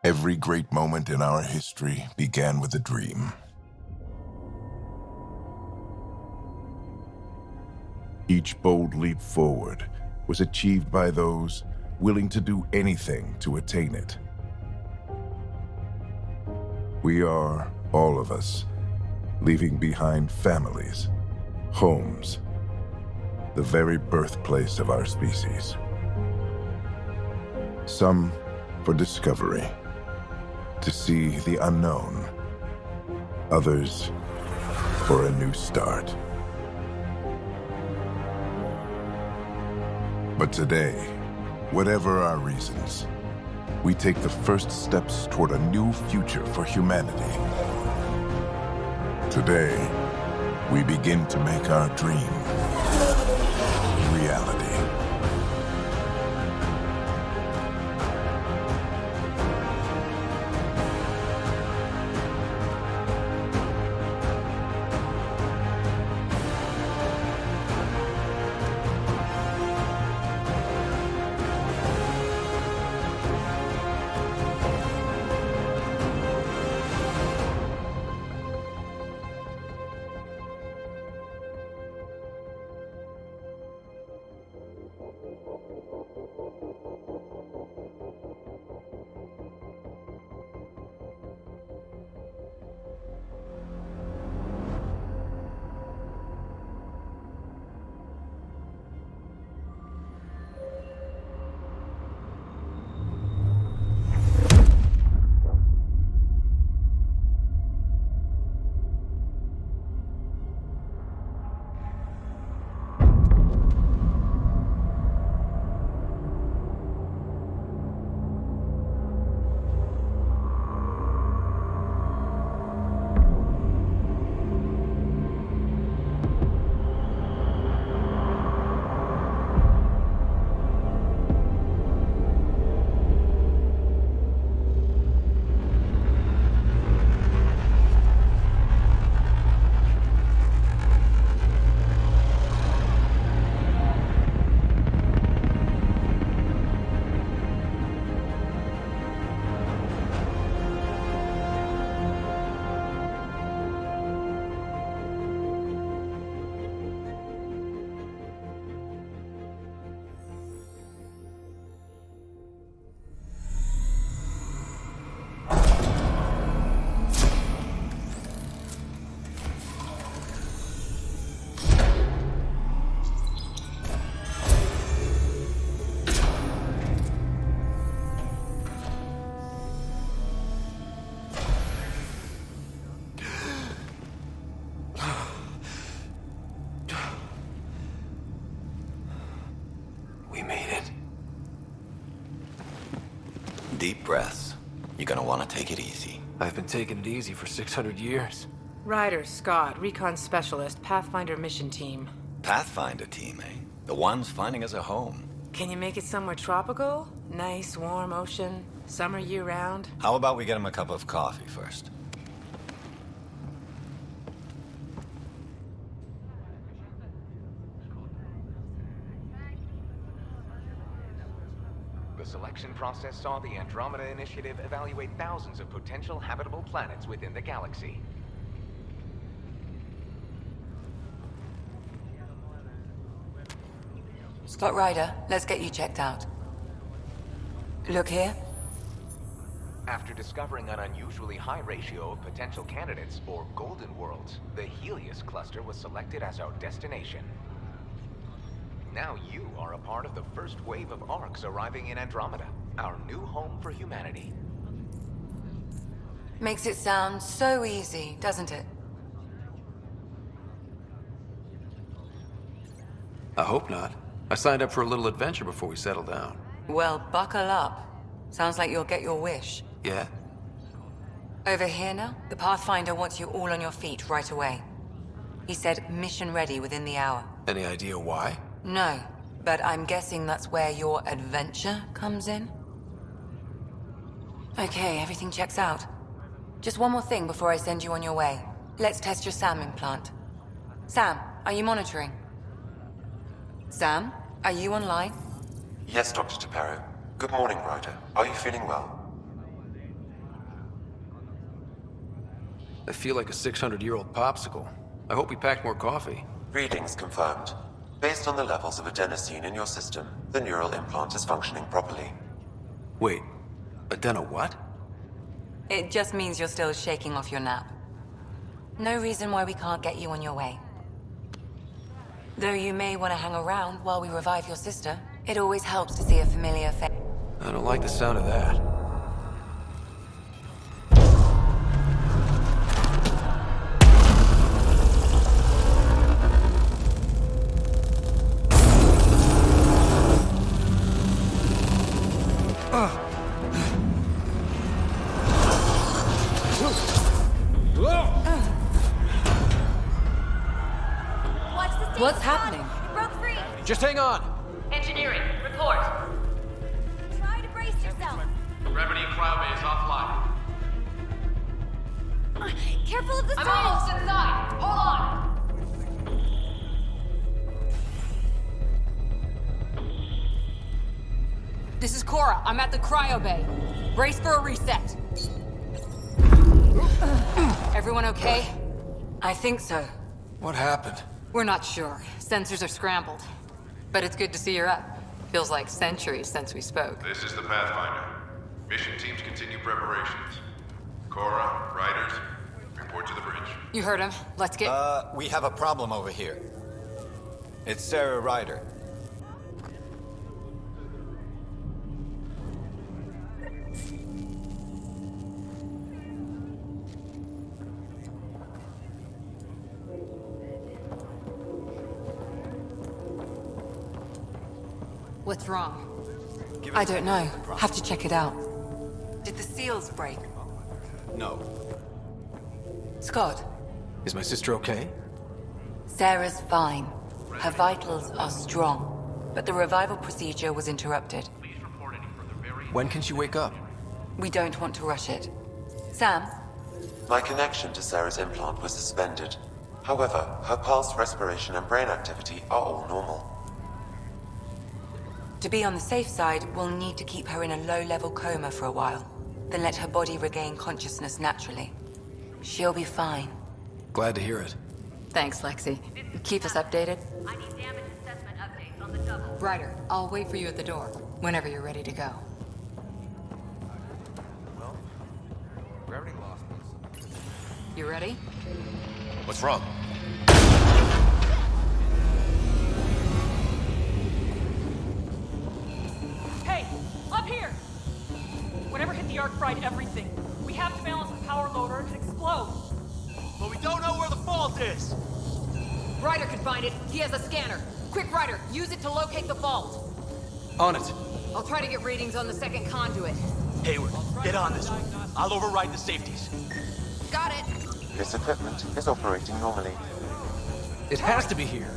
Every great moment in our history began with a dream. Each bold leap forward was achieved by those willing to do anything to attain it. We are, all of us, leaving behind families, homes, the very birthplace of our species. Some for discovery, to see the unknown. Others for a new start. But today, whatever our reasons, we take the first steps toward a new future for humanity. Today, we begin to make our dream reality. Deep breaths. You're gonna want to take it easy. I've been taking it easy for 600 years. Ryder, Scott, Recon Specialist, Pathfinder Mission Team. Pathfinder team, eh? The ones finding us a home. Can you make it somewhere tropical? Nice, warm ocean, summer year-round? How about we get him a cup of coffee first? The selection process saw the Andromeda Initiative evaluate thousands of potential habitable planets within the galaxy. Scott Ryder, let's get you checked out. Look here. After discovering an unusually high ratio of potential candidates, or golden worlds, the Helios cluster was selected as our destination. Now you are a part of the first wave of Arks arriving in Andromeda, our new home for humanity. Makes it sound so easy, doesn't it? I hope not. I signed up for a little adventure before we settle down. Well, buckle up. Sounds like you'll get your wish. Yeah? Over here now, the Pathfinder wants you all on your feet right away. He said mission ready within the hour. Any idea why? No, but I'm guessing that's where your adventure comes in. Okay, everything checks out. Just one more thing before I send you on your way. Let's test your SAM implant. Sam, are you monitoring? Sam, are you online? Yes, Dr. Taparo. Good morning, Ryder. Are you feeling well? I feel like a 600-year-old popsicle. I hope we packed more coffee. Readings confirmed. Based on the levels of adenosine in your system, the neural implant is functioning properly. Wait, adeno what? It just means you're still shaking off your nap. No reason why we can't get you on your way. Though you may want to hang around while we revive your sister, it always helps to see a familiar face. I don't like the sound of that. What's happening? It broke free. Just hang on! Engineering, report. Try to brace yourself. Gravity cryobay is offline. Careful of the I'm almost inside! Hold on! This is Cora. I'm at the cryo bay. Brace for a reset. Everyone okay? I think so. What happened? We're not sure. Sensors are scrambled. But it's good to see you're up. Feels like centuries since we spoke. This is the Pathfinder. Mission teams continue preparations. Cora, Riders, report to the bridge. You heard him. Let's get... We have a problem over here. It's Sarah Ryder. What's wrong? I don't know. Have to check it out. Did the seals break? No. Scott, Is my sister okay? Sarah's fine. Her vitals are strong. But the revival procedure was interrupted. When can she wake up? We don't want to rush it. Sam? My connection to Sarah's implant was suspended. However, her pulse, respiration, and brain activity are all normal. To be on the safe side, we'll need to keep her in a low-level coma for a while. Then let her body regain consciousness naturally. She'll be fine. Glad to hear it. Thanks, Lexi. Keep us updated. I need damage assessment updates on the double. Ryder, I'll wait for you at the door, whenever you're ready to go. Gravity lost me. You ready? What's wrong? Hey, up here! Whatever hit the Ark fried everything. We have to balance the power load or it could explode. But we don't know where the fault is! Ryder can find it. He has a scanner. Quick, Ryder, use it to locate the fault. On it. I'll try to get readings on the second conduit. Hayward, get on this one. I'll override the safeties. Got it. This equipment is operating normally. It has to be here.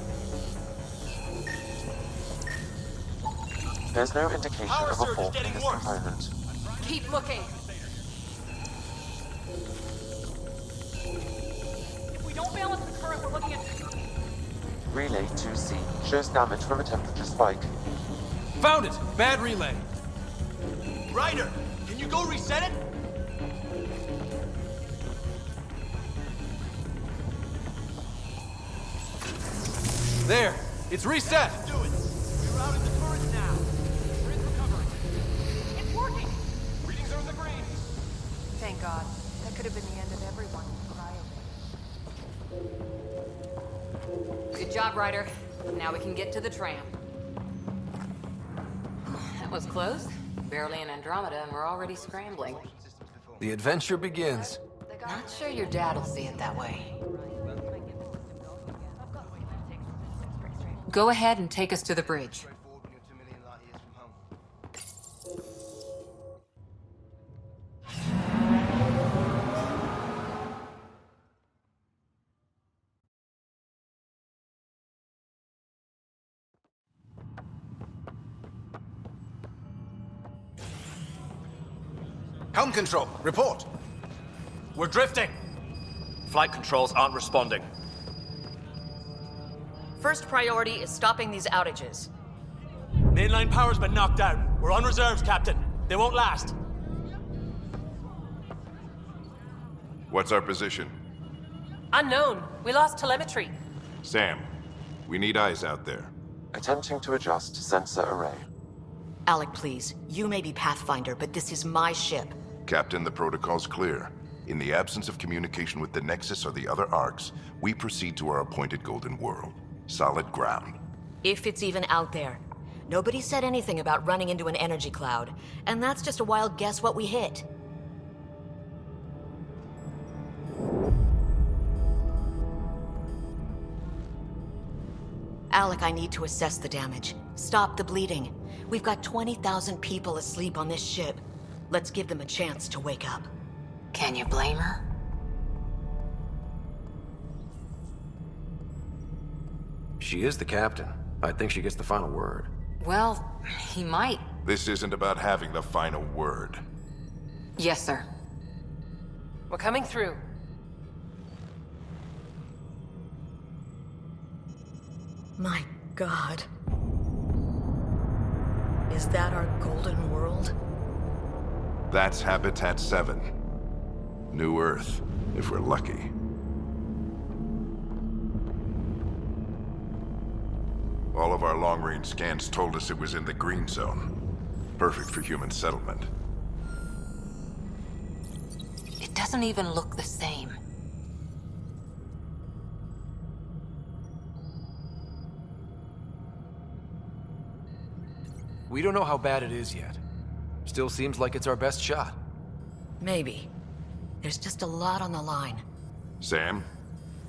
There's no indication Power of a surge is fault in getting this worse. component. Keep looking. If we don't balance the current, we're looking at... Relay 2C shows damage from a temperature spike. Found it! Bad relay. Ryder, can you go reset it? There! It's reset! Do it. We're routing the turret now. Grid's recovering. It's working! Readings are in the green. Thank God. That could have been the end of everyone. Good job, Ryder. Now we can get to the tram. That was close. Barely an Andromeda, and we're already scrambling. The adventure begins. Not sure your dad'll see it that way. Go ahead and take us to the bridge. Helm control, report. We're drifting. Flight controls aren't responding. First priority is stopping these outages. Mainline power's been knocked out. We're on reserves, Captain. They won't last. What's our position? Unknown. We lost telemetry. Sam, we need eyes out there. Attempting to adjust sensor array. Alec, please. You may be Pathfinder, but this is my ship. Captain, the protocol's clear. In the absence of communication with the Nexus or the other Arks, we proceed to our appointed Golden World. Solid ground. If it's even out there. Nobody said anything about running into an energy cloud, and that's just a wild guess what we hit. Alec, I need to assess the damage. Stop the bleeding. We've got 20,000 people asleep on this ship. Let's give them a chance to wake up. Can you blame her? She is the captain. I think she gets the final word. Well, he might. This isn't about having the final word. Yes, sir. We're coming through. My God. Is that our Golden World? That's Habitat 7. New Earth, if we're lucky. All of our long-range scans told us it was in the green zone. Perfect for human settlement. It doesn't even look the same. We don't know how bad it is yet. Still seems like it's our best shot. Maybe. There's just a lot on the line. Sam?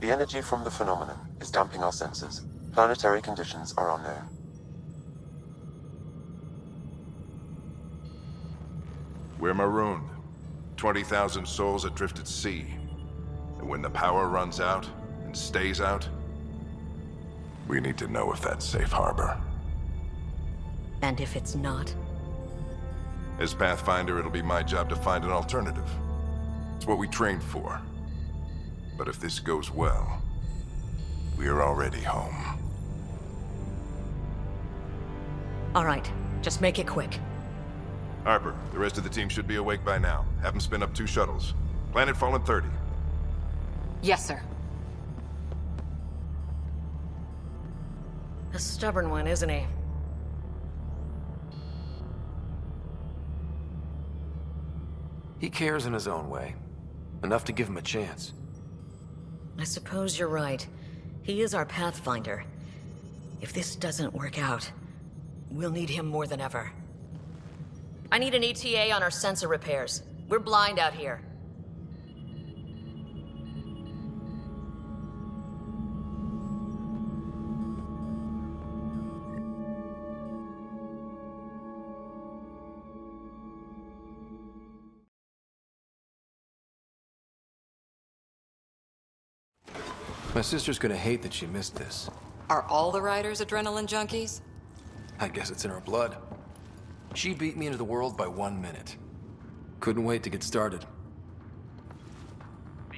The energy from the phenomenon is damping our senses. Planetary conditions are unknown. We're marooned. 20,000 souls adrift at sea. And when the power runs out, and stays out, we need to know if that's safe harbor. And if it's not? As Pathfinder, it'll be my job to find an alternative. It's what we trained for. But if this goes well, we are already home. All right, just make it quick. Harper, the rest of the team should be awake by now. Have them spin up 2 shuttles. Planet Fallen 30. Yes, sir. A stubborn one, isn't he? He cares in his own way. Enough to give him a chance. I suppose you're right. He is our Pathfinder. If this doesn't work out, we'll need him more than ever. I need an ETA on our sensor repairs. We're blind out here. My sister's gonna hate that she missed this. Are all the riders adrenaline junkies? I guess it's in her blood. She beat me into the world by 1 minute. Couldn't wait to get started.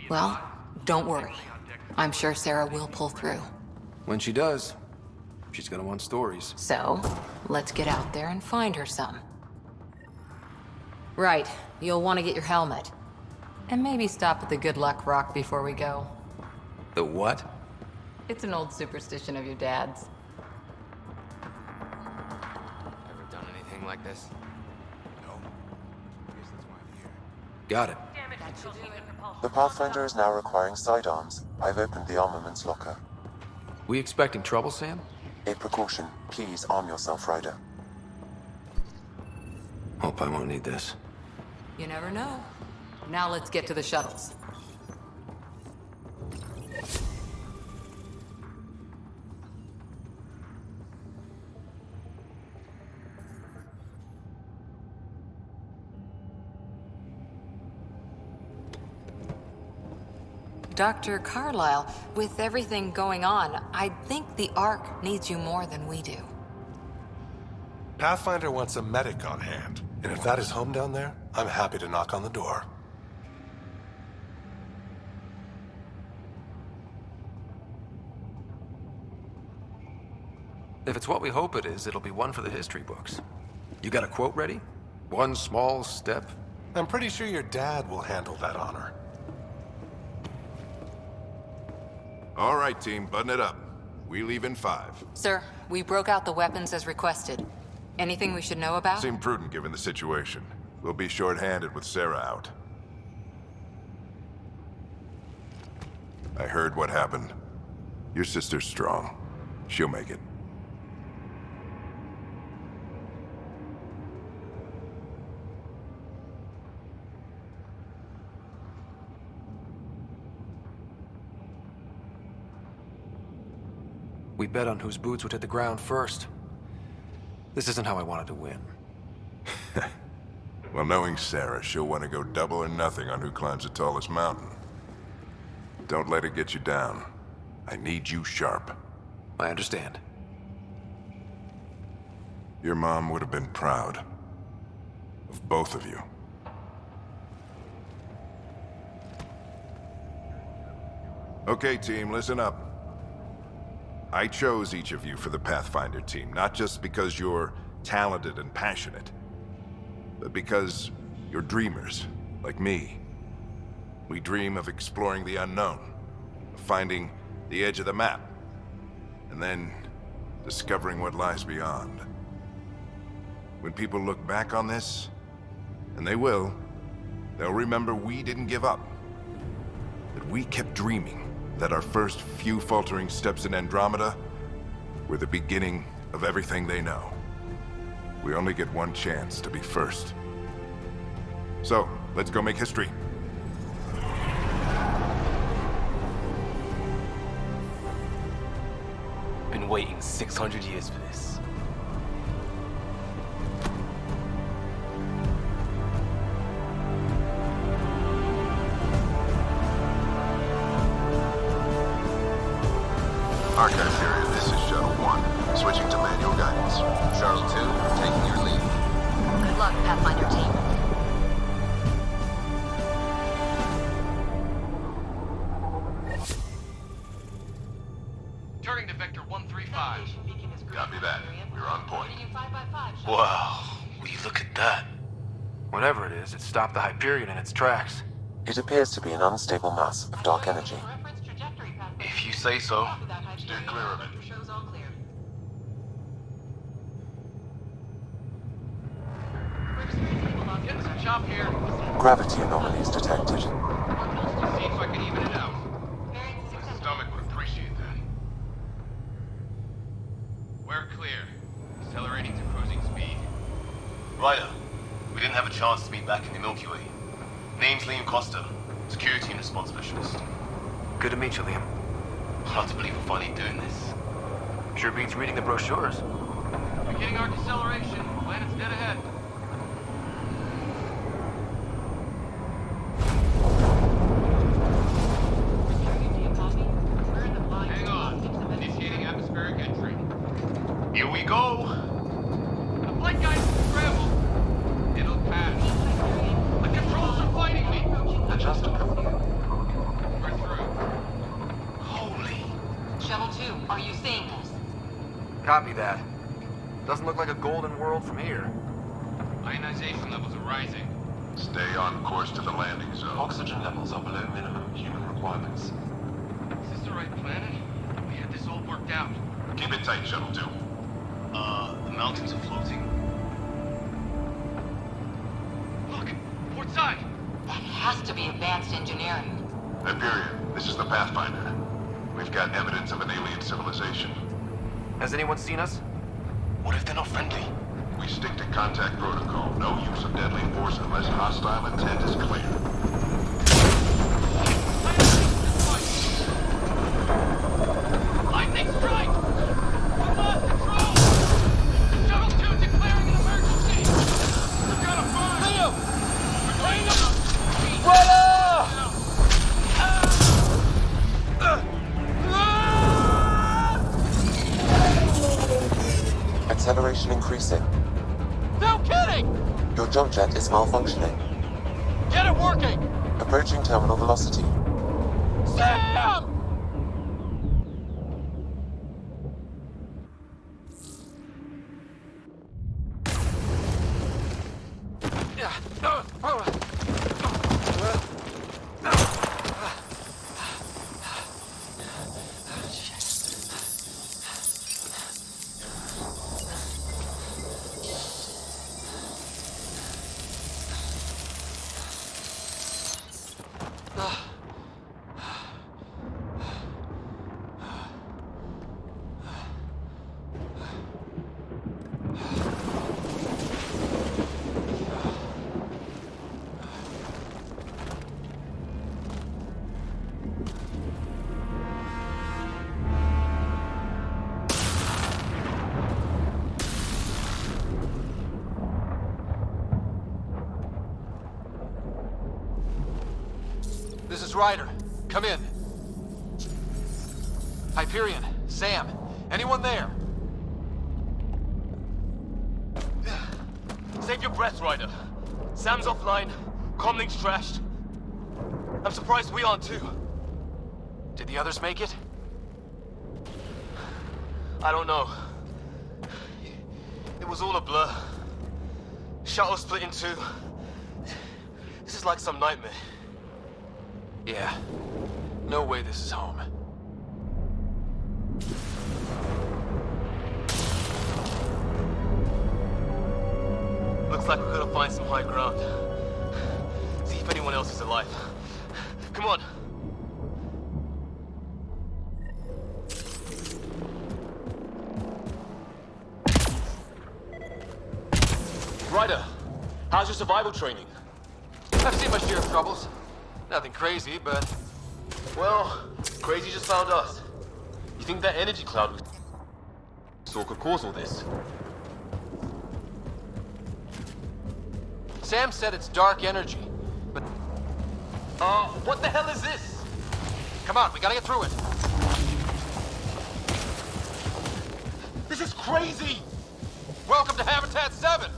Well, don't worry. I'm sure Sarah will pull through. When she does, she's gonna want stories. So, let's get out there and find her some. Right, you'll want to get your helmet. And maybe stop at the Good Luck Rock before we go. The what? It's an old superstition of your dad's. Ever done anything like this? No. Guess that's why I'm here. Got it. The Pathfinder is now requiring sidearms. I've opened the armaments locker. We expecting trouble, Sam? A precaution. Please arm yourself, Ryder. Hope I won't need this. You never know. Now let's get to the shuttles. Dr. Carlyle, with everything going on, I think the Ark needs you more than we do. Pathfinder wants a medic on hand, and if that is home down there, I'm happy to knock on the door. If it's what we hope it is, it'll be one for the history books. You got a quote ready? One small step? I'm pretty sure your dad will handle that honor. All right, team, button it up. We leave in 5. Sir, we broke out the weapons as requested. Anything we should know about? Seemed prudent given the situation. We'll be short-handed with Sarah out. I heard what happened. Your sister's strong. She'll make it. We bet on whose boots would hit the ground first. This isn't how I wanted to win. Well, knowing Sarah, she'll want to go double or nothing on who climbs the tallest mountain. Don't let it get you down. I need you sharp. I understand. Your mom would have been proud of both of you. Okay, team, listen up. I chose each of you for the Pathfinder team, not just because you're talented and passionate, but because you're dreamers, like me. We dream of exploring the unknown, of finding the edge of the map, and then discovering what lies beyond. When people look back on this, and they will, they'll remember we didn't give up, that we kept dreaming, that our first few faltering steps in Andromeda were the beginning of everything they know. We only get one chance to be first. So, let's go make history. Been waiting 600 years for this. Archive area, this is Shuttle 1. Switching to manual guidance. Shuttle 2, taking your lead. Good luck, Pathfinder team. Turning to Vector 135. Copy that. We're on point. Wow, will you look at that? Whatever it is, it stopped the Hyperion in its tracks. It appears to be an unstable mass of dark energy. If you say so. Steer clear of it. Getting some chop here. Gravity anomalies detected. See if I can even it out. My stomach would appreciate that. We're clear. Accelerating to cruising speed. Ryder, we didn't have a chance to meet back in the Milky Way. Name's Liam Costa, security and response specialist. Good to meet you, Liam. Hard to believe we're finally doing this. Sure beats reading the brochures. Beginning our deceleration. Planet's dead ahead. Hang on. Initiating atmospheric entry. Here we go! The flight guidance is scrambled. It'll pass. The controls are fighting me. Adjustable. We're through. Holy... Shuttle 2, are you seeing us? Copy that. Doesn't look like a golden world from here. Ionization levels are rising. Stay on course to the landing zone. Oxygen levels are below minimum human requirements. Is this the right planet? We had this all worked out. Keep it tight, Shuttle 2. The mountains are floating. Look! Port side! That has to be advanced engineering. Hyperion, this is the Pathfinder. We've got evidence of an alien civilization. Has anyone seen us? What if they're not friendly? We stick to contact protocol. No use of deadly force unless hostile intent is clear. Lightning strike! We lost control! Shuttle 2 declaring an emergency! We've got a fire! Leo! We're laying up! Acceleration increasing. No kidding! Your jump jet is malfunctioning. Get it working! Approaching terminal velocity. Sam! This is Ryder. Come in. Hyperion, Sam, anyone there? Save your breath, Ryder. Sam's offline. Comlink's trashed. I'm surprised we aren't too. Did the others make it? I don't know. It was all a blur. Shuttle split in two. This is like some nightmare. Yeah. No way this is home. Looks like we're gonna find some high ground. See if anyone else is alive. Come on. Ryder, how's your survival training? I've seen my share of troubles. Nothing crazy, but... Well, crazy just found us. You think that energy cloud we saw could cause all this? Sam said it's dark energy, but... What the hell is this? Come on, we gotta get through it. This is crazy! Welcome to Habitat 7!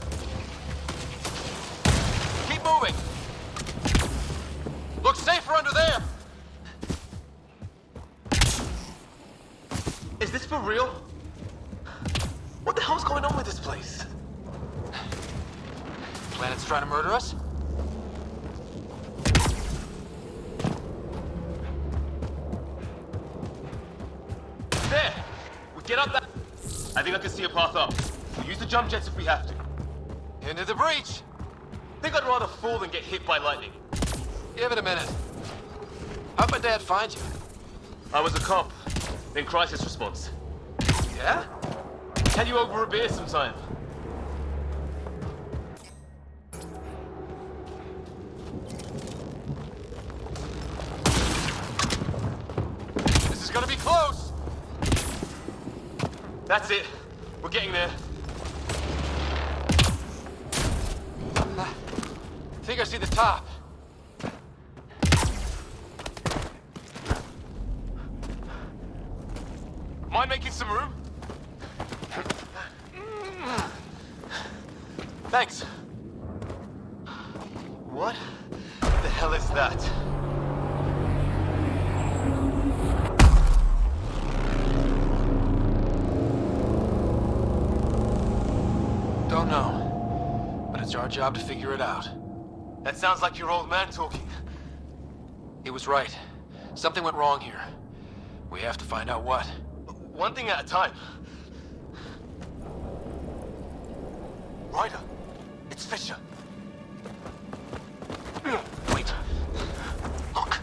Keep moving! Looks safer under there! Is this for real? What the hell's going on with this place? Planet's trying to murder us? There! We get up that... I think I can see a path up. We'll use the jump jets if we have to. Into the breach! Think I'd rather fall than get hit by lightning. Give it a minute. How'd my dad find you? I was a cop, then crisis response. Yeah? Tell you over a beer sometime. This is gonna be close! That's it. We're getting there. I think I see the top. Mind making some room? Thanks. What the hell is that? Don't know, but it's our job to figure it out. That sounds like your old man talking. He was right. Something went wrong here. We have to find out what. One thing at a time. Ryder, it's Fisher. Wait. Look.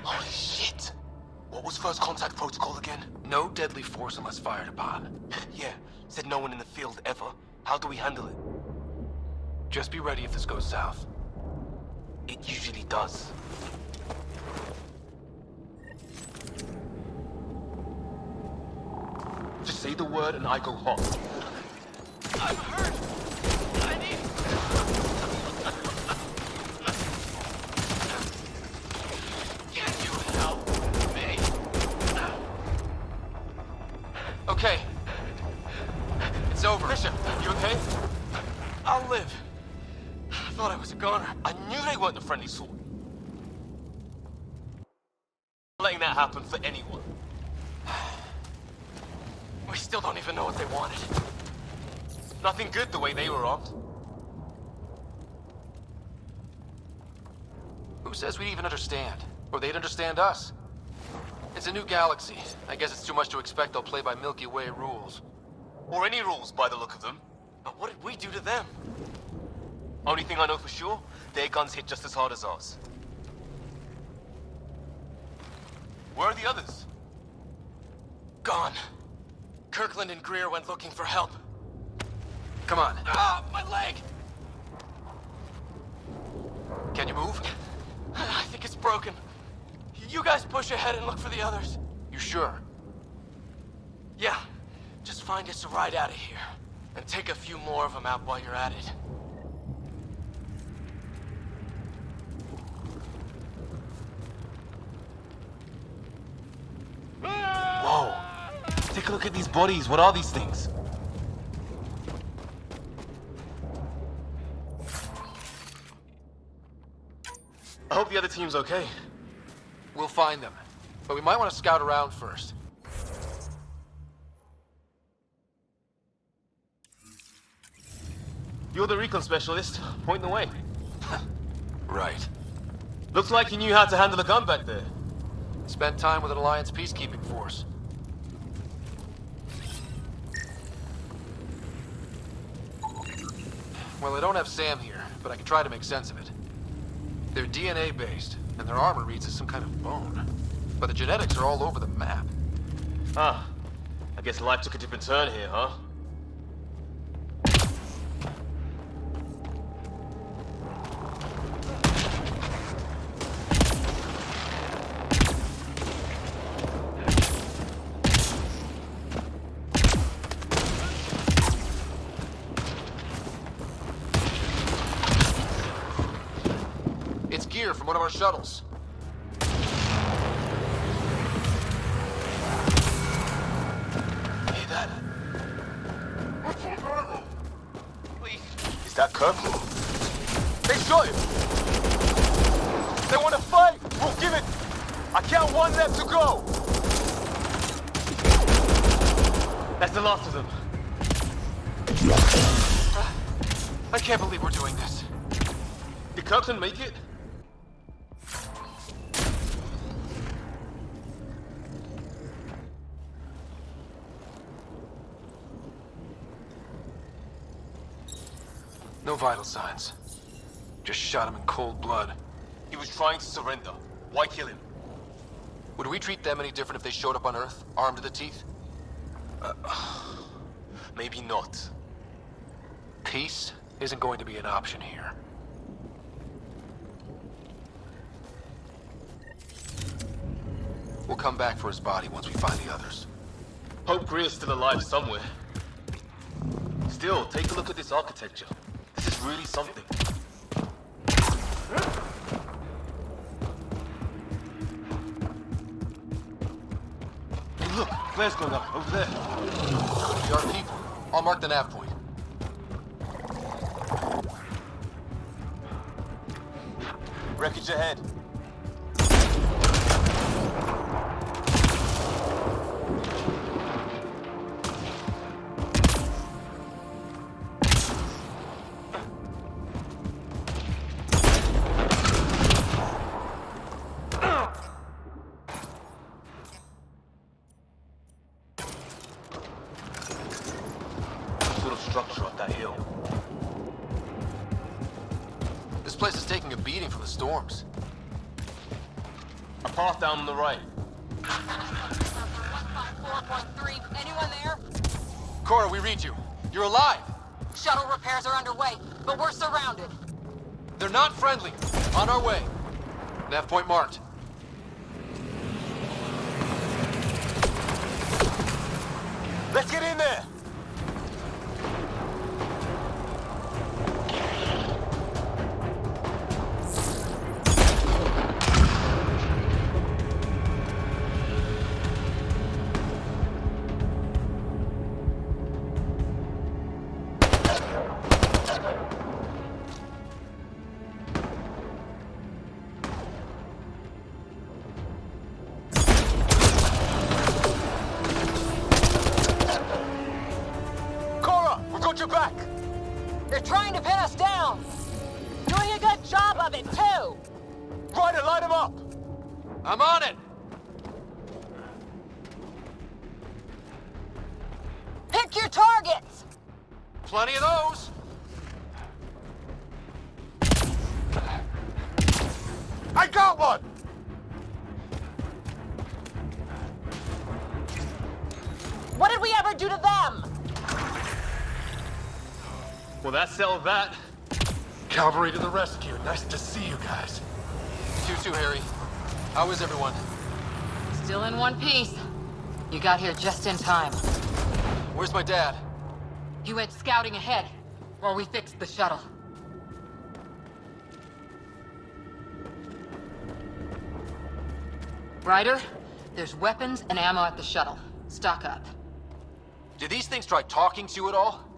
Holy shit. What was first contact protocol again? No deadly force unless fired upon. Yeah, said no one in the field ever. How do we handle it? Just be ready if this goes south. It usually does. Just say the word and I go hot. I'm hurt! I need... Can you help me? Okay. It's over. Fisher, you okay? I'll live. I thought I was a goner. I knew they weren't the friendly sort. Letting that happen for anyone. We still don't even know what they wanted. Nothing good the way they were armed. Who says we'd even understand? Or they'd understand us? It's a new galaxy. I guess it's too much to expect they'll play by Milky Way rules. Or any rules by the look of them. But what did we do to them? Only thing I know for sure, their guns hit just as hard as ours. Where are the others? Gone. Kirkland and Greer went looking for help. Come on. Ah, my leg! Can you move? I think it's broken. You guys push ahead and look for the others. You sure? Yeah. Just find us a ride out of here. And take a few more of them out while you're at it. Whoa. Take a look at these bodies. What are these things? I hope the other team's okay. We'll find them. But we might want to scout around first. You're the recon specialist. Point the way. Right. Looks like you knew how to handle a gun back there. Spent time with an Alliance peacekeeping force. Well, I don't have Sam here, but I can try to make sense of it. They're DNA-based, and their armor reads as some kind of bone. But the genetics are all over the map. Ah, I guess life took a different turn here, huh? It's gear from one of our shuttles. Hear that? Is that Kirk? They shot him! They want to fight! We'll give it! I count one left to go! That's the last of them. I can't believe we're doing this. Did Kirkland make it? No vital signs. Just shot him in cold blood. He was trying to surrender. Why kill him? Would we treat them any different if they showed up on Earth, armed to the teeth? Maybe not. Peace isn't going to be an option here. We'll come back for his body once we find the others. Hope Greer's still alive somewhere. Still, take a look at this architecture. This is really something. Hey, look, flares going up over there. We are people. I'll mark the nav point. Wreckage ahead. Structure up that hill. This place is taking a beating from the storms. A path down on the right. 4.3. Anyone there? Cora, we read you. You're alive. Shuttle repairs are underway, but we're surrounded. They're not friendly. On our way. Nav point marked. Let's get in there! I'm on it! Pick your targets! Plenty of those! I got one! What did we ever do to them? Well, that settled that. Cavalry to the rescue. Nice to see you guys. 2-2, Harry. How is everyone? Still in one piece. You got here just in time. Where's my dad? He went scouting ahead while we fixed the shuttle. Ryder, there's weapons and ammo at the shuttle. Stock up. Did these things try talking to you at all?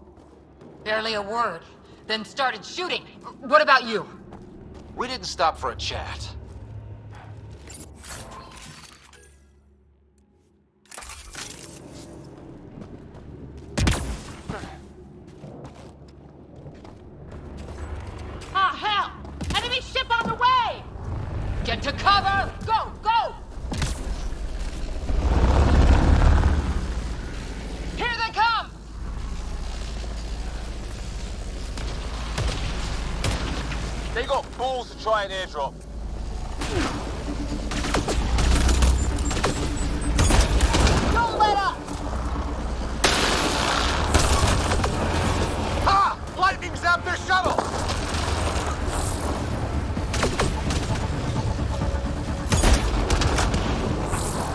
Barely a word. Then started shooting. What about you? We didn't stop for a chat. Ah, hell! Enemy ship on the way! Get to cover! Go, go! Here they come! They got balls to try an airdrop. Don't let up! Ha! Lightning zapped their shuttle!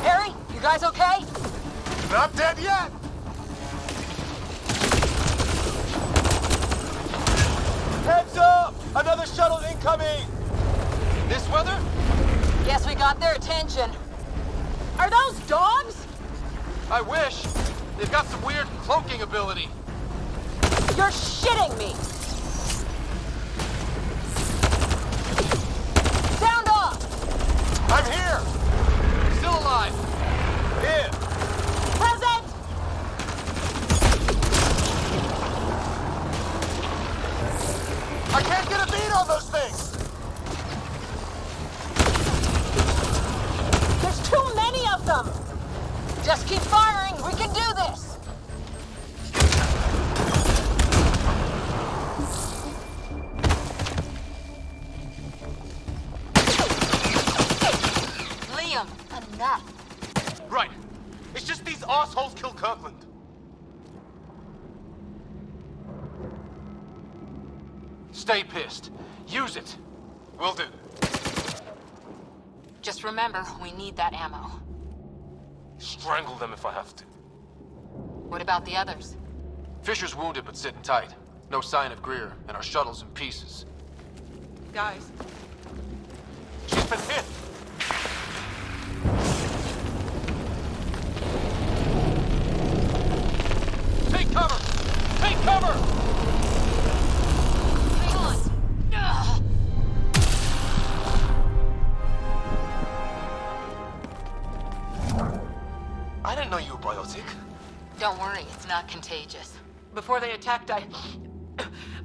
Harry, you guys okay? Not dead yet! Heads up! Another shuttle incoming! This weather? Guess we got their attention. Are those dogs? I wish. They've got some weird cloaking ability. You're shitting me! Sound off! I'm here! Still alive. Here. Present! I can't get a beat on those things! There's too many of them! Just keep firing, we can do this! Liam, enough! Right. It's just these assholes killed Kirkland. Stay pissed. Use it. Will do. Just remember, we need that ammo. Strangle them if I have to. What about the others? Fisher's wounded but sitting tight. No sign of Greer, and our shuttle's in pieces. Guys. She's been hit! Take cover! Take cover! Hang on! Ugh. I didn't know you were biotic. Don't worry, it's not contagious. Before they attacked, I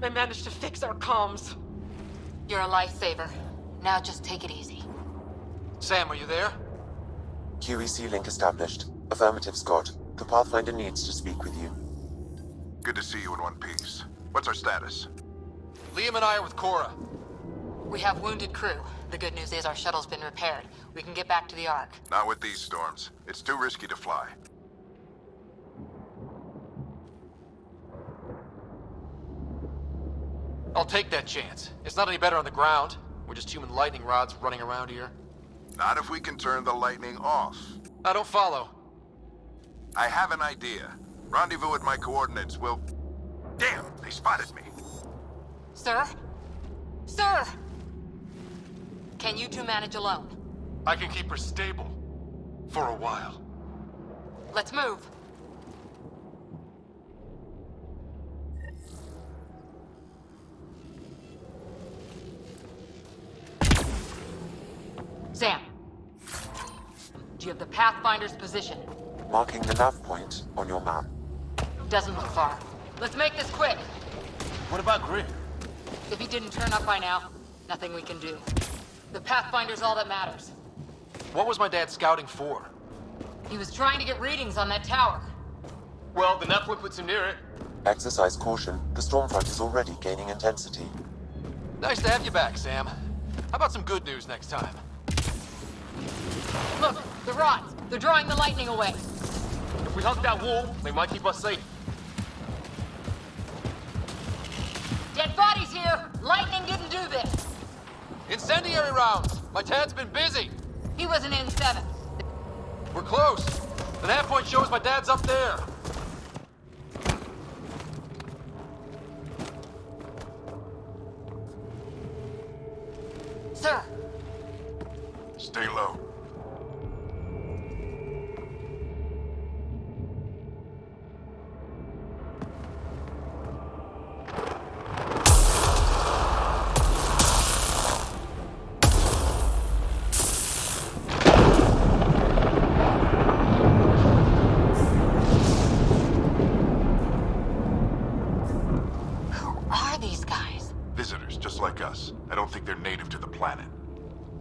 managed to fix our comms. You're a lifesaver. Now just take it easy. Sam, are you there? QEC link established. Affirmative, Scott. The Pathfinder needs to speak with you. Good to see you in one piece. What's our status? Liam and I are with Cora. We have wounded crew. The good news is our shuttle's been repaired. We can get back to the Ark. Not with these storms. It's too risky to fly. I'll take that chance. It's not any better on the ground. We're just human lightning rods running around here. Not if we can turn the lightning off. I don't follow. I have an idea. Rendezvous at my coordinates. We'll... Damn, they spotted me. Sir? Sir! Can you two manage alone? I can keep her stable. For a while. Let's move. Sam. Do you have the Pathfinder's position? Marking the nav point on your map. Doesn't look far. Let's make this quick. What about Greer? If he didn't turn up by now, nothing we can do. The Pathfinder's all that matters. What was my dad scouting for? He was trying to get readings on that tower. Well, the Nephilim puts him near it. Exercise caution. The storm front is already gaining intensity. Nice to have you back, Sam. How about some good news next time? Look, the rods. They're drawing the lightning away. If we hug that wall, they might keep us safe. Dead bodies here! Lightning didn't do this! Incendiary rounds! My dad's been busy! He wasn't in 7. We're close. The nav point shows my dad's up there. Sir. Stay low.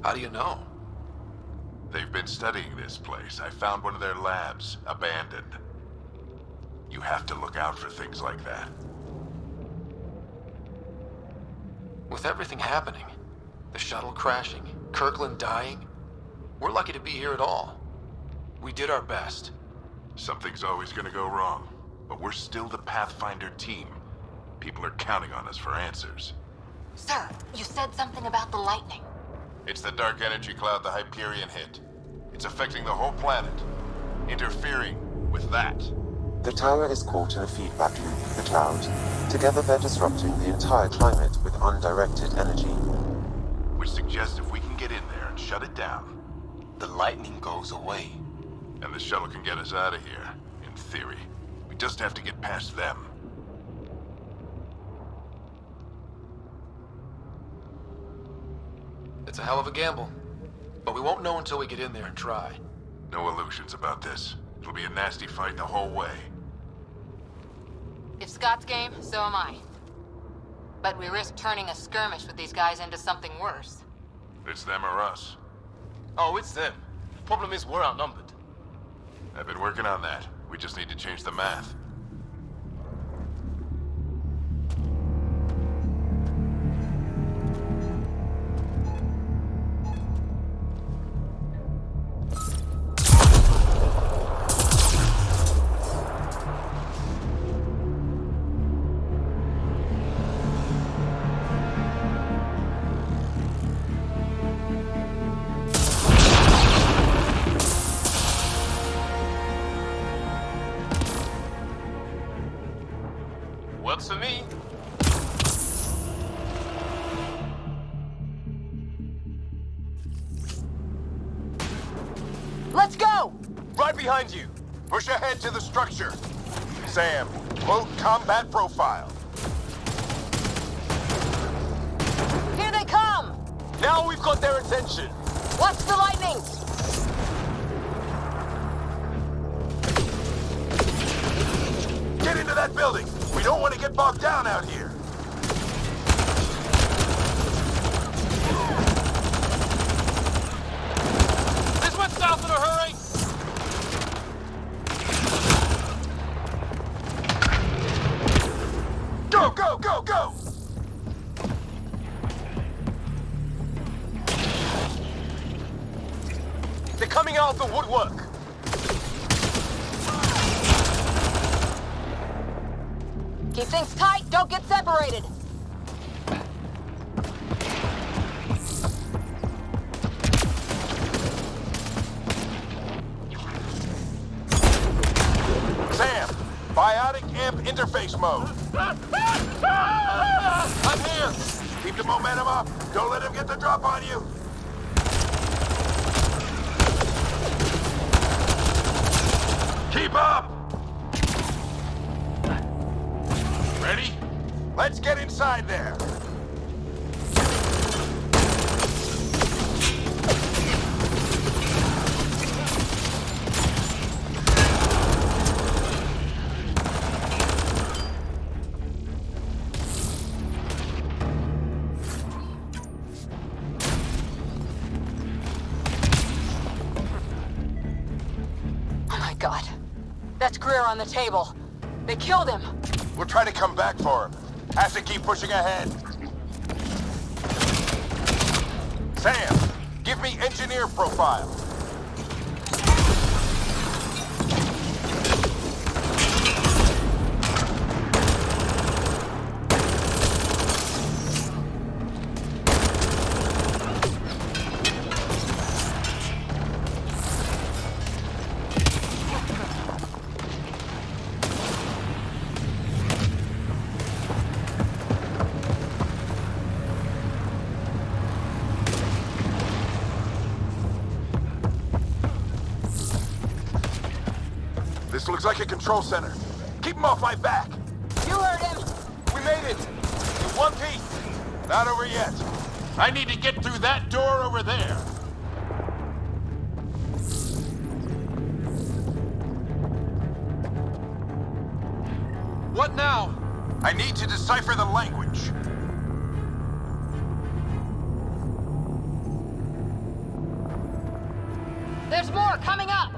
How do you know? They've been studying this place. I found one of their labs, abandoned. You have to look out for things like that. With everything happening, the shuttle crashing, Kirkland dying, we're lucky to be here at all. We did our best. Something's always gonna go wrong, but we're still the Pathfinder team. People are counting on us for answers. Sir, you said something about the lightning. It's the dark energy cloud the Hyperion hit. It's affecting the whole planet, interfering with that. The tower is caught in a feedback loop with the cloud. Together they're disrupting the entire climate with undirected energy. Which suggests if we can get in there and shut it down, the lightning goes away. And the shuttle can get us out of here, in theory. We just have to get past them. It's a hell of a gamble, but we won't know until we get in there and try. No illusions about this. It'll be a nasty fight the whole way. If Scott's game, so am I. But we risk turning a skirmish with these guys into something worse. It's them or us. Oh, it's them. Problem is, we're outnumbered. I've been working on that. We just need to change the math. Works for me. Let's go! Right behind you. Push ahead to the structure. Sam, load combat profile. Here they come! Now we've got their attention. Watch the lightning! Get into that building. We don't want to get bogged down out here. This went south in a hurry. Go, go, go, go! They're coming out of the woodwork. Keep things tight, don't get separated! Sam, biotic amp interface mode. I'm here. Keep the momentum up. Don't let him get the drop on you. Keep up! Ready? Let's get inside there. Oh my god. That's Greer on the table. They killed him. We'll try to come back for him. Has to keep pushing ahead. Sam, give me engineer profile. This looks like a control center. Keep him off my back! You heard him! We made it! In one piece! Not over yet. I need to get through that door over there. What now? I need to decipher the language. There's more coming up!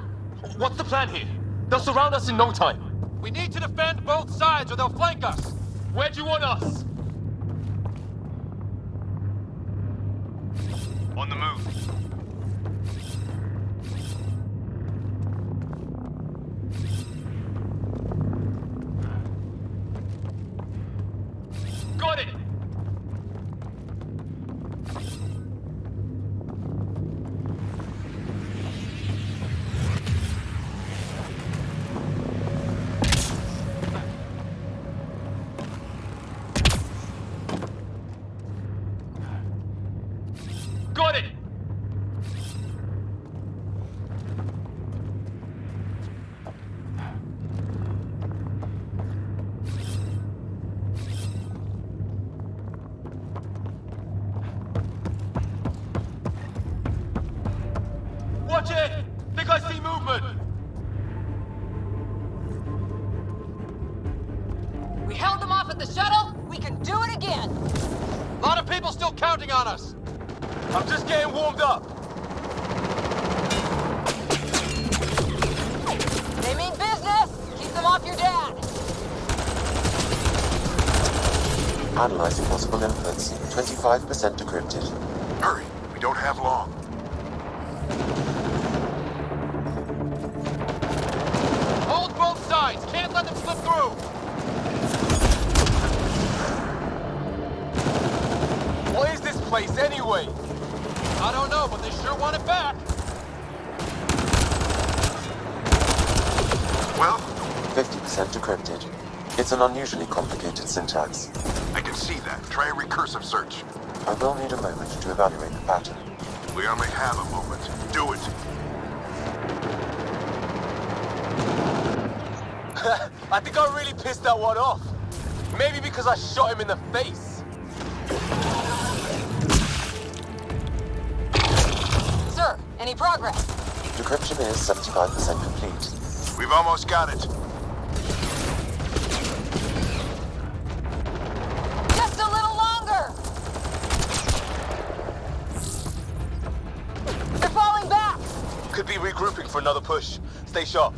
What's the plan here? They'll surround us in no time. We need to defend both sides or they'll flank us. Where'd you want us? On the move. Got it! Got it! Watch it! Think I see movement! We held them off at the shuttle. We can do it again. A lot of people still counting on us. I'm just getting warmed up. They mean business! Keep them off your dad! Analyzing possible inputs. 25% decrypted. Hurry, we don't have long. Hold both sides. Can't let them slip through. What is this place anyway? I don't know, but they sure want it back. Well, 50% decrypted. It's an unusually complicated syntax. I can see that. Try a recursive search. I will need a moment to evaluate the pattern. We only have a moment. Do it. I think I really pissed that one off. Maybe because I shot him in the face. Sir, any progress? Decryption is 75% complete. We've almost got it. Just a little longer! They're falling back! Could be regrouping for another push. Stay sharp.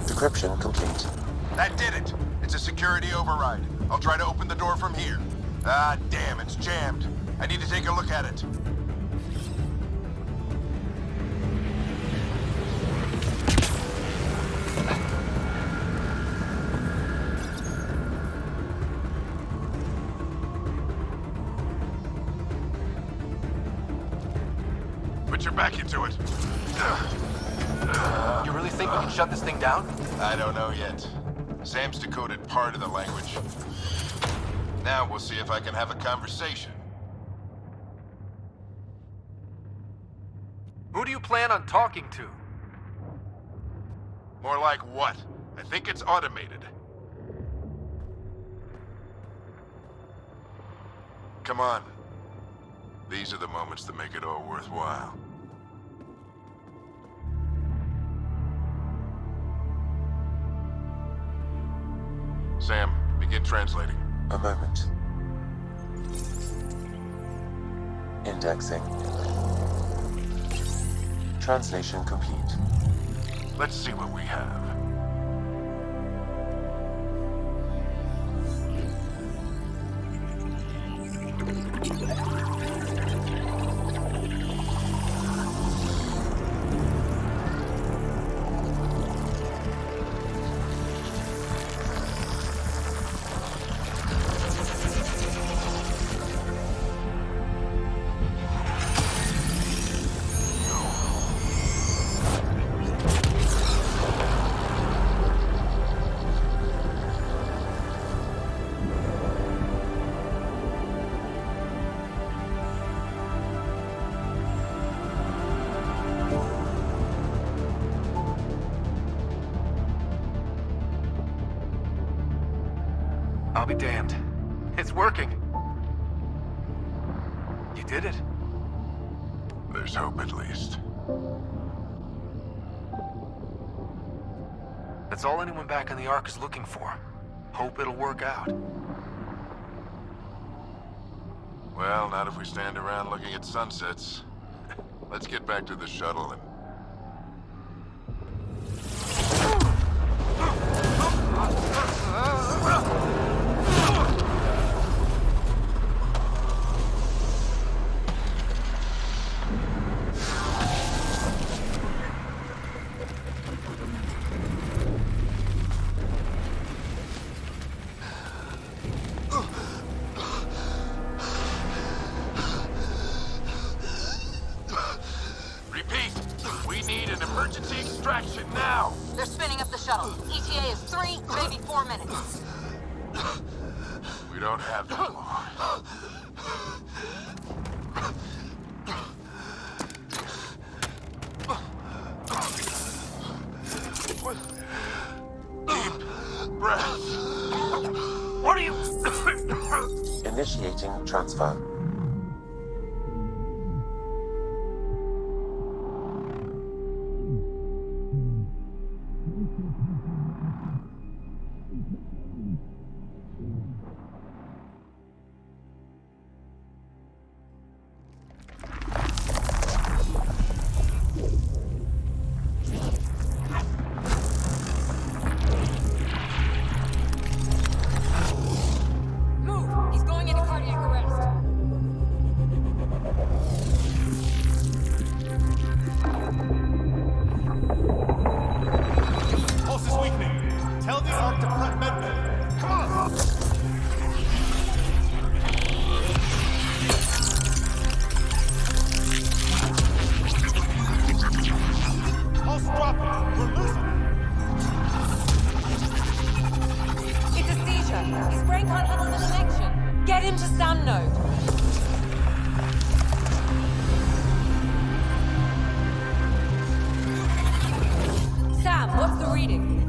Decryption complete. That did it. It's a security override. I'll try to open the door from here. Ah, damn, it's jammed. I need to take a look at it. Put your back into it. You really think we can shut this thing down? I don't know yet. Sam's decoded part of the language. Now we'll see if I can have a conversation. Who do you plan on talking to? More like what? I think it's automated. Come on. These are the moments that make it all worthwhile. Sam, begin translating. A moment. Indexing. Translation complete. Let's see what we have. be damned. It's working. You did it. There's hope at least. That's all anyone back in the Ark is looking for. Hope it'll work out. Well, not if we stand around looking at sunsets. Let's get back to the shuttle and... They're spinning up the shuttle. ETA is 3, maybe 4 minutes. We don't have that long. Deep breath. What are you... Initiating transfer.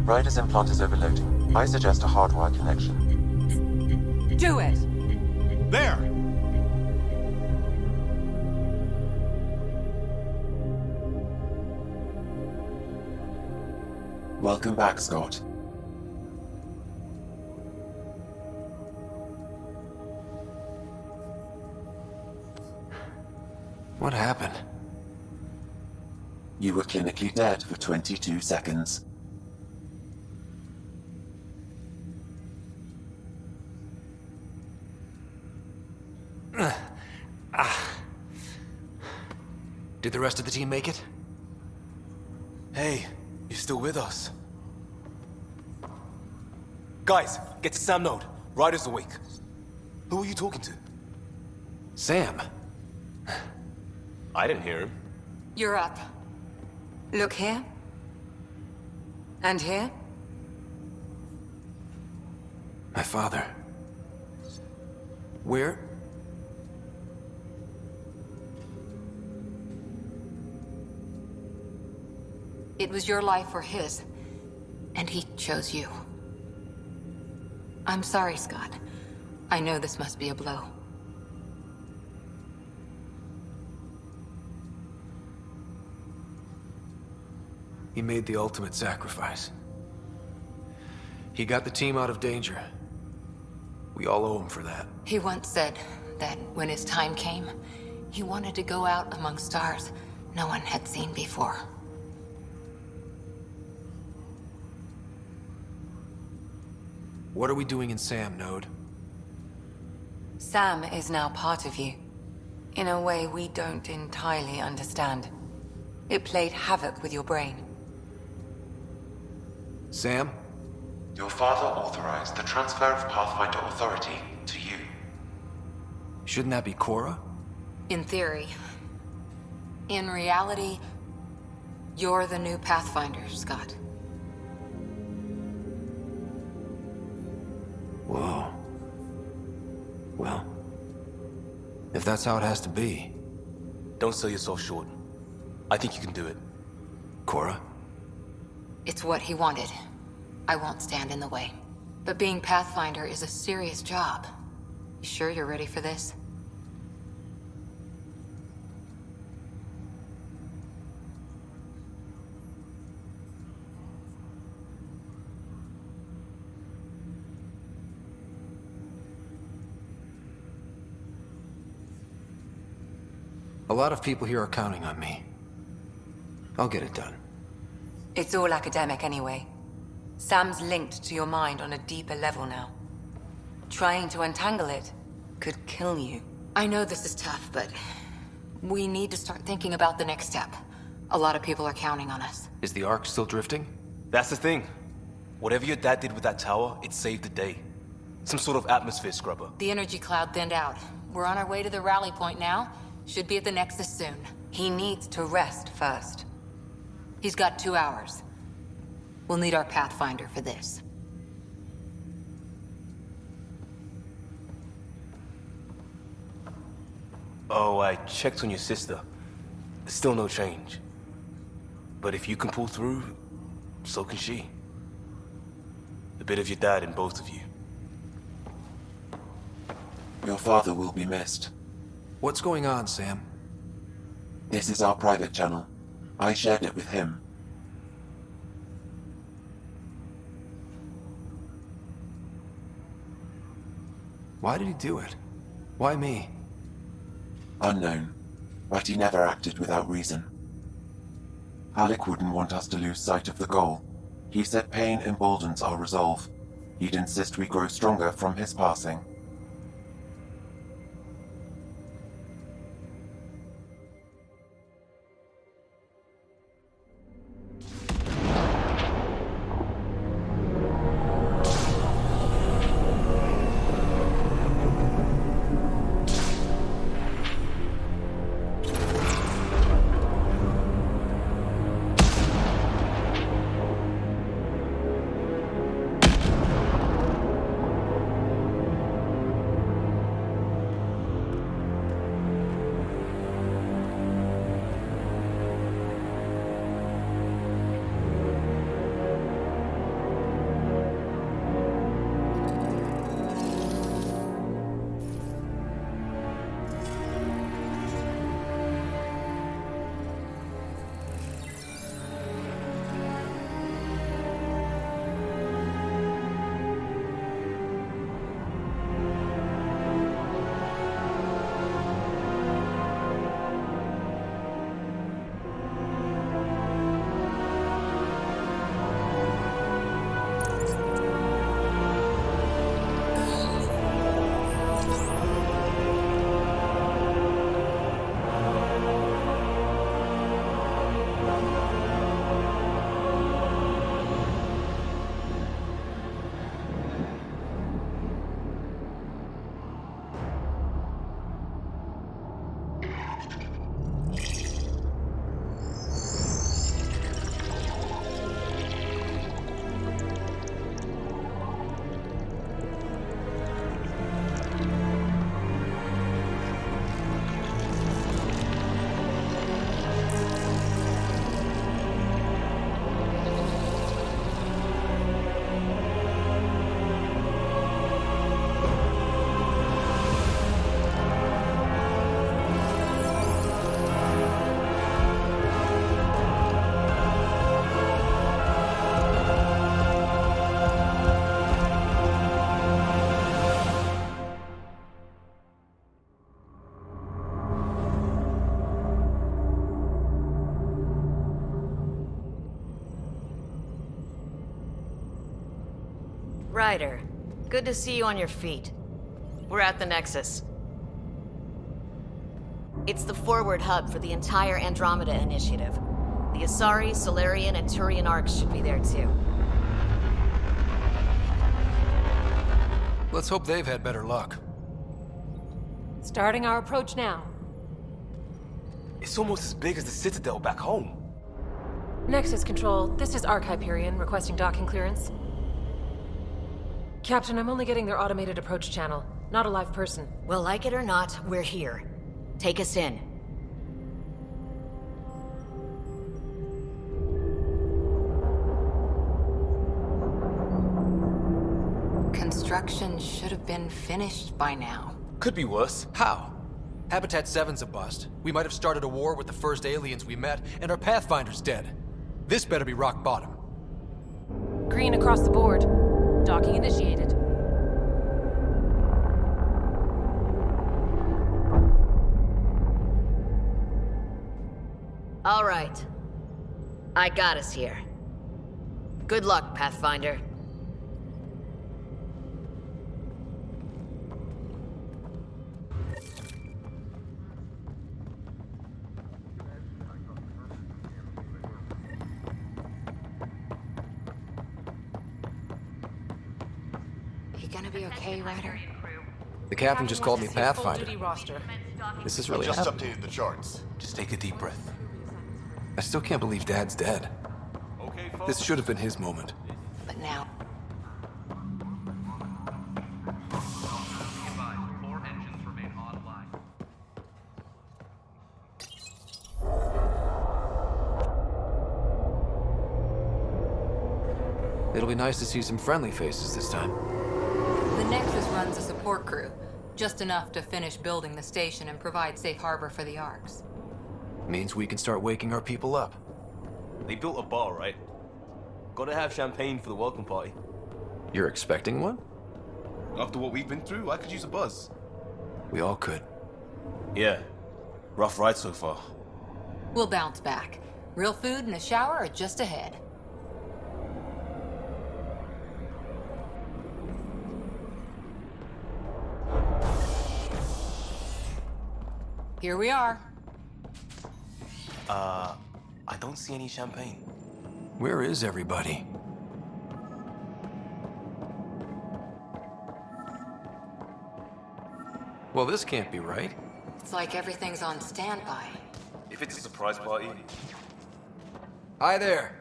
Ryder's implant is overloading. I suggest a hardwire connection. Do it! There! Welcome back, Scott. What happened? You were clinically dead for 22 seconds. Did the rest of the team make it? Hey, you're still with us. Guys, get to Sam Node. Ryder's awake. Who are you talking to? Sam. I didn't hear him. You're up. Look here. And here. My father. Where? It was your life or his, and he chose you. I'm sorry, Scott. I know this must be a blow. He made the ultimate sacrifice. He got the team out of danger. We all owe him for that. He once said that when his time came, he wanted to go out among stars no one had seen before. What are we doing in Sam, Node? Sam is now part of you. In a way we don't entirely understand. It played havoc with your brain. Sam? Your father authorized the transfer of Pathfinder authority to you. Shouldn't that be Cora? In theory. In reality, you're the new Pathfinder, Scott. Whoa. Well, if that's how it has to be. Don't sell yourself short. I think you can do it. Cora? It's what he wanted. I won't stand in the way. But being Pathfinder is a serious job. You sure you're ready for this? A lot of people here are counting on me. I'll get it done. It's all academic anyway. Sam's linked to your mind on a deeper level now. Trying to untangle it could kill you. I know this is tough, but we need to start thinking about the next step. A lot of people are counting on us. Is the Ark still drifting? That's the thing. Whatever your dad did with that tower, it saved the day. Some sort of atmosphere scrubber. The energy cloud thinned out. We're on our way to the rally point now. Should be at the Nexus soon. He needs to rest first. He's got 2 hours. We'll need our Pathfinder for this. Oh, I checked on your sister. Still no change. But if you can pull through, so can she. A bit of your dad in both of you. Your father will be missed. What's going on, Sam? This is our private channel. I shared it with him. Why did he do it? Why me? Unknown, but he never acted without reason. Alec wouldn't want us to lose sight of the goal. He said pain emboldens our resolve. He'd insist we grow stronger from his passing. Ryder, good to see you on your feet. We're at the Nexus. It's the forward hub for the entire Andromeda initiative. The Asari, Solarian, and Turian Arks should be there too. Let's hope they've had better luck. Starting our approach now. It's almost as big as the Citadel back home. Nexus Control, this is Ark Hyperion requesting docking clearance. Captain, I'm only getting their automated approach channel, not a live person. Well, like it or not, we're here. Take us in. construction should have been finished by now. Could be worse. How? Habitat 7's a bust. We might have started a war with the first aliens we met, and our Pathfinder's dead. This better be rock bottom. Green across the board. Docking initiated. All right. I got us here. Good luck, Pathfinder. You gonna be okay, Ryder? The captain just called me Pathfinder. Full-duty roster. This is really I just happening. updated the charts. Just take a deep breath. I still can't believe Dad's dead. Okay, folks. This should have been his moment. But now, Four engines remain online. It'll be nice to see some friendly faces this time. the Nexus runs a support crew. Just enough to finish building the station and provide safe harbor for the Arks. Means we can start waking our people up. They built a bar, right? Gotta have champagne for the welcome party. You're expecting one? After what we've been through, I could use a buzz. We all could. Yeah. Rough ride so far. We'll bounce back. Real food and a shower are just ahead. Here we are. I don't see any champagne. Where is everybody? Well, this can't be right. It's like everything's on standby. If it's a surprise party... Hi there.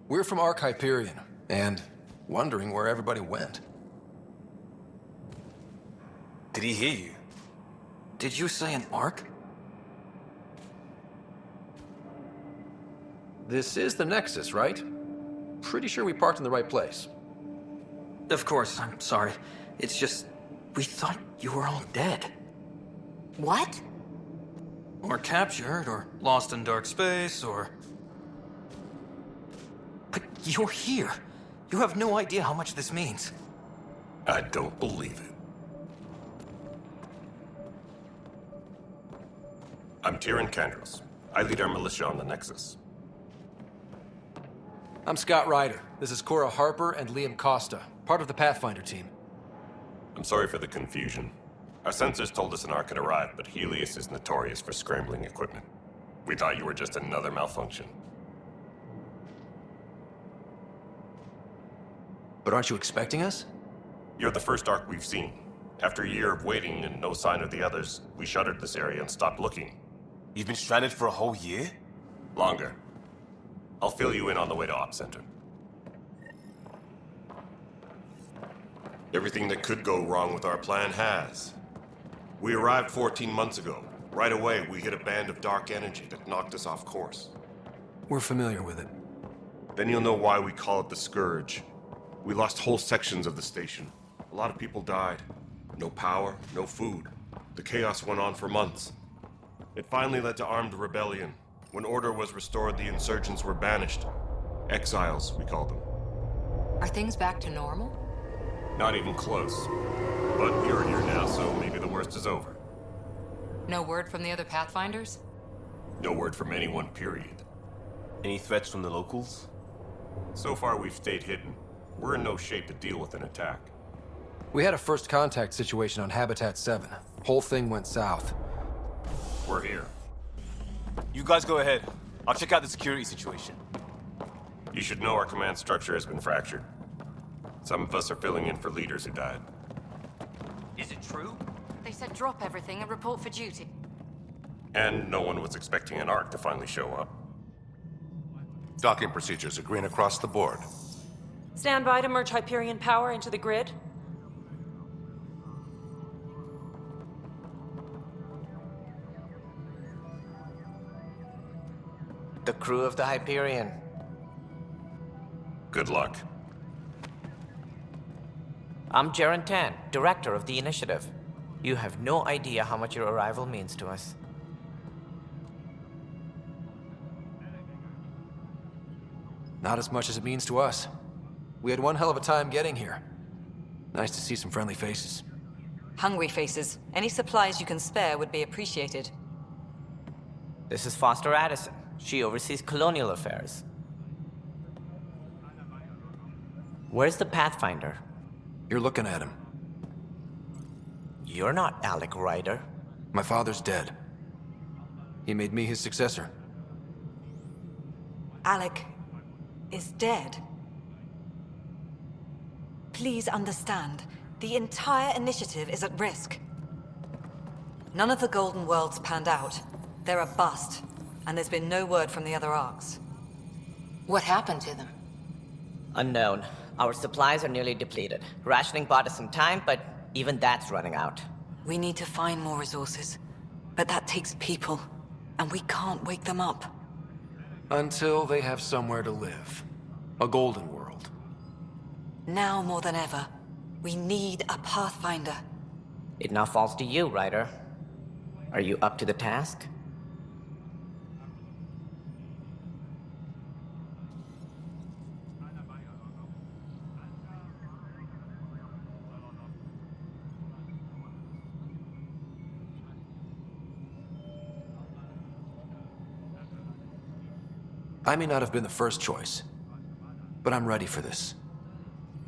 We're from Ark Hyperion, and wondering where everybody went. Did he hear you? Did you say an Ark? This is the Nexus, right? Pretty sure we parked in the right place. Of course, I'm sorry. It's just, we thought you were all dead. What? Or captured, or lost in dark space, or... But you're here. You have no idea how much this means. I don't believe it. I'm Tyrion Candros. I lead our militia on the Nexus. I'm Scott Ryder. This is Cora Harper and Liam Costa, part of the Pathfinder team. I'm sorry for the confusion. Our sensors told us an Ark had arrived, but Helios is notorious for scrambling equipment. We thought you were just another malfunction. But aren't you expecting us? You're the first Ark we've seen. After a year of waiting and no sign of the others, we shuttered this area and stopped looking. You've been stranded for a whole year? Longer. I'll fill you in on the way to Op Center. Everything that could go wrong with our plan has. We arrived 14 months ago. Right away, we hit a band of dark energy that knocked us off course. We're familiar with it. Then you'll know why we call it the Scourge. We lost whole sections of the station. A lot of people died. No power, no food. The chaos went on for months. It finally led to armed rebellion. When order was restored, the insurgents were banished. Exiles, we called them. Are things back to normal? Not even close. But you're here now, so maybe the worst is over. No word from the other Pathfinders? No word from anyone, period. Any threats from the locals? So far, we've stayed hidden. We're in no shape to deal with an attack. We had a first contact situation on Habitat 7. Whole thing went south. We're here. You guys go ahead. I'll check out the security situation. You should know our command structure has been fractured. Some of us are filling in for leaders who died. Is it true? They said drop everything and report for duty. And no one was expecting an Ark to finally show up. Docking procedures are green across the board. Stand by to merge Hyperion power into the grid. The crew of the Hyperion. Good luck. I'm Jaren Tan, director of the initiative. You have no idea how much your arrival means to us. Not as much as it means to us. We had one hell of a time getting here. Nice to see some friendly faces. Hungry faces. Any supplies you can spare would be appreciated. This is Foster Addison. She oversees colonial affairs. Where's the Pathfinder? You're looking at him. You're not Alec Ryder. My father's dead. He made me his successor. Alec is dead. Please understand, the entire initiative is at risk. None of the Golden Worlds panned out. They're a bust, and there's been no word from the other arcs. What happened to them? Unknown. Our supplies are nearly depleted. Rationing bought us some time, but even that's running out. We need to find more resources, but that takes people, and we can't wake them up. Until they have somewhere to live. A golden world. Now more than ever, we need a Pathfinder. It now falls to you, Ryder. Are you up to the task? I may not have been the first choice, but I'm ready for this.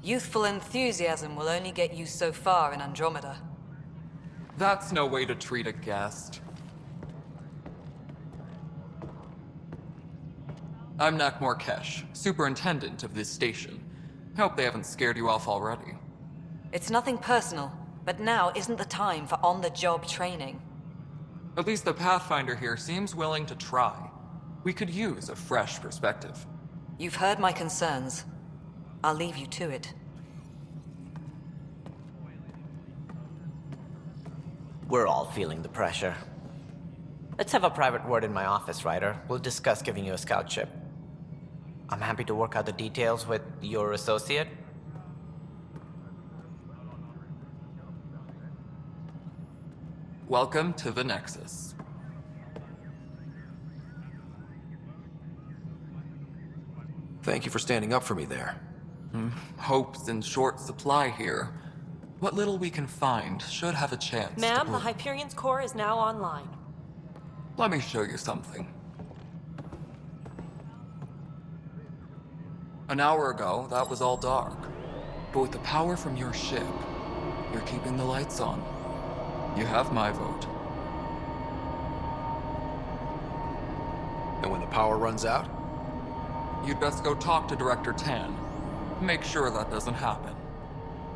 Youthful enthusiasm will only get you so far in Andromeda. That's no way to treat a guest. I'm Nakmor Kesh, superintendent of this station. Hope they haven't scared you off already. It's nothing personal, but now isn't the time for on-the-job training. At least the Pathfinder here seems willing to try. We could use a fresh perspective. You've heard my concerns. I'll leave you to it. We're all feeling the pressure. Let's have a private word in my office, Ryder. We'll discuss giving you a scout ship. I'm happy to work out the details with your associate. Welcome to the Nexus. Thank you for standing up for me there. Hope's in short supply here. What little we can find should have a chance. Ma'am, the Hyperion's core is now online. Let me show you something. An hour ago, that was all dark. But with the power from your ship, you're keeping the lights on. You have my vote. And when the power runs out? You'd best go talk to Director Tan. Make sure that doesn't happen.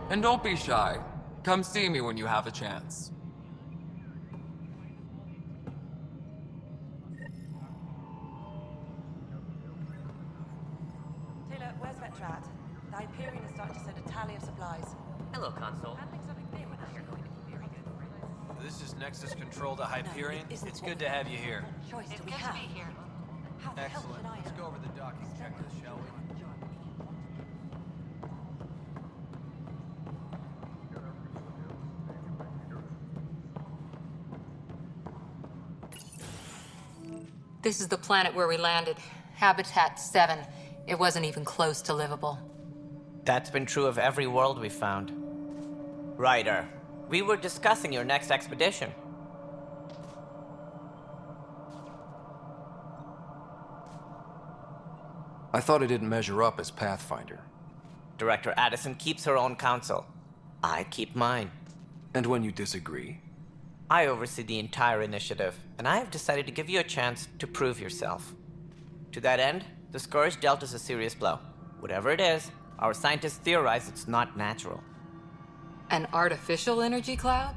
And don't be shy. Come see me when you have a chance. Taylor, where's Vetrat? The Hyperion is starting to send a tally of supplies. Hello, Console. This is Nexus Control to Hyperion. It's good to have you here. Choice do we have? Excellent. Let's go over the docking checklist, shall we? This is the planet where we landed. Habitat 7. It wasn't even close to livable. That's been true of every world we found. Ryder, we were discussing your next expedition. I thought I didn't measure up as Pathfinder. Director Addison keeps her own counsel. I keep mine. And when you disagree? I oversee the entire initiative, and I have decided to give you a chance to prove yourself. To that end, the Scourge dealt us a serious blow. Whatever it is, our scientists theorize it's not natural. An artificial energy cloud?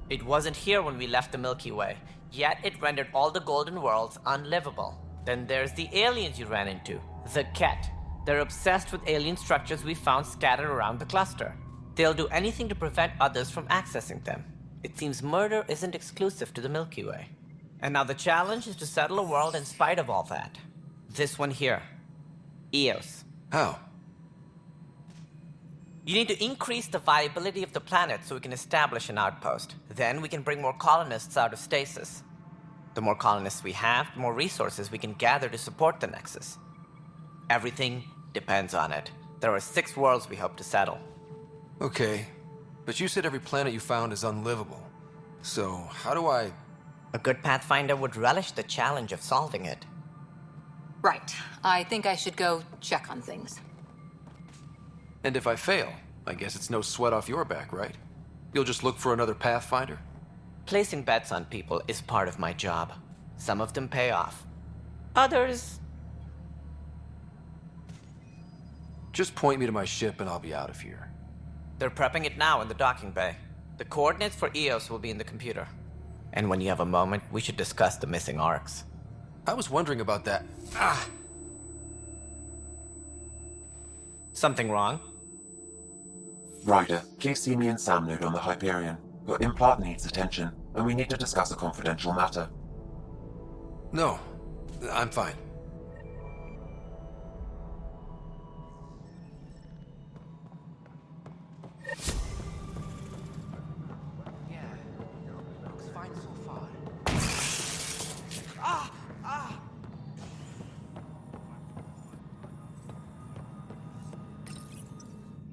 It wasn't here when we left the Milky Way, yet it rendered all the Golden Worlds unlivable. Then there's the aliens you ran into, the Kett. They're obsessed with alien structures we found scattered around the cluster. They'll do anything to prevent others from accessing them. It seems murder isn't exclusive to the Milky Way. And now the challenge is to settle a world in spite of all that. This one here. Eos. How? You need to increase the viability of the planet so we can establish an outpost. Then we can bring more colonists out of stasis. The more colonists we have, the more resources we can gather to support the Nexus. Everything depends on it. There are 6 worlds we hope to settle. Okay, but you said every planet you found is unlivable. So, how do I... A good Pathfinder would relish the challenge of solving it. Right. I think I should go check on things. And if I fail, I guess it's no sweat off your back, right? You'll just look for another Pathfinder? Placing bets on people is part of my job. Some of them pay off. Others... Just point me to my ship and I'll be out of here. They're prepping it now in the docking bay. The coordinates for EOS will be in the computer. And when you have a moment, we should discuss the missing arcs. I was wondering about that. Ah! Something wrong? Ryder, please see me and Sam Node on the Hyperion. Your implant needs attention, and we need to discuss a confidential matter. No, I'm fine.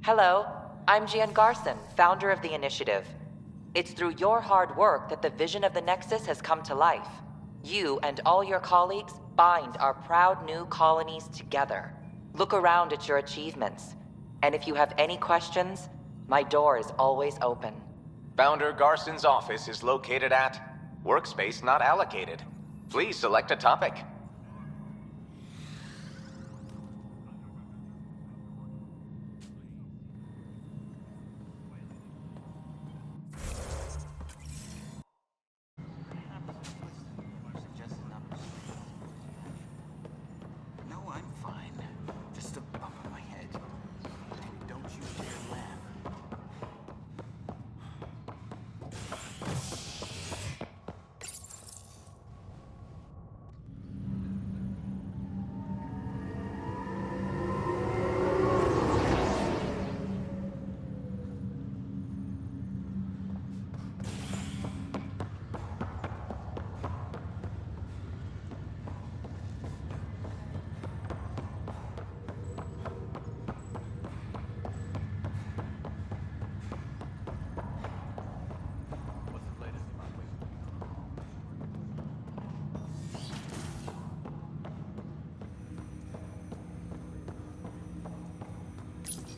Hello, I'm Gian Garson, founder of the Initiative. It's through your hard work that the vision of the Nexus has come to life. You and all your colleagues bind our proud new colonies together. Look around at your achievements. And if you have any questions, my door is always open. Founder Garson's office is located at Workspace Not Allocated. Please select a topic.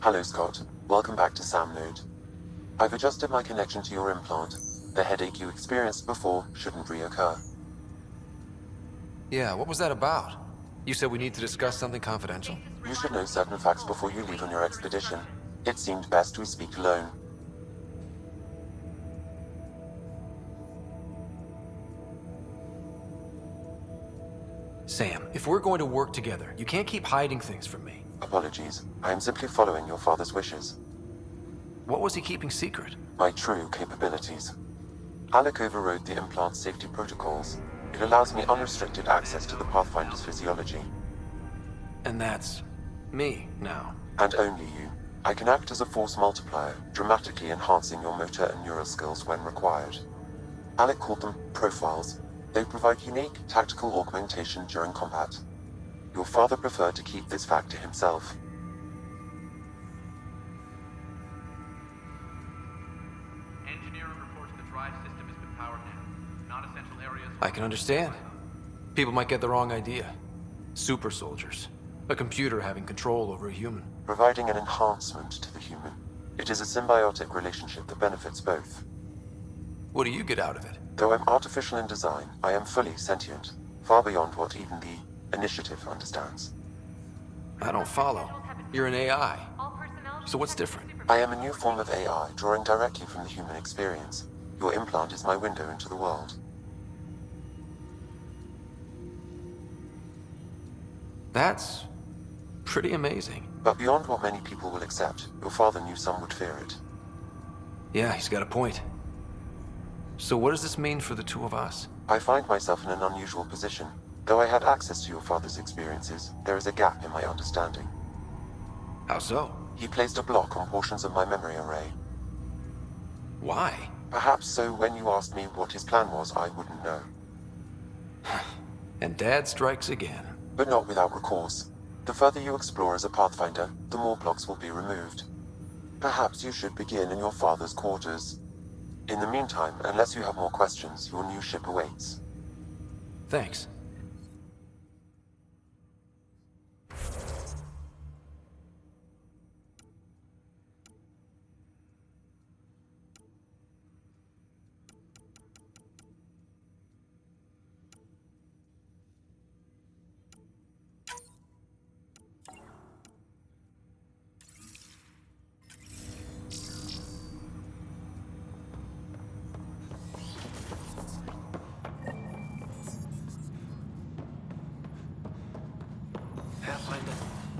Hello, Scott. Welcome back to Sam Node. I've adjusted my connection to your implant. The headache you experienced before shouldn't reoccur. Yeah, what was that about? You said we need to discuss something confidential? You should know certain facts before you leave on your expedition. It seemed best we speak alone. Sam, if we're going to work together, you can't keep hiding things from me. Apologies. I am simply following your father's wishes. What was he keeping secret? My true capabilities. Alec overrode the implant's safety protocols. It allows me unrestricted access to the Pathfinder's physiology. And that's... me, now. And only you. I can act as a force multiplier, dramatically enhancing your motor and neural skills when required. Alec called them profiles. They provide unique tactical augmentation during combat. Your father preferred to keep this fact to himself. Engineering reports the drive system has been powered down. Non-essential areas... I can understand. People might get the wrong idea. Super soldiers. A computer having control over a human. Providing an enhancement to the human. It is a symbiotic relationship that benefits both. What do you get out of it? Though I'm artificial in design, I am fully sentient. Far beyond what even the Initiative understands. I don't follow. You're an AI. So what's different? I am a new form of AI, drawing directly from the human experience. Your implant is my window into the world. That's... pretty amazing. But beyond what many people will accept, your father knew some would fear it. Yeah, he's got a point. So what does this mean for the two of us? I find myself in an unusual position. Though I had access to your father's experiences, there is a gap in my understanding. How so? He placed a block on portions of my memory array. Why? Perhaps so when you asked me what his plan was, I wouldn't know. And Dad strikes again. But not without recourse. The further you explore as a Pathfinder, the more blocks will be removed. Perhaps you should begin in your father's quarters. In the meantime, unless you have more questions, your new ship awaits. Thanks. Pathfinder,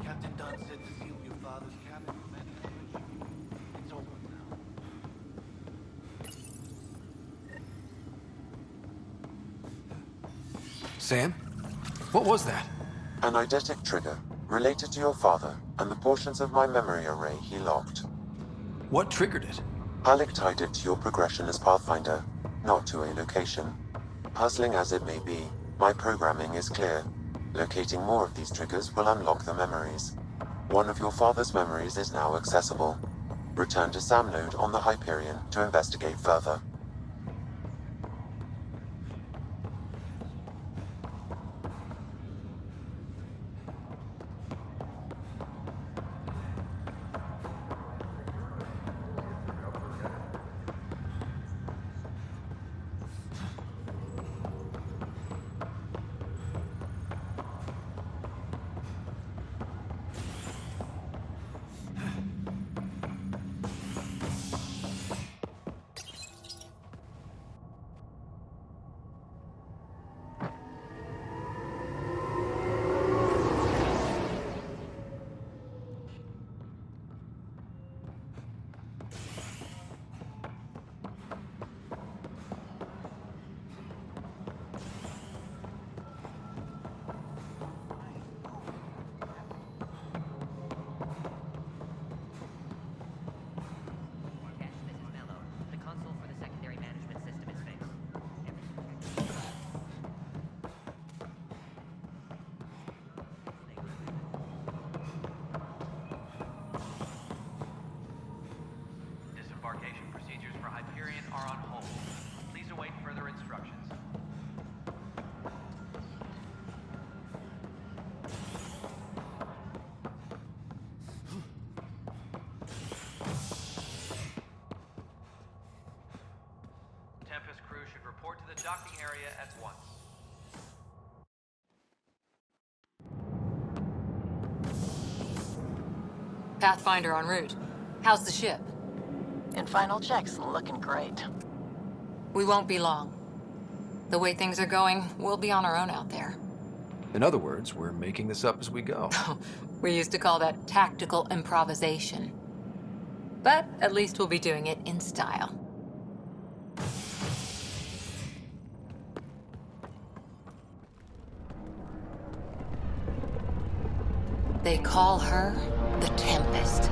Captain Dunn said to seal your father's cabin with medication. It's open now. Sam? What was that? An eidetic trigger, related to your father, and the portions of my memory array he locked. What triggered it? Alec tied it to your progression as Pathfinder, not to a location. Puzzling as it may be, my programming is clear. Locating more of these triggers will unlock the memories. One of your father's memories is now accessible. Return to Sam Node on the Hyperion to investigate further. Disembarkation procedures for Hyperion are on hold. Please await further instructions. Tempest crew should report to the docking area at once. Pathfinder en route. How's the ship? In final checks, looking great. We won't be long. The way things are going, we'll be on our own out there. In other words, we're making this up as we go. We used to call that tactical improvisation. But at least we'll be doing it in style. They call her the Tempest.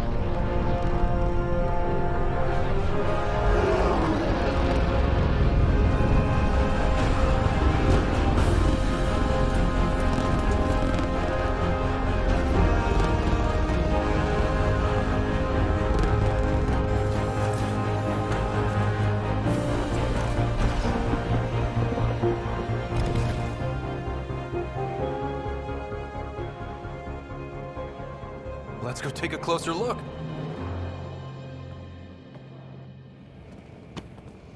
Let's go take a closer look.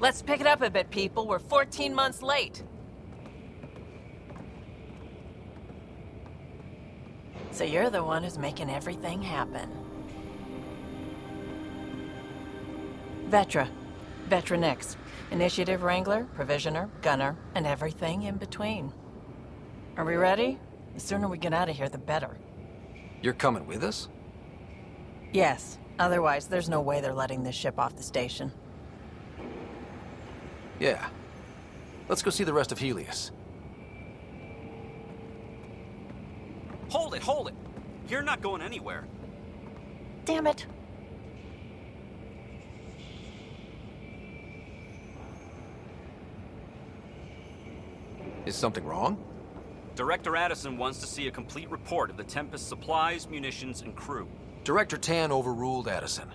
Let's pick it up a bit, people. We're 14 months late. So you're the one who's making everything happen. Vetra. Vetra Nix. Initiative Wrangler, Provisioner, Gunner, and everything in between. Are we ready? The sooner we get out of here, the better. You're coming with us? Yes. Otherwise, there's no way they're letting this ship off the station. Yeah. Let's go see the rest of Helios. Hold it, hold it! You're not going anywhere. Damn it. Is something wrong? Director Addison wants to see a complete report of the Tempest supplies, munitions, and crew. Director Tan overruled Addison.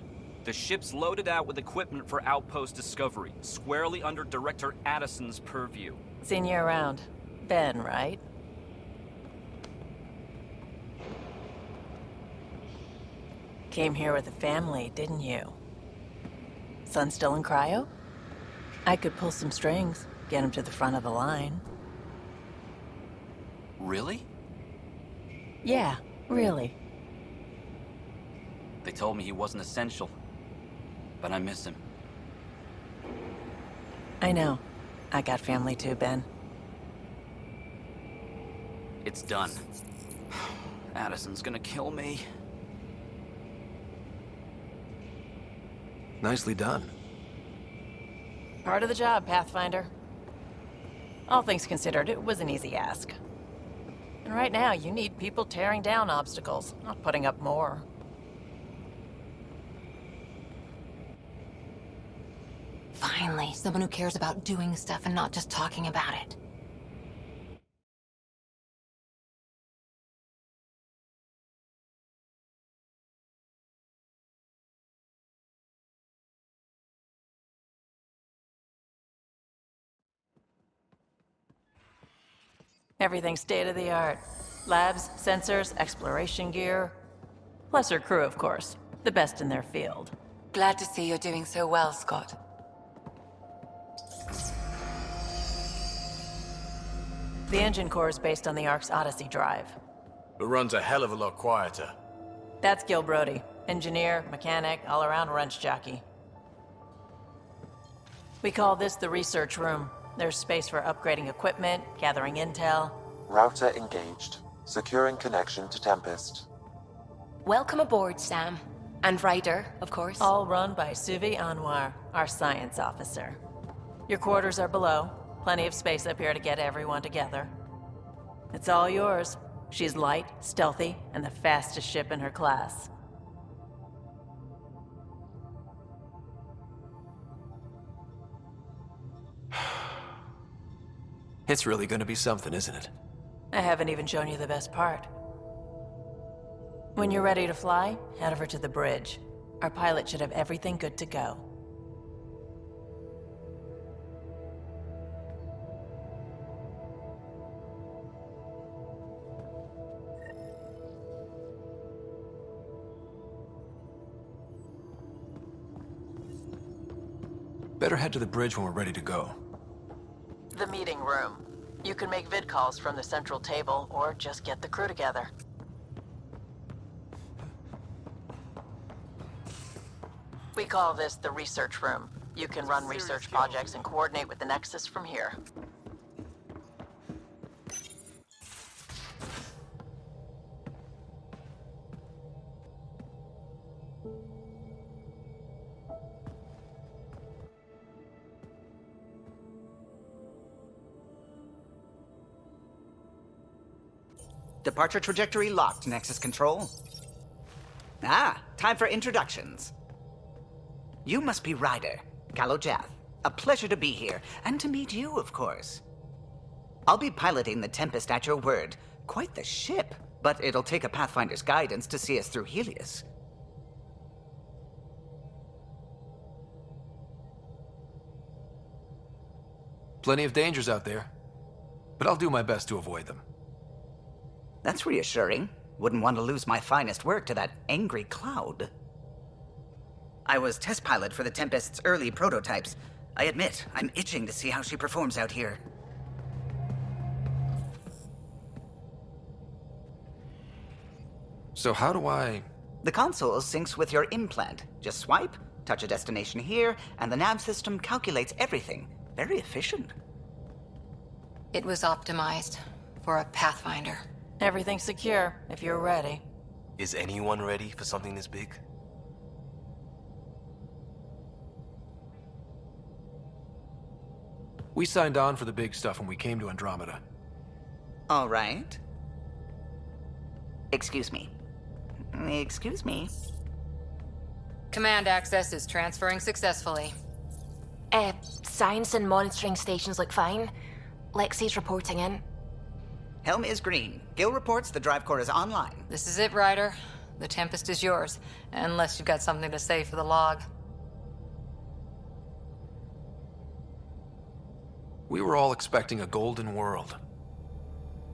The ship's loaded out with equipment for outpost discovery, squarely under Director Addison's purview. Seen you around. Ben, right? Came here with a family, didn't you? Son still in cryo? I could pull some strings, get him to the front of the line. Really? Yeah, really. They told me he wasn't essential, but I miss him. I know. I got family too, Ben. It's done. Addison's gonna kill me. Nicely done. Part of the job, Pathfinder. All things considered, it was an easy ask. And right now, you need people tearing down obstacles, not putting up more. Finally, someone who cares about doing stuff and not just talking about it. Everything's state-of-the-art. Labs, sensors, exploration gear. Plus her crew, of course. The best in their field. Glad to see you're doing so well, Scott. The engine core is based on the Ark's Odyssey drive. It runs a hell of a lot quieter. That's Gil Brody. Engineer, mechanic, all-around wrench jockey. We call this the research room. There's space for upgrading equipment, gathering intel. Router engaged. Securing connection to Tempest. Welcome aboard, Sam. And Ryder, of course. All run by Suvi Anwar, our science officer. Your quarters are below. Plenty of space up here to get everyone together. It's all yours. She's light, stealthy, and the fastest ship in her class. It's really gonna be something, isn't it? I haven't even shown you the best part. When you're ready to fly, head over to the bridge. Our pilot should have everything good to go. Better head to the bridge when we're ready to go. The meeting room. You can make vid calls from the central table, or just get the crew together. We call this the research room. You can run research projects and coordinate with the Nexus from here. Departure trajectory locked, Nexus Control. Ah, time for introductions. You must be Ryder, Jaal. A pleasure to be here, and to meet you, of course. I'll be piloting the Tempest at your word. Quite the ship, but it'll take a Pathfinder's guidance to see us through Helios. Plenty of dangers out there, but I'll do my best to avoid them. That's reassuring. Wouldn't want to lose my finest work to that angry cloud. I was test pilot for the Tempest's early prototypes. I admit, I'm itching to see how she performs out here. So how do I... The console syncs with your implant. Just swipe, touch a destination here, and the nav system calculates everything. Very efficient. It was optimized for a Pathfinder. Everything's secure, if you're ready. Is anyone ready for something this big? We signed on for the big stuff when we came to Andromeda. All right. Excuse me. Excuse me. Command access is transferring successfully. Science and monitoring stations look fine. Lexi's reporting in. Helm is green. Gil reports the drive core is online. This is it, Ryder. The Tempest is yours, unless you've got something to say for the log. We were all expecting a golden world.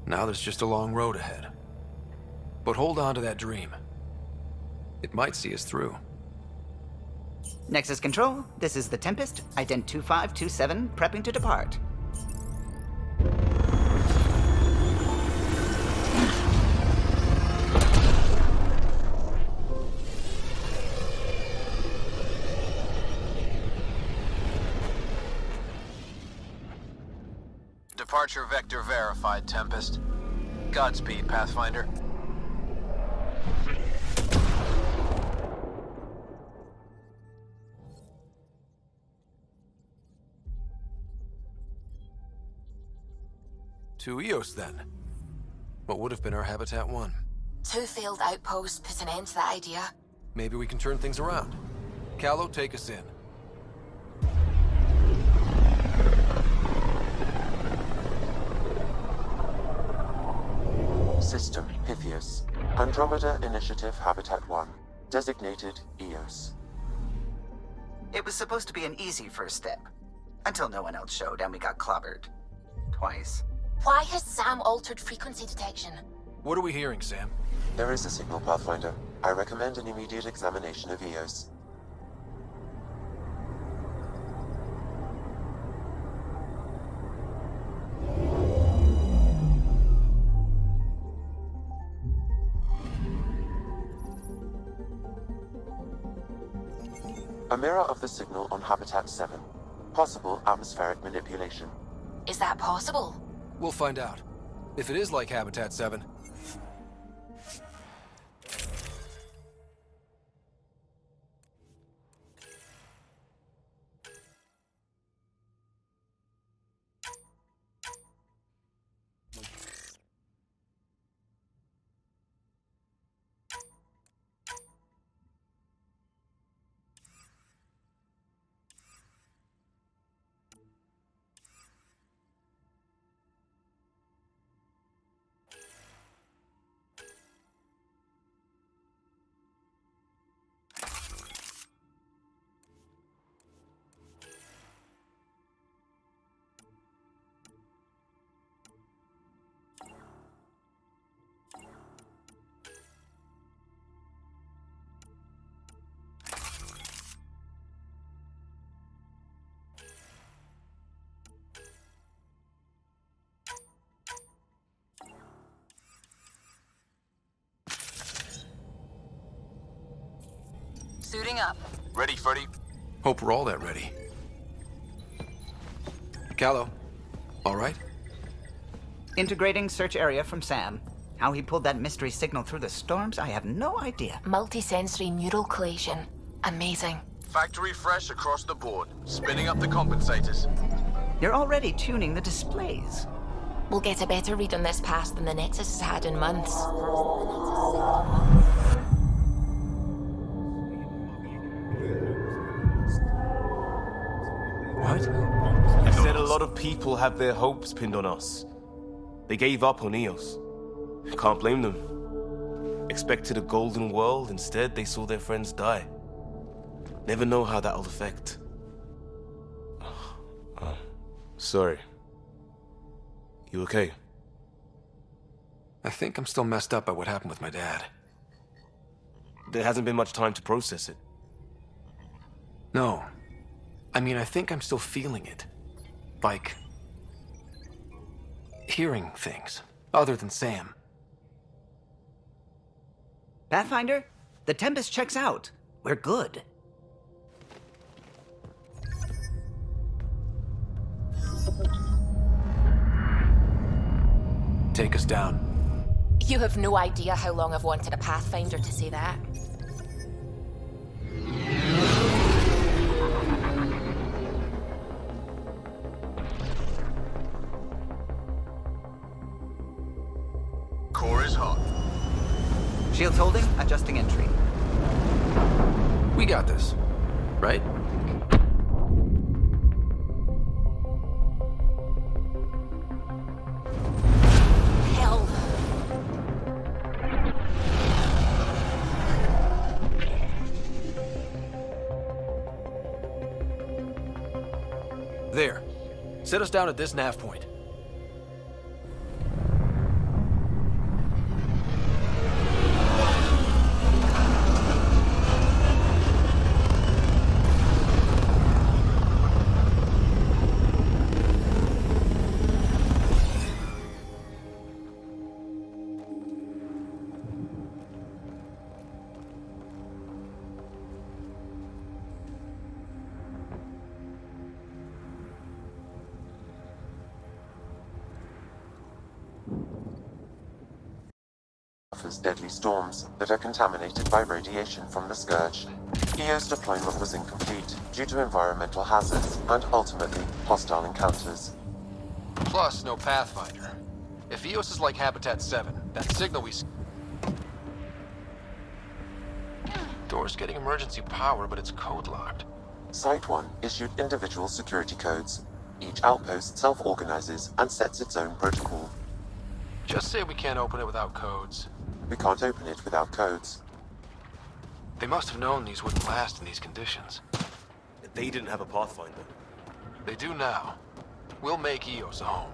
Now there's just a long road ahead. But hold on to that dream. It might see us through. Nexus Control, this is the Tempest, ident 2527, prepping to depart. Departure vector verified, Tempest. Godspeed, Pathfinder. To Eos, then. What would have been our Habitat 1? 2 failed outposts put an end to that idea. Maybe we can turn things around. Callow, take us in. System, Pythios. Andromeda Initiative Habitat 1. Designated Eos. It was supposed to be an easy first step. Until no one else showed and we got clobbered. Twice. Why has Sam altered frequency detection? What are we hearing, Sam? There is a signal, Pathfinder. I recommend an immediate examination of Eos. A mirror of the signal on Habitat 7. Possible atmospheric manipulation. Is that possible? We'll find out. If it is like Habitat 7. Suiting up. Ready, Freddy? Hope we're all that ready. Callow, all right? Integrating search area from Sam. How he pulled that mystery signal through the storms, I have no idea. Multisensory neural collation. Amazing. Factory fresh across the board. Spinning up the compensators. You're already tuning the displays. We'll get a better read on this pass than the Nexus has had in months. What? You said a lot of people have their hopes pinned on us. They gave up on Eos. Can't blame them. Expected a golden world, instead they saw their friends die. Never know how that'll affect. Sorry. You okay? I think I'm still messed up by what happened with my dad. There hasn't been much time to process it. No. I mean, I think I'm still feeling it. Like... hearing things, other than Sam. Pathfinder, the Tempest checks out. We're good. Take us down. You have no idea how long I've wanted a Pathfinder to say that. Core is hot. Shields holding, adjusting entry. We got this, right? Hell. There. Set us down at this nav point. Offers deadly storms that are contaminated by radiation from the Scourge. EO's deployment was incomplete due to environmental hazards and ultimately hostile encounters. Plus, no Pathfinder. If EOS is like Habitat 7, that signal we... Door's getting emergency power, but it's code-locked. Site 1 issued individual security codes. Each outpost self-organizes and sets its own protocol. Just say we can't open it without codes. We can't open it without codes. They must have known these wouldn't last in these conditions. They didn't have a Pathfinder. They do now. We'll make EOS a home.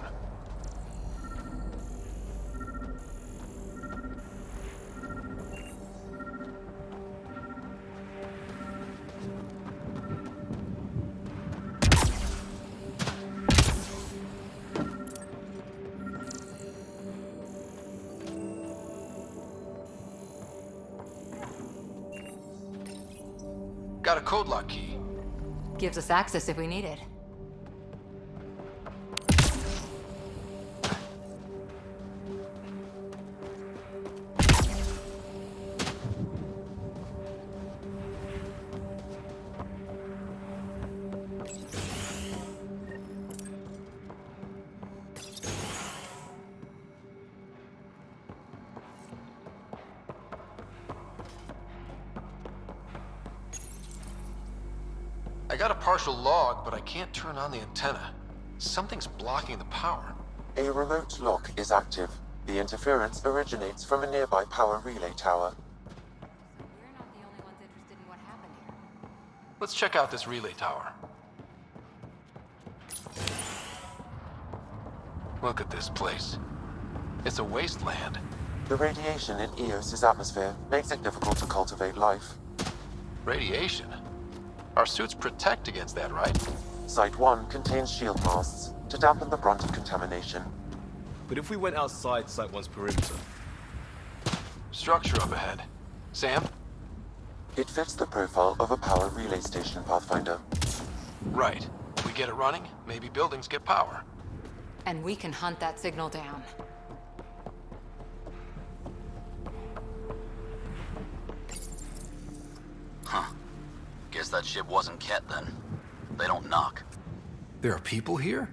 Got a code lock key. Gives us access if we need it. I got a partial log, but I can't turn on the antenna. Something's blocking the power. A remote lock is active. The interference originates from a nearby power relay tower. Let's check out this relay tower. Look at this place. It's a wasteland. The radiation in EOS's atmosphere makes it difficult to cultivate life. Radiation? Our suits protect against that, right? Site 1 contains shield masts to dampen the brunt of contamination. But if we went outside Site 1's perimeter? Structure up ahead. Sam? It fits the profile of a power relay station, Pathfinder. Right. We get it running, maybe buildings get power. And we can hunt that signal down. Huh. Guess that ship wasn't Kett then. They don't knock. There are people here?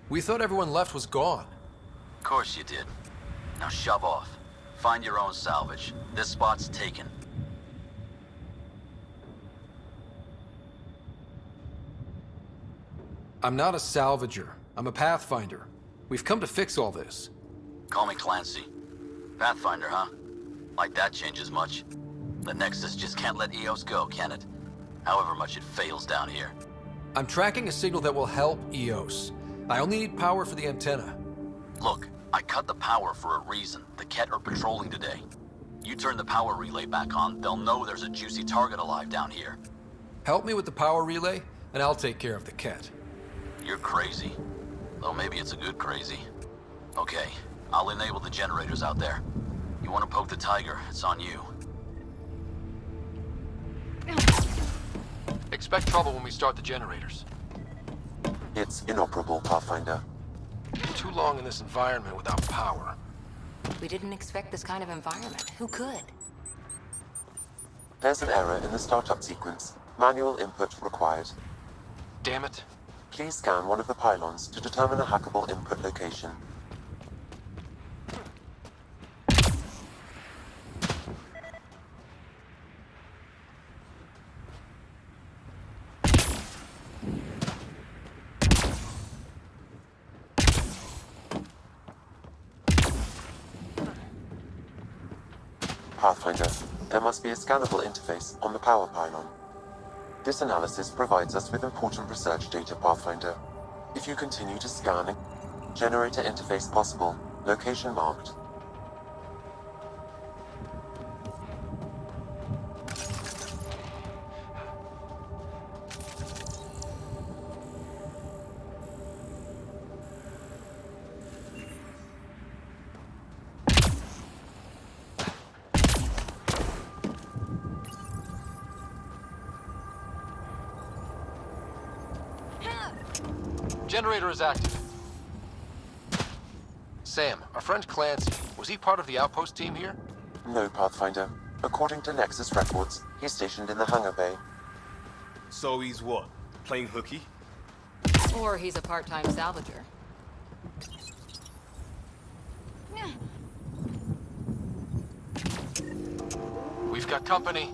We thought everyone left was gone. Of course you did. Now shove off. Find your own salvage. This spot's taken. I'm not a salvager. I'm a Pathfinder. We've come to fix all this. Call me Clancy. Pathfinder, huh? Like that changes much. The Nexus just can't let EOS go, can it? However much it fails down here. I'm tracking a signal that will help EOS. I only need power for the antenna. Look, I cut the power for a reason. The Kett are patrolling today. You turn the power relay back on, they'll know there's a juicy target alive down here. Help me with the power relay, and I'll take care of the Kett. You're crazy. Though maybe it's a good crazy. Okay, I'll enable the generators out there. You want to poke the tiger, it's on you. Expect trouble when we start the generators. It's inoperable, Pathfinder. Too long in this environment without power. We didn't expect this kind of environment. Who could? There's an error in the startup sequence. Manual input required. Damn it. Please scan one of the pylons to determine a hackable input location. Pathfinder, there must be a scannable interface on the power pylon. This analysis provides us with important research data, Pathfinder. If you continue to scan, generator interface possible, location marked. Generator is active. Sam, our friend Clancy, was he part of the outpost team here? No, Pathfinder. According to Nexus records, he's stationed in the hangar bay. So he's what? Playing hooky? Or he's a part-time salvager. We've got company.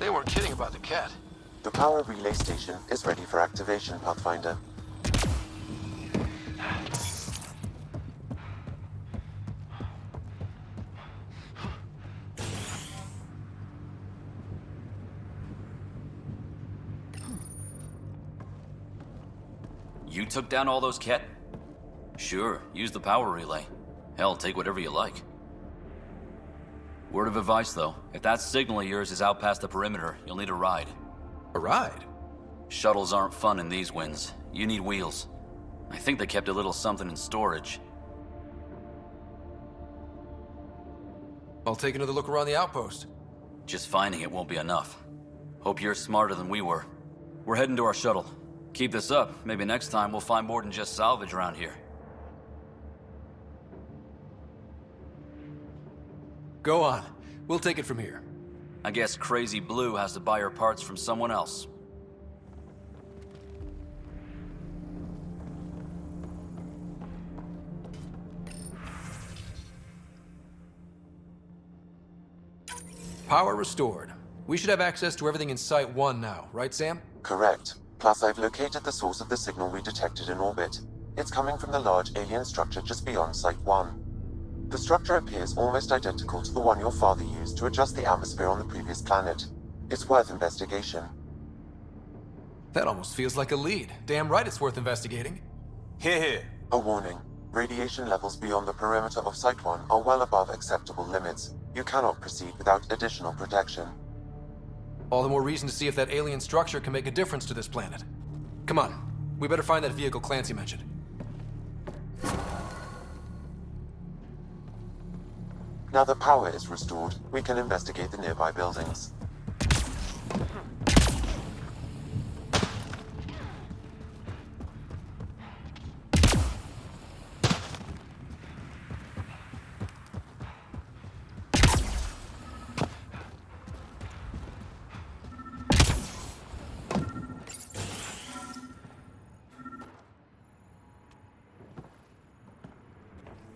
They weren't kidding about the Kett. The power relay station is ready for activation, Pathfinder. You took down all those Kett? Sure, use the power relay. Hell, take whatever you like. Word of advice, though. If that signal of yours is out past the perimeter, you'll need a ride. A ride? Shuttles aren't fun in these winds. You need wheels. I think they kept a little something in storage. I'll take another look around the outpost. Just finding it won't be enough. Hope you're smarter than we were. We're heading to our shuttle. Keep this up. Maybe next time we'll find more than just salvage around here. Go on. We'll take it from here. I guess Crazy Blue has to buy her parts from someone else. Power restored. We should have access to everything in Site 1 now, right, Sam? Correct. Plus, I've located the source of the signal we detected in orbit. It's coming from the large alien structure just beyond Site 1. The structure appears almost identical to the one your father used to adjust the atmosphere on the previous planet. It's worth investigation. That almost feels like a lead. Damn right it's worth investigating. Here. A warning. Radiation levels beyond the perimeter of Site 1 are well above acceptable limits. You cannot proceed without additional protection. All the more reason to see if that alien structure can make a difference to this planet. Come on. We better find that vehicle Clancy mentioned. Now that power is restored, we can investigate the nearby buildings.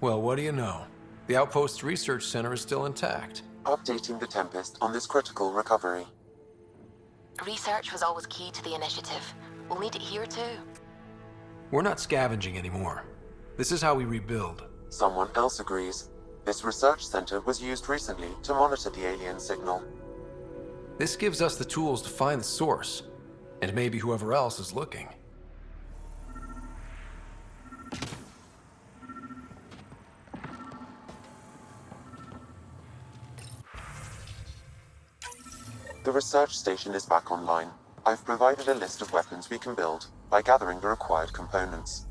Well, what do you know? The Outpost's research center is still intact. Updating the Tempest on this critical recovery. Research was always key to the initiative. We'll need it here too. We're not scavenging anymore. This is how we rebuild. Someone else agrees. This research center was used recently to monitor the alien signal. This gives us the tools to find the source, and maybe whoever else is looking. The research station is back online. I've provided a list of weapons we can build by gathering the required components.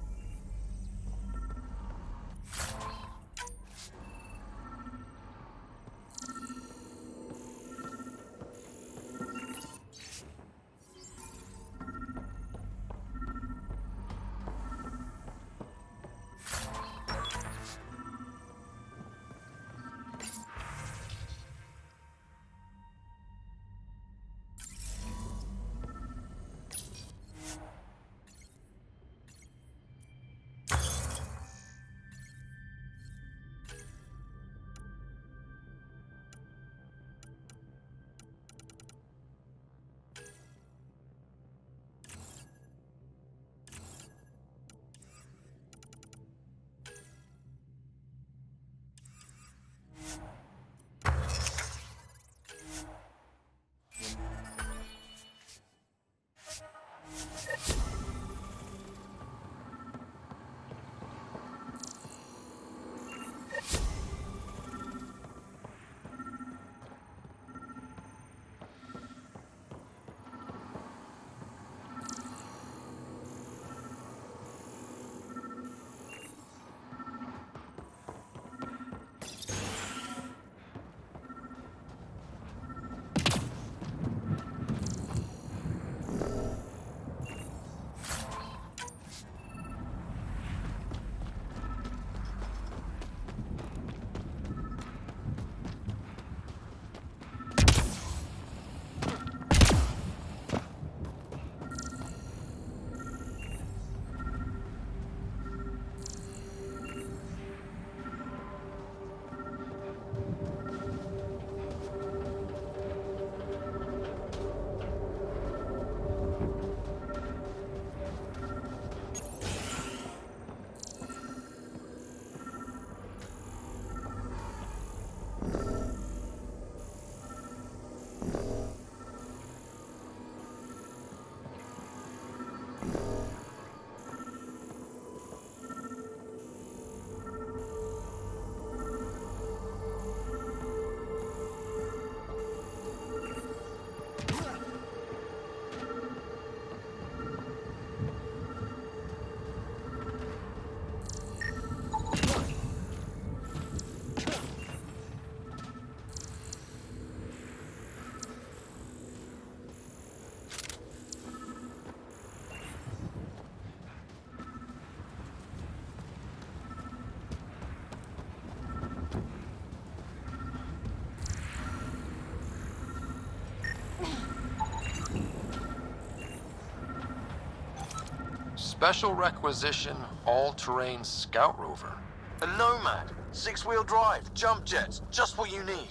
Special requisition, all-terrain scout rover. A Nomad. 6-wheel drive, jump jets, just what you need.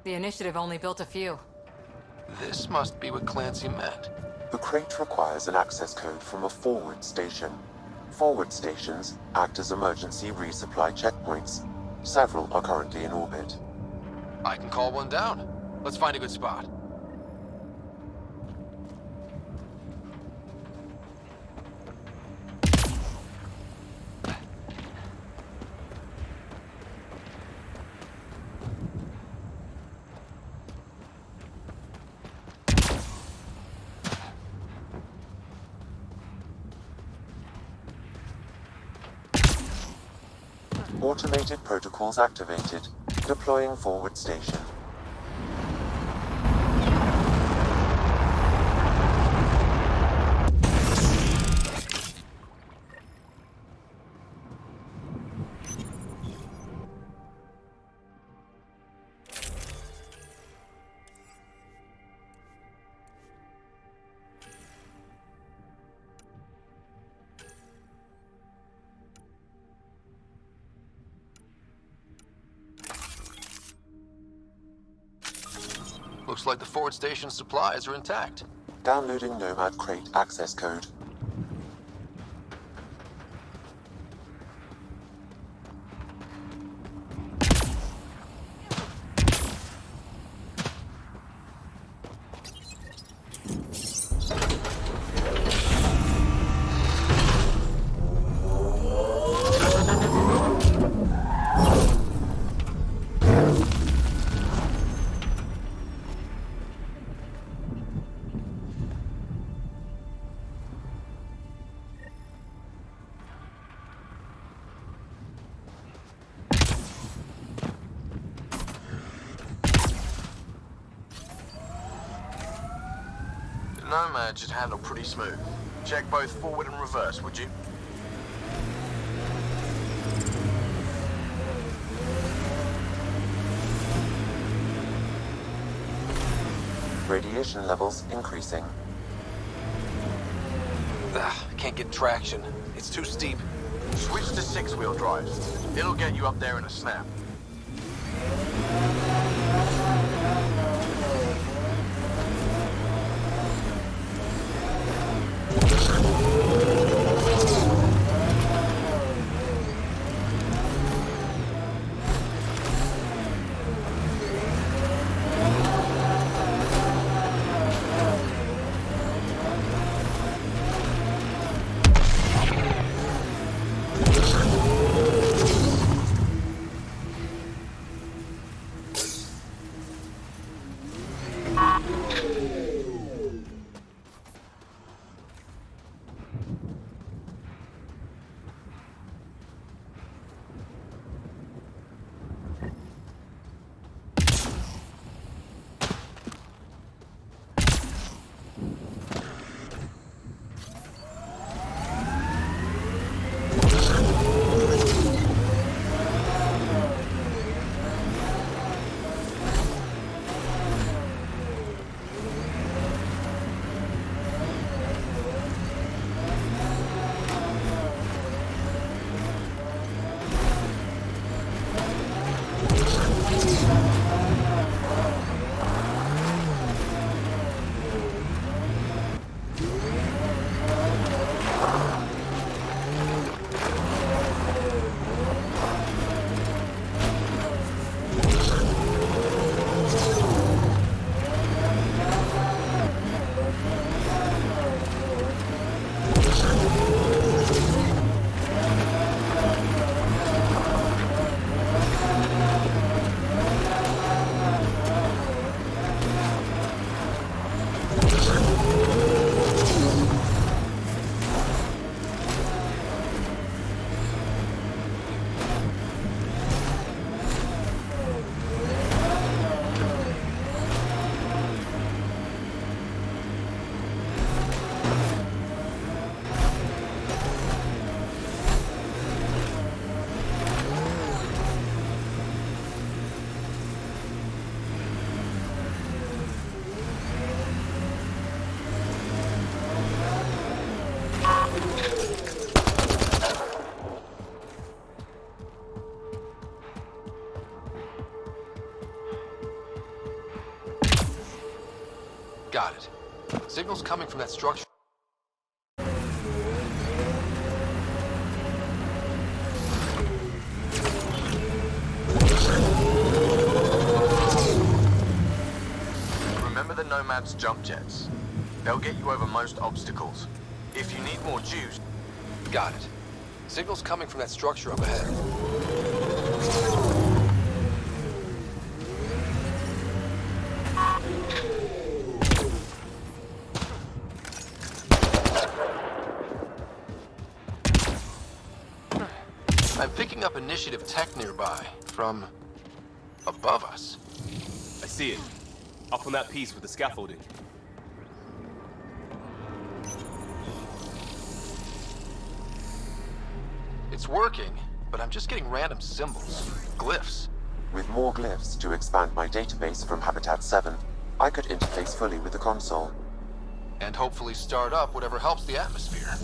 The initiative only built a few. This must be what Clancy meant. The crate requires an access code from a forward station. Forward stations act as emergency resupply checkpoints. Several are currently in orbit. I can call one down. Let's find a good spot. Automated protocols activated. Deploying forward station. Looks like the forward station supplies are intact. Downloading Nomad crate access code. Nomad should handle pretty smooth. Check both forward and reverse, would you? Radiation levels increasing. Can't get traction. It's too steep. Switch to 6-wheel drive. It'll get you up there in a snap. Got it. Signals coming from that structure. Remember the Nomad's jump jets? They'll get you over most obstacles. If you need more juice... Got it. Signals coming from that structure up ahead. I'm picking up initiative tech nearby, from above us. I see it. Up on that piece with the scaffolding. It's working, but I'm just getting random symbols, glyphs. With more glyphs to expand my database from Habitat 7, I could interface fully with the console. And hopefully start up whatever helps the atmosphere.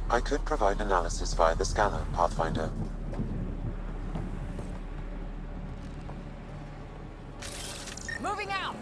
I could provide analysis via the scanner, Pathfinder. Moving out!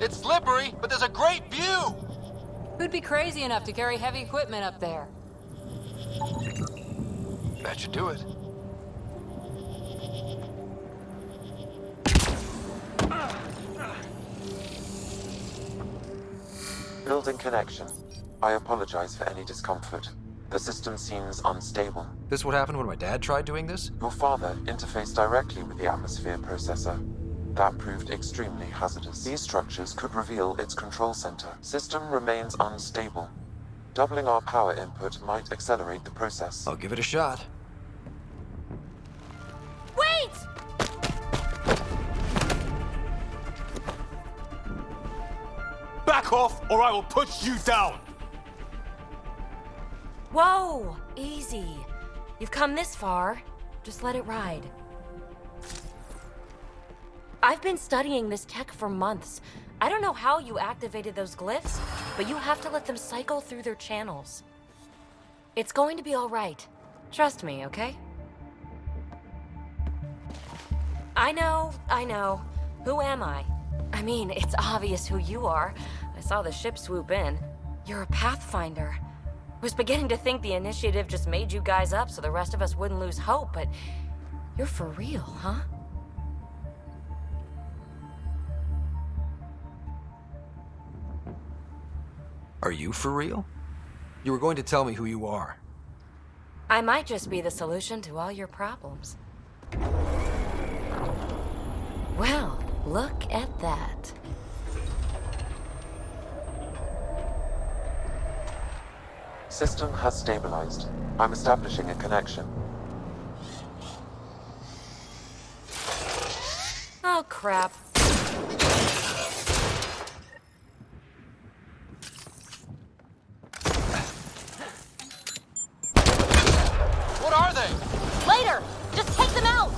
It's slippery, but there's a great view! Who'd be crazy enough to carry heavy equipment up there? That should do it. Building connection. I apologize for any discomfort. The system seems unstable. This what happened when my dad tried doing this? Your father interfaced directly with the atmosphere processor. That proved extremely hazardous. These structures could reveal its control center. System remains unstable. Doubling our power input might accelerate the process. I'll give it a shot. Wait! Back off, or I will put you down! Whoa! Easy. You've come this far. Just let it ride. I've been studying this tech for months. I don't know how you activated those glyphs, but you have to let them cycle through their channels. It's going to be all right. Trust me, okay? I know. Who am I? I mean, it's obvious who you are. I saw the ship swoop in. You're a Pathfinder. I was beginning to think the initiative just made you guys up so the rest of us wouldn't lose hope, but you're for real, huh? Are you for real? You were going to tell me who you are. I might just be the solution to all your problems. Well, look at that. System has stabilized. I'm establishing a connection. Oh, crap. What are they? Later! Just take them out!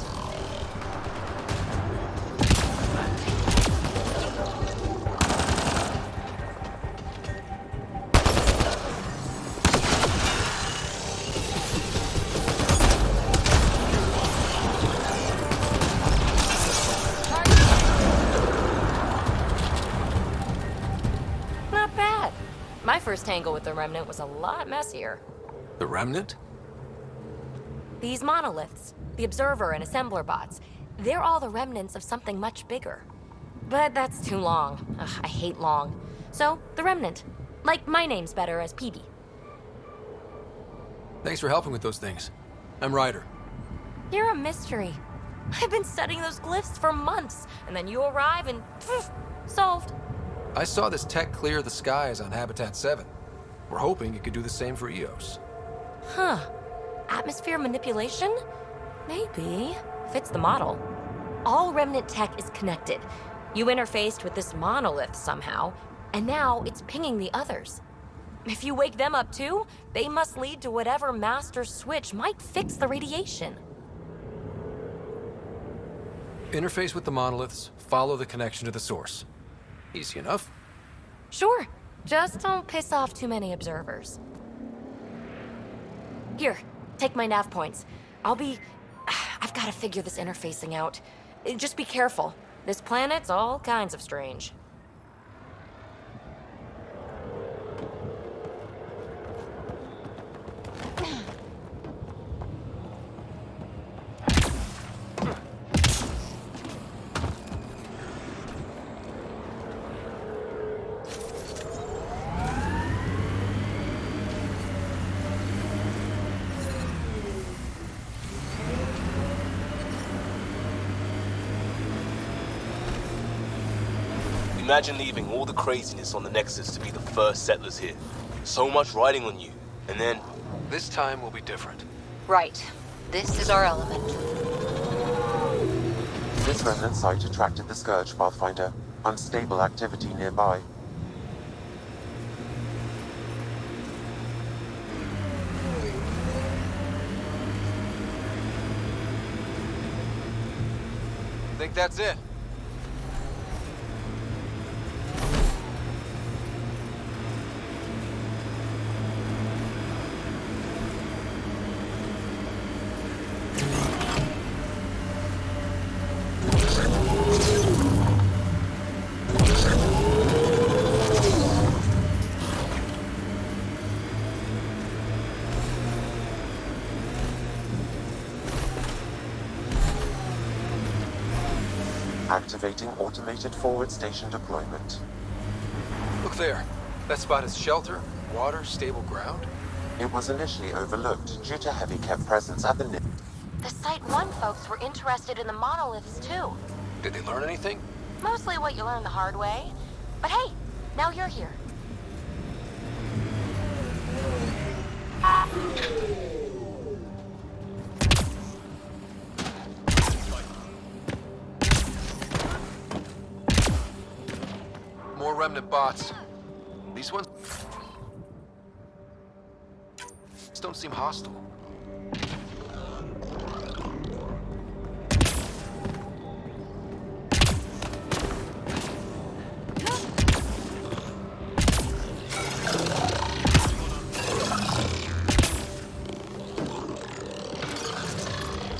Not bad. My first tangle with the Remnant was a lot messier. The Remnant? These monoliths, the Observer and Assembler bots, they're all the remnants of something much bigger. But that's too long. Ugh, I hate long. So, the Remnant. Like, my name's better as PB. Thanks for helping with those things. I'm Ryder. You're a mystery. I've been studying those glyphs for months, and then you arrive and poof, solved. I saw this tech clear the skies on Habitat 7. We're hoping it could do the same for EOS. Huh. Atmosphere manipulation? Maybe. Fits the model. All Remnant tech is connected. You interfaced with this monolith somehow, and now it's pinging the others. If you wake them up too, they must lead to whatever master switch might fix the radiation. Interface with the monoliths, follow the connection to the source. Easy enough. Sure. Just don't piss off too many observers. Here, take my nav points. I've got to figure this interfacing out. Just be careful. This planet's all kinds of strange. Imagine leaving all the craziness on the Nexus to be the first settlers here. So much riding on you, and then... This time will be different. Right. This is our element. This remnant site attracted the Scourge, Pathfinder. Unstable activity nearby. Think that's it? Activating automated forward station deployment. Look there. That spot is shelter, water, stable ground. It was initially overlooked due to heavy Kett presence at the The Site 1 folks were interested in the monoliths too. Did they learn anything? Mostly what you learn the hard way. But hey, now you're here. More remnant bots. These ones don't seem hostile.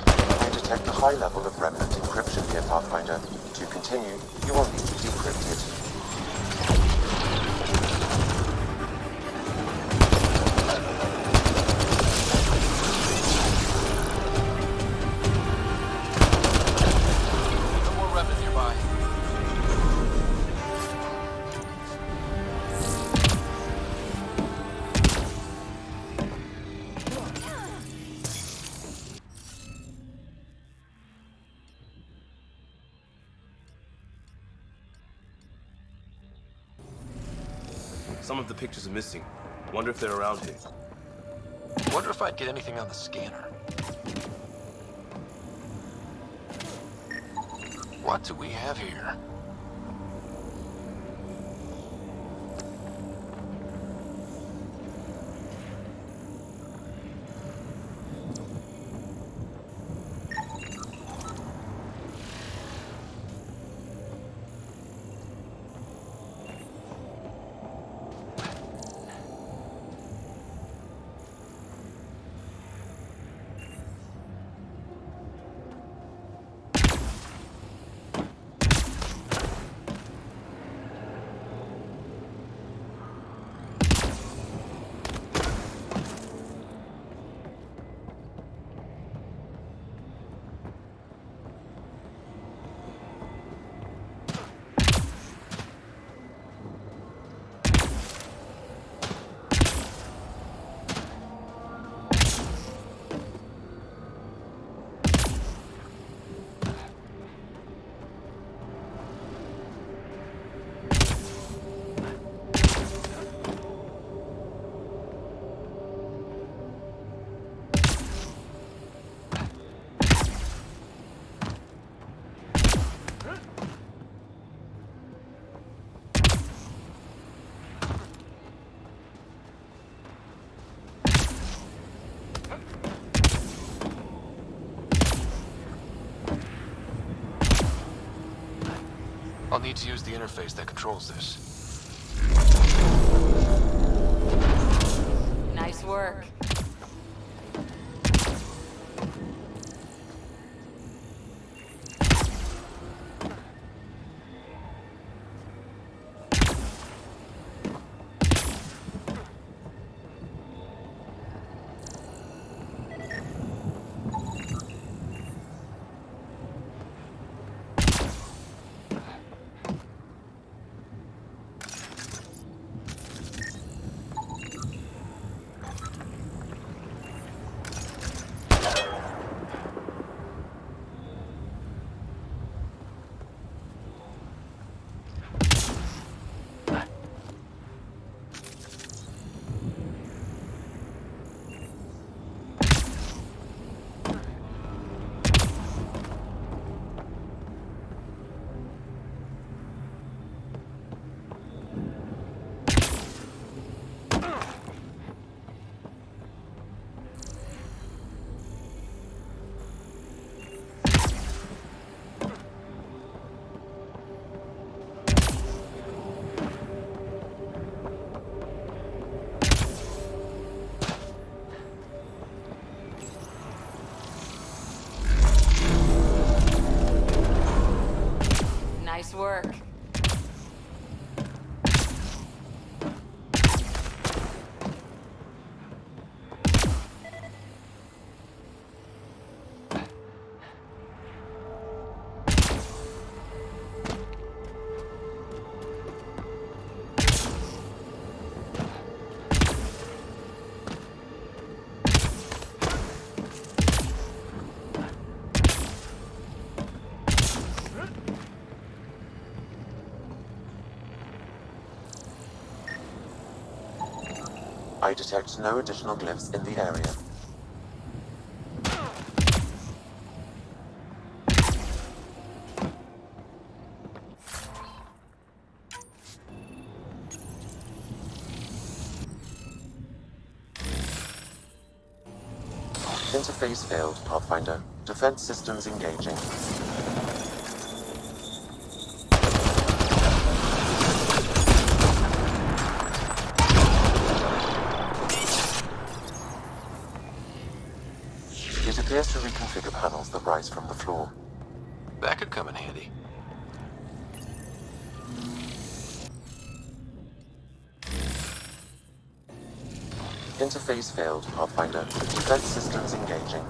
I detect a high level of remnant encryption here, Pathfinder. To continue, you will need to decrypt it. Some of the pictures are missing. Wonder if they're around here. Wonder if I'd get anything on the scanner. What do we have here? I'll need to use the interface that controls this. Nice work. Nice work. I detect no additional glyphs in the area. Interface failed, Pathfinder. Defense systems engaging. It appears to reconfigure panels that rise from the floor. That could come in handy. Interface failed, Pathfinder. Defense systems engaging.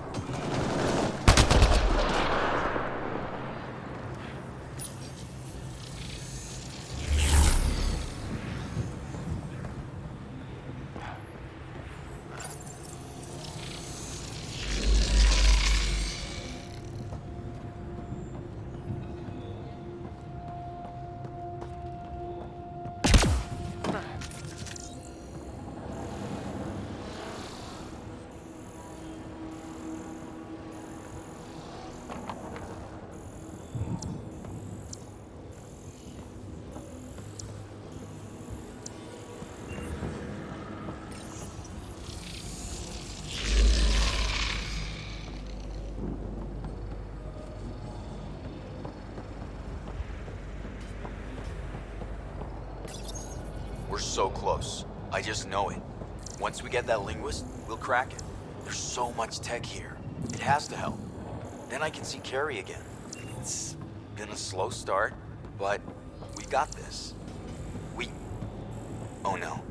We're so close. I just know it. Once we get that linguist, we'll crack it. There's so much tech here. It has to help. Then I can see Carrie again. It's been a slow start, but we got this. Oh no.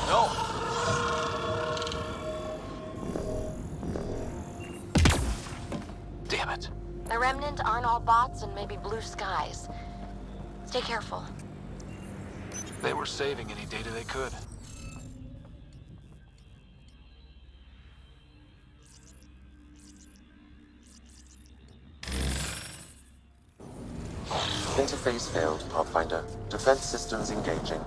No! Damn it. The Remnant aren't all bots and maybe blue skies. Stay careful. They were saving any data they could. Interface failed, Pathfinder. Defense systems engaging.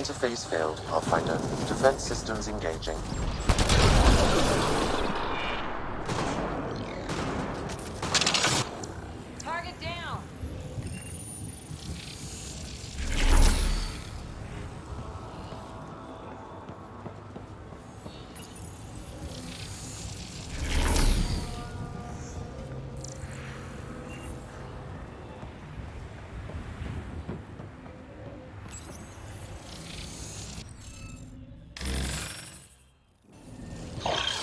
Interface failed, Pathfinder. Defense systems engaging. Target down!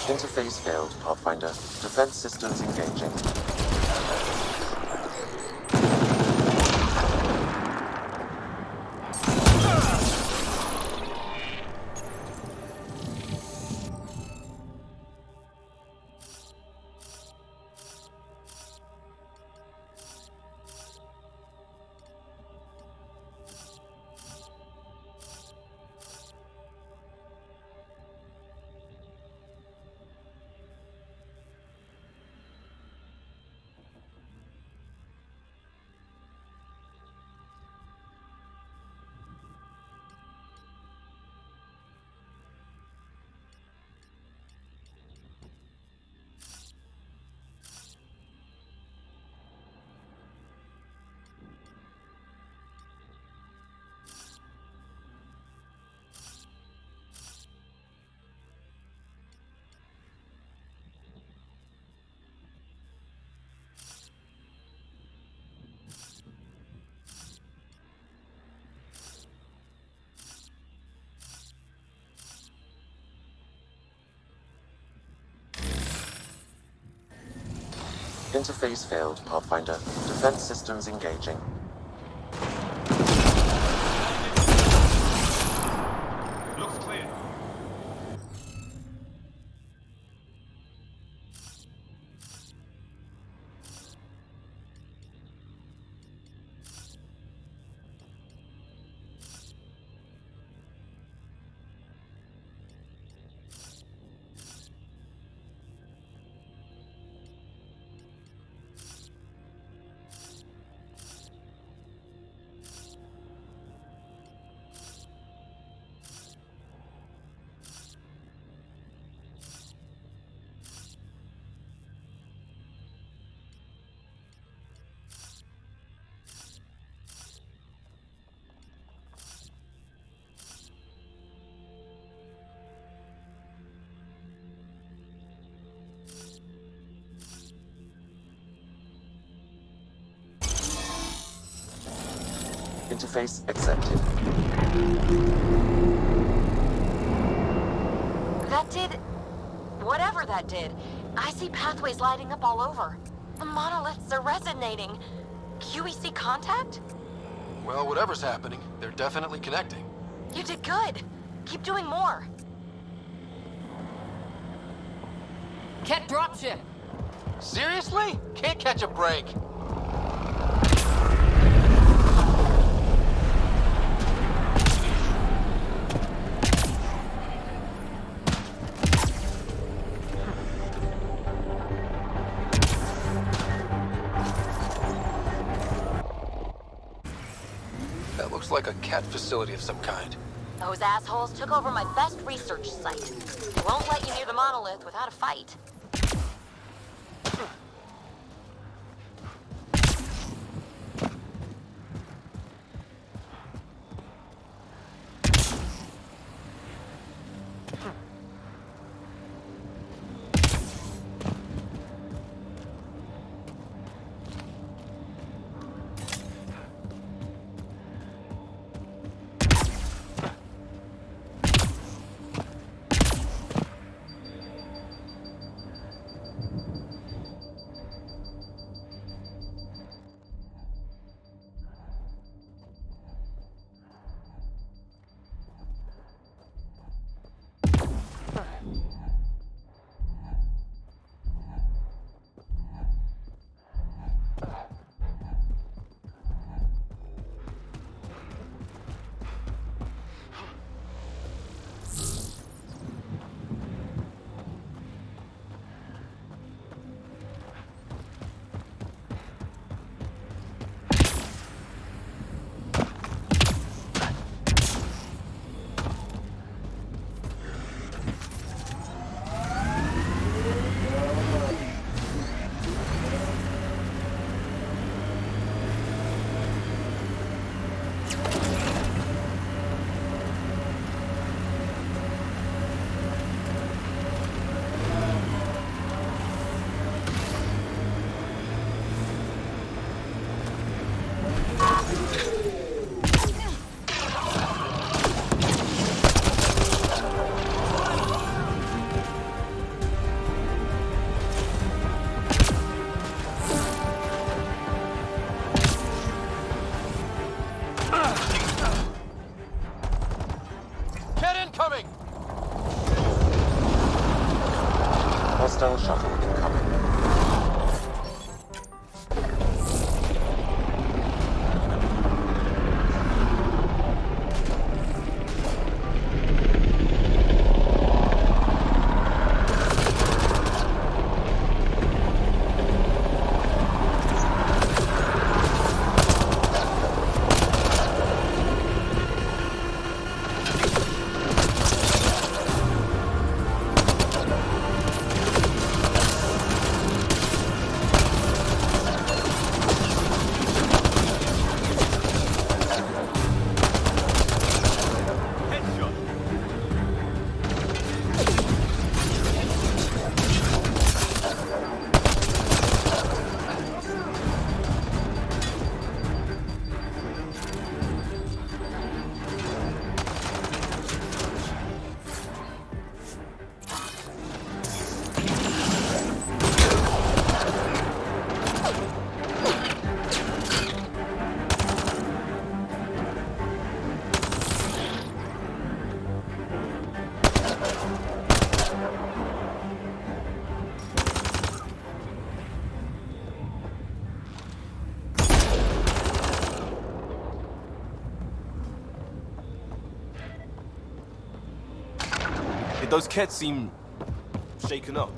Interface failed, Pathfinder. Defense systems engaging. Interface failed, Pathfinder. Defense systems engaging. Looks clear. Interface accepted. That did... whatever that did. I see pathways lighting up all over. The monoliths are resonating. QEC contact? Well, whatever's happening, they're definitely connecting. You did good. Keep doing more. Kett dropship! Seriously? Can't catch a break. That looks like a Kett facility of some kind. Those assholes took over my best research site. They won't let you near the monolith without a fight. incoming! Hostile shuttle incoming. Those Kett seem shaken up.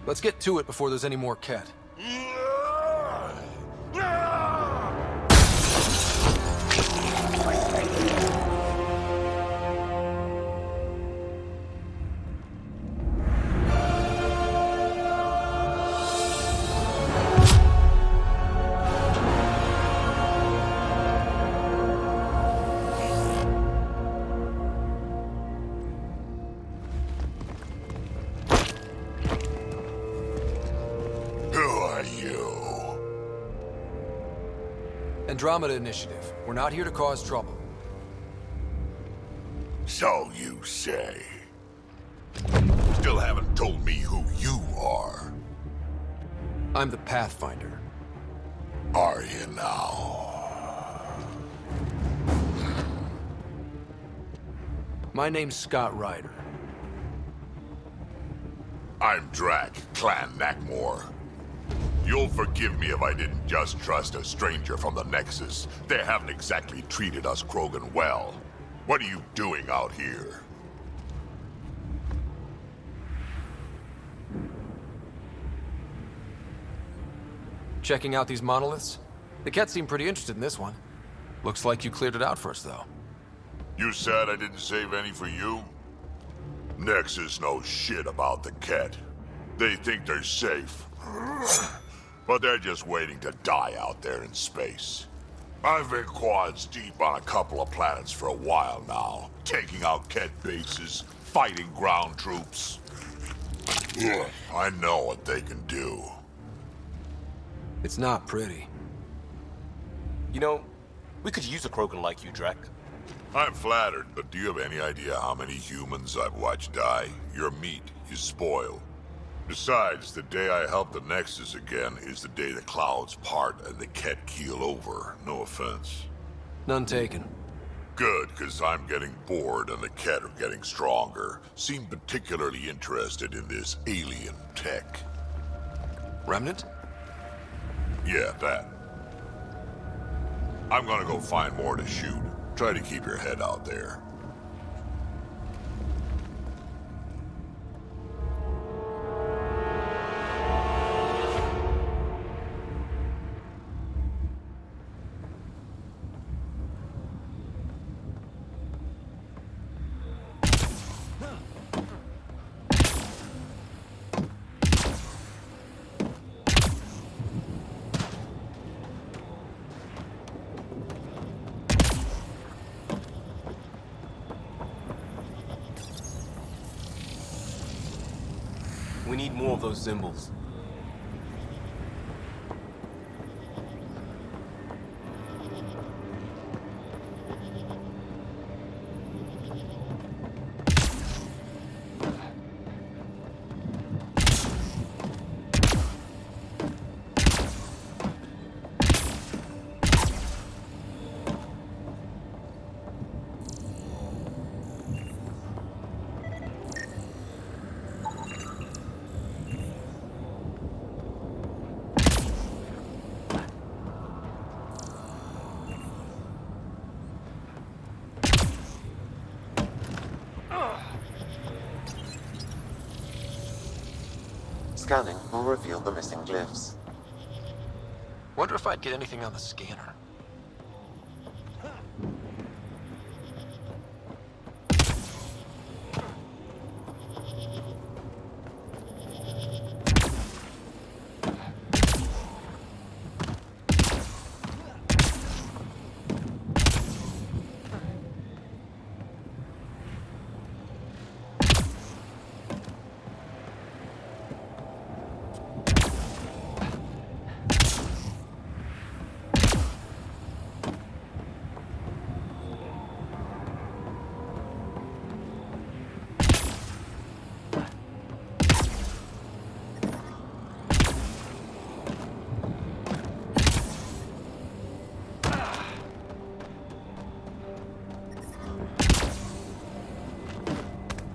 Let's get to it before there's any more Kett. Andromeda Initiative. We're not here to cause trouble. So you say. Still haven't told me who you are. I'm the Pathfinder. Are you now? My name's Scott Ryder. I'm Drac, Clan Nakmor. You'll forgive me if I didn't just trust a stranger from the Nexus. They haven't exactly treated us Krogan well. What are you doing out here? Checking out these monoliths? The Kett seem pretty interested in this one. Looks like you cleared it out for us, though. You said I didn't save any for you? Nexus knows shit about the Kett. They think they're safe. But they're just waiting to die out there in space. I've been quads deep on a couple of planets for a while now, taking out Kett bases, fighting ground troops. I know what they can do. It's not pretty. You know, we could use a Krogan like you, Drac. I'm flattered, but do you have any idea how many humans I've watched die? Your meat is spoiled. Besides, the day I help the Nexus again is the day the clouds part and the Kett keel over. No offense. None taken. Good, because I'm getting bored and the Kett are getting stronger. Seem particularly interested in this alien tech. Remnant? Yeah, that. I'm gonna go find more to shoot. Try to keep your head out there. We need more of those symbols. Scanning will reveal the missing glyphs. Wonder if I'd get anything on the scanner.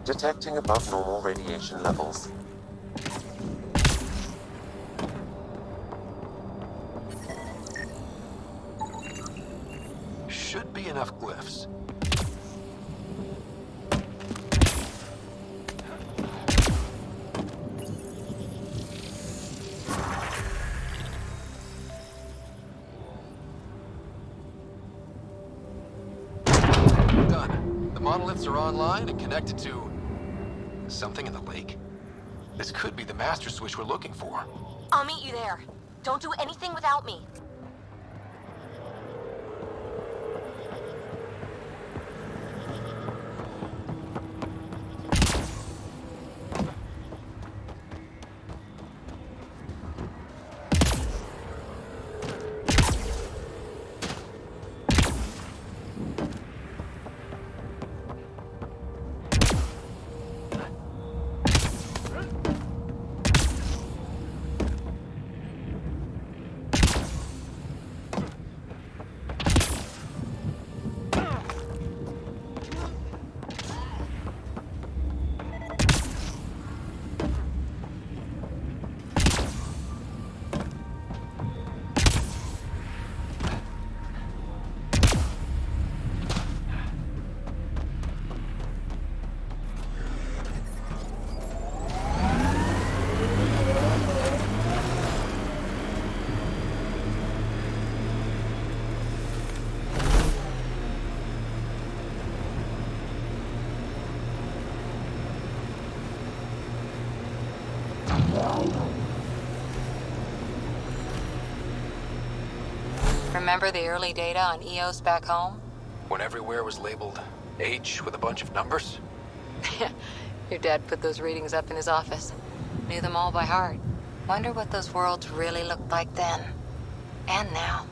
Detecting above normal radiation levels. Should be enough glyphs. Done. The monoliths are online and connected to something in the lake. This could be the master switch we're looking for. I'll meet you there. Don't do anything without me. Remember the early data on EOS back home? When everywhere was labeled H with a bunch of numbers? Your dad put those readings up in his office. Knew them all by heart. Wonder what those worlds really looked like then. And now.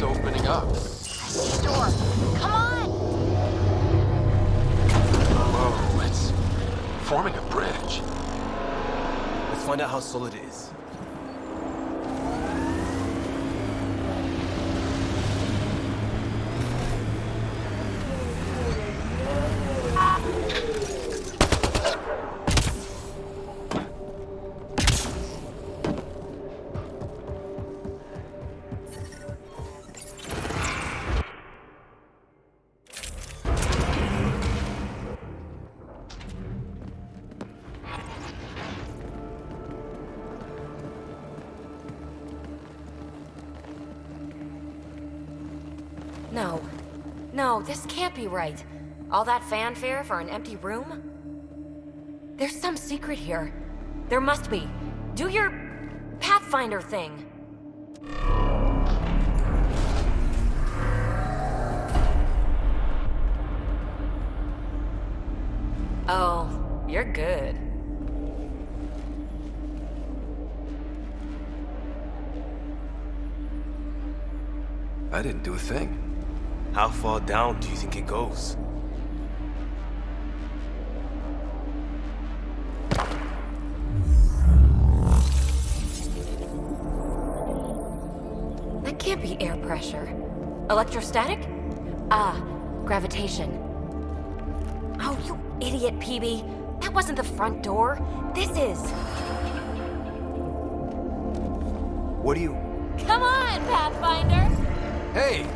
it's opening up. Door. Come on! Whoa, it's forming a bridge. Let's find out how solid it is. No. No, this can't be right. All that fanfare for an empty room? There's some secret here. There must be. Do your Pathfinder thing. Oh, you're good. I didn't do a thing. How far down do you think it goes? That can't be air pressure. Electrostatic? Ah, gravitation. Oh, you idiot, PB. That wasn't the front door. This is. What do you... Come on, Pathfinder! Hey!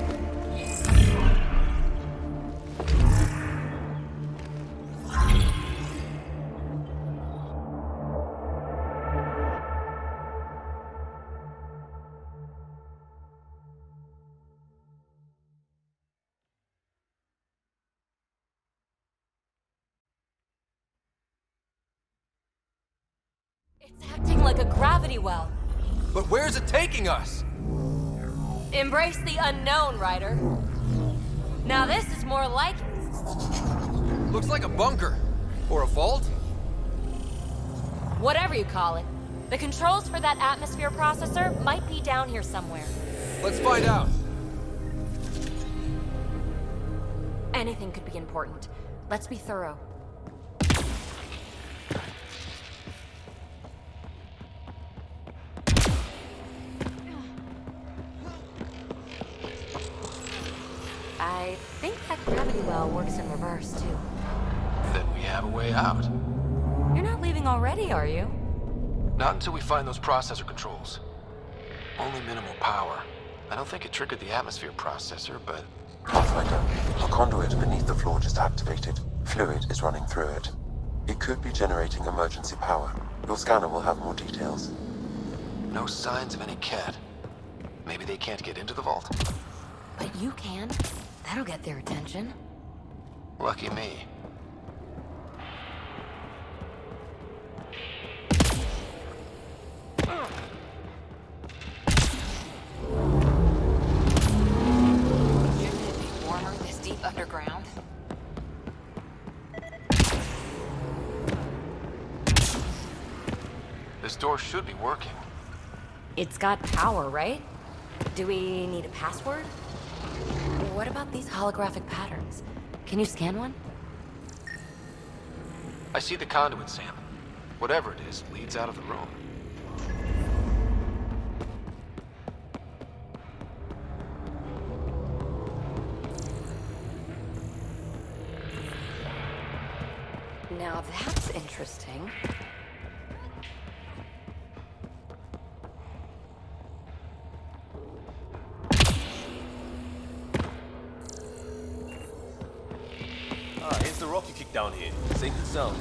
It's acting like a gravity well. But where's it taking us? Embrace the unknown, Ryder. Now this is more like... Looks like a bunker. Or a vault? whatever you call it. The controls for that atmosphere processor might be down here somewhere. Let's find out. Anything could be important. Let's be thorough. I think that gravity well works in reverse, too. Then we have a way out. You're not leaving already, are you? Not until we find those processor controls. Only minimal power. I don't think it triggered the atmosphere processor, but... Pathfinder, a conduit beneath the floor just activated. Fluid is running through it. It could be generating emergency power. Your scanner will have more details. No signs of any Kett. Maybe they can't get into the vault. But you can. That'll get their attention. Lucky me. Underground. This door should be working. It's got power, right? Do we need a password? What about these holographic patterns? Can you scan one? I see the conduit, Sam. Whatever it is, leads out of the room. Now that's interesting. Ah, here's the rock you kicked down here. Safe and sound.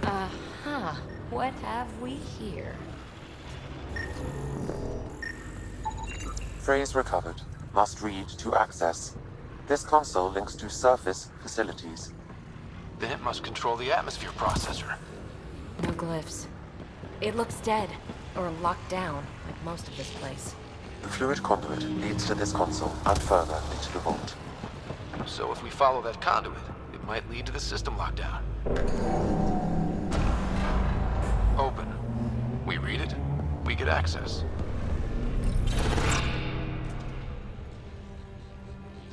Uh-huh. What have we here? Phrase recovered. Must read to access. This console links to surface facilities. Then it must control the atmosphere processor. No glyphs. It looks dead, or locked down, like most of this place. The fluid conduit leads to this console and further into the vault. So if we follow that conduit, it might lead to the system lockdown. Open. We read it, we get access.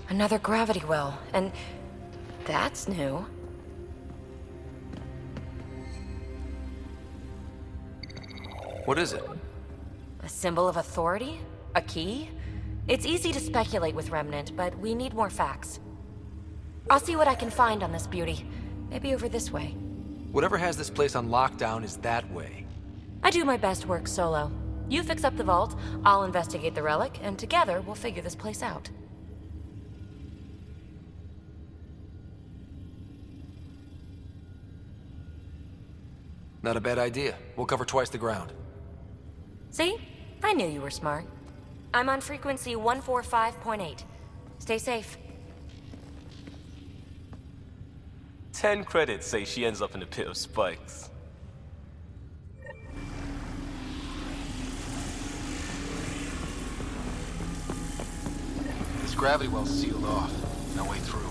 Another gravity well, and that's new. What is it? A symbol of authority? A key? It's easy to speculate with Remnant, but we need more facts. I'll see what I can find on this beauty. Maybe over this way. Whatever has this place on lockdown is that way. I do my best work solo. You fix up the vault, I'll investigate the relic, and together we'll figure this place out. Not a bad idea. We'll cover twice the ground. See? I knew you were smart. I'm on frequency 145.8. Stay safe. 10 credits say she ends up in a pit of spikes. This gravity well's sealed off. No way through.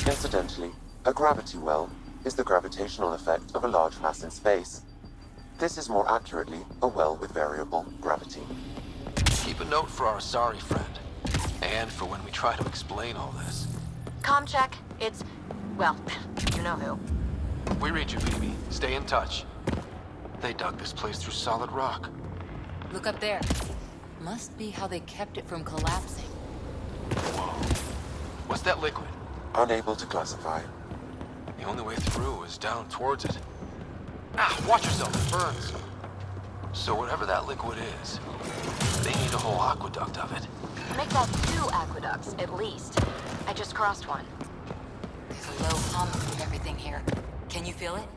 Incidentally, a gravity well is the gravitational effect of a large mass in space. This is more accurately a well with variable gravity. Keep a note for our sorry friend. And for when we try to explain all this. Comm check. It's... well, you know who. We read you, baby. Stay in touch. They dug this place through solid rock. Look up there. Must be how they kept it from collapsing. Whoa. What's that liquid? Unable to classify. The only way through is down towards it. Ah, watch yourself, it burns. So whatever that liquid is, they need a whole aqueduct of it. Make that 2 aqueducts, at least. I just crossed one. There's a low hum with everything here. Can you feel it?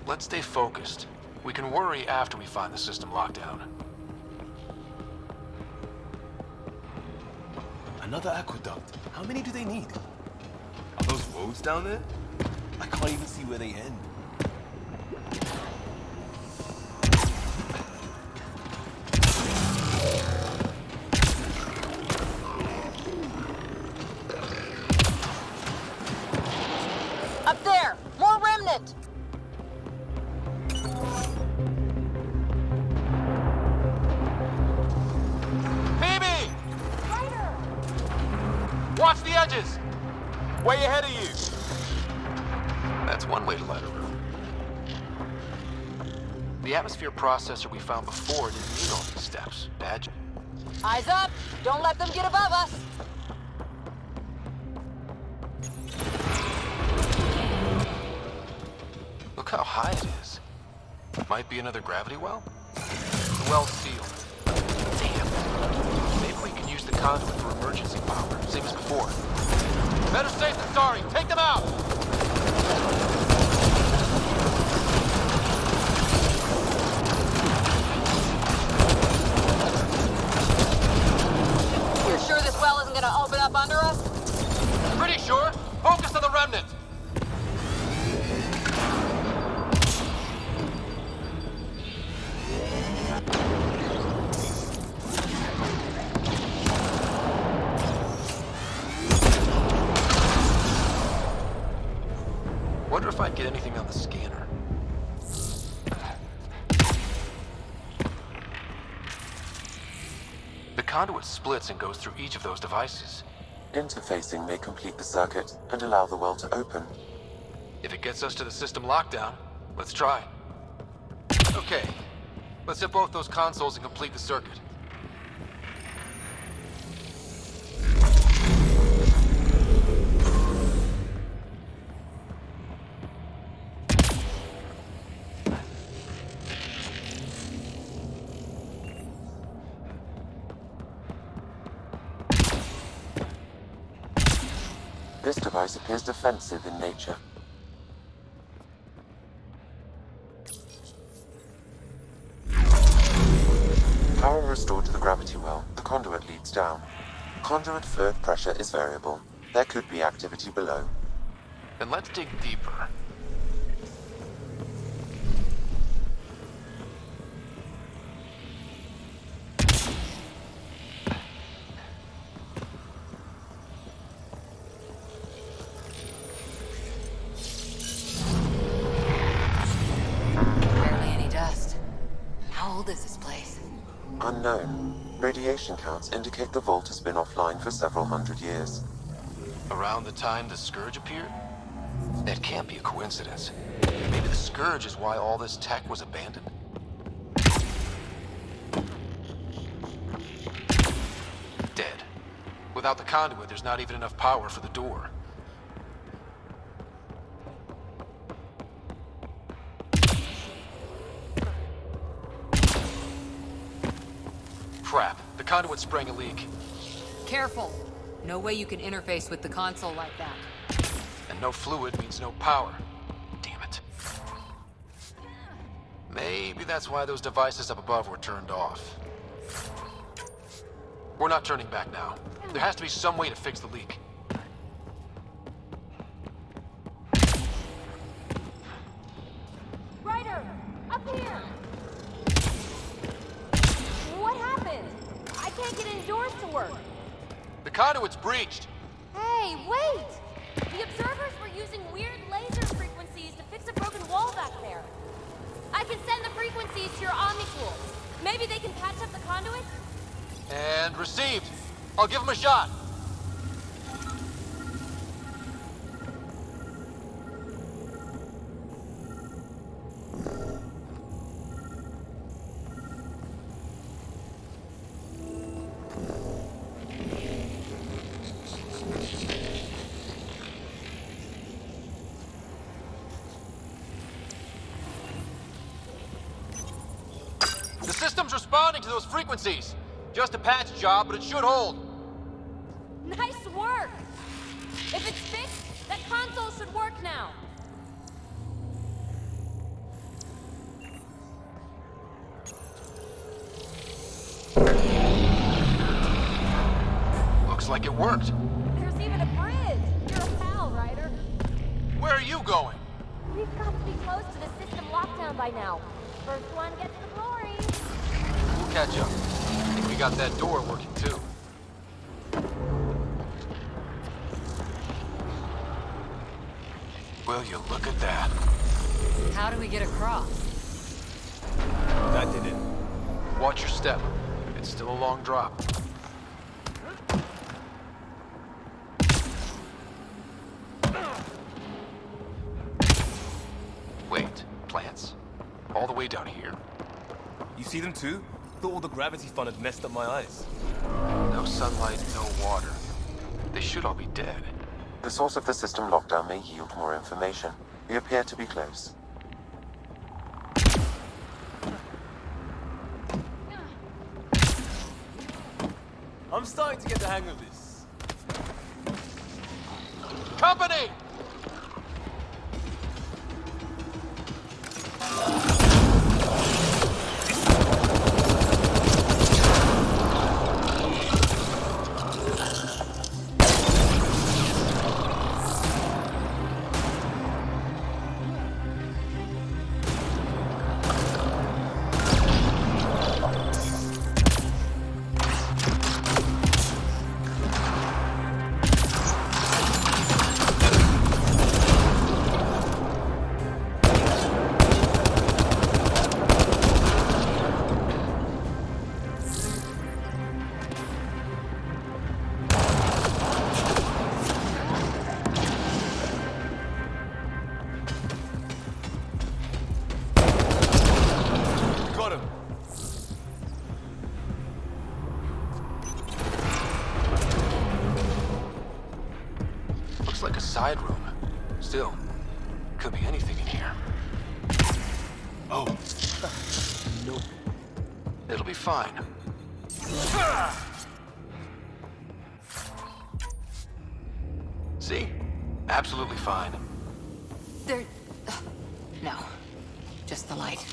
Let's stay focused. We can worry after we find the system lockdown. Another aqueduct. How many do they need? Are those roads down there? I can't even see where they end. Up there! More remnant! Phoebe! Watch the edges! Way ahead of you! That's one way to light a room. The atmosphere processor we found before didn't need all these steps. Bad. Eyes up! Don't let them get above us! Look how high it is. Might be another gravity well? The well's sealed. Damn. Maybe we can use the conduit for emergency power, same as before. Better safe than sorry. Take them out! You're sure this well isn't gonna open up under us? Pretty sure. Focus on the remnant. Wonder if I'd get anything on the scanner. The conduit splits and goes through each of those devices. Interfacing may complete the circuit and allow the well to open. If it gets us to the system lockdown, let's try. Okay, let's hit both those consoles and complete the circuit. This device appears defensive in nature. Power restored to the gravity well. The conduit leads down. Conduit fluid pressure is variable. There could be activity below. Then let's dig deeper. Unknown. Radiation counts indicate the vault has been offline for several hundred years. Around the time the Scourge appeared? That can't be a coincidence. Maybe the Scourge is why all this tech was abandoned? Dead. Without the conduit, there's not even enough power for the door. Crap. The conduit sprang a leak. Careful. No way you can interface with the console like that. And no fluid means no power. Damn it. Maybe that's why those devices up above were turned off. We're not turning back now. There has to be some way to fix the leak. Ryder! Up here! What happened? I can't get indoors to work. The conduit's breached. Hey, wait! The observers were using weird laser frequencies to fix a broken wall back there. I can send the frequencies to your Omni tools. Maybe they can patch up the conduit? And received. I'll give him a shot. The system's responding to those frequencies. Just a patch job, but it should hold. Nice work! If it's fixed, that console should work now. Looks like it worked. There's even a bridge. You're a pal, Ryder. Where are you going? We've got to be close to the system lockdown by now. First one gets the glory. We'll catch up. I think we got that door working too. Will you look at that? How do we get across? That did it. Watch your step. It's still a long drop. Wait, plants? All the way down here? You see them too? Thought all the gravity fun had messed up my eyes. No sunlight, no water. They should all be dead. The source of the system lockdown may yield more information. We appear to be close. I'm starting to get the hang of this. Company! Like a side room. Still, could be anything in here. Oh. Nope. It'll be fine. See? Absolutely fine. There... No. Just the light.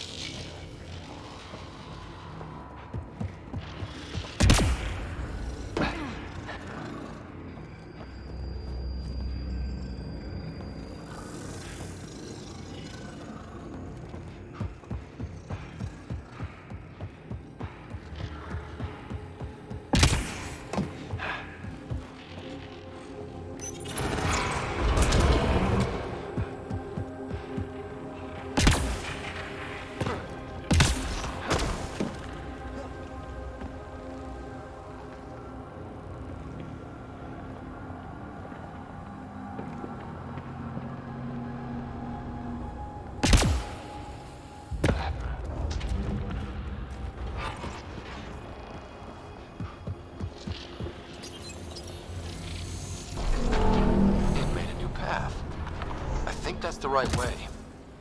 that's the right way.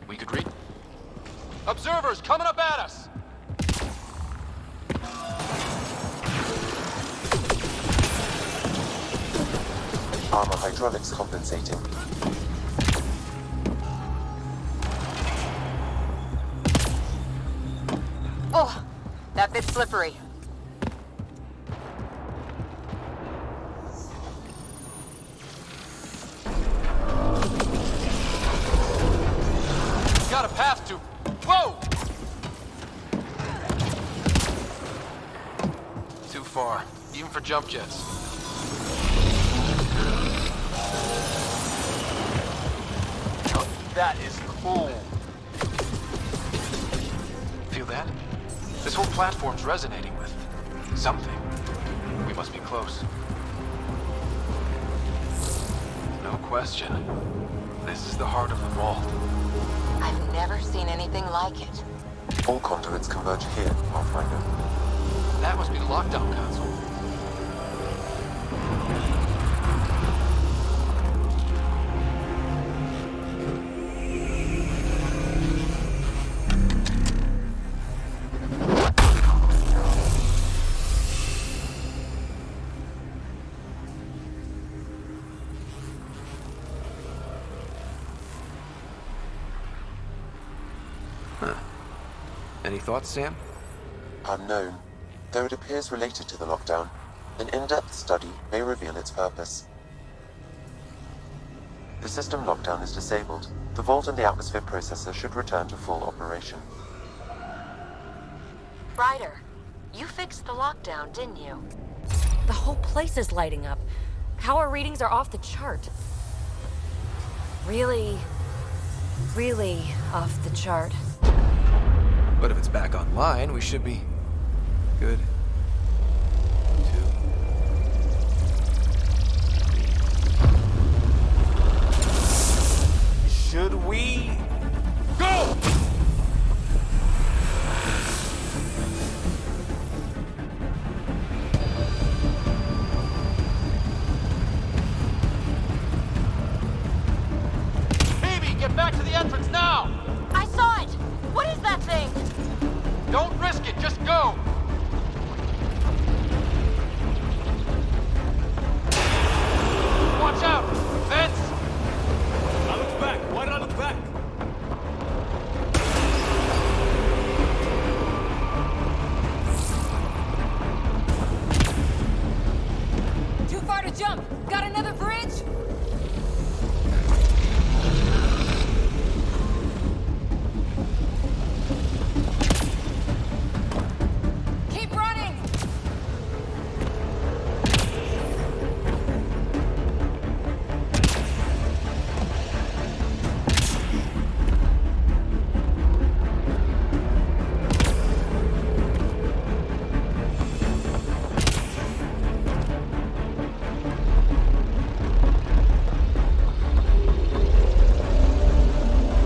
We could read... Observers coming up at us! Armor hydraulics compensating. Oh, that bit's slippery. Got a path to... Whoa! Too far, even for jump jets. That is cool. Feel that? This whole platform's resonating with something. We must be close. No question. This is the heart of the vault. I've never seen anything like it. All conduits converge here, Pathfinder. That must be the lockdown console. Any thoughts, Sam? Unknown. Though it appears related to the lockdown, an in-depth study may reveal its purpose. The system lockdown is disabled. The vault and the atmosphere processor should return to full operation. Ryder, you fixed the lockdown, didn't you? The whole place is lighting up. Power readings are off the chart. Really off the chart. But if it's back online, we should be good. Should we go? Phoebe, get back to the entrance now! I saw it! What is that thing? Don't risk it, just go! Watch out! Vents! I look back. Why did I look back? Too far to jump. Got another bridge? Keep running!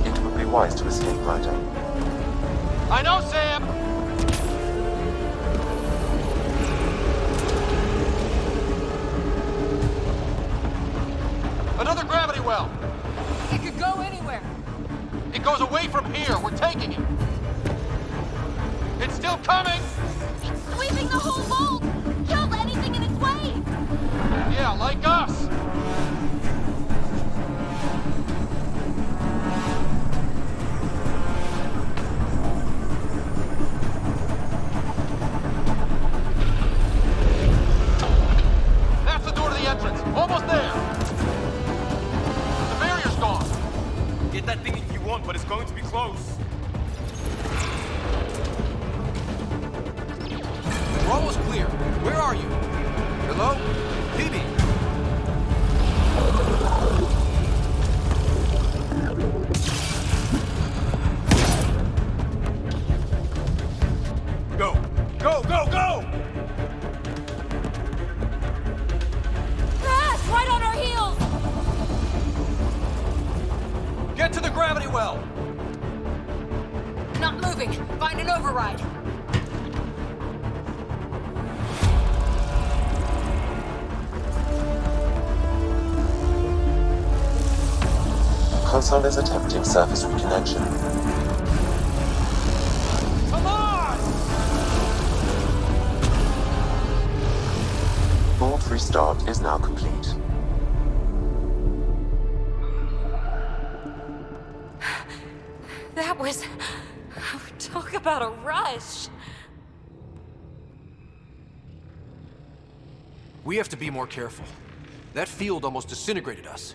It would be wise to escape, Ryder. I know, Sam! Another gravity well! It could go anywhere. It goes away from here. We're taking it. It's still coming! It's sweeping the whole vault! Kills anything in its way! Yeah, like us! That's the door to the entrance. Almost there. The barrier's gone. Get that thing if you want, but it's going to be close. We're almost clear. Where are you? Hello? Phoebe? Go! Go, go, go! Crash! Right on our heels! Get to the gravity well! Not moving. Find an override. console is attempting surface reconnection. Come on! Vault restart is now complete. That was... Talk about a rush. We have to be more careful. That field almost disintegrated us.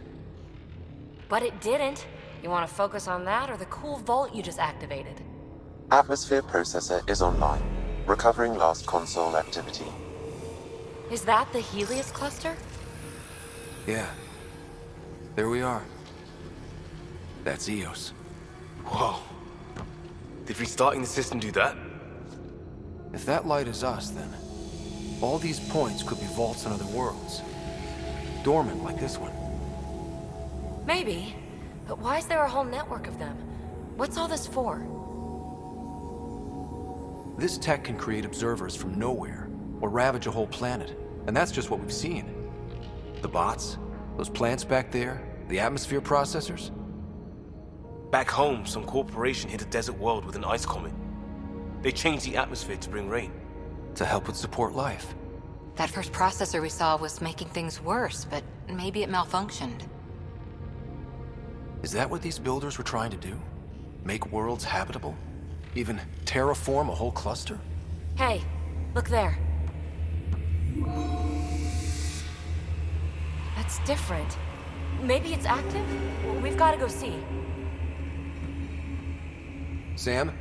But it didn't. You want to focus on that or the cool vault you just activated? Atmosphere processor is online, recovering last console activity. Is that the Helios cluster? Yeah. There we are. That's Eos. Whoa. Did restarting the system do that? If that light is us, then all these points could be vaults on other worlds. Dormant like this one. Maybe. But why is there a whole network of them? What's all this for? This tech can create observers from nowhere, or ravage a whole planet. And that's just what we've seen. The bots, those plants back there, the atmosphere processors. Back home, some corporation hit a desert world with an ice comet. They changed the atmosphere to bring rain. To help with support life. That first processor we saw was making things worse, but maybe it malfunctioned. Is that what these builders were trying to do? Make worlds habitable? Even terraform a whole cluster? Hey, look there. That's different. Maybe it's active? We've got to go see. Sam?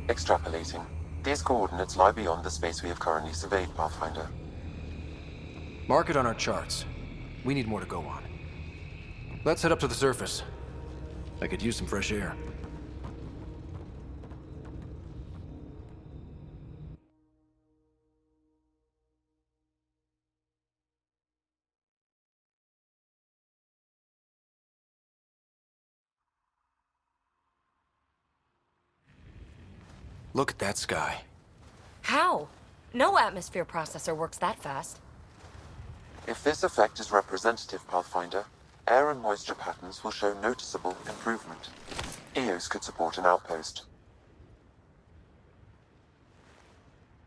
Extrapolating. These coordinates lie beyond the space we have currently surveyed, Pathfinder. Mark it on our charts. We need more to go on. Let's head up to the surface. I could use some fresh air. Look at that sky. How? No atmosphere processor works that fast. If this effect is representative, Pathfinder, air and moisture patterns will show noticeable improvement. Eos could support an outpost.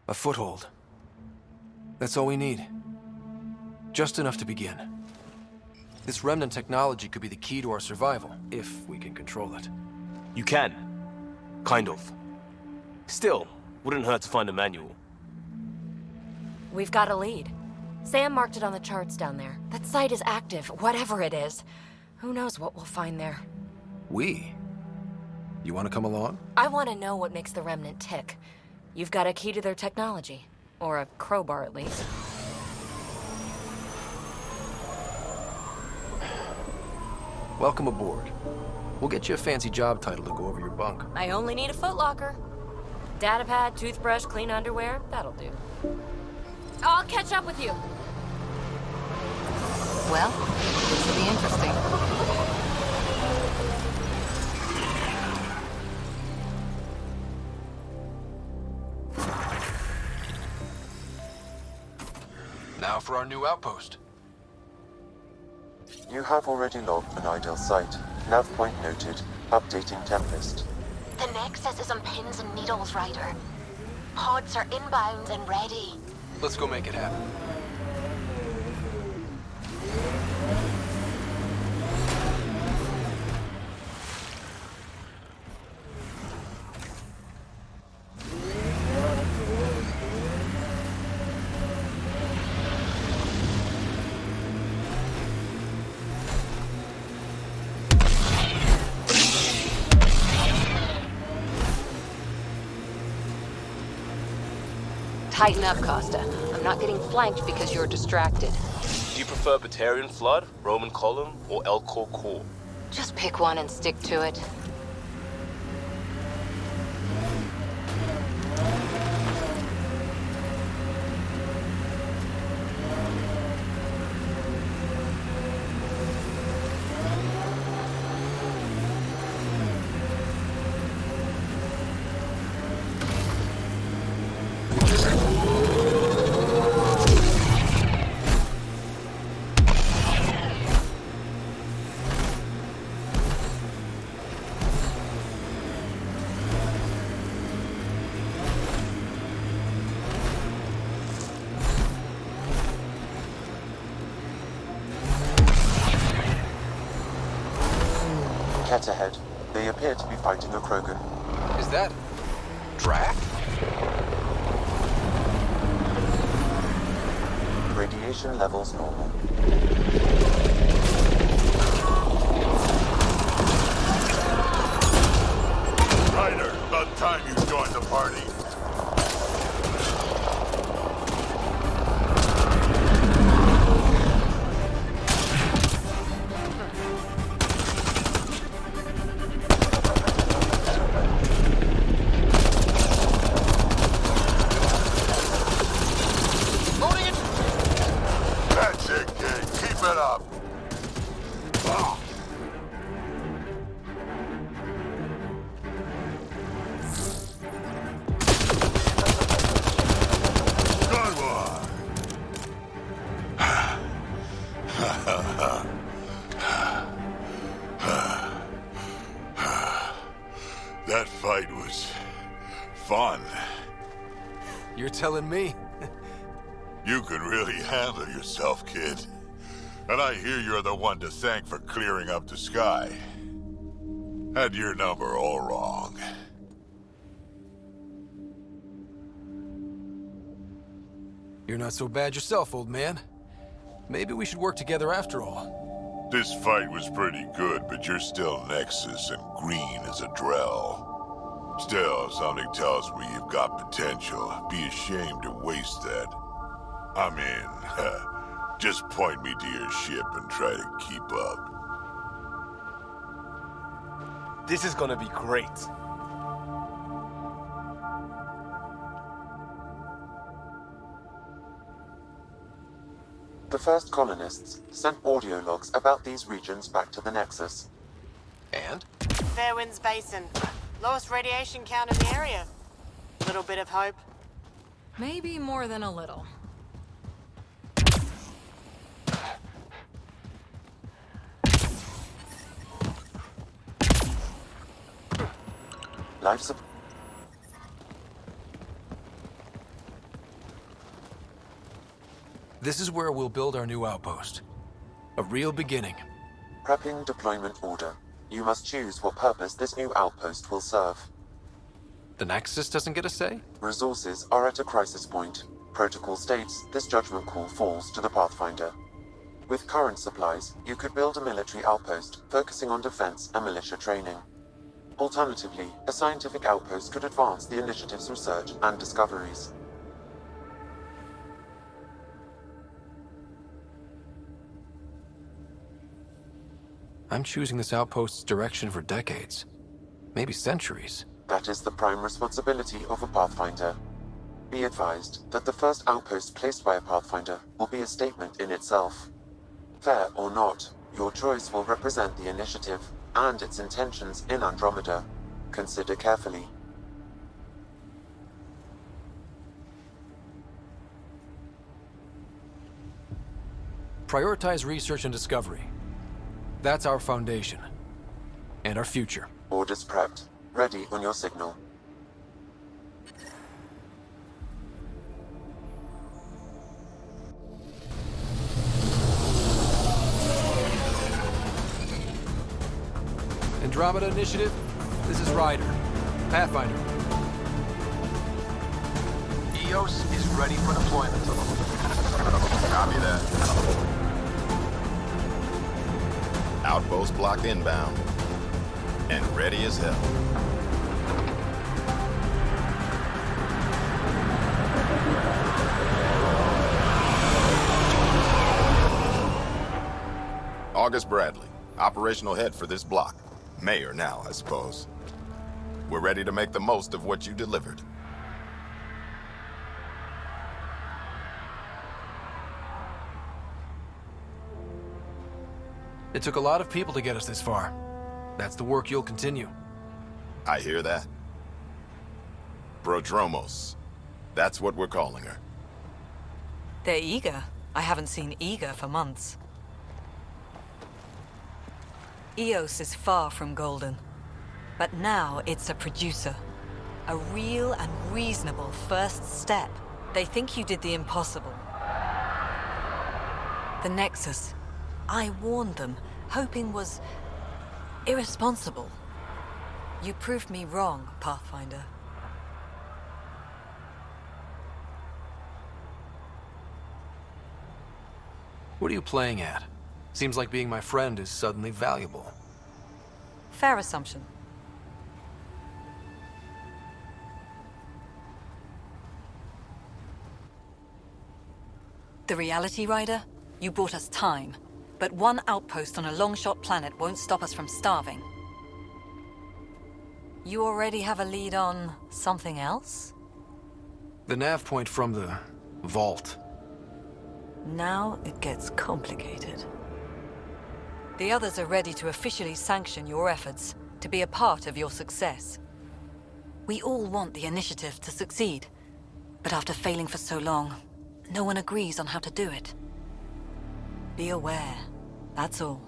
A foothold. That's all we need. Just enough to begin. This remnant technology could be the key to our survival, if we can control it. You can. Kind of. Still, wouldn't hurt to find a manual. We've got a lead. Sam marked it on the charts down there. That site is active, whatever it is. Who knows what we'll find there. We? You want to come along? I want to know what makes the Remnant tick. You've got a key to their technology. Or a crowbar, at least. Welcome aboard. We'll get you a fancy job title to go over your bunk. I only need a footlocker. Datapad, toothbrush, clean underwear, that'll do. I'll catch up with you. Well, this will be interesting. Now for our new outpost. You have already logged an ideal site. Nav point noted. Updating Tempest. The Nexus is on pins and needles, Ryder. Pods are inbound and ready. Let's go make it happen. Tighten up, Costa. I'm not getting flanked because you're distracted. Do you prefer Batarian Flood, Roman Column, or Elcor Core? Just pick one and stick to it. Kett ahead. They appear to be fighting a Krogan. Is that... Drac? Radiation levels normal. Ryder, about time you joined the party. That's it, kid. Keep it up. Ah. Good one. That fight was fun. You're telling me? You can really handle yourself, kid. And I hear you're the one to thank for clearing up the sky. Had your number all wrong. You're not so bad yourself, old man. Maybe we should work together after all. This fight was pretty good, but you're still Nexus and green as a Drell. Still, something tells me you've got potential. Be ashamed to waste that. I mean, just point me to your ship and try to keep up. This is gonna be great. The first colonists sent audio logs about these regions back to the Nexus. And? Fairwinds Basin. Lowest radiation count in the area. Little bit of hope. Maybe more than a little. Life support. This is where we'll build our new outpost. A real beginning. Prepping deployment order. You must choose what purpose this new outpost will serve. The Nexus doesn't get a say? Resources are at a crisis point. Protocol states this judgment call falls to the Pathfinder. With current supplies, you could build a military outpost focusing on defense and militia training. Alternatively, a scientific outpost could advance the initiative's research and discoveries. I'm choosing this outpost's direction for decades. Maybe centuries. That is the prime responsibility of a Pathfinder. Be advised that the first outpost placed by a Pathfinder will be a statement in itself. Fair or not, your choice will represent the initiative and its intentions in Andromeda. Consider carefully. Prioritize research and discovery. That's our foundation. And our future. Orders prepped. Ready on your signal. Andromeda Initiative, this is Ryder. Pathfinder. EOS is ready for deployment. Copy that. Outpost blocked inbound. And ready as hell. August Bradley, operational head for this block. Mayor now, I suppose. We're ready to make the most of what you delivered. It took a lot of people to get us this far. That's the work you'll continue. I hear that. Prodromos. That's what we're calling her. They're eager. I haven't seen eager for months. EOS is far from golden. But now it's a producer. A real and reasonable first step. They think you did the impossible. The Nexus. I warned them, hoping was Irresponsible. You proved me wrong, Pathfinder. What are you playing at? Seems like being my friend is suddenly valuable. Fair assumption. The Reality Rider? You brought us time. But one outpost on a long-shot planet won't stop us from starving. You already have a lead on something else? The nav point from the vault. Now it gets complicated. The others are ready to officially sanction your efforts, to be a part of your success. We all want the initiative to succeed, but after failing for so long, no one agrees on how to do it. Be aware, that's all.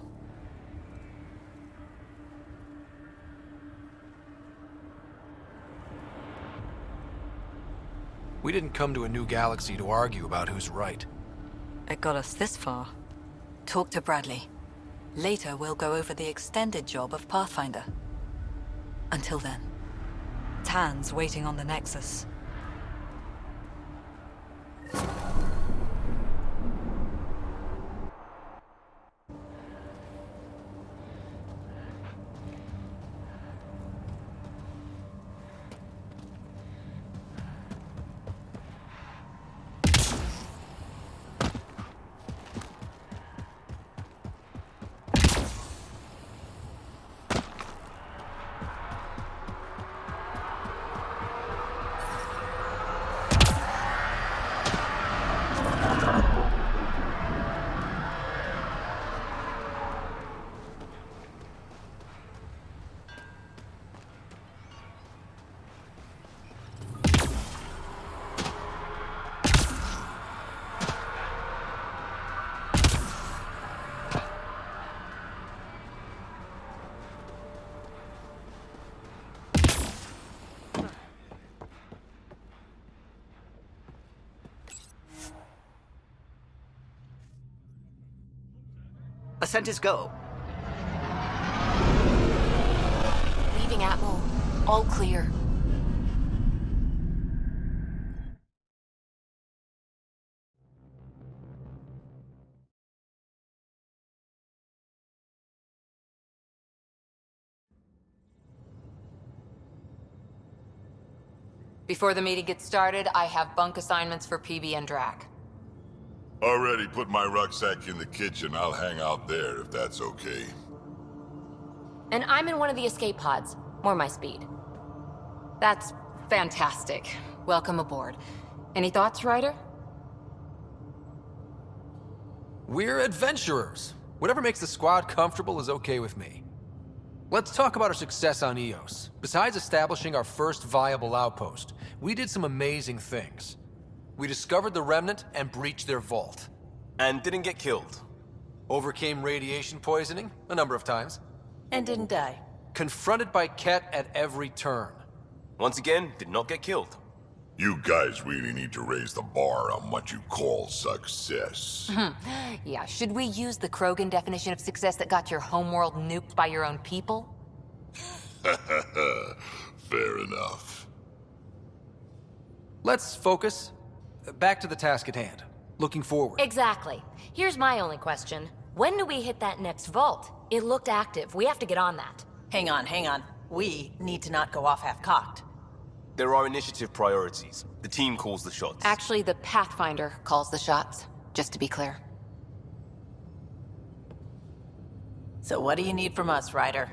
We didn't come to a new galaxy to argue about who's right. It got us this far. Talk to Bradley. Later, we'll go over the extended job of Pathfinder. Until then, Tan's waiting on the Nexus. Ascent is go. Leaving Atmo. All clear. Before the meeting gets started, I have bunk assignments for PB and Drac. Already put my rucksack in the kitchen. I'll hang out there if that's okay. And I'm in one of the escape pods. More my speed. That's fantastic. Welcome aboard. Any thoughts, Ryder? We're adventurers. Whatever makes the squad comfortable is okay with me. Let's talk about our success on Eos. Besides establishing our first viable outpost, we did some amazing things. We discovered the Remnant and breached their vault. And didn't get killed. Overcame radiation poisoning a number of times. And didn't die. Confronted by Kett at every turn. Once again, did not get killed. You guys really need to raise the bar on what you call success. Yeah, should we use the Krogan definition of success that got your homeworld nuked by your own people? Fair enough. Let's focus. Back to the task at hand. Looking forward. Exactly. Here's my only question. When do we hit that next vault? It looked active. We have to get on that. Hang on. We need to not go off half-cocked. There are initiative priorities. The team calls the shots. Actually, the Pathfinder calls the shots, just to be clear. So what do you need from us, Ryder?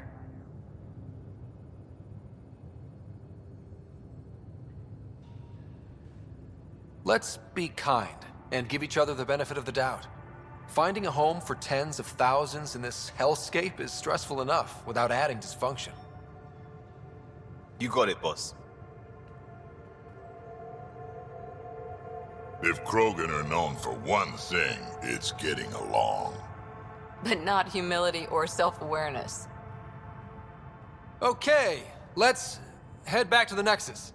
Let's be kind and give each other the benefit of the doubt. Finding a home for tens of thousands in this hellscape is stressful enough without adding dysfunction. You got it, boss. If Krogan are known for one thing, it's getting along. But not humility or self-awareness. Okay, let's head back to the Nexus.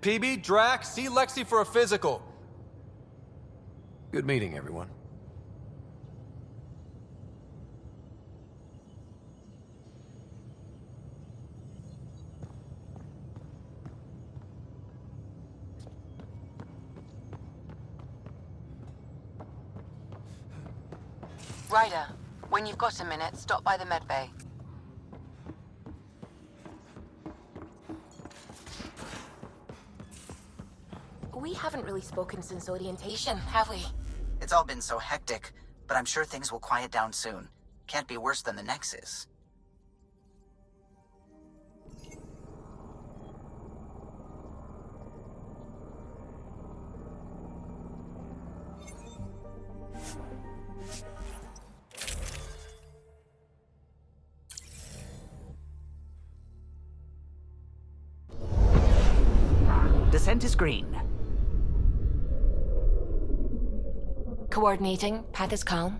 PB, Drac, see Lexi for a physical. Good meeting, everyone. Ryder, when you've got a minute, stop by the medbay. We haven't really spoken since orientation, have we? It's all been so hectic, but I'm sure things will quiet down soon. Can't be worse than the Nexus. Descent is green. Coordinating. Path is calm.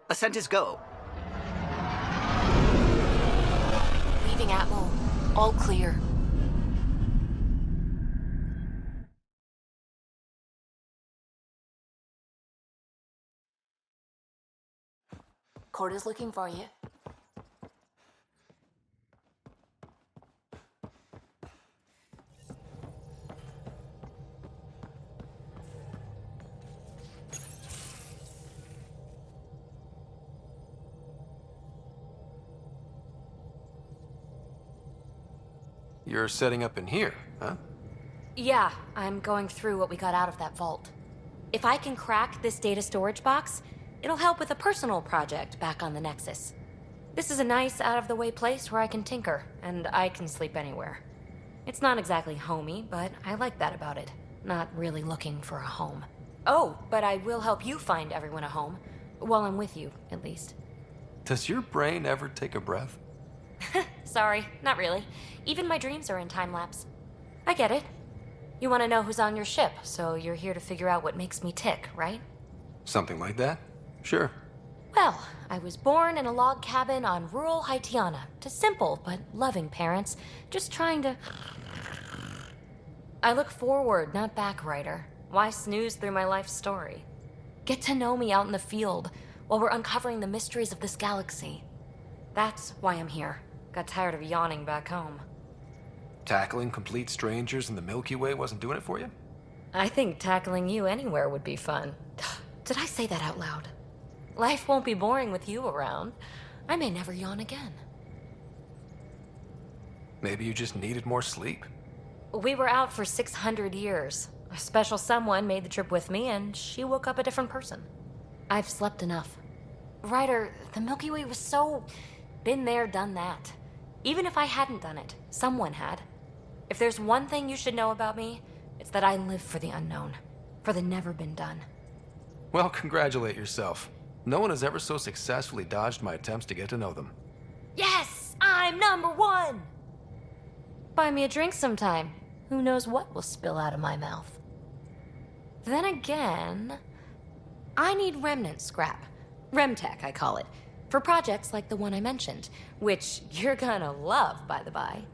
Ascent is go. Leaving Atmo. All clear. Corda's looking for you. You're setting up in here, huh? Yeah, I'm going through what we got out of that vault. If I can crack this data storage box, it'll help with a personal project back on the Nexus. This is a nice, out-of-the-way place where I can tinker, and I can sleep anywhere. It's not exactly homey, but I like that about it. Not really looking for a home. Oh, but I will help you find everyone a home. While I'm with you, at least. Does your brain ever take a breath? Sorry, not really. Even my dreams are in time-lapse. I get it. You want to know who's on your ship, so you're here to figure out what makes me tick, right? Something like that? Sure. Well, I was born in a log cabin on rural Haitiana to simple but loving parents, just trying to... I look forward, not back, Ryder. Why snooze through my life story? Get to know me out in the field while we're uncovering the mysteries of this galaxy. That's why I'm here. Got tired of yawning back home. Tackling complete strangers in the Milky Way wasn't doing it for you? I think tackling you anywhere would be fun. Did I say that out loud? Life won't be boring with you around. I may never yawn again. Maybe you just needed more sleep. We were out for 600 years. A special someone made the trip with me, and she woke up a different person. I've slept enough. Ryder, the Milky Way was so... been there, done that. Even if I hadn't done it, someone had. If there's one thing you should know about me, it's that I live for the unknown. For the never been done. Well, congratulate yourself. No one has ever so successfully dodged my attempts to get to know them. Yes! I'm #1! Buy me a drink sometime. Who knows what will spill out of my mouth. Then again... I need remnant scrap. Remtech, I call it. For projects like the one I mentioned, which you're gonna love, by the by.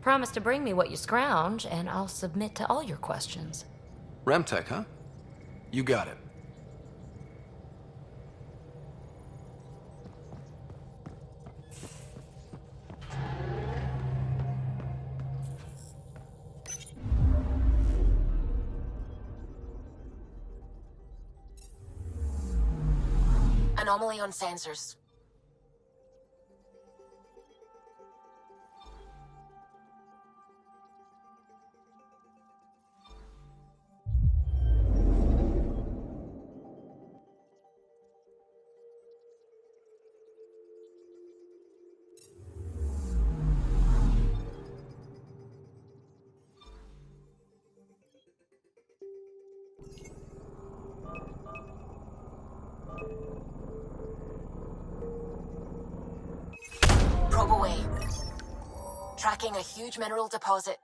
Promise to bring me what you scrounge, and I'll submit to all your questions. Remtech, huh? You got it. Anomaly on sensors. Probe away. Tracking a huge mineral deposit.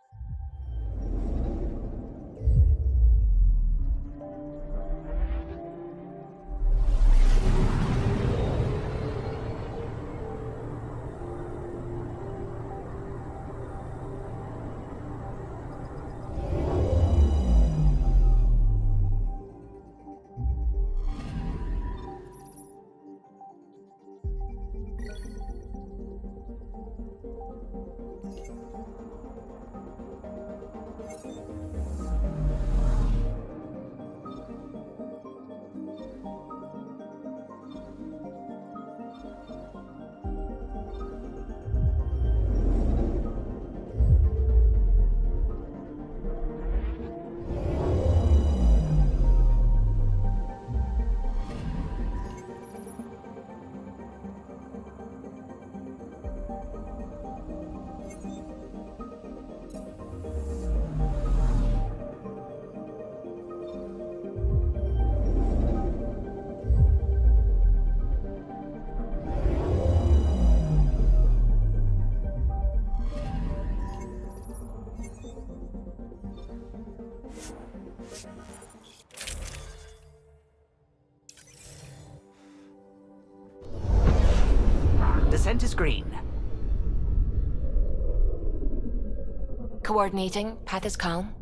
Ascent is green. Coordinating. Path is calm.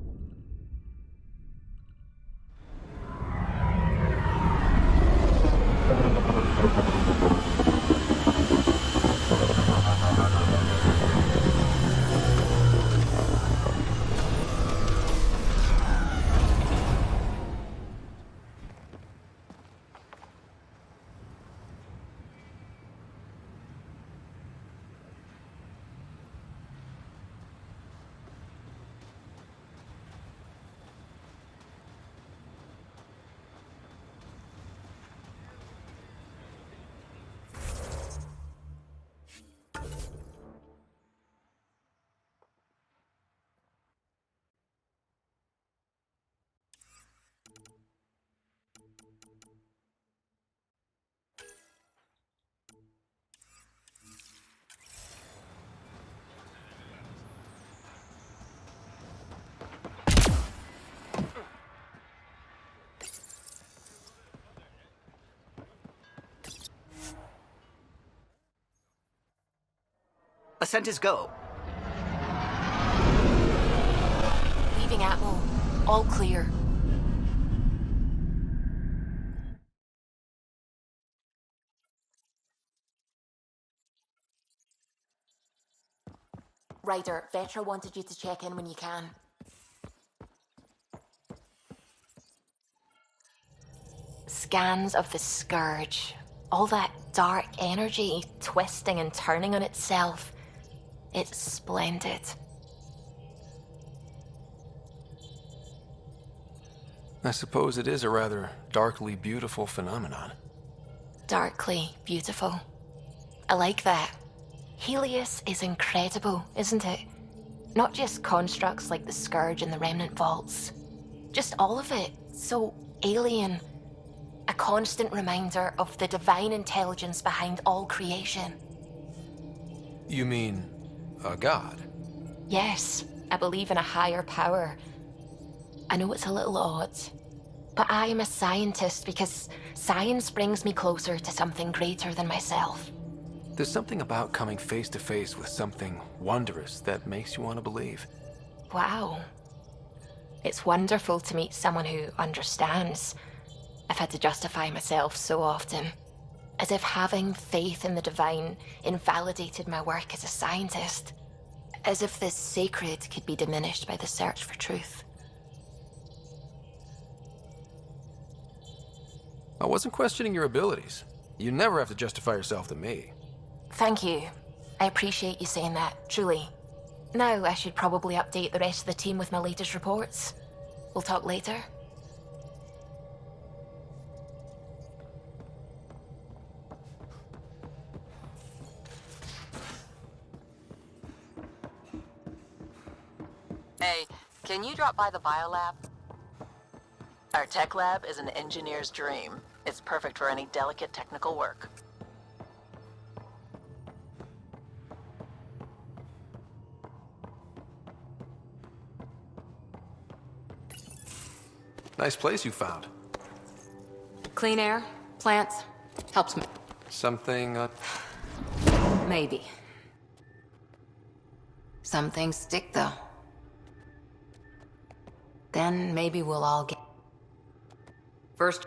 Ascent is go. Leaving Atmo. All clear. Ryder, Vetra wanted you to check in when you can. Scans of the Scourge. All that dark energy twisting and turning on itself. It's splendid. I suppose it is a rather darkly beautiful phenomenon. Darkly beautiful. I like that. Helios is incredible, isn't it? Not just constructs like the Scourge and the Remnant Vaults. Just all of it. So alien. A constant reminder of the divine intelligence behind all creation. You mean a god? Yes, I believe in a higher power. I know it's a little odd, but I am a scientist because science brings me closer to something greater than myself. There's something about coming face to face with something wondrous that makes you want to believe. Wow. It's wonderful to meet someone who understands. I've had to justify myself so often, as if having faith in the divine invalidated my work as a scientist, as if the sacred could be diminished by the search for truth. I wasn't questioning your abilities. You never have to justify yourself to me. Thank you. I appreciate you saying that, truly. Now I should probably update the rest of the team with my latest reports. We'll talk later. Hey, can you drop by the biolab? Our tech lab is an engineer's dream. It's perfect for any delicate technical work. Nice place you found. Clean air, plants, helps me. Something, Maybe. Some things stick, though. Then maybe we'll all get... First...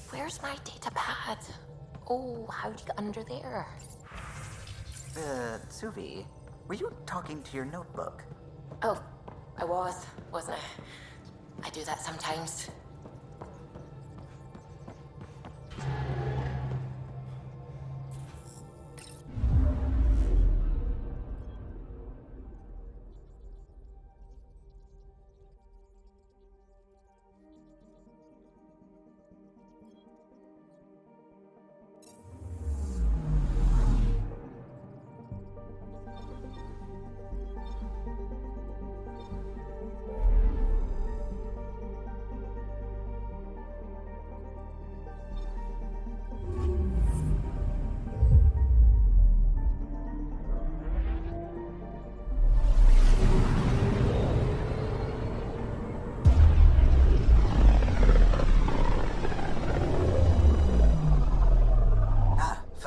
Where's my data pad? Oh, how'd you get under there? Suvi, were you talking to your notebook? Oh, I wasn't I? I do that sometimes.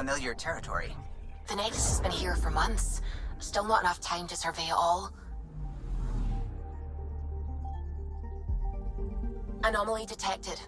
familiar territory. The Nexus has been here for months. Still not enough time to survey it all. Anomaly detected.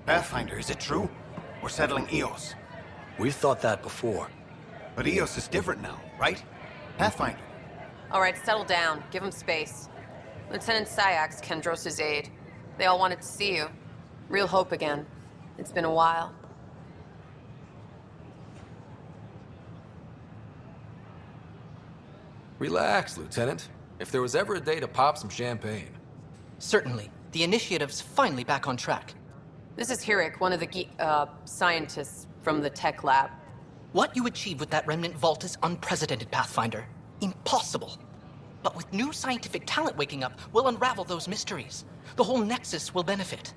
Pathfinder, is it true? We're settling EOS. We've thought that before. But EOS is different now, right? Pathfinder. All right, settle down. Give him space. Lieutenant Sayak's Kendros' aide. They all wanted to see you. Real hope again. It's been a while. Relax, Lieutenant. If there was ever a day to pop some champagne. Certainly. The initiative's finally back on track. This is Hirik, one of the scientists from the tech lab. What you achieved with that remnant vault is unprecedented, Pathfinder. Impossible. But with new scientific talent waking up, we'll unravel those mysteries. The whole Nexus will benefit.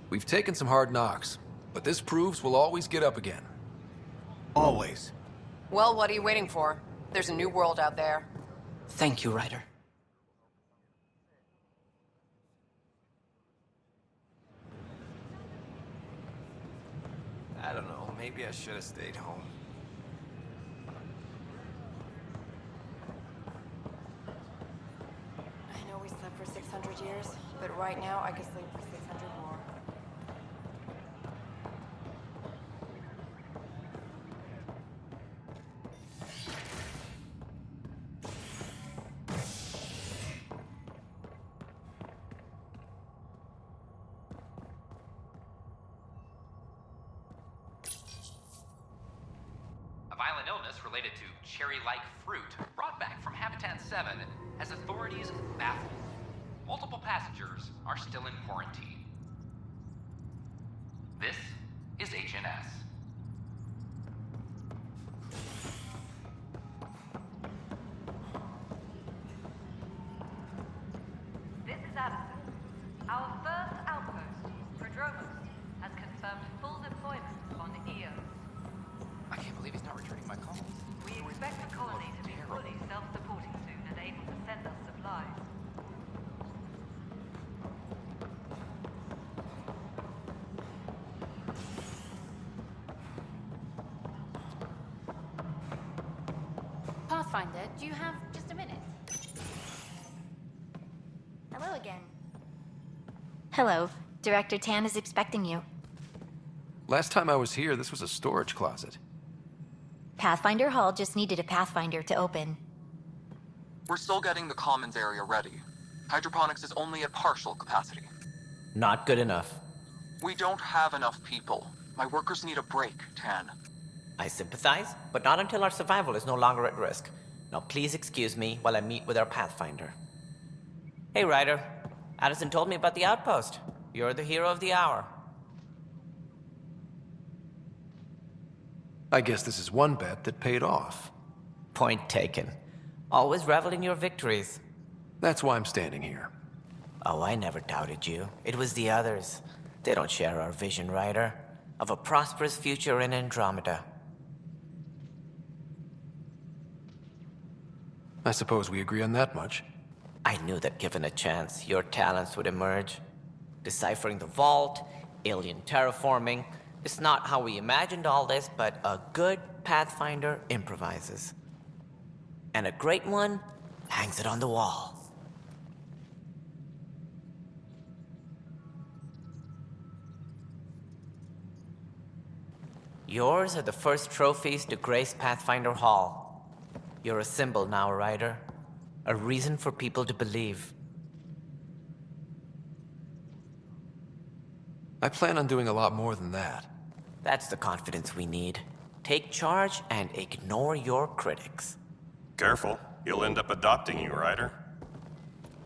We've taken some hard knocks, but this proves we'll always get up again. Always. Well, what are you waiting for? There's a new world out there. Thank you, Ryder. I don't know, maybe I should have stayed home. I know we slept for 600 years, but right now I could sleep for 600 more. Violent illness related to cherry-like fruit brought back from Habitat 7 has authorities baffled. Multiple passengers are still in quarantine. This is HNS. This is Addison. Our first outpost, Prodromos, has confirmed full deployment on EOS. I can't believe he's not returning my calls. We expect the colony to be fully self-supporting soon and able to send us supplies. Pathfinder, do you have just a minute? Hello again. Hello. Director Tan is expecting you. Last time I was here, this was a storage closet. Pathfinder Hall just needed a Pathfinder to open. We're still getting the commons area ready. Hydroponics is only at partial capacity. Not good enough. We don't have enough people. My workers need a break, Tan. I sympathize, but not until our survival is no longer at risk. Now please excuse me while I meet with our Pathfinder. Hey, Ryder. Addison told me about the outpost. You're the hero of the hour. I guess this is one bet that paid off. Point taken. Always revel in your victories. That's why I'm standing here. Oh, I never doubted you. It was the others. They don't share our vision, Ryder, of a prosperous future in Andromeda. I suppose we agree on that much. I knew that given a chance, your talents would emerge. Deciphering the vault, alien terraforming. It's not how we imagined all this, but a good Pathfinder improvises. And a great one hangs it on the wall. Yours are the first trophies to grace Pathfinder Hall. You're a symbol now, Ryder. A reason for people to believe. I plan on doing a lot more than that. That's the confidence we need. Take charge and ignore your critics. Careful, you'll end up adopting you, Ryder.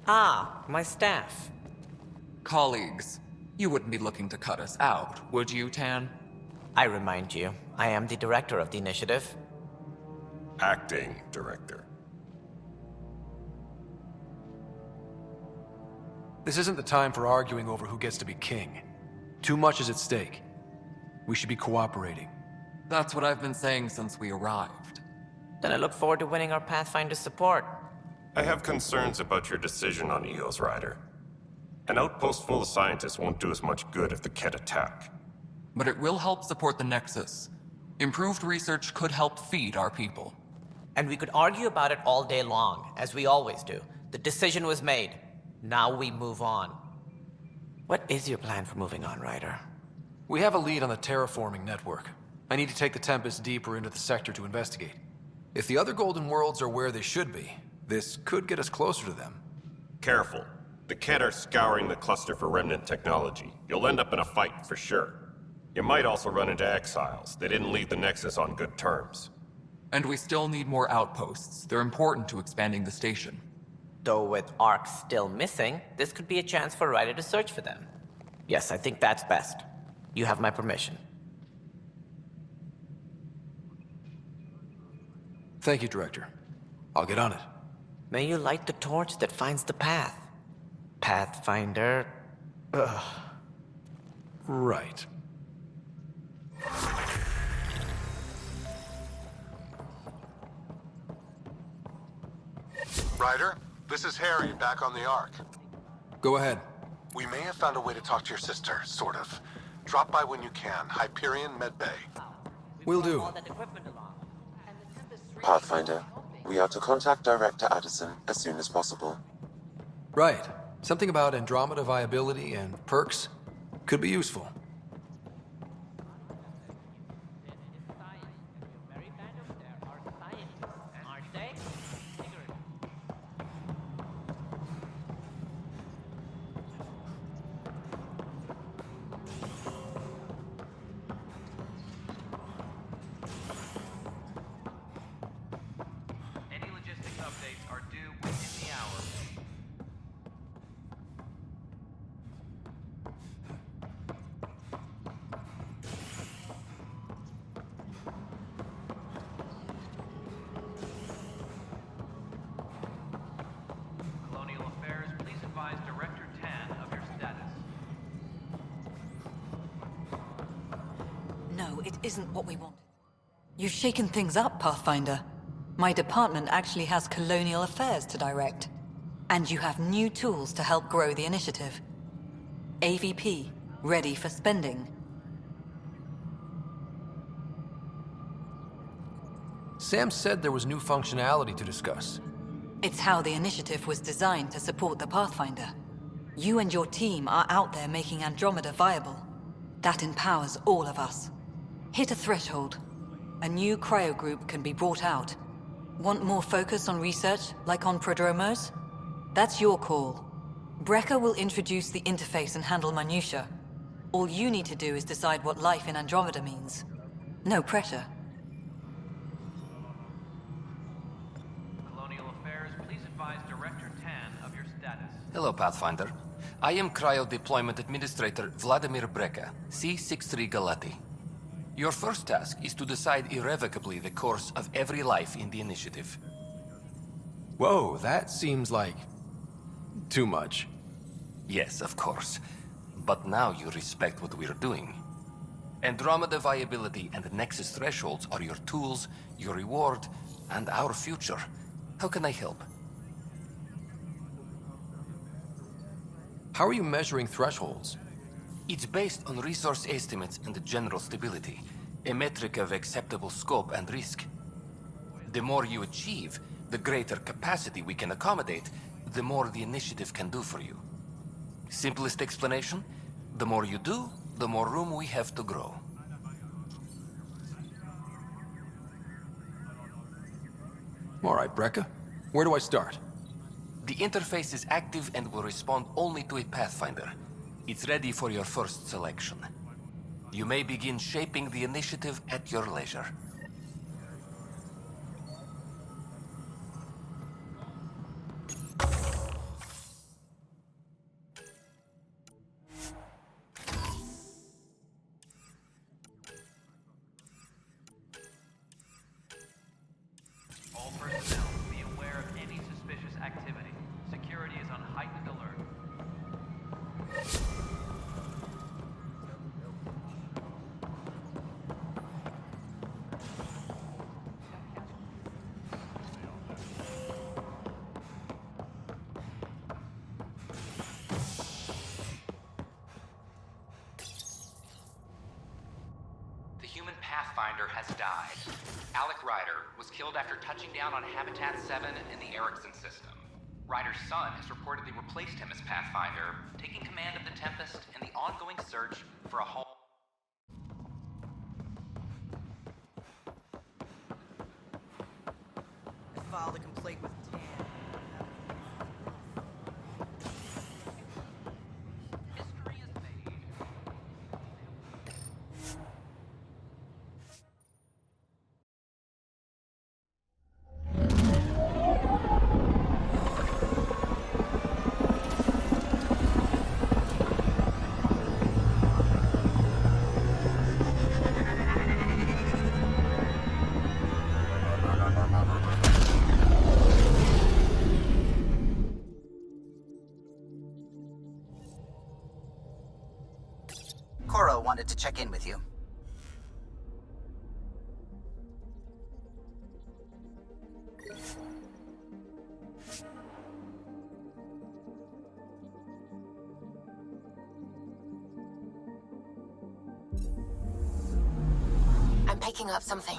Ah, my staff. Colleagues, you wouldn't be looking to cut us out, would you, Tan? I remind you, I am the director of the initiative. Acting director. This isn't the time for arguing over who gets to be king. Too much is at stake. We should be cooperating. That's what I've been saying since we arrived. Then I look forward to winning our Pathfinder support. I have concerns about your decision on EOS, Ryder. An outpost full of scientists won't do us much good if the Kett attack. But it will help support the Nexus. Improved research could help feed our people. And we could argue about it all day long, as we always do. The decision was made. Now we move on. What is your plan for moving on, Ryder? We have a lead on the terraforming network. I need to take the Tempest deeper into the sector to investigate. If the other Golden Worlds are where they should be, this could get us closer to them. Careful. The Kett are scouring the cluster for remnant technology. You'll end up in a fight, for sure. You might also run into exiles. They didn't leave the Nexus on good terms. And we still need more outposts. They're important to expanding the station. Though with Ark still missing, this could be a chance for Ryder to search for them. Yes, I think that's best. You have my permission. Thank you, Director. I'll get on it. May you light the torch that finds the path. Pathfinder... Ugh. Right. Ryder, this is Harry, back on the Ark. Go ahead. We may have found a way to talk to your sister, sort of. Drop by when you can. Hyperion Medbay. Will do. Pathfinder, we are to contact Director Addison as soon as possible. Right. Something about Andromeda viability and perks could be useful. It isn't what we want. You've shaken things up, Pathfinder. My department actually has colonial affairs to direct. And you have new tools to help grow the initiative. AVP, ready for spending. Sam said there was new functionality to discuss. It's how the initiative was designed to support the Pathfinder. You and your team are out there making Andromeda viable. That empowers all of us. Hit a threshold. A new cryo group can be brought out. Want more focus on research, like on prodromos? That's your call. Brecker will introduce the interface and handle minutiae. All you need to do is decide what life in Andromeda means. No pressure. Colonial Affairs, please advise Director Tan of your status. Hello, Pathfinder. I am Cryo Deployment Administrator Vladimir Brecker, C-63 Galati. Your first task is to decide irrevocably the course of every life in the initiative. Whoa, that seems like... too much. Yes, of course. But now you respect what we're doing. Andromeda viability and Nexus thresholds are your tools, your reward, and our future. How can I help? How are you measuring thresholds? It's based on resource estimates and general stability, a metric of acceptable scope and risk. The more you achieve, the greater capacity we can accommodate, the more the initiative can do for you. Simplest explanation, the more you do, the more room we have to grow. All right, Brekka. Where do I start? The interface is active and will respond only to a Pathfinder. It's ready for your first selection. You may begin shaping the initiative at your leisure. All personnel, be aware of any suspicious activity. Security is on heightened alert. The human Pathfinder has died. Alec Ryder was killed after touching down on Habitat 7 in the Erickson system. Ryder's son has reportedly replaced him as Pathfinder, taking command of the Tempest in the ongoing search for a home. I filed a complaint with Tan. Coro wanted to check in with you. I'm picking up something.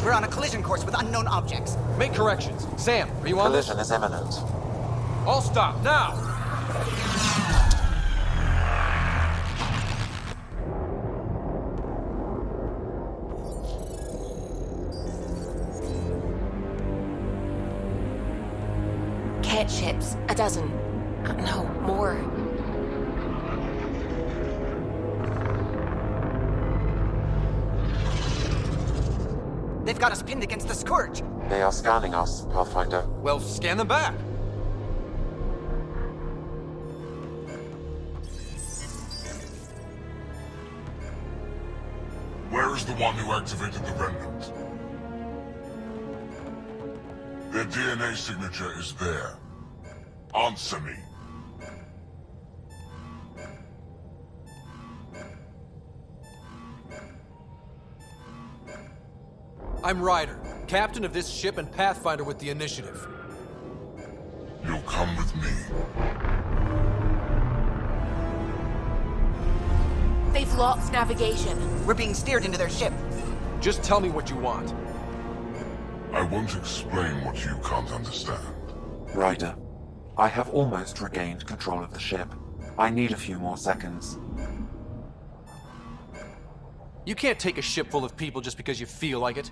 We're on a collision course with unknown objects. Make corrections. Sam, are you on this? Collision is imminent. All stop, now! Kett ships. A dozen. No, more. They've got us pinned against the Scourge. They are scanning us, Pathfinder. Well, scan them back. Where is the one who activated the remnant? Their DNA signature is there. Answer me. I'm Ryder, captain of this ship and Pathfinder with the initiative. You'll come with me. They've lost navigation. We're being steered into their ship. Just tell me what you want. I won't explain what you can't understand. Ryder, I have almost regained control of the ship. I need a few more seconds. You can't take a ship full of people just because you feel like it.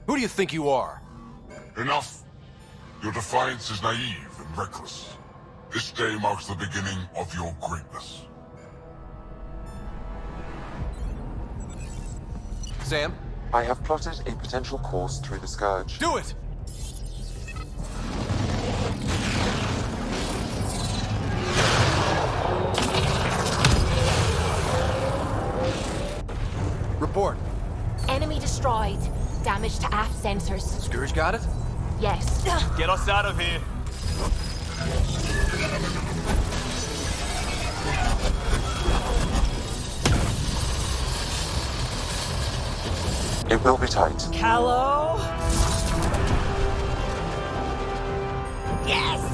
Who do you think you are? Enough! Your defiance is naive and reckless. This day marks the beginning of your greatness. Sam? I have plotted a potential course through the Scourge. Do it! Report. Enemy destroyed. Damage to aft sensors. Scourge got it? Yes. Get us out of here. It will be tight. Callow? Yes!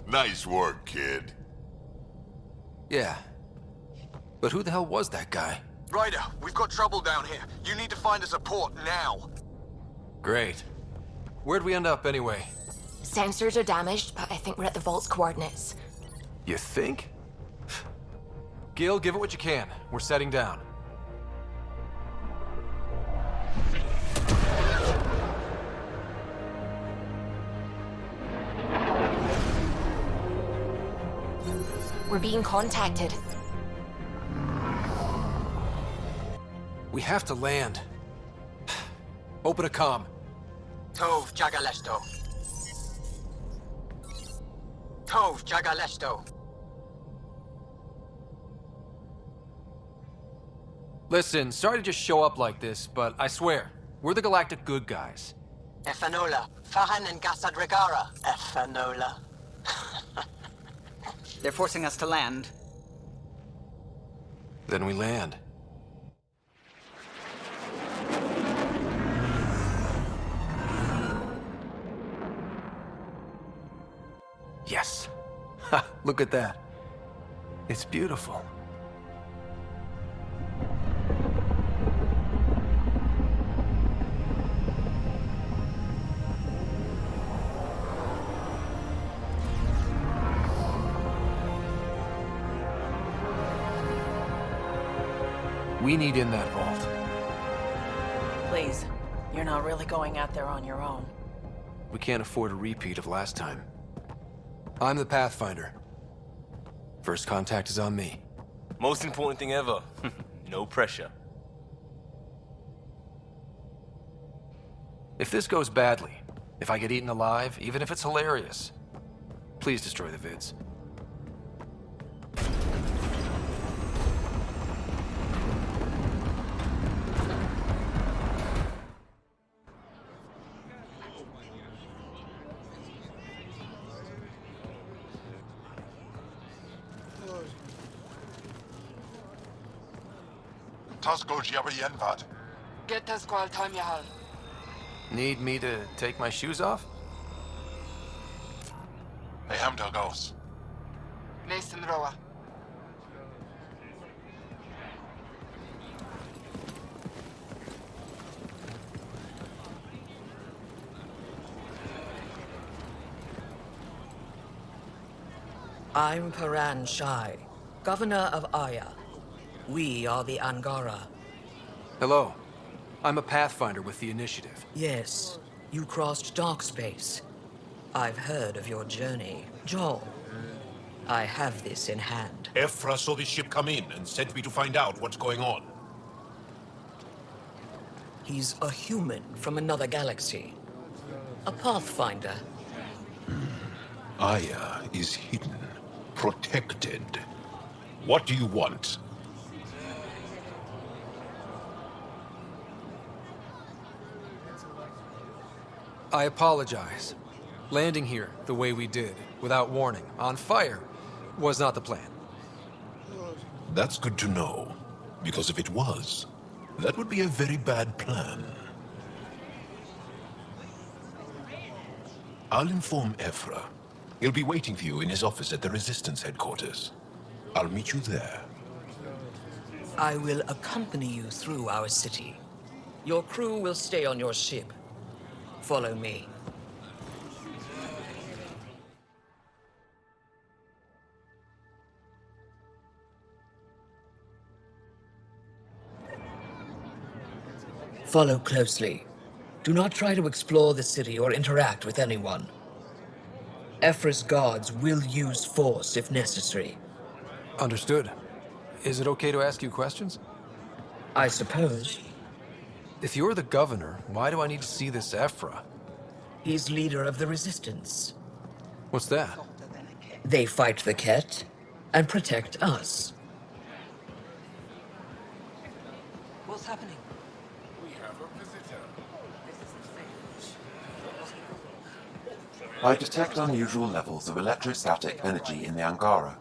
Nice work, kid. Yeah. But who the hell was that guy? Ryder, we've got trouble down here. You need to find us a port now. Great. Where'd we end up anyway? Sensors are damaged, but I think we're at the vault's coordinates. You think? Gil, give it what you can. We're setting down. We're being contacted. We have to land. Open a comm. Tov Jagalesto. Tov Jagalesto. Listen, sorry to just show up like this, but I swear, we're the galactic good guys. Effanola. Fahan and Gassad Regara. Effanola. They're forcing us to land. Then we land. Yes. Ha, look at that. It's beautiful. We need in that vault. Please, you're not really going out there on your own. We can't afford a repeat of last time. I'm the Pathfinder. First contact is on me. Most important thing ever. No pressure. If this goes badly, if I get eaten alive, even if it's hilarious, please destroy the vids. Tasco Jiabayenvat. Get the squall time, Jaal. Need me to take my shoes off? They hamdel goes. Nathan Roa. I'm Paran Shai, Governor of Aya. We are the Angara. Hello. I'm a Pathfinder with the Initiative. Yes, you crossed dark space. I've heard of your journey, Jaal. I have this in hand. Ephra saw this ship come in and sent me to find out what's going on. He's a human from another galaxy. A Pathfinder. Aya is hidden, protected. What do you want? I apologize. Landing here the way we did, without warning, on fire, was not the plan. That's good to know, because if it was, that would be a very bad plan. I'll inform Ephra. He'll be waiting for you in his office at the Resistance headquarters. I'll meet you there. I will accompany you through our city. Your crew will stay on your ship. Follow me. Follow closely. Do not try to explore the city or interact with anyone. Ephra's guards will use force if necessary. Understood. Is it okay to ask you questions? I suppose. If you're the governor, why do I need to see this Ephra? He's leader of the Resistance. What's that? They fight the Kett and protect us. What's happening? We have a visitor. I detect unusual levels of electrostatic energy in the Angara.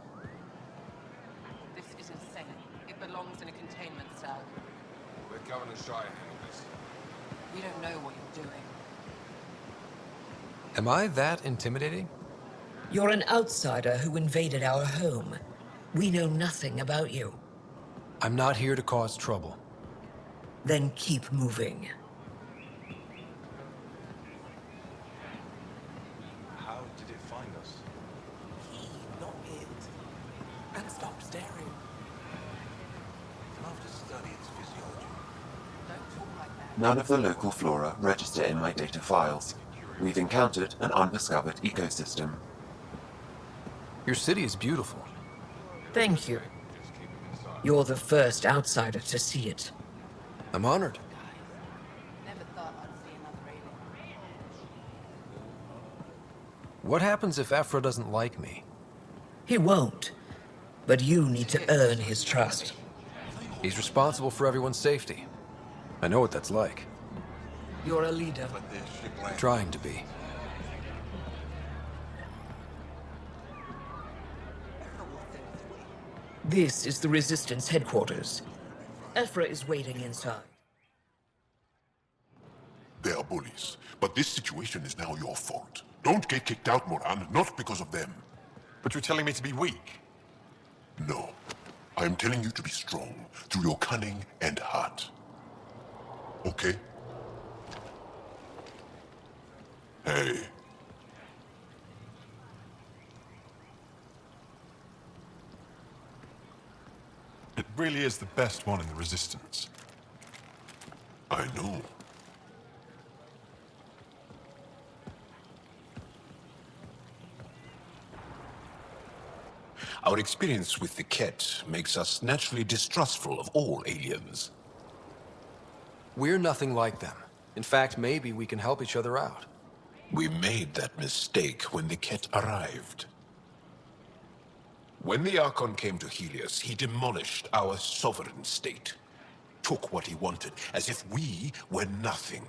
This is insane. It belongs in a containment cell. Let Governor Shire handle this. You don't know what you're doing. Am I that intimidating? You're an outsider who invaded our home. We know nothing about you. I'm not here to cause trouble. Then keep moving. How did it find us? He, not it. And stop staring. I'll have to study its physiology. Don't talk like that. None of the local flora register in my data files. We've encountered an undiscovered ecosystem. Your city is beautiful. Thank you. You're the first outsider to see it. I'm honored. Never thought I'd see another alien. What happens if Ephra doesn't like me? He won't. But you need to earn his trust. He's responsible for everyone's safety. I know what that's like. You're a leader. Trying to be. This is the Resistance headquarters. Ephra is waiting inside. They are bullies, but this situation is now your fault. Don't get kicked out, Moran, not because of them. But you're telling me to be weak? No. I am telling you to be strong through your cunning and heart. Okay? Hey. It really is the best one in the Resistance. I know. Our experience with the Kett makes us naturally distrustful of all aliens. We're nothing like them. In fact, maybe we can help each other out. We made that mistake when the Kett arrived. When the Archon came to Helios, he demolished our sovereign state. Took what he wanted, as if we were nothing.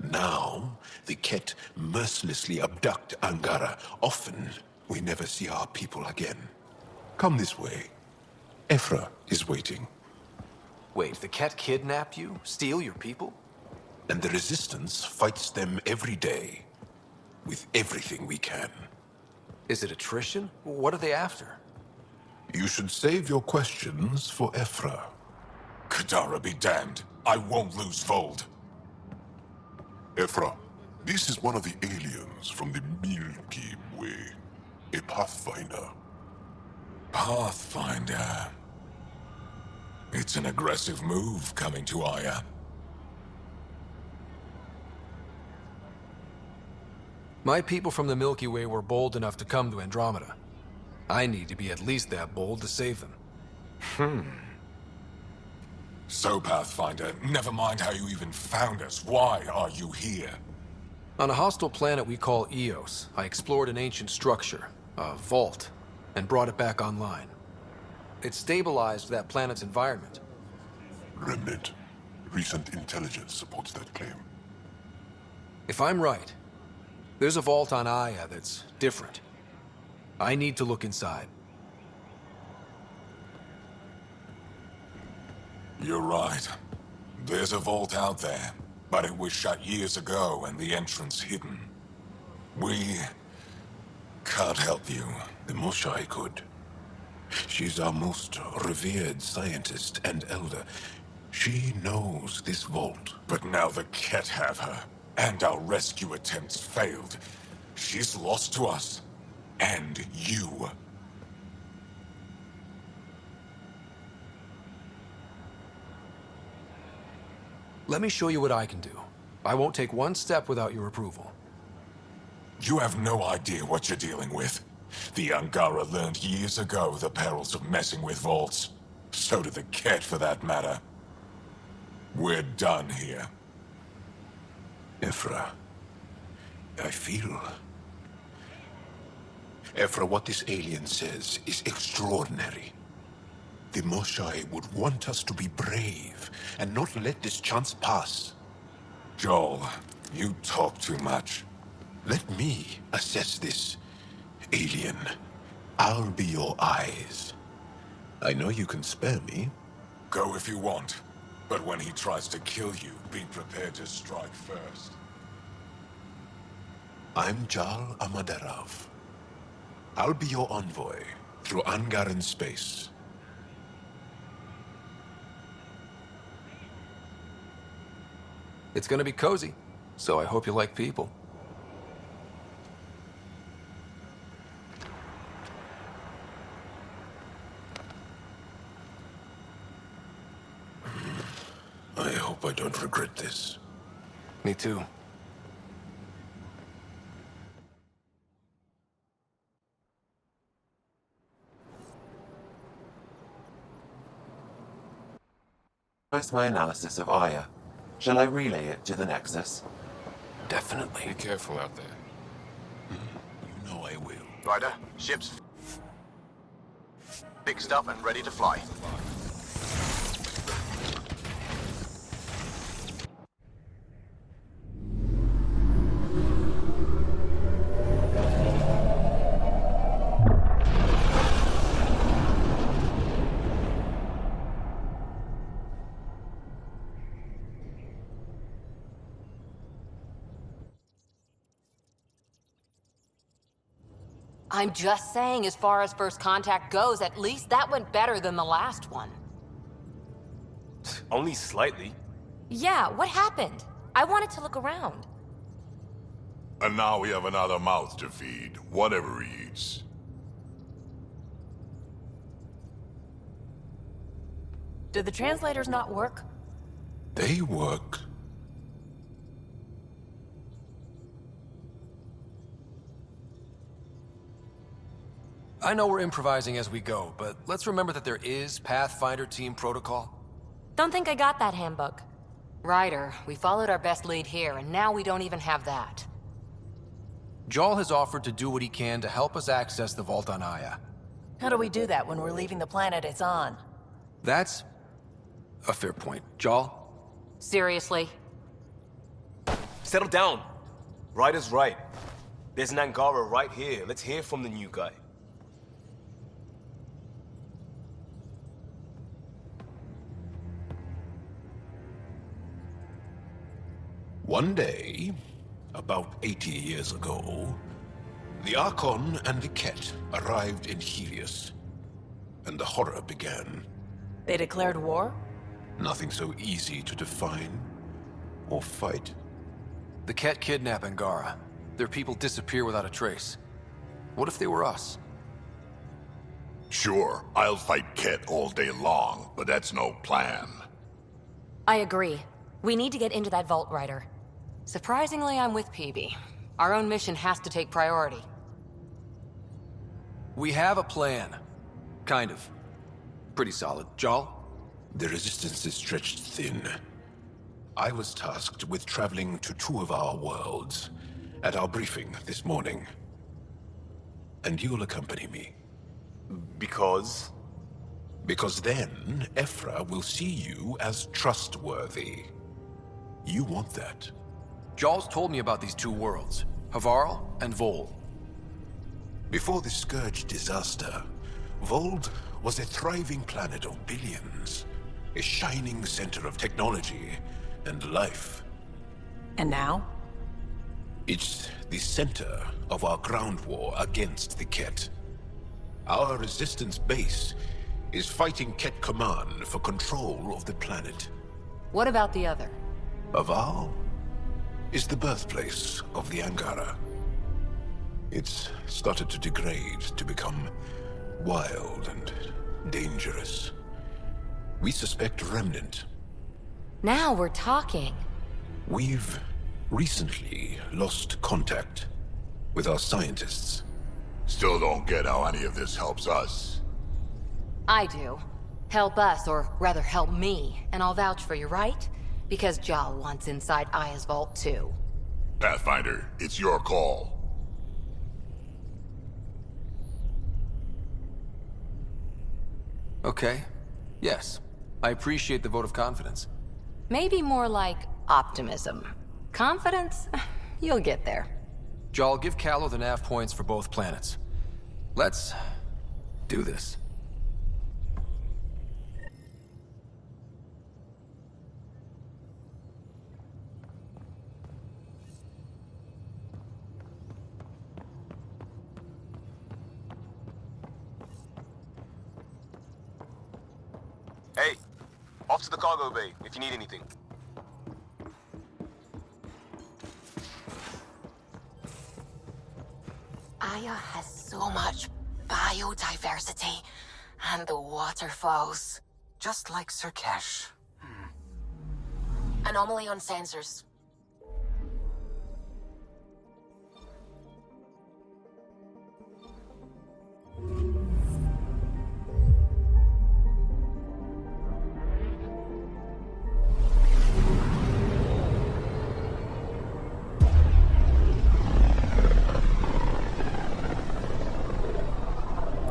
Now, the Kett mercilessly abduct Angara. Often, we never see our people again. Come this way. Ephra is waiting. Wait, the Kett kidnapped you? Steal your people? And the Resistance fights them every day. With everything we can. Is it attrition? What are they after? You should save your questions for Ephra. Kadara be damned. I won't lose Vold. Ephra, this is one of the aliens from the Milky Way. A Pathfinder. Pathfinder. It's an aggressive move coming to Aya. My people from the Milky Way were bold enough to come to Andromeda. I need to be at least that bold to save them. So, Pathfinder, never mind how you even found us. Why are you here? On a hostile planet we call Eos, I explored an ancient structure, a vault, and brought it back online. It stabilized that planet's environment. Remnant. Recent intelligence supports that claim. If I'm right, there's a vault on Aya that's different. I need to look inside. You're right. There's a vault out there, but it was shut years ago and the entrance hidden. We can't help you. The Moshae could. She's our most revered scientist and elder. She knows this vault. But now the Kett have her, and our rescue attempts failed. She's lost to us, and you. Let me show you what I can do. I won't take one step without your approval. You have no idea what you're dealing with. The Angara learned years ago the perils of messing with vaults. So did the Kett, for that matter. We're done here. Ephra, I feel Ephra, what this alien says is extraordinary. The Moshae would want us to be brave and not let this chance pass. Jaal, you talk too much. Let me assess this, alien. I'll be your eyes. I know you can spare me. Go if you want. But when he tries to kill you, be prepared to strike first. I'm Jaal Amaderav. I'll be your envoy through Angaran space. It's gonna be cozy, so I hope you like people. I hope I don't regret this. Me too. Post my analysis of Aya. Shall I relay it to the Nexus? Definitely. Be careful out there. You know I will. Ryder, ship's fixed up and ready to fly. I'm just saying, as far as first contact goes, at least that went better than the last one. Only slightly. Yeah, what happened? I wanted to look around. And now we have another mouth to feed, whatever he eats. Did the translators not work? They work. I know we're improvising as we go, but let's remember that there is Pathfinder team protocol. Don't think I got that handbook. Ryder, we followed our best lead here, and now we don't even have that. Jaal has offered to do what he can to help us access the vault on Aya. How do we do that when we're leaving the planet it's on? That's a fair point. Jaal? Seriously? Settle down. Ryder's right. There's an Angara right here. Let's hear from the new guy. One day, about 80 years ago, the Archon and the Kett arrived in Helios, and the horror began. They declared war? Nothing so easy to define or fight. The Kett kidnap Angara. Their people disappear without a trace. What if they were us? Sure, I'll fight Kett all day long, but that's no plan. I agree. We need to get into that vault, Ryder. Surprisingly, I'm with PB. Our own mission has to take priority. We have a plan. Kind of. Pretty solid. Jaal? The resistance is stretched thin. I was tasked with traveling to two of our worlds at our briefing this morning. And you'll accompany me. Because? Because then, Ephra will see you as trustworthy. You want that. Jaal's told me about these two worlds, Havarl and Vol. Before the Scourge disaster, Vold was a thriving planet of billions, a shining center of technology and life. And now? It's the center of our ground war against the Kett. Our resistance base is fighting Kett Command for control of the planet. What about the other? Havarl is the birthplace of the Angara. It's started to degrade, to become wild and dangerous. We suspect Remnant. Now we're talking. We've recently lost contact with our scientists. Still don't get how any of this helps us. I do. Help us, or rather help me, and I'll vouch for you, right? Because Jaal wants inside Aya's vault too. Pathfinder, it's your call. Okay. Yes. I appreciate the vote of confidence. Maybe more like optimism. Confidence? You'll get there. Jaal, give Callow the nav points for both planets. Let's do this. Hey, off to the cargo bay if you need anything. Aya has so much biodiversity, and the waterfalls. Just like Sirkesh. Anomaly on sensors.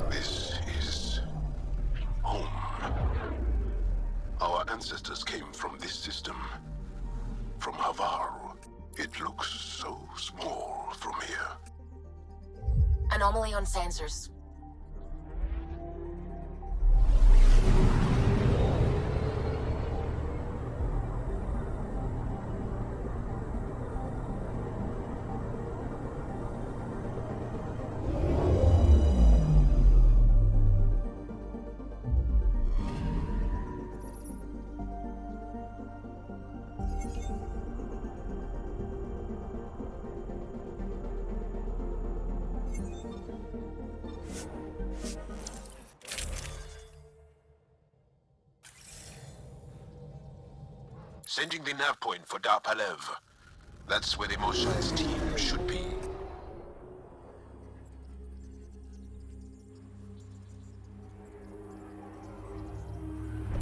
This is home. Our ancestors came from this system. From Havar. It looks so small from here. Anomaly on sensors. Sending the nav point for Darpalev. That's where the Moshae's team should be.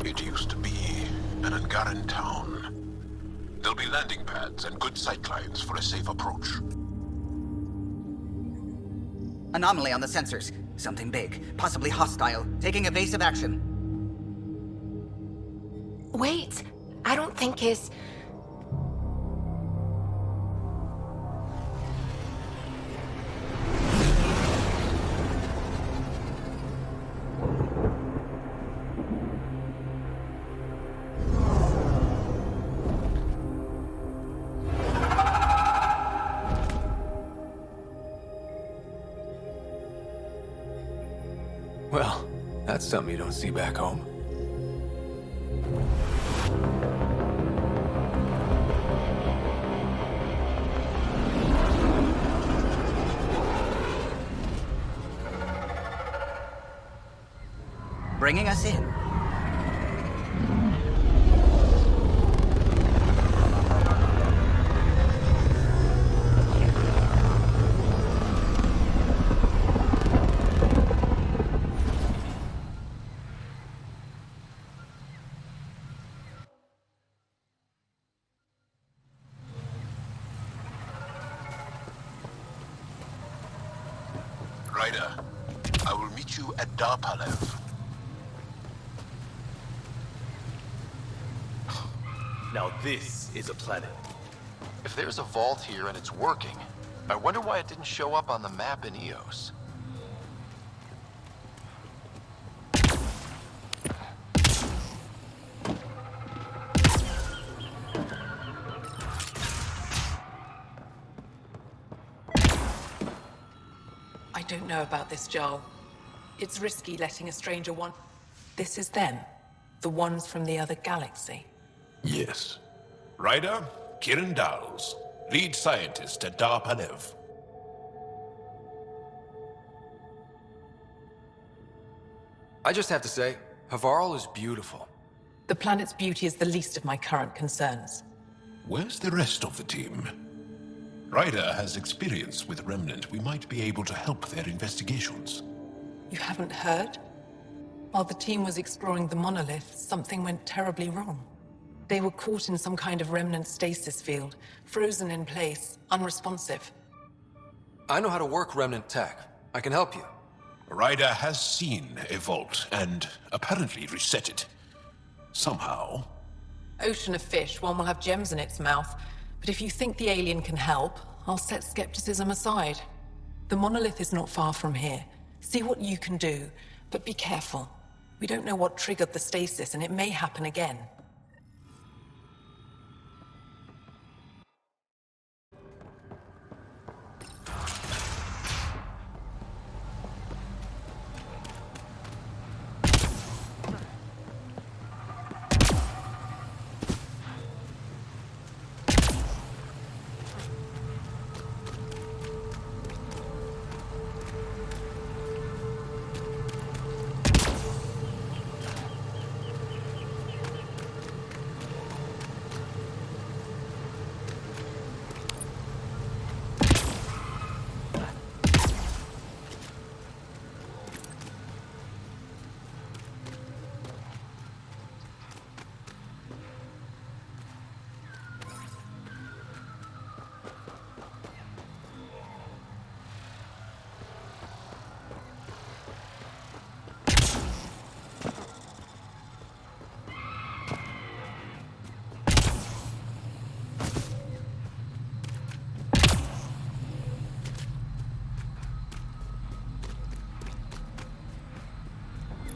It used to be an Angaran town. There'll be landing pads and good sightlines for a safe approach. Anomaly on the sensors. Something big, possibly hostile, taking evasive action. Wait, I don't think his... Well, that's something you don't see back home. Bringing us in. Ryder, I will meet you at Darpalev. Now this is a planet. If there's a vault here and it's working, I wonder why it didn't show up on the map in EOS. I don't know about this, Jaal. It's risky letting a stranger want... This is them. The ones from the other galaxy. Yes. Ryder, Kiran Dawes, lead scientist at Darpalev. I just have to say, Havarl is beautiful. The planet's beauty is the least of my current concerns. Where's the rest of the team? Ryder has experience with Remnant. We might be able to help their investigations. You haven't heard? While the team was exploring the monolith, something went terribly wrong. They were caught in some kind of remnant stasis field, frozen in place, unresponsive. I know how to work remnant tech. I can help you. Ryder has seen a vault and apparently reset it. Somehow. Ocean of fish, one will have gems in its mouth. But if you think the alien can help, I'll set skepticism aside. The monolith is not far from here. See what you can do, but be careful. We don't know what triggered the stasis, and it may happen again.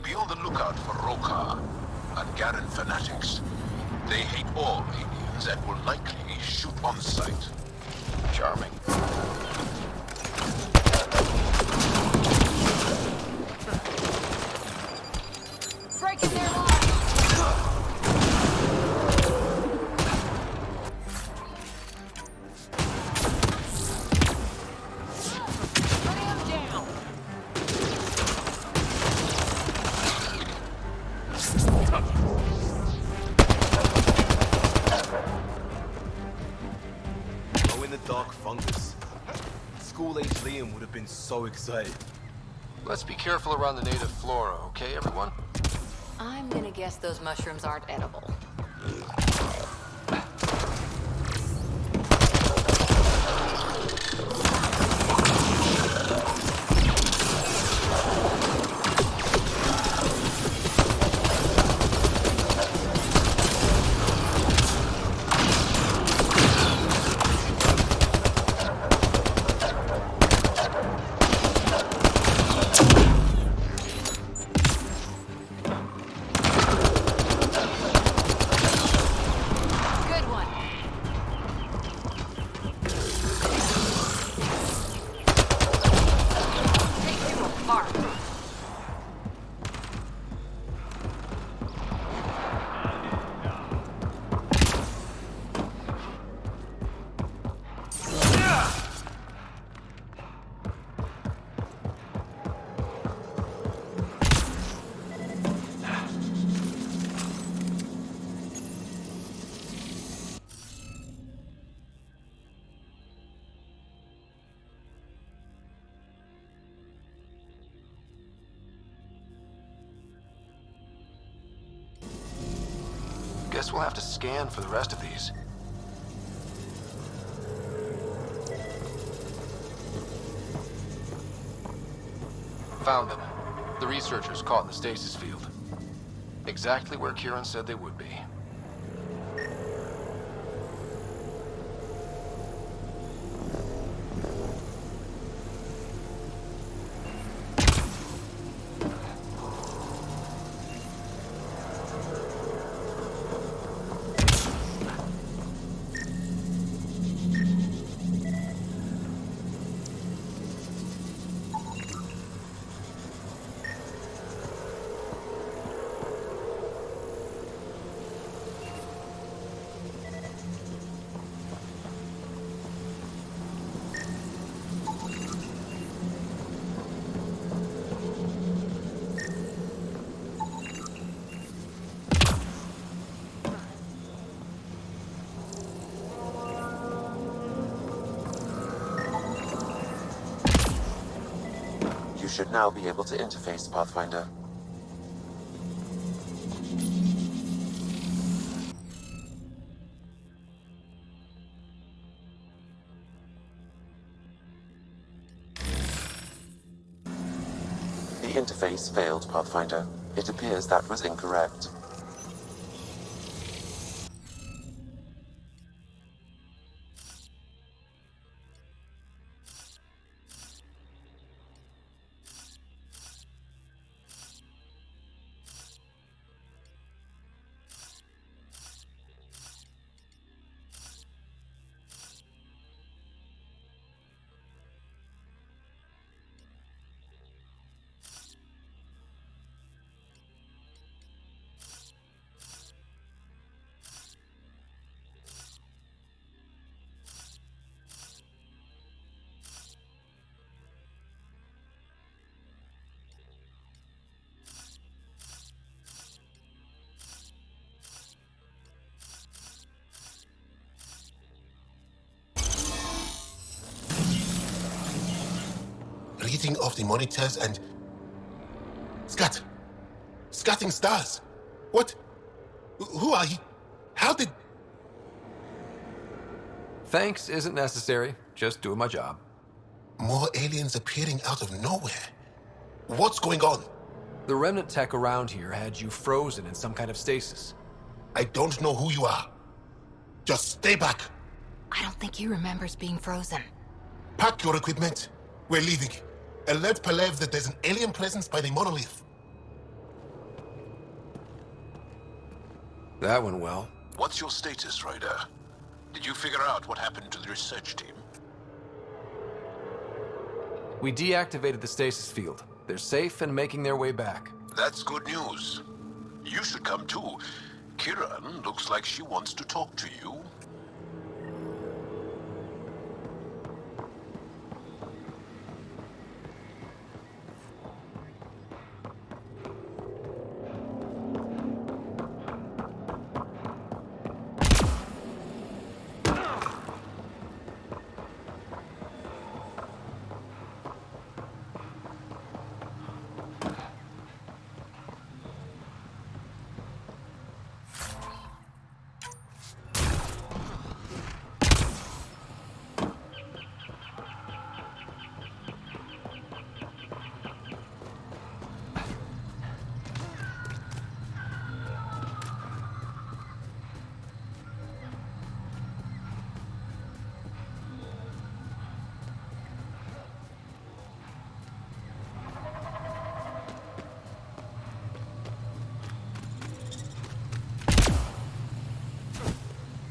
Be on the lookout for Roka and Garen fanatics. They hate all aliens and will likely shoot on sight. Charming. Breaking their line! So excited. Let's be careful around the native flora, okay, everyone? I'm gonna guess those mushrooms aren't edible. Guess we'll have to scan for the rest of these. Found them. The researchers caught in the stasis field. Exactly where Kieran said they would be. You should now be able to interface, Pathfinder. interface failed, Pathfinder. It appears that was incorrect. Reading of the monitors and... Scatting stars! What? Who are you? How did... Thanks isn't necessary. Just doing my job. More aliens appearing out of nowhere. What's going on? The remnant tech around here had you frozen in some kind of stasis. I don't know who you are. Just stay back. I don't think he remembers being frozen. Pack your equipment. We're leaving. Alert Palev that there's an alien presence by the monolith. That went well. What's your status, Ryder? Did you figure out what happened to the research team? We deactivated the stasis field. They're safe and making their way back. That's good news. You should come too. Kiran looks like she wants to talk to you.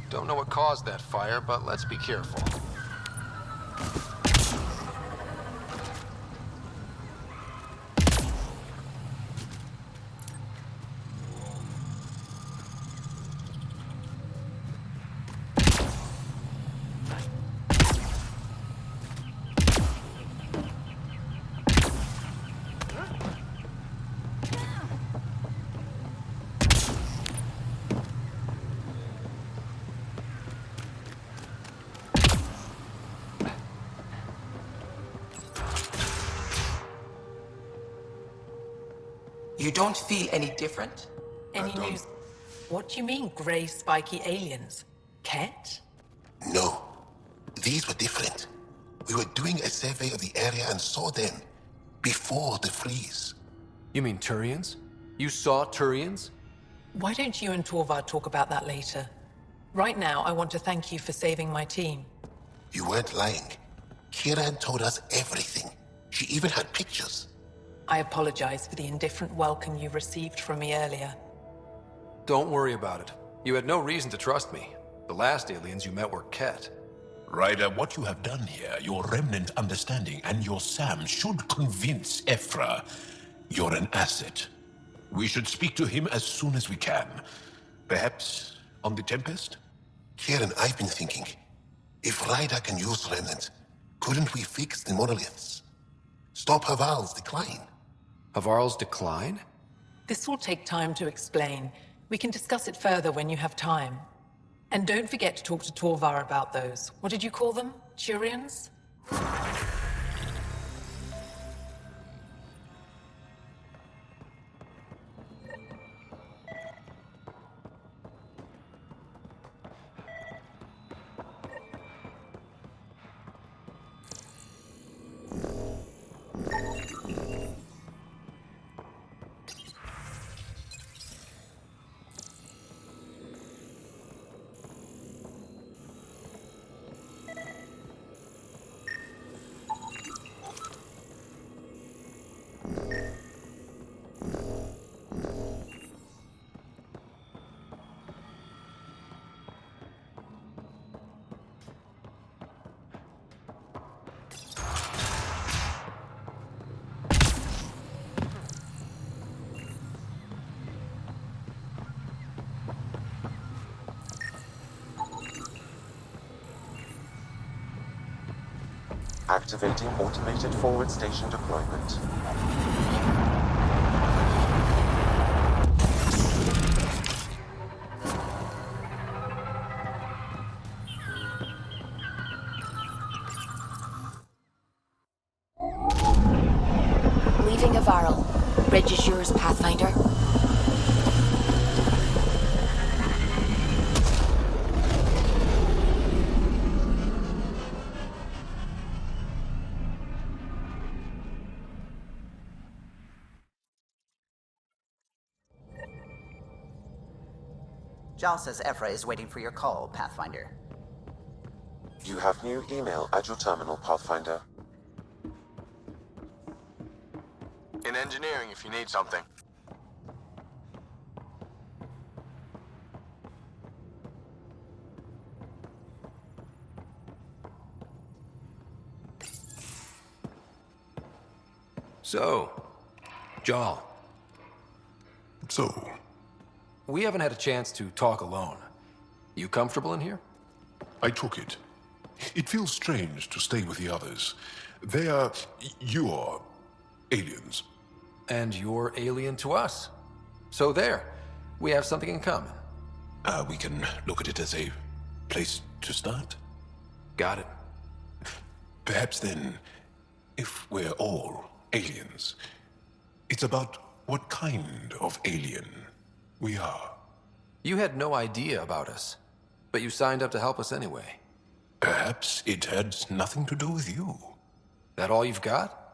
Don't know what caused that fire, but let's be careful. You don't feel any different? Any news? What do you mean, grey spiky aliens? Kett? No. These were different. We were doing a survey of the area and saw them before the freeze. You mean Turians? You saw Turians? Why don't you and Torvar talk about that later? Right now, I want to thank you for saving my team. You weren't lying. Kiran told us everything. She even had pictures. I apologize for the indifferent welcome you received from me earlier. Don't worry about it. You had no reason to trust me. The last aliens you met were Kett. Ryder, what you have done here, your remnant understanding and your SAM should convince Ephra you're an asset. We should speak to him as soon as we can. Perhaps on the Tempest? Kiran, I've been thinking. If Ryder can use remnant, couldn't we fix the monoliths? Stop Haval's decline? Havarl's decline? This will take time to explain. We can discuss it further when you have time. And don't forget to talk to Torvar about those. What did you call them? Turians? Activating automated forward station deployment. Leaving Avaril. Bridge is yours, Pathfinder. Jaal says Ephra is waiting for your call, Pathfinder. You have new email at your terminal, Pathfinder. In engineering, if you need something. So, Jaal. So? We haven't had a chance to talk alone. You comfortable in here? I took it. It feels strange to stay with the others. They are... you're... aliens. And you're alien to us. So there. We have something in common. We can look at it as a place to start. Got it. Perhaps then, if we're all aliens, it's about what kind of alien we are. You had no idea about us, but you signed up to help us anyway. Perhaps it had nothing to do with you. That all you've got?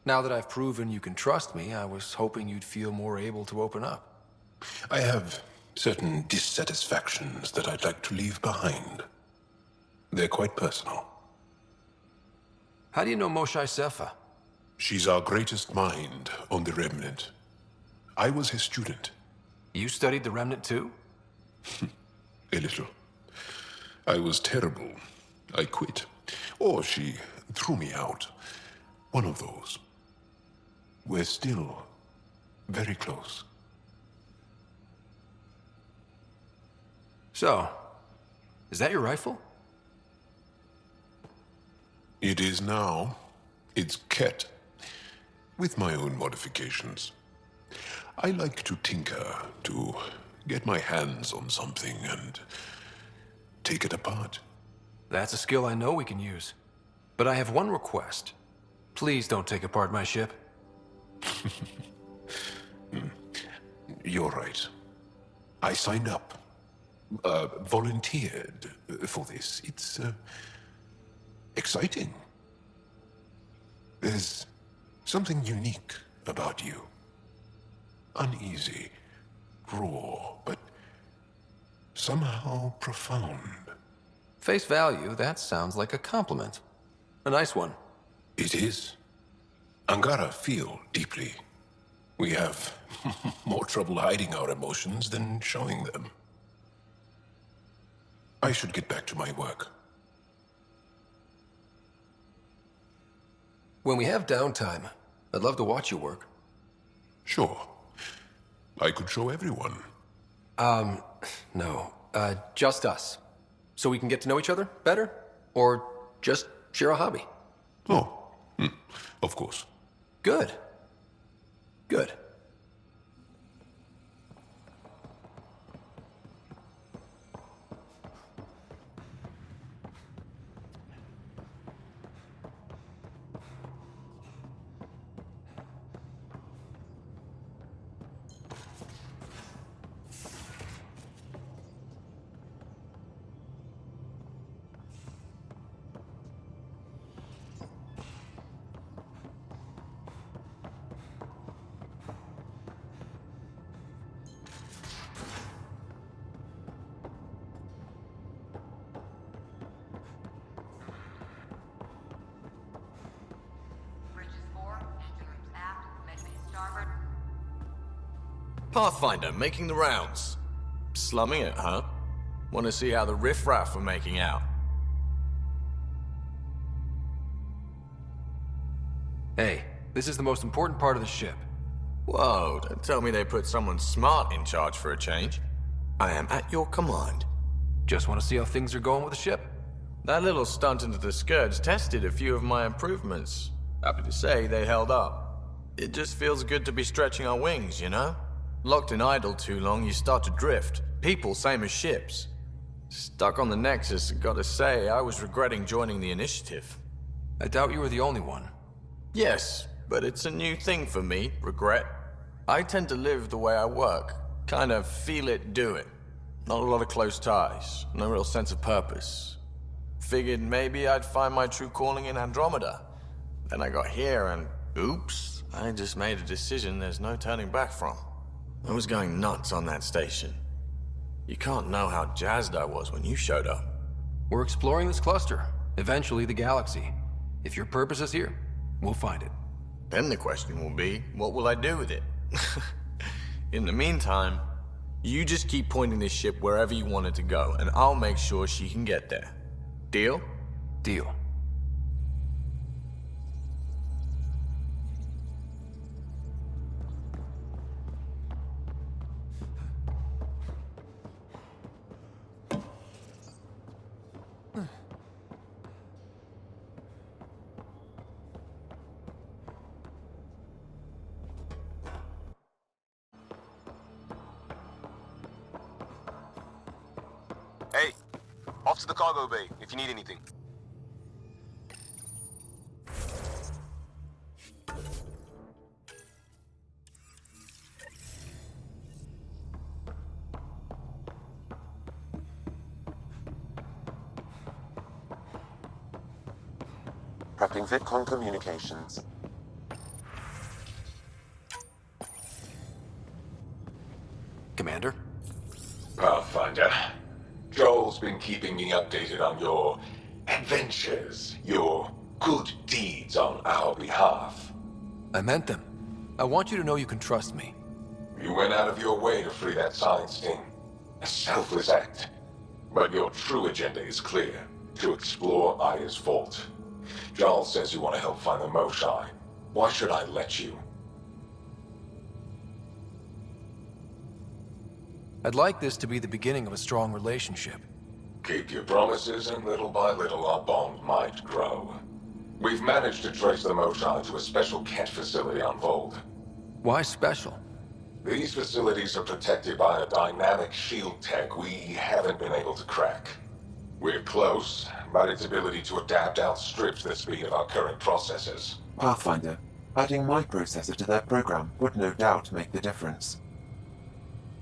Now that I've proven you can trust me, I was hoping you'd feel more able to open up. I have certain dissatisfactions that I'd like to leave behind. They're quite personal. How do you know Moshae Sefa? She's our greatest mind on the Remnant. I was his student. You studied the Remnant too? A little. I was terrible. I quit. Or she threw me out. One of those. We're still very close. So, is that your rifle? It is now. It's Kett. With my own modifications. I like to tinker, to get my hands on something and take it apart. That's a skill I know we can use. But I have one request. Please don't take apart my ship. You're right. I signed up. Volunteered for this. It's exciting. There's something unique about you. Uneasy, raw, but somehow profound. Face value, that sounds like a compliment. A nice one. It is. Angara feel deeply. We have more trouble hiding our emotions than showing them. I should get back to my work. When we have downtime, I'd love to watch you work. Sure. I could show everyone. No. Just us. So we can get to know each other better? Or just share a hobby? Oh, of course. Good. Good. Pathfinder, making the rounds. Slumming it, huh? Want to see how the riffraff are making out? Hey, this is the most important part of the ship. Whoa, don't tell me they put someone smart in charge for a change. I am at your command. Just want to see how things are going with the ship. That little stunt into the skirts tested a few of my improvements. Happy to say they held up. It just feels good to be stretching our wings, you know? Locked in idle too long, you start to drift. People, same as ships. Stuck on the Nexus, gotta say, I was regretting joining the initiative. I doubt you were the only one. Yes, but it's a new thing for me, regret. I tend to live the way I work. Kind of feel it, do it. Not a lot of close ties, no real sense of purpose. Figured maybe I'd find my true calling in Andromeda. Then I got here and, oops, I just made a decision there's no turning back from. I was going nuts on that station. You can't know how jazzed I was when you showed up. We're exploring this cluster, eventually the galaxy. If your purpose is here, we'll find it. Then the question will be, what will I do with it? In the meantime, you just keep pointing this ship wherever you want it to go, and I'll make sure she can get there. Deal? Deal. Hey, off to the cargo bay if you need anything. Prepping VidCon communications. Commander? Pathfinder, Joel's been keeping me updated on your adventures, your good deeds on our behalf. I meant them. I want you to know you can trust me. You went out of your way to free that science team. A selfless act. But your true agenda is clear. To explore Aya's vault. Jaal says you want to help find the Moshae. Why should I let you? I'd like this to be the beginning of a strong relationship. Keep your promises, and little by little our bond might grow. We've managed to trace the Moshae to a special Kett facility on Vold. Why special? These facilities are protected by a dynamic shield tech we haven't been able to crack. We're close, but its ability to adapt outstrips the speed of our current processors. Pathfinder, adding my processor to their program would no doubt make the difference.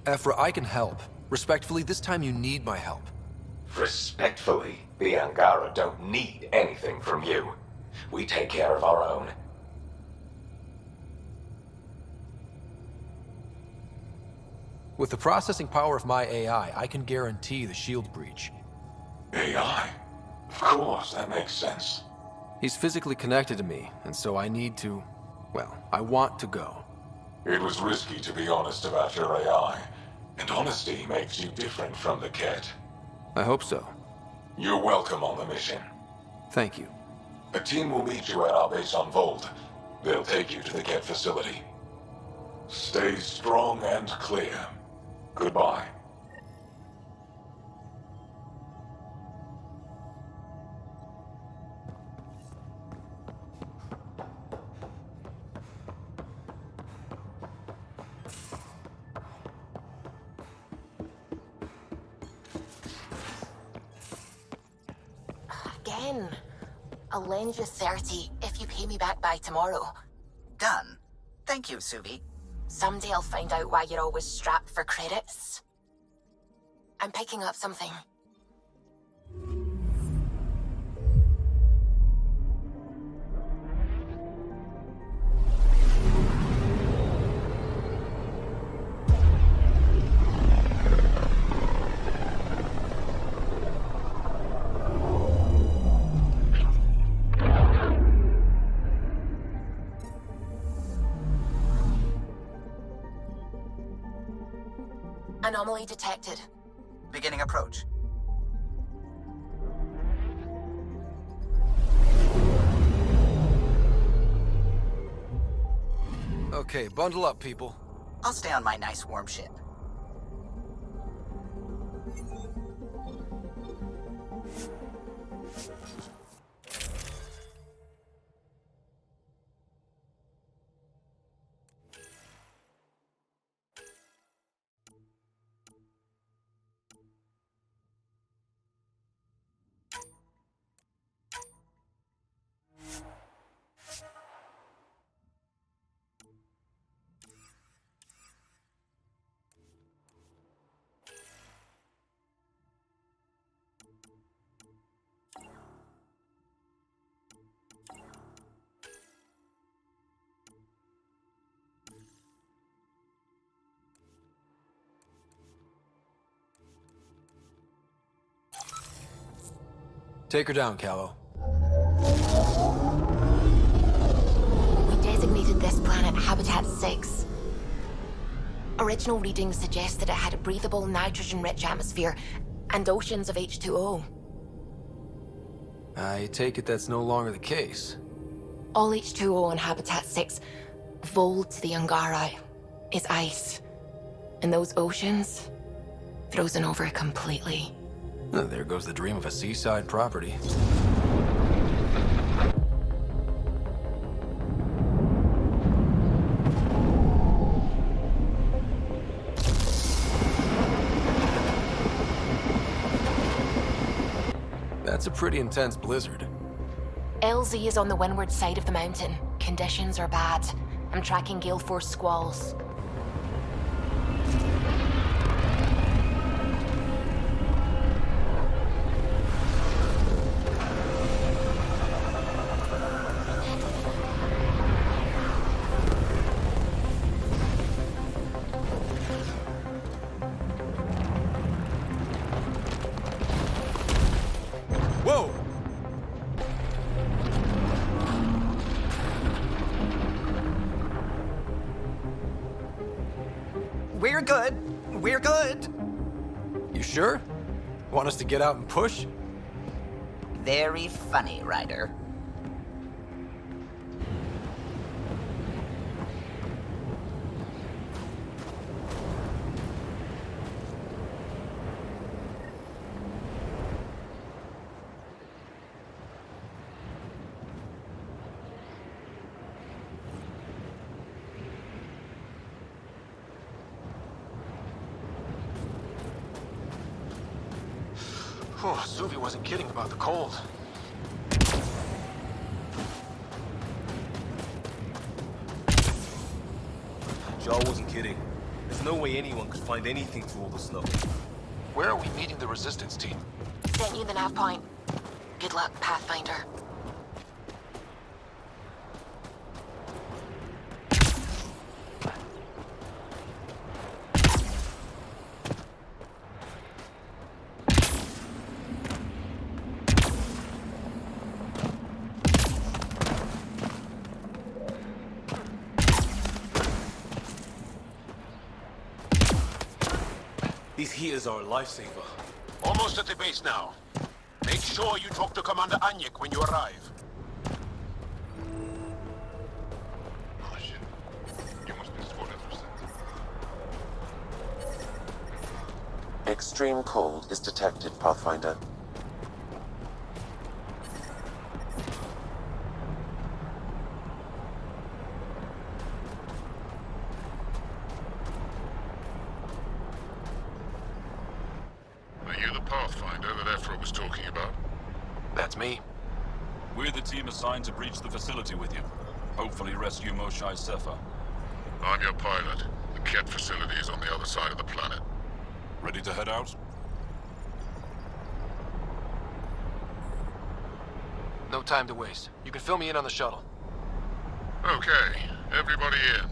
Ephra, I can help. Respectfully, this time you need my help. Respectfully, the Angara don't need anything from you. We take care of our own. With the processing power of my AI, I can guarantee the shield breach. AI? Of course, that makes sense. He's physically connected to me, and so I need to... well, I want to go. It was risky to be honest about your AI, and honesty makes you different from the Kett. I hope so. You're welcome on the mission. Thank you. A team will meet you at our base on Vold. They'll take you to the Kett facility. Stay strong and clear. Goodbye. Again. I'll lend you 30 if you pay me back by tomorrow. Done. Thank you, Suvi. Someday I'll find out why you're always strapped for credits. I'm picking up something. Anomaly detected. Beginning approach. Okay, bundle up, people. I'll stay on my nice warm ship. Take her down, Callow. We designated this planet Habitat 6. Original readings suggest that it had a breathable, nitrogen-rich atmosphere and oceans of H2O. I take it that's no longer the case. All H2O on Habitat 6, vold to the Angara, is ice. And those oceans, frozen over completely. There goes the dream of a seaside property. That's a pretty intense blizzard. LZ is on the windward side of the mountain. Conditions are bad. I'm tracking gale force squalls. Whoa! We're good. We're good. You sure? Want us to get out and push? Very funny, Ryder. Oh, Suvi wasn't kidding about the cold. Jaal wasn't kidding. There's no way anyone could find anything through all the snow. Where are we meeting the resistance team? Sent you the nav point. Good luck, Pathfinder. These heaters are a lifesaver. Almost at the base now. Make sure you talk to Commander Anyek when you arrive. Oh shit. You must be spotted for something. Extreme cold is detected, Pathfinder. Are you the Pathfinder that Ephra was talking about? That's me. We're the team assigned to breach the facility with you. Hopefully rescue Moshae Sepha. I'm your pilot. The Kett facility is on the other side of the planet. Ready to head out? No time to waste. You can fill me in on the shuttle. Okay, everybody in.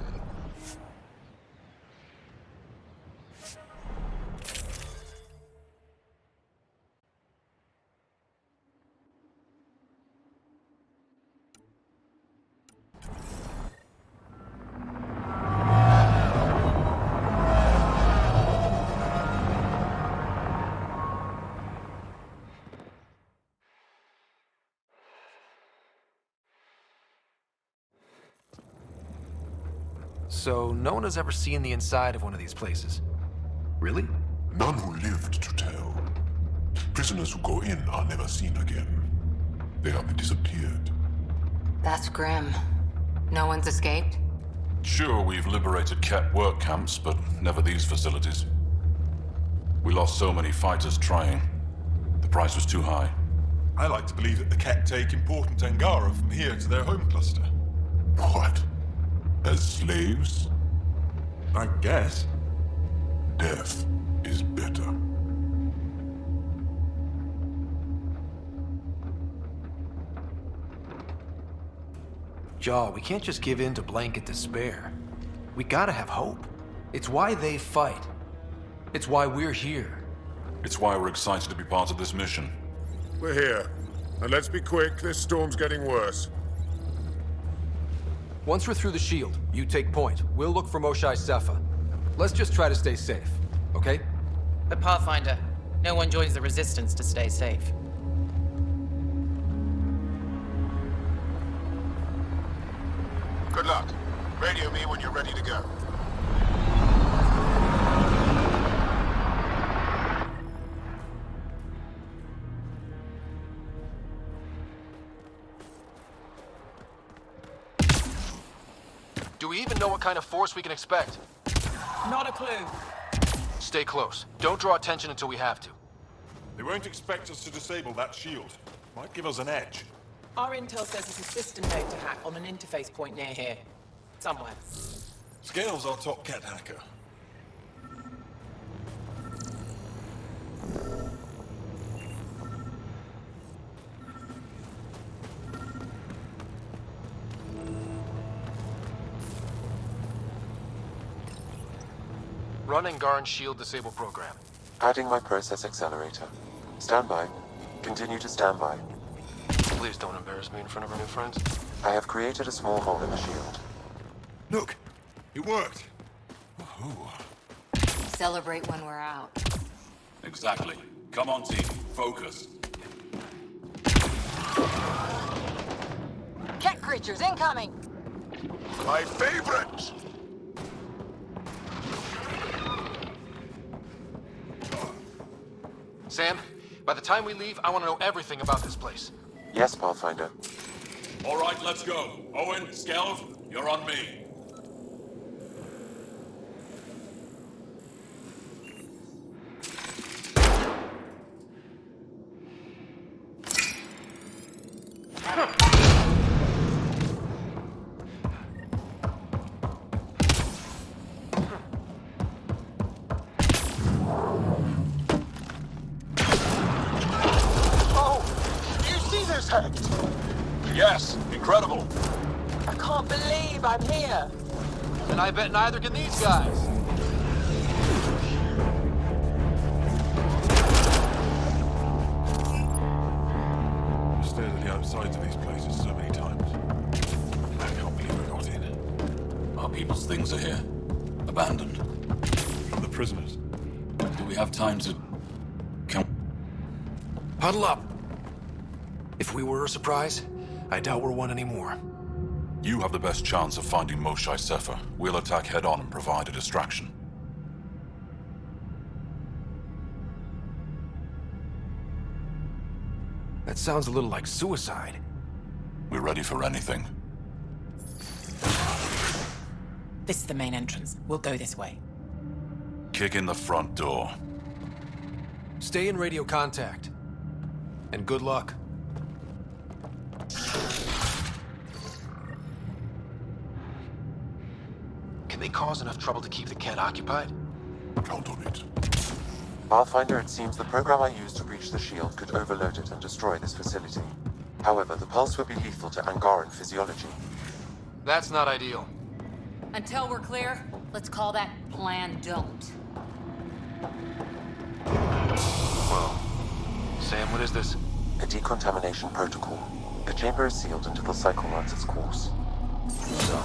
So, no one has ever seen the inside of one of these places. Really? None who lived to tell. Prisoners who go in are never seen again. They have disappeared. That's grim. No one's escaped? Sure, we've liberated Kett work camps, but never these facilities. We lost so many fighters trying. The price was too high. I like to believe that the Kett take important Angara from here to their home cluster. What? As slaves? I guess. Death is better. Jaal, we can't just give in to blanket despair. We gotta have hope. It's why they fight. It's why we're here. It's why we're excited to be part of this mission. We're here. And let's be quick, this storm's getting worse. Once we're through the shield, you take point. We'll look for Moshae Sepha. Let's just try to stay safe, okay? But Pathfinder, no one joins the Resistance to stay safe. Good luck. Radio me when you're ready to go. Do we even know what kind of force we can expect? Not a clue. Stay close. Don't draw attention until we have to. They won't expect us to disable that shield. Might give us an edge. Our intel says there's a system node to hack on an interface point near here. Somewhere. Scale's our top Kett hacker. Run Angaran shield disable program. Adding my process accelerator. Stand by. Continue to stand by. Please don't embarrass me in front of our new friends. I have created a small hole in the shield. Look, it worked. Celebrate when we're out. Exactly. Come on, team. Focus. Kett creatures incoming! My favorite! Sam, by the time we leave, I want to know everything about this place. Yes, Pathfinder. All right, let's go. Owen, Skelv, you're on me. Yes, incredible. I can't believe I'm here. And I bet neither can these guys. I've stared at the outsides of these places so many times. I can't believe I got in. Our people's things are here. Abandoned. From the prisoners. Do we have time to... Huddle up. If we were a surprise, I doubt we're one anymore. You have the best chance of finding Moshae Sepha. We'll attack head-on and provide a distraction. That sounds a little like suicide. We're ready for anything. This is the main entrance. We'll go this way. Kick in the front door. Stay in radio contact. And good luck. Can they cause enough trouble to keep the Kett occupied? Count on it. Pathfinder, it seems the program I used to breach the shield could overload it and destroy this facility. However, the pulse would be lethal to Angaran physiology. That's not ideal. Until we're clear, let's call that Plan Don't. Whoa. Sam, what is this? A decontamination protocol. The chamber is sealed until the cycle runs its course. So,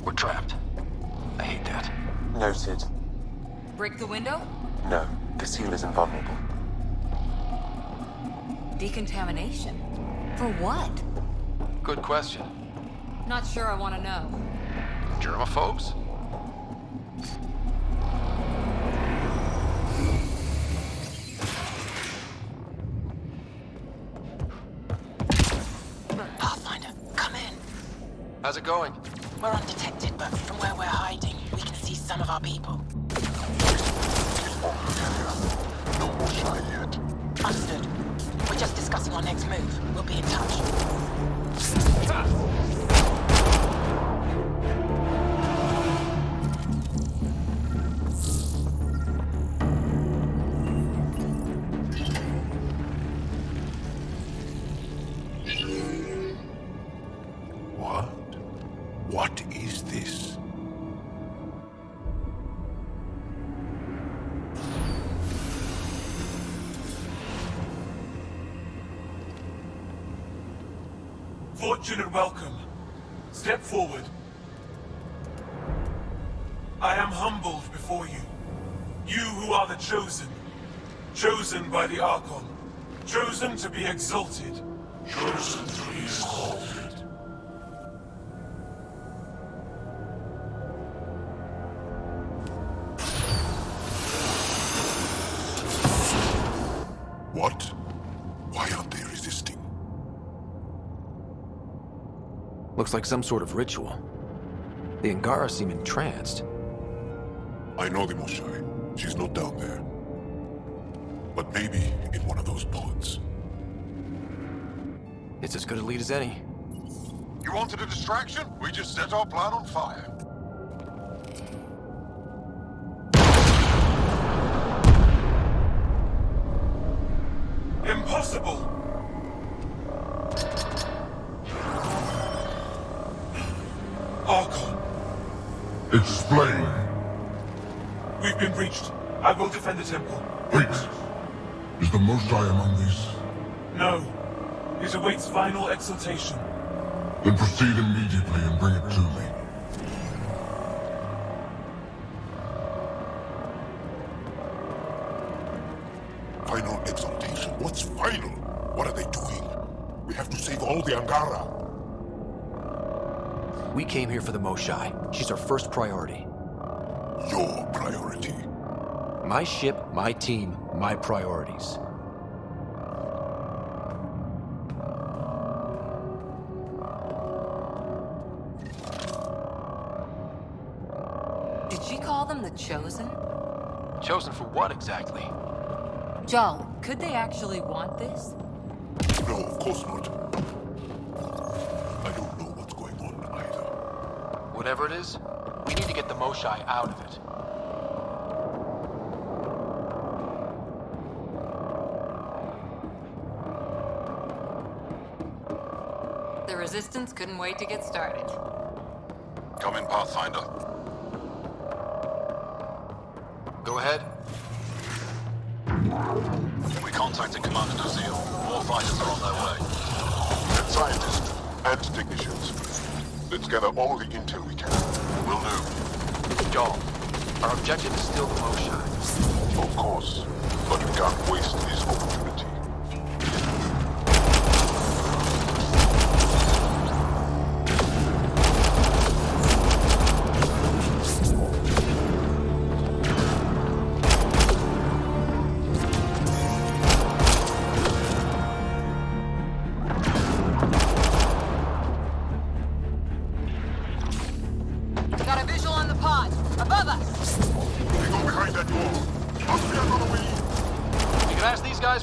we're trapped. I hate that. Noted. Break the window? No, the seal is invulnerable. Decontamination? For what? Good question. Not sure I want to know. Germaphobes? Pathfinder, come in. How's it going? We're undetected, but from where we're hiding, we can see some of our people. No Moshae yet. Understood. We're just discussing our next move. We'll be in touch. What is this? Step forward. I am humbled before you. You who are the chosen. Chosen by the Archon. Chosen to be exalted. Chosen to be exalted. What? Why aren't they resisting? Looks like some sort of ritual. The Angara seem entranced. I know the Moshae. She's not down there. But maybe in one of those pods. It's as good a lead as any. You wanted a distraction? We just set our plan on fire. Impossible! Archon. Explain. We've been breached. I will defend the temple. Wait. Is the Moshae among these? No. It awaits final exaltation. Then proceed immediately and bring it to me. Final exaltation? What's final? What are they doing? We have to save all the Angara. We came here for the Moshae. She's our first priority. Your priority? My ship, my team, my priorities. Did she call them the Chosen? Chosen for what exactly? Jaal, could they actually want this? No, of course not. I don't know what's going on either. Whatever it is, we need to get the Moshae out of it. The Resistance couldn't wait to get started. Come in, Pathfinder. Go ahead. We contacted Commander Dozil. More fighters are on their way. And scientists and technicians. Let's gather all the intel we can. Will do. Jaal, our objective is still the Moshae. Of course. But we can't waste this opportunity.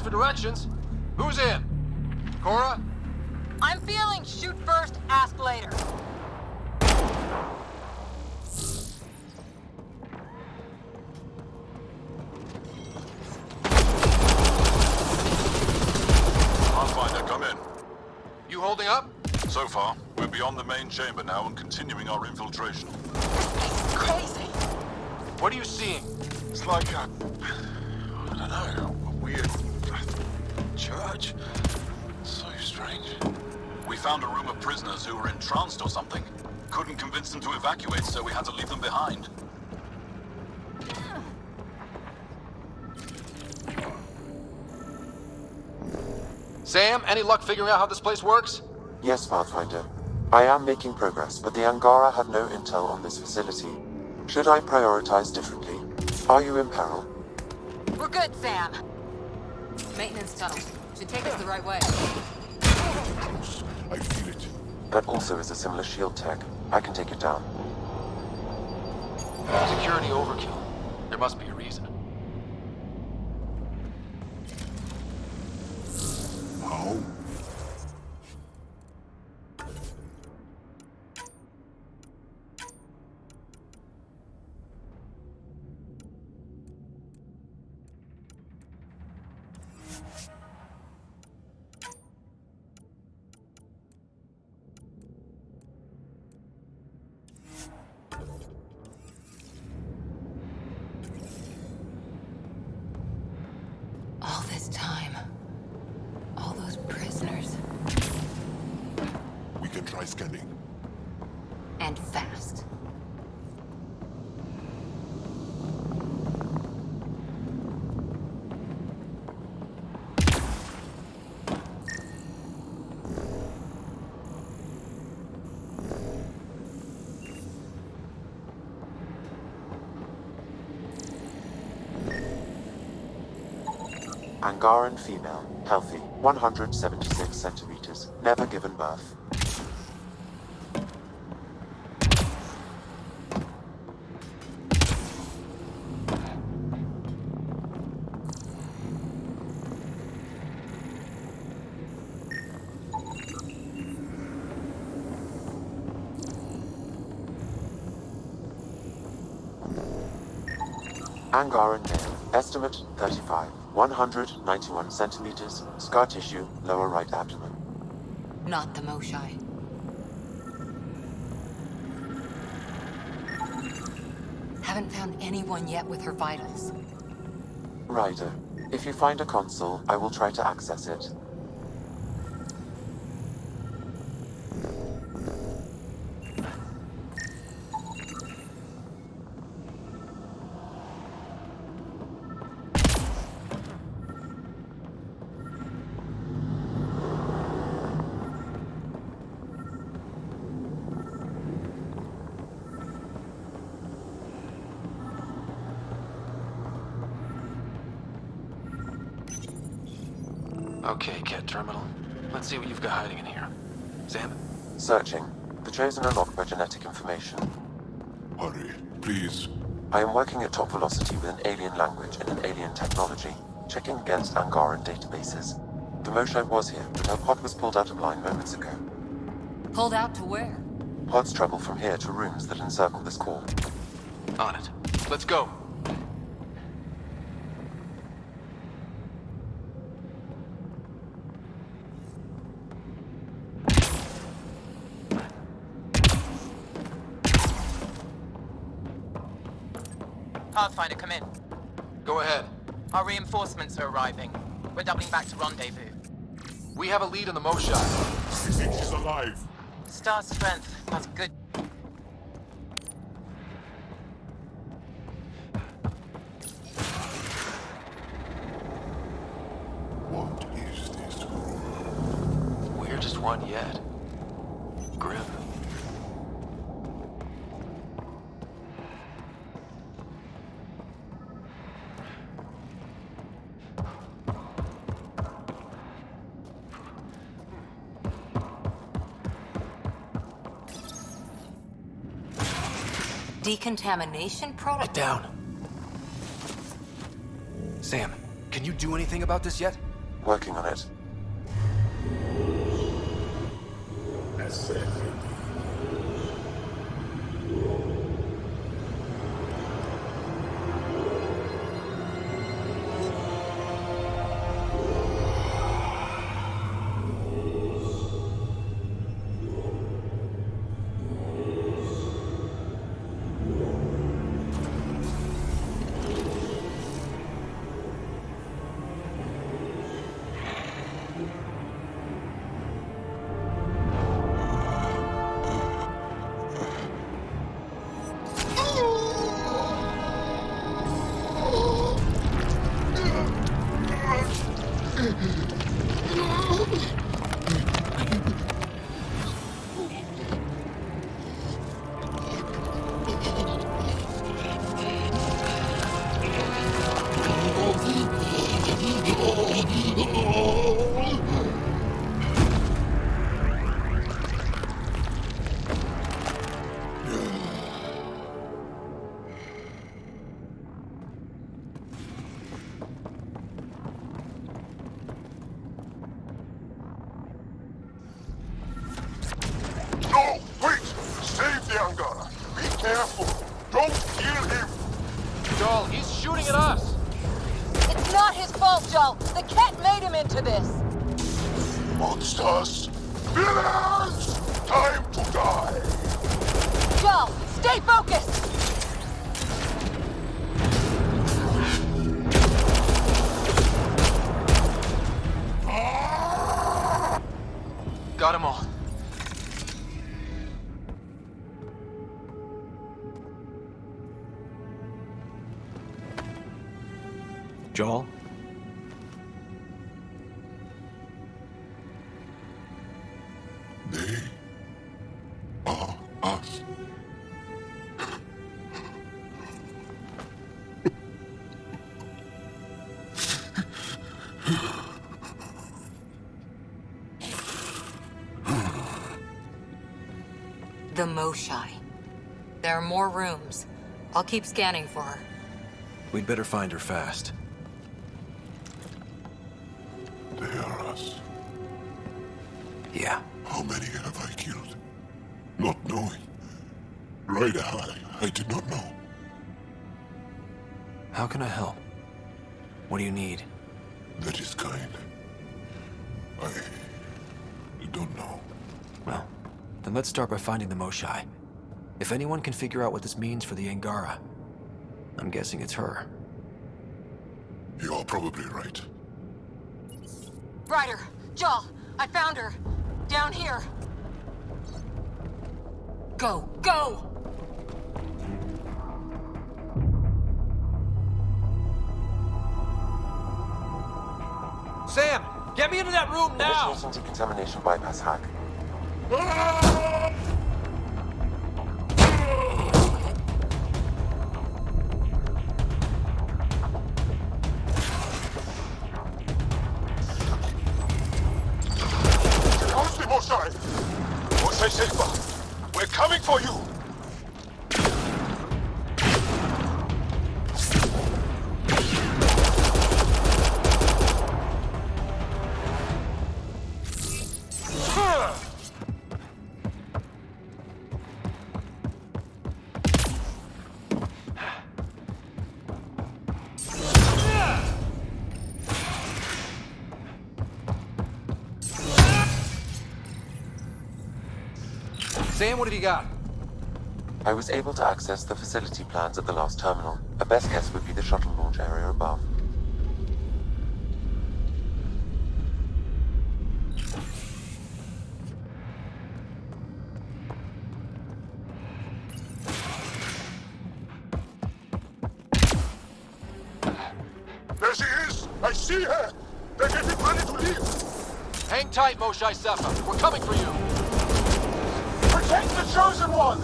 Directions. Who's in? Cora? I'm feeling shoot first, ask later. Pathfinder, come in. You holding up? So far, we're beyond the main chamber now and continuing our infiltration. It's crazy. What are you seeing? It's like I don't know, a weird church. So strange. We found a room of prisoners who were entranced or something. Couldn't convince them to evacuate, so we had to leave them behind. Sam, any luck figuring out how this place works? Yes, Pathfinder. I am making progress, but the Angara have no intel on this facility. Should I prioritize differently? Are you in peril? We're good, Sam. Maintenance tunnel. Should take us the right way. I feel it. That also is a similar shield tech. I can take it down. Security overkill. There must be a reason. How? All this time. All those prisoners. We can try scanning. And fast. Angaran female, healthy, 176 centimeters, never given birth. Angaran male, estimate 35, 191 centimeters, scar tissue, lower right abdomen. Not the Moshae. Haven't found anyone yet with her vitals. Ryder, if you find a console, I will try to access it. Okay, Kett Terminal. Let's see what you've got hiding in here. Sam? Searching. The Chosen are locked by genetic information. Hurry, please. I am working at top velocity with an alien language and an alien technology, checking against Angaran databases. The Moshae was here, but our pod was pulled out of line moments ago. Pulled out to where? Pods travel from here to rooms that encircle this core. On it. Let's go. Pathfinder, come in. Go ahead. Our reinforcements are arriving. We're doubling back to Rendezvous. We have a lead on the Moshae. She's alive. Star strength. That's good. What is this? Weirdest one yet. Grim. Decontamination protocol? Get down. Sam, can you do anything about this yet? Working on it. No, wait! Save the Angara. Be careful. Don't kill him. Jaal, he's shooting at us! It's not his fault, Jaal. The Kett made him into this. Monsters! Villains! Time to die! Jaal, stay focused! Got them all. Jaal? They are us. The Moshae. There are more rooms. I'll keep scanning for her. We'd better find her fast. They are us. Yeah. How many have I killed? Not knowing. Right, I did not know. How can I help? What do you need? That is kind. I don't know. Well, then let's start by finding the Moshae. If anyone can figure out what this means for the Angara, I'm guessing it's her. You're probably right. Ryder! Jaal! I found her! Down here! Go! Go! Sam! Get me into that room now! Initiating decontamination bypass hack. Mostly, Moshae! Moshae Silva! We're coming for you! Sam, what have you got? I was able to access the facility plans at the last terminal. A best guess would be the shuttle launch area above. There she is! I see her! They're getting ready to leave! Hang tight, Moshae Sepha. We're coming for you. Protect the Chosen One!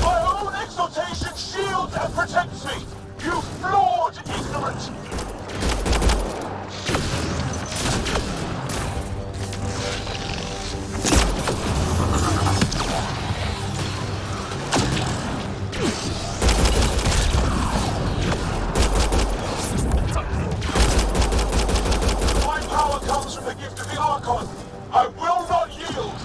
My own exaltation shields and protects me! You flawed ignorant! My power comes from the gift of the Archon. I will not yield!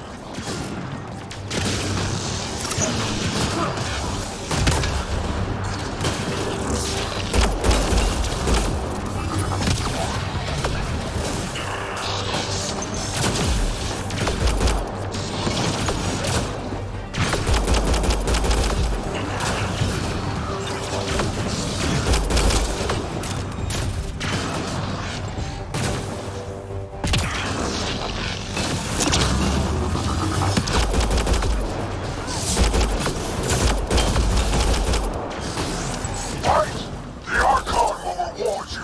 Fight! The Archon will reward you!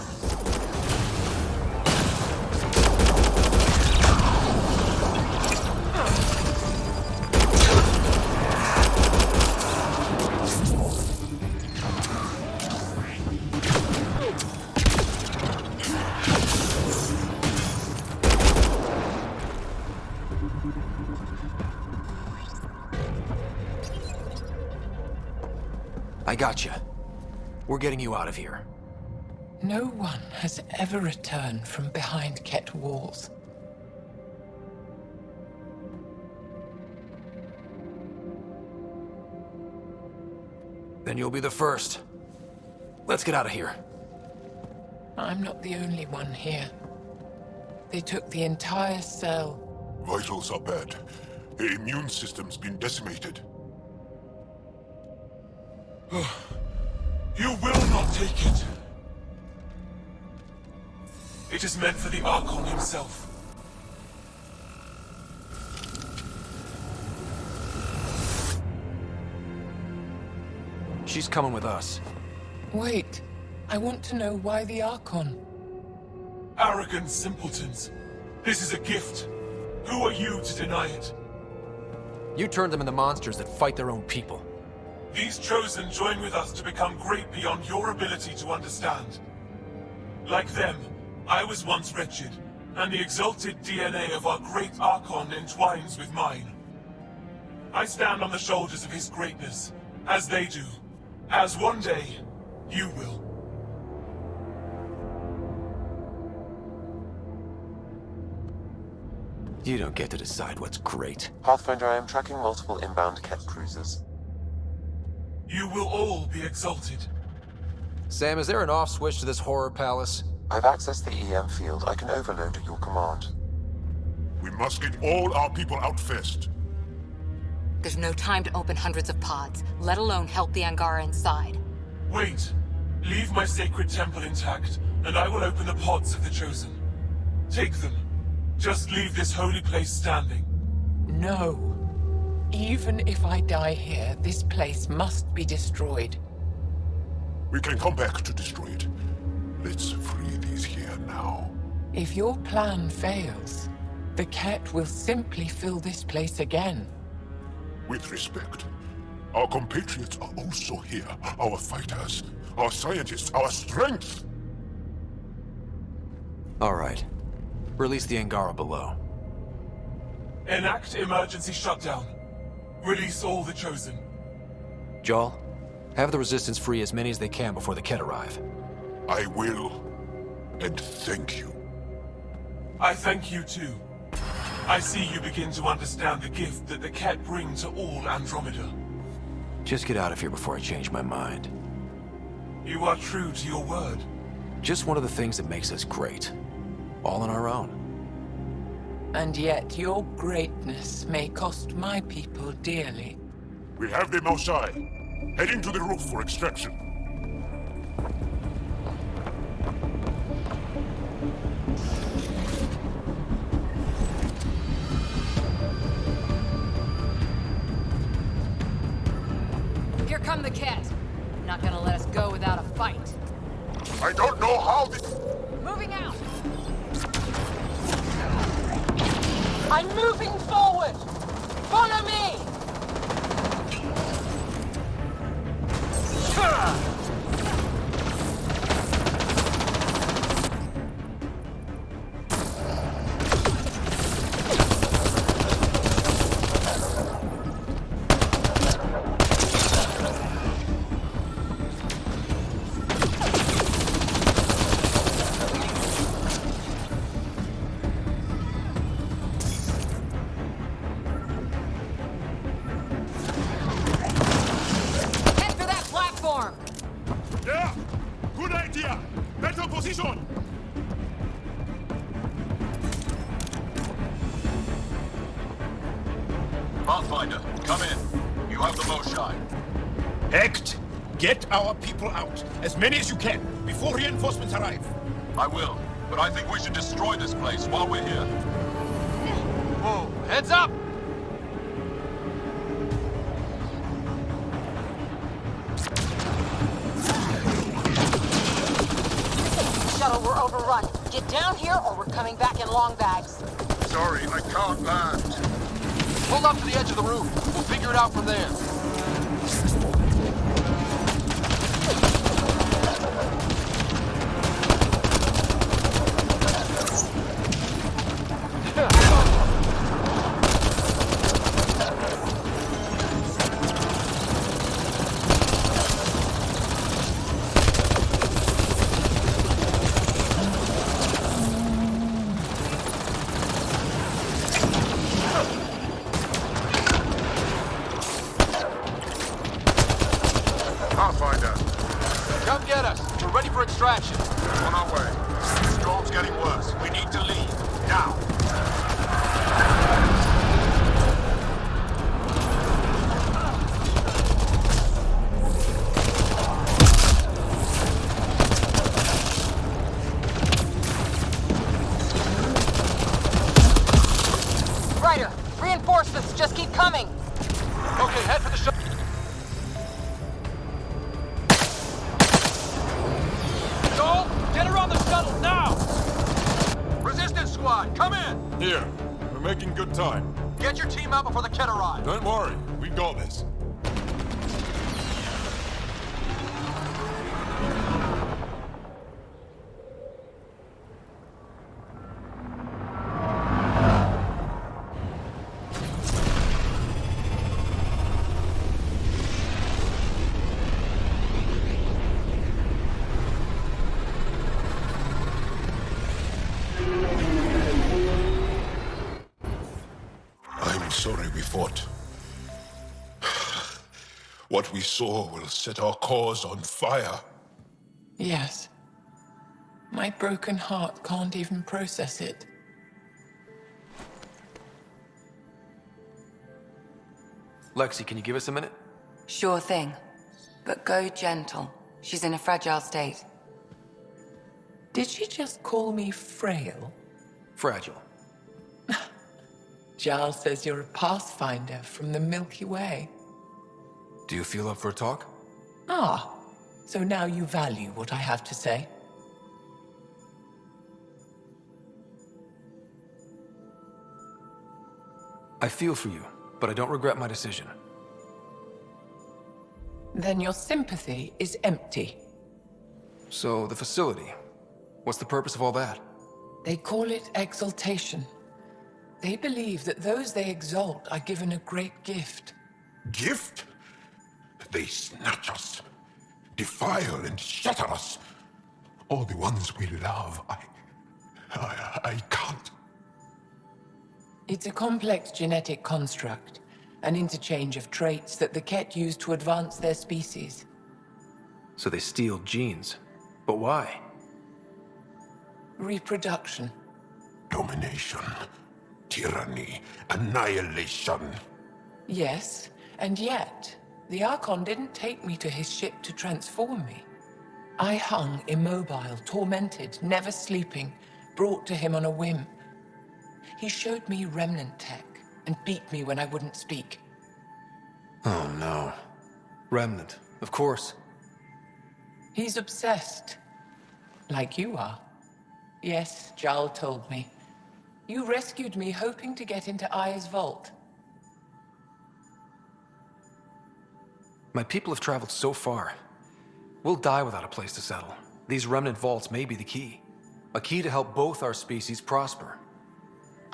I got you. We're getting you out of here. No one has ever returned from behind Kett walls. Then you'll be the first. Let's get out of here. I'm not the only one here. They took the entire cell. Vitals are bad. The immune system's been decimated. You will not take it. It is meant for the Archon himself. She's coming with us. Wait. I want to know why the Archon. Arrogant simpletons. This is a gift. Who are you to deny it? You turned them into monsters that fight their own people. These Chosen join with us to become great beyond your ability to understand. Like them, I was once wretched, and the exalted DNA of our great Archon entwines with mine. I stand on the shoulders of his greatness, as they do, as one day, you will. You don't get to decide what's great. Pathfinder, I am tracking multiple inbound Kett cruisers. You will all be exalted. Sam, is there an off switch to this horror palace? I've accessed the EM field. I can overload at your command. We must get all our people out first. There's no time to open hundreds of pods, let alone help the Angara inside. Wait. Leave my sacred temple intact, and I will open the pods of the Chosen. Take them. Just leave this holy place standing. No. Even if I die here, this place must be destroyed. We can come back to destroy it. Let's free these here now. If your plan fails, the Kett will simply fill this place again. With respect, our compatriots are also here. Our fighters, our scientists, our strength. All right. Release the Angara below. Enact emergency shutdown. Release all the Chosen. Jaal, have the Resistance free as many as they can before the Kett arrive. I will. And thank you. I thank you too. I see you begin to understand the gift that the Kett bring to all Andromeda. Just get out of here before I change my mind. You are true to your word. Just one of the things that makes us great. All on our own. And yet your greatness may cost my people dearly. We have the Moshae. Heading to the roof for extraction. Here come the Kett. Not gonna let us go without a fight. I don't know how this... Moving out! I'm moving forward! Follow me! Pathfinder, come in. You have the Moshae. EFFECT, get our people out. As many as you can, before reinforcements arrive. I will, but I think we should destroy this place while we're here. Whoa, heads up! Shuttle, we're overrun. Get down here or we're coming back in long bags. Sorry, I can't land. Pull up to the edge of the roof. We'll figure it out from there. Come get us. We're ready for extraction. On our way. The storm's getting worse. We need to leave. Now. Ryder, reinforcements just keep coming. Okay, head for the shuttle. Nomad, come in! Here. We're making good time. Get your team out before the Kett arrive. Don't worry. We got this. Sorry we fought. What we saw will set our cause on fire. Yes. My broken heart can't even process it. Lexi, can you give us a minute? Sure thing. But go gentle. She's in a fragile state. Did she just call me frail? Fragile. Jaal says you're a Pathfinder from the Milky Way. Do you feel up for a talk? Ah, so now you value what I have to say. I feel for you, but I don't regret my decision. Then your sympathy is empty. So, the facility. What's the purpose of all that? They call it exaltation. They believe that those they exalt are given a great gift. Gift? They snatch us, defile and shatter us. All the ones we love. I can't. It's a complex genetic construct, an interchange of traits that the Kett use to advance their species. So they steal genes. But why? Reproduction. Domination. Tyranny. Annihilation. Yes, and yet, the Archon didn't take me to his ship to transform me. I hung immobile, tormented, never sleeping, brought to him on a whim. He showed me remnant tech and beat me when I wouldn't speak. Oh no. Remnant, of course. He's obsessed. Like you are. Yes, Jaal told me. You rescued me hoping to get into Aya's vault. My people have traveled so far. We'll die without a place to settle. These remnant vaults may be the key. A key to help both our species prosper.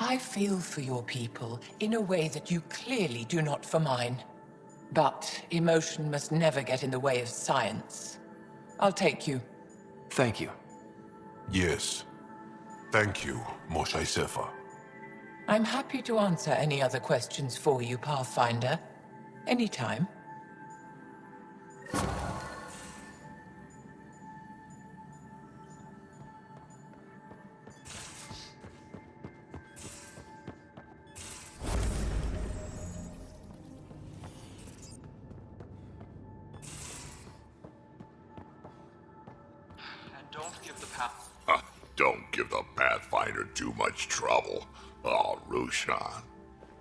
I feel for your people in a way that you clearly do not for mine. But emotion must never get in the way of science. I'll take you. Thank you. Yes. Thank you, Moshae Sefa. I'm happy to answer any other questions for you, Pathfinder. Anytime. Don't give the Pathfinder too much trouble. Oh, Rushan.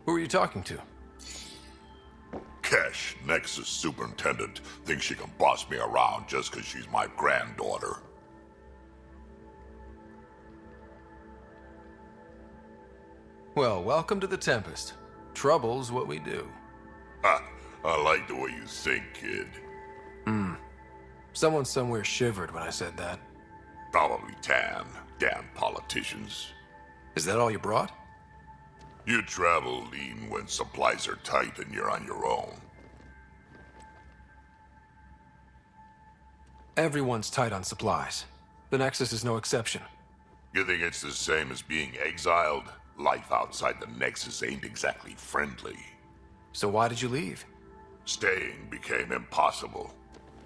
Who are you talking to? Kesh, Nexus superintendent, thinks she can boss me around just because she's my granddaughter. Well, welcome to the Tempest. Trouble's what we do. Ha! I like the way you think, kid. Someone somewhere shivered when I said that. Probably Tan. Damn politicians. Is that all you brought? You travel lean when supplies are tight and you're on your own. Everyone's tight on supplies. The Nexus is no exception. You think it's the same as being exiled? Life outside the Nexus ain't exactly friendly. So why did you leave? Staying became impossible.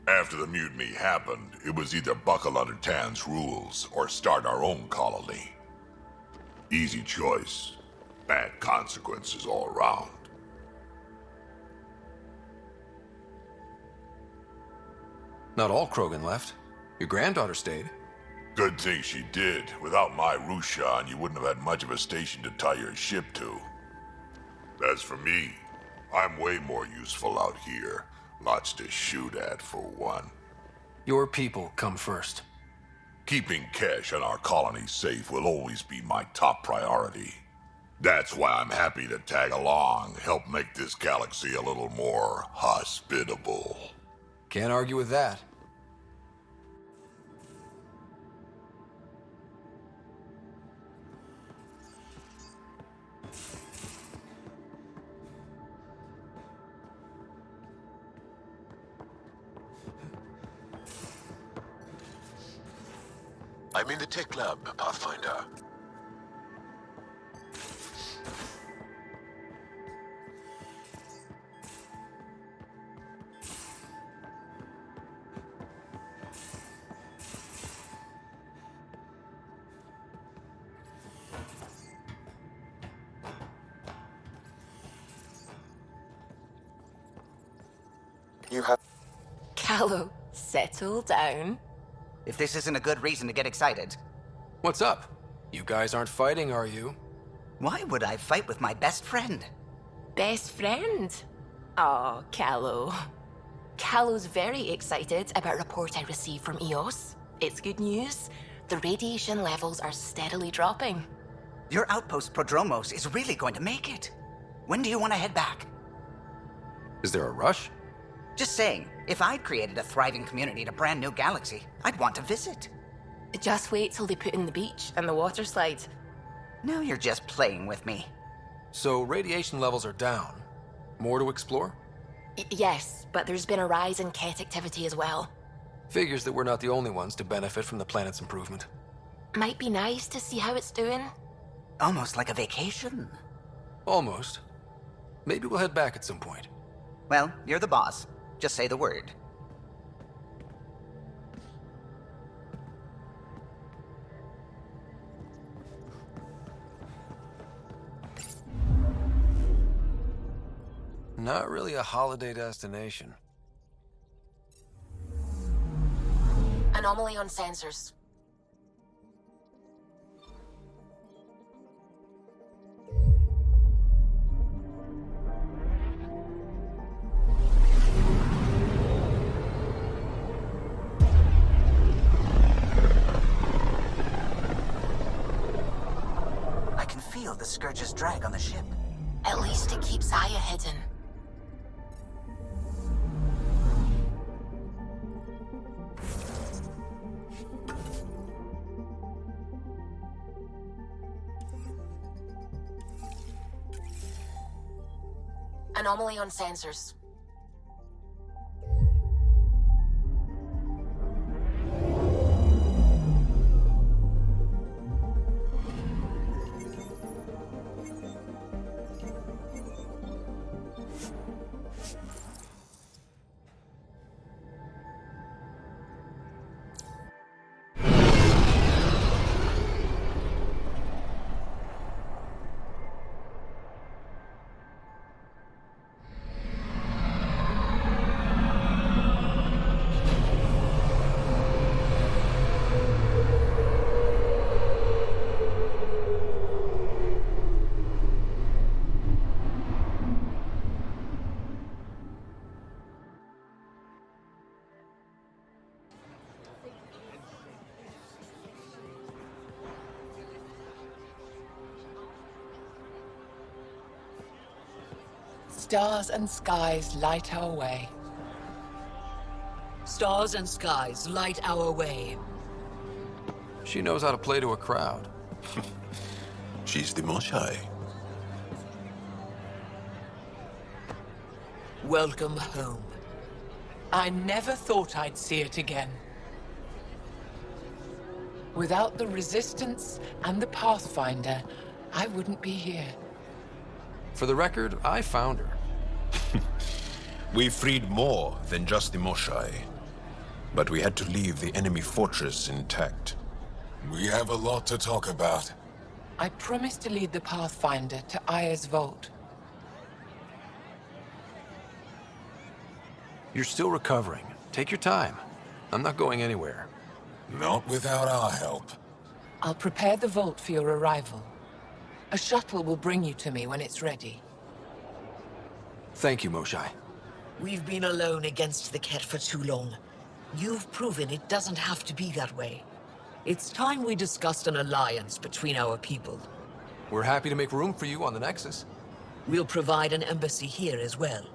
After the mutiny happened, it was either buckle under Tan's rules or start our own colony. Easy choice. Bad consequences all around. Not all Krogan left. Your granddaughter stayed. Good thing she did. Without my Rushan, you wouldn't have had much of a station to tie your ship to. As for me, I'm way more useful out here. Lots to shoot at, for one. Your people come first. Keeping Kesh and our colony safe will always be my top priority. That's why I'm happy to tag along, help make this galaxy a little more hospitable. Can't argue with that. I'm in the tech lab, Pathfinder. You have... Callow, settle down. If this isn't a good reason to get excited. What's up? You guys aren't fighting, are you? Why would I fight with my best friend? Best friend? Aw, Callow. Callow's very excited about a report I received from EOS. It's good news. The radiation levels are steadily dropping. Your outpost Prodromos is really going to make it. When do you want to head back? Is there a rush? Just saying, if I'd created a thriving community in a brand new galaxy, I'd want to visit. Just wait till they put in the beach and the water slide. Now you're just playing with me. So radiation levels are down. More to explore? Yes, but there's been a rise in Kett activity as well. Figures that we're not the only ones to benefit from the planet's improvement. Might be nice to see how it's doing. Almost like a vacation. Almost. Maybe we'll head back at some point. Well, you're the boss. Just say the word. Not really a holiday destination. Anomaly on sensors. I can feel the Scourge's drag on the ship. At least it keeps Aya hidden. Anomaly on sensors. Stars and skies light our way. Stars and skies light our way. She knows how to play to a crowd. She's the Moshae. Welcome home. I never thought I'd see it again. Without the Resistance and the Pathfinder, I wouldn't be here. For the record, I found her. We freed more than just the Moshae. But we had to leave the enemy fortress intact. We have a lot to talk about. I promised to lead the Pathfinder to Aya's vault. You're still recovering. Take your time. I'm not going anywhere. Not without our help. I'll prepare the vault for your arrival. A shuttle will bring you to me when it's ready. Thank you, Moshae. We've been alone against the Kett for too long. You've proven it doesn't have to be that way. It's time we discussed an alliance between our people. We're happy to make room for you on the Nexus. We'll provide an embassy here as well.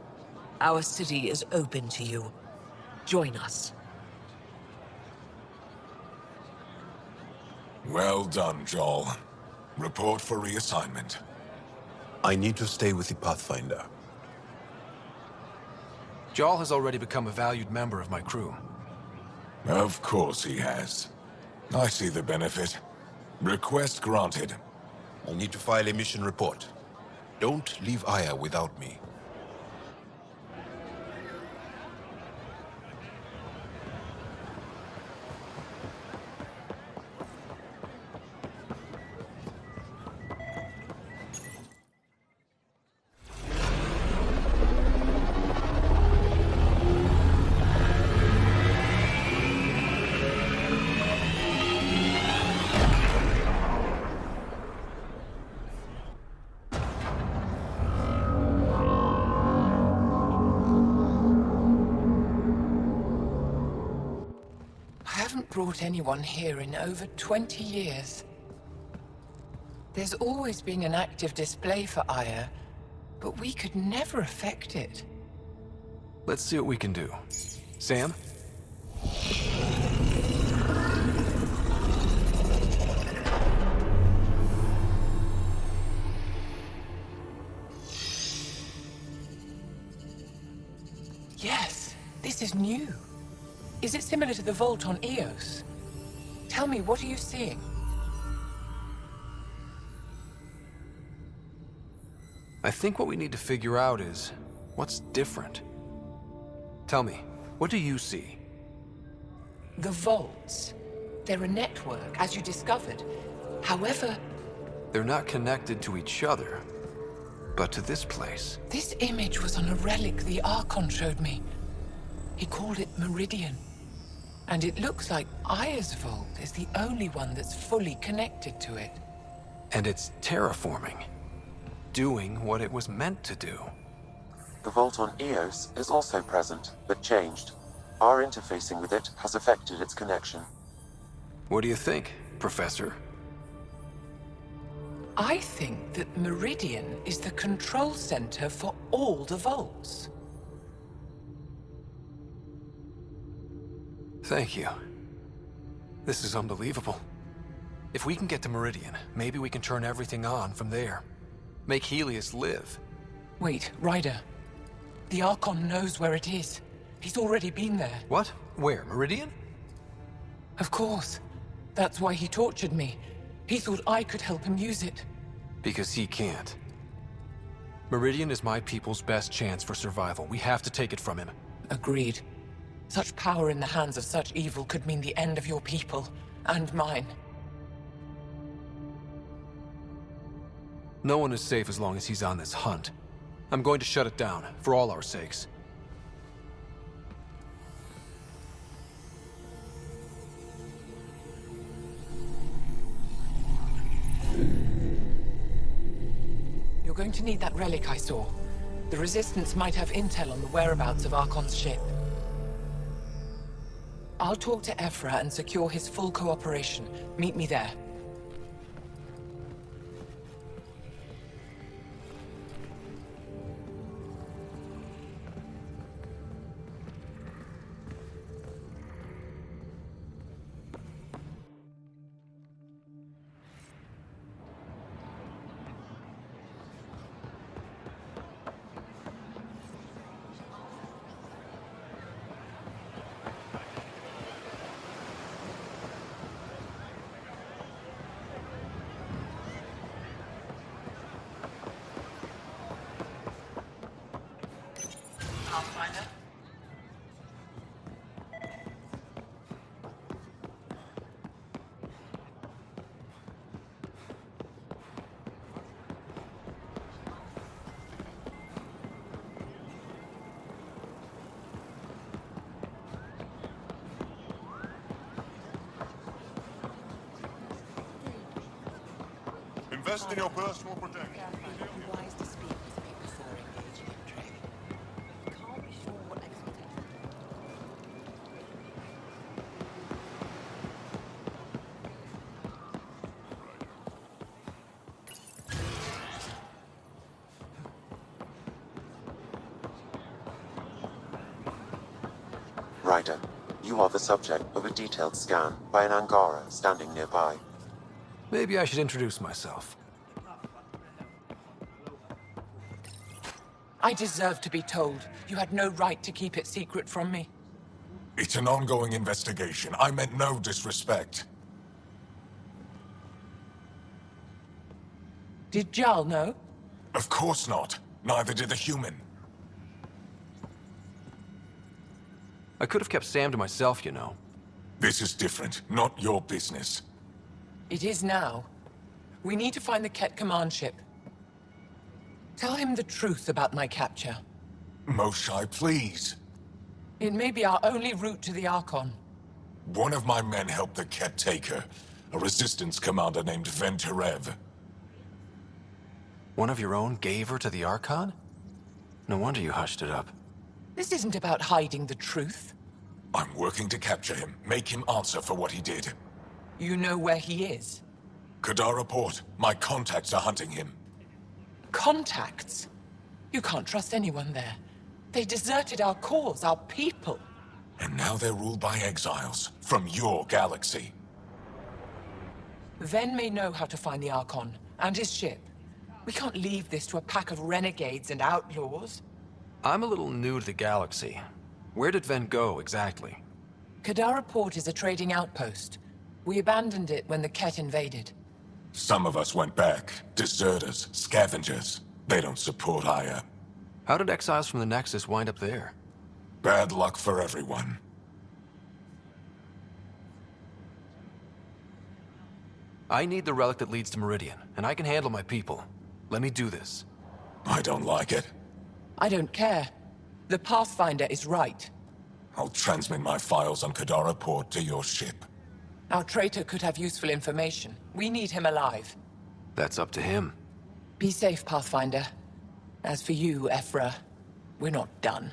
Our city is open to you. Join us. Well done, Jaal. Report for reassignment. I need to stay with the Pathfinder. Jaal has already become a valued member of my crew. Of course he has. I see the benefit. Request granted. I need to file a mission report. Don't leave Aya without me. Brought anyone here in over 20 years. There's always been an active display for Aya, but we could never affect it. Let's see what we can do. Sam? Yes, this is new. Is it similar to the vault on Eos? Tell me, what are you seeing? I think what we need to figure out is what's different. Tell me, what do you see? The vaults. They're a network, as you discovered. However, they're not connected to each other, but to this place. This image was on a relic the Archon showed me. He called it Meridian. And it looks like Aya's vault is the only one that's fully connected to it. And it's terraforming. Doing what it was meant to do. The vault on Eos is also present, but changed. Our interfacing with it has affected its connection. What do you think, Professor? I think that Meridian is the control center for all the vaults. Thank you. This is unbelievable. If we can get to Meridian, maybe we can turn everything on from there. Make Helios live. Wait, Ryder. The Archon knows where it is. He's already been there. What? Where? Meridian? Of course. That's why he tortured me. He thought I could help him use it. Because he can't. Meridian is my people's best chance for survival. We have to take it from him. Agreed. Such power in the hands of such evil could mean the end of your people, and mine. No one is safe as long as he's on this hunt. I'm going to shut it down, for all our sakes. You're going to need that relic I saw. The Resistance might have intel on the whereabouts of Archon's ship. I'll talk to Ephra and secure his full cooperation. Meet me there. Pathfinder? Invest in your personal protection. Rider, you are the subject of a detailed scan by an Angara standing nearby. Maybe I should introduce myself. I deserve to be told. You had no right to keep it secret from me. It's an ongoing investigation. I meant no disrespect. Did Jaal know? Of course not. Neither did the human. I could have kept Sam to myself, you know. This is different. Not your business. It is now. We need to find the Kett command ship. Tell him the truth about my capture. Moshae, please. It may be our only route to the Archon. One of my men helped the Kett take her. A resistance commander named Venturev. One of your own gave her to the Archon? No wonder you hushed it up. This isn't about hiding the truth. I'm working to capture him. Make him answer for what he did. You know where he is? Kadara Port. My contacts are hunting him. Contacts? You can't trust anyone there. They deserted our cause, our people. And now they're ruled by exiles from your galaxy. Ven may know how to find the Archon and his ship. We can't leave this to a pack of renegades and outlaws. I'm a little new to the galaxy. Where did Ven go, exactly? Kadara Port is a trading outpost. We abandoned it when the Kett invaded. Some of us went back. Deserters, scavengers. They don't support Aya. How did exiles from the Nexus wind up there? Bad luck for everyone. I need the relic that leads to Meridian, and I can handle my people. Let me do this. I don't like it. I don't care. The Pathfinder is right. I'll transmit my files on Kadara Port to your ship. Our traitor could have useful information. We need him alive. That's up to him. Be safe, Pathfinder. As for you, Ephra, we're not done.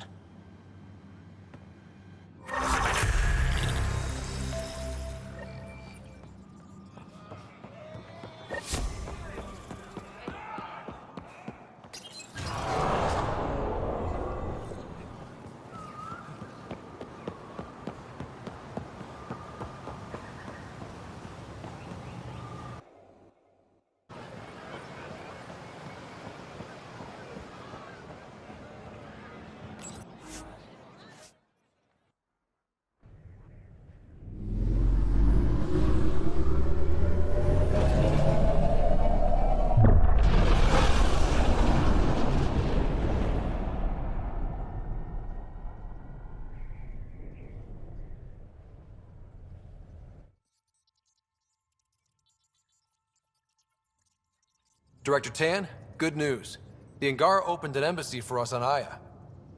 Director Tan, good news. The Angara opened an embassy for us on Aya.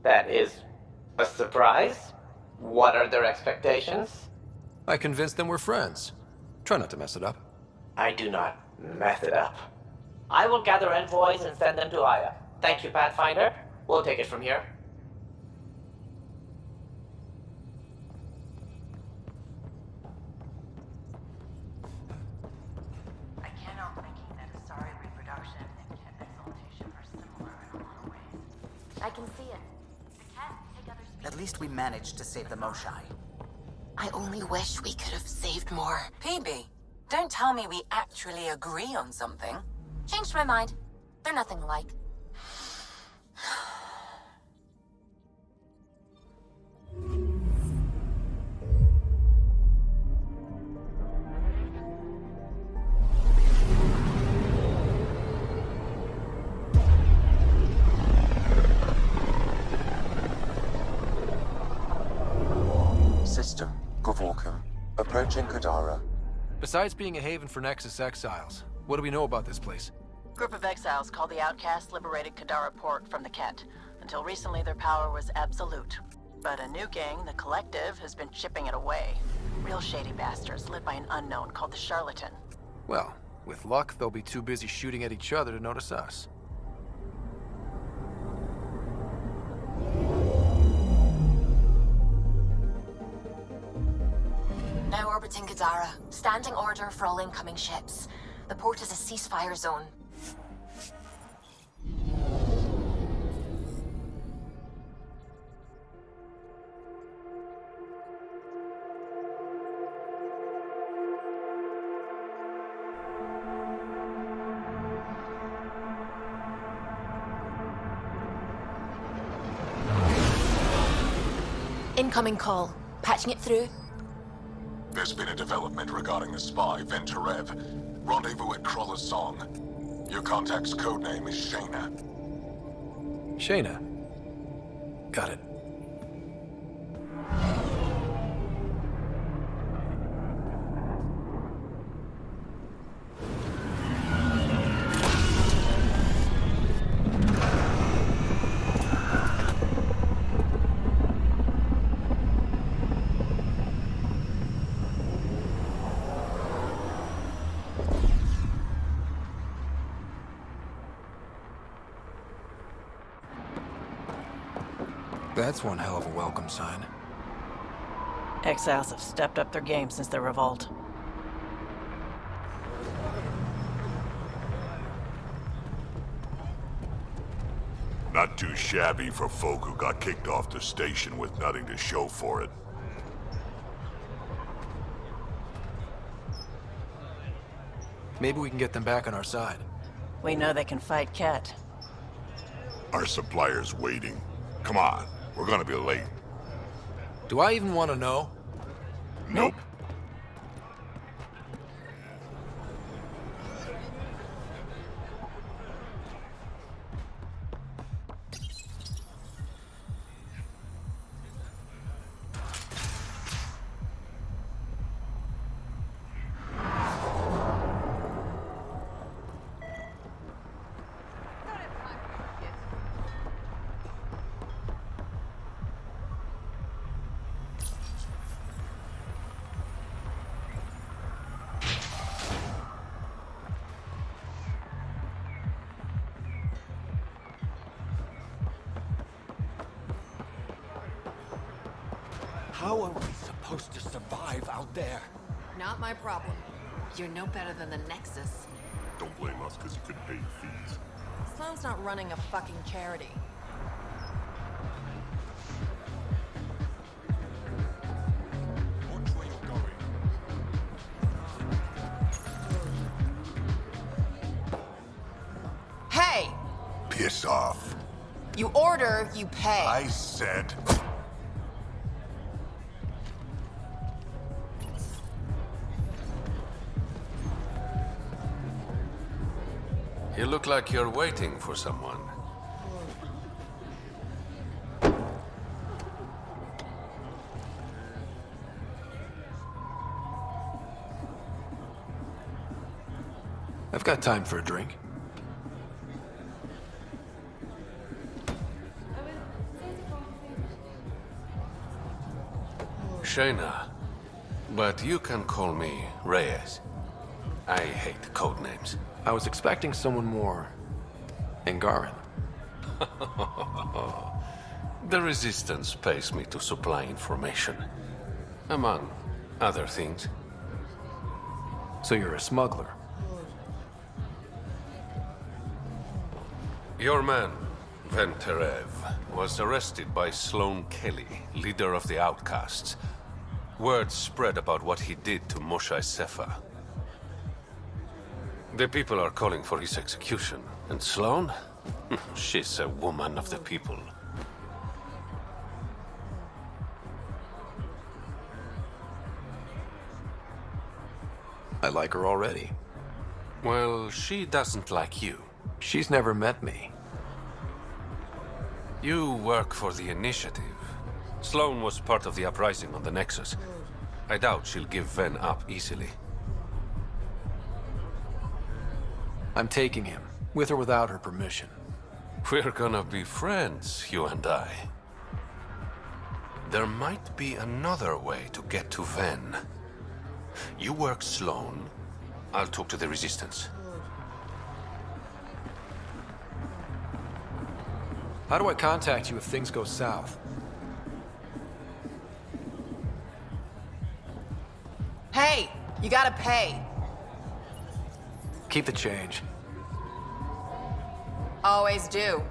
That is a surprise? What are their expectations? I convinced them we're friends. Try not to mess it up. I do not mess it up. I will gather envoys and send them to Aya. Thank you, Pathfinder. We'll take it from here. I can't help thinking that Asari reproduction and Kett exaltation are similar in a lot of ways. I can see it. The Kett take other species. At least we managed to save the Moshae. I only wish we could have saved more. PB, don't tell me we actually agree on something. Changed my mind. They're nothing alike. System, Gavorkum. Approaching Kadara. Besides being a haven for Nexus exiles, what do we know about this place? Group of exiles called the Outcasts liberated Kadara Port from the Kett. Until recently, their power was absolute. But a new gang, the Collective, has been chipping it away. Real shady bastards led by an unknown called the Charlatan. Well, with luck, they'll be too busy shooting at each other to notice us. Now orbiting Kadara. Standing order for all incoming ships. The port is a ceasefire zone. Incoming call. Patching it through. There's been a development regarding the spy, Venturev. Rendezvous at Kruller's Song. Your contact's codename is Shayna. Shayna. Got it. That's one hell of a welcome sign. Exiles have stepped up their game since the revolt. Not too shabby for folk who got kicked off the station with nothing to show for it. Maybe we can get them back on our side. We know they can fight Kett. Our supplier's waiting. Come on, we're gonna be late. Do I even want to know? Nope. How are we supposed to survive out there? Not my problem. You're no better than the Nexus. Don't blame us because you couldn't pay your fees. Sloan's not running a fucking charity. Watch where you're going. Hey! Piss off. You order, you pay. I said... You look like you're waiting for someone. I've got time for a drink. Shayna, but you can call me Reyes. I hate code names. I was expecting someone more Angaran. The Resistance pays me to supply information, among other things. So you're a smuggler? Your man, Venturev, was arrested by Sloan Kelly, leader of the Outcasts. Word spread about what he did to Moshae Sefa. The people are calling for his execution. And Sloan? She's a woman of the people. I like her already. Well, she doesn't like you. She's never met me. You work for the Initiative. Sloan was part of the uprising on the Nexus. I doubt she'll give Ven up easily. I'm taking him, with or without her permission. We're gonna be friends, you and I. There might be another way to get to Ven. You work Sloan, I'll talk to the Resistance. How do I contact you if things go south? Hey! You gotta pay! Keep the change. Always do.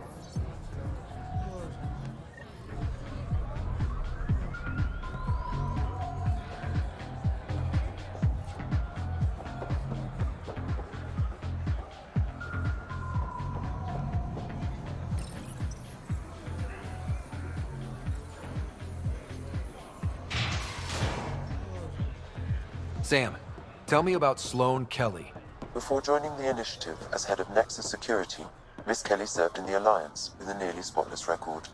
Sam, tell me about Sloane Kelly. Before joining the initiative as head of Nexus security, Miss Kelly served in the Alliance with a nearly spotless record.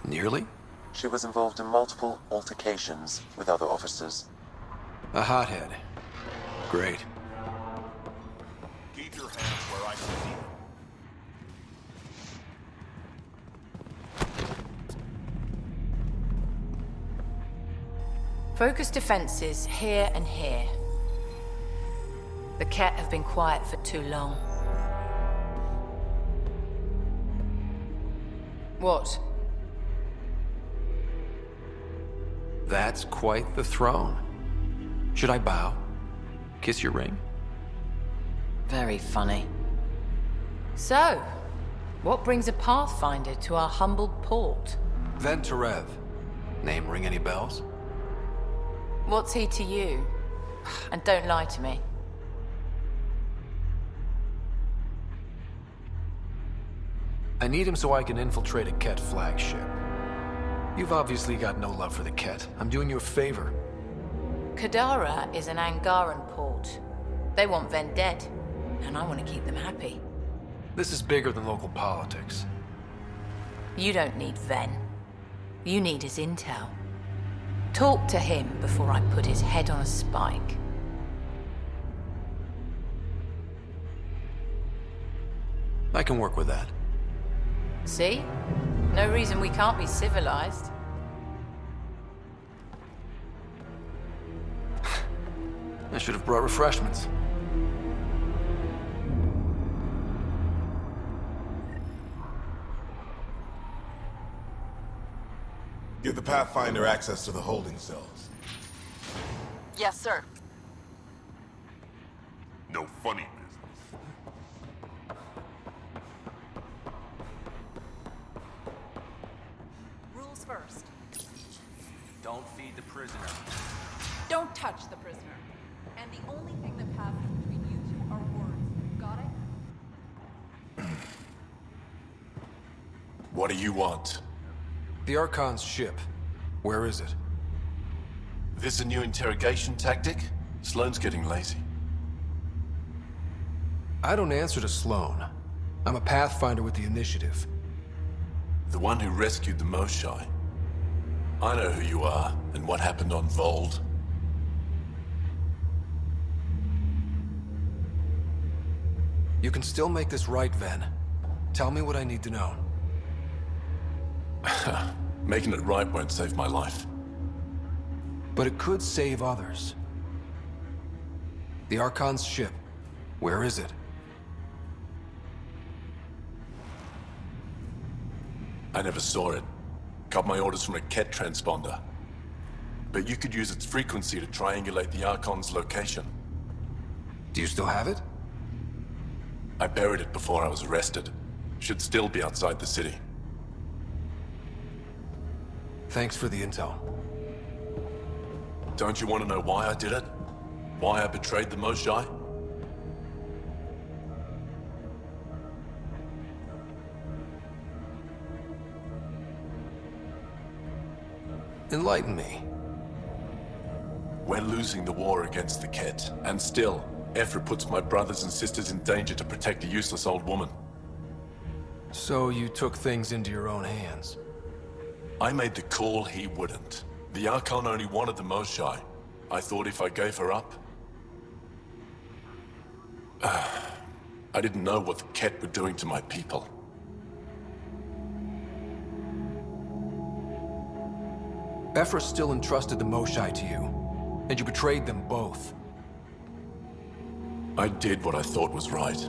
Nearly? She was involved in multiple altercations with other officers. A hothead. Great. Keep your hands where I can see them. Focus defenses here and here. The Kett have been quiet for too long. What? That's quite the throne. Should I bow? Kiss your ring? Very funny. So, what brings a Pathfinder to our humbled port? Venterev. Name ring any bells? What's he to you? And don't lie to me. I need him so I can infiltrate a Kett flagship. You've obviously got no love for the Kett. I'm doing you a favor. Kadara is an Angaran port. They want Ven dead, and I want to keep them happy. This is bigger than local politics. You don't need Ven. You need his intel. Talk to him before I put his head on a spike. I can work with that. See? No reason we can't be civilized. I should have brought refreshments. Give the Pathfinder access to the holding cells. Yes, sir. No funny business. Rules first. Don't feed the prisoner. Don't touch the prisoner. And the only thing that passes between you two are words. Got it? What do you want? The Archon's ship. Where is it? This a new interrogation tactic? Sloane's getting lazy. I don't answer to Sloane. I'm a Pathfinder with the initiative. The one who rescued the Moshae. I know who you are, and what happened on Vold. You can still make this right, Ven. Tell me what I need to know. Making it right won't save my life. But it could save others. The Archon's ship. Where is it? I never saw it. Got my orders from a Kett transponder. But you could use its frequency to triangulate the Archon's location. Do you still have it? I buried it before I was arrested. Should still be outside the city. Thanks for the intel. Don't you want to know why I did it? Why I betrayed the Moshae? Enlighten me. We're losing the war against the Kett, and still, EFFECT puts my brothers and sisters in danger to protect a useless old woman. So you took things into your own hands? I made the call he wouldn't. The Archon only wanted the Moshae. I thought if I gave her up... I didn't know what the Kett were doing to my people. EFFECT still entrusted the Moshae to you, and you betrayed them both. I did what I thought was right.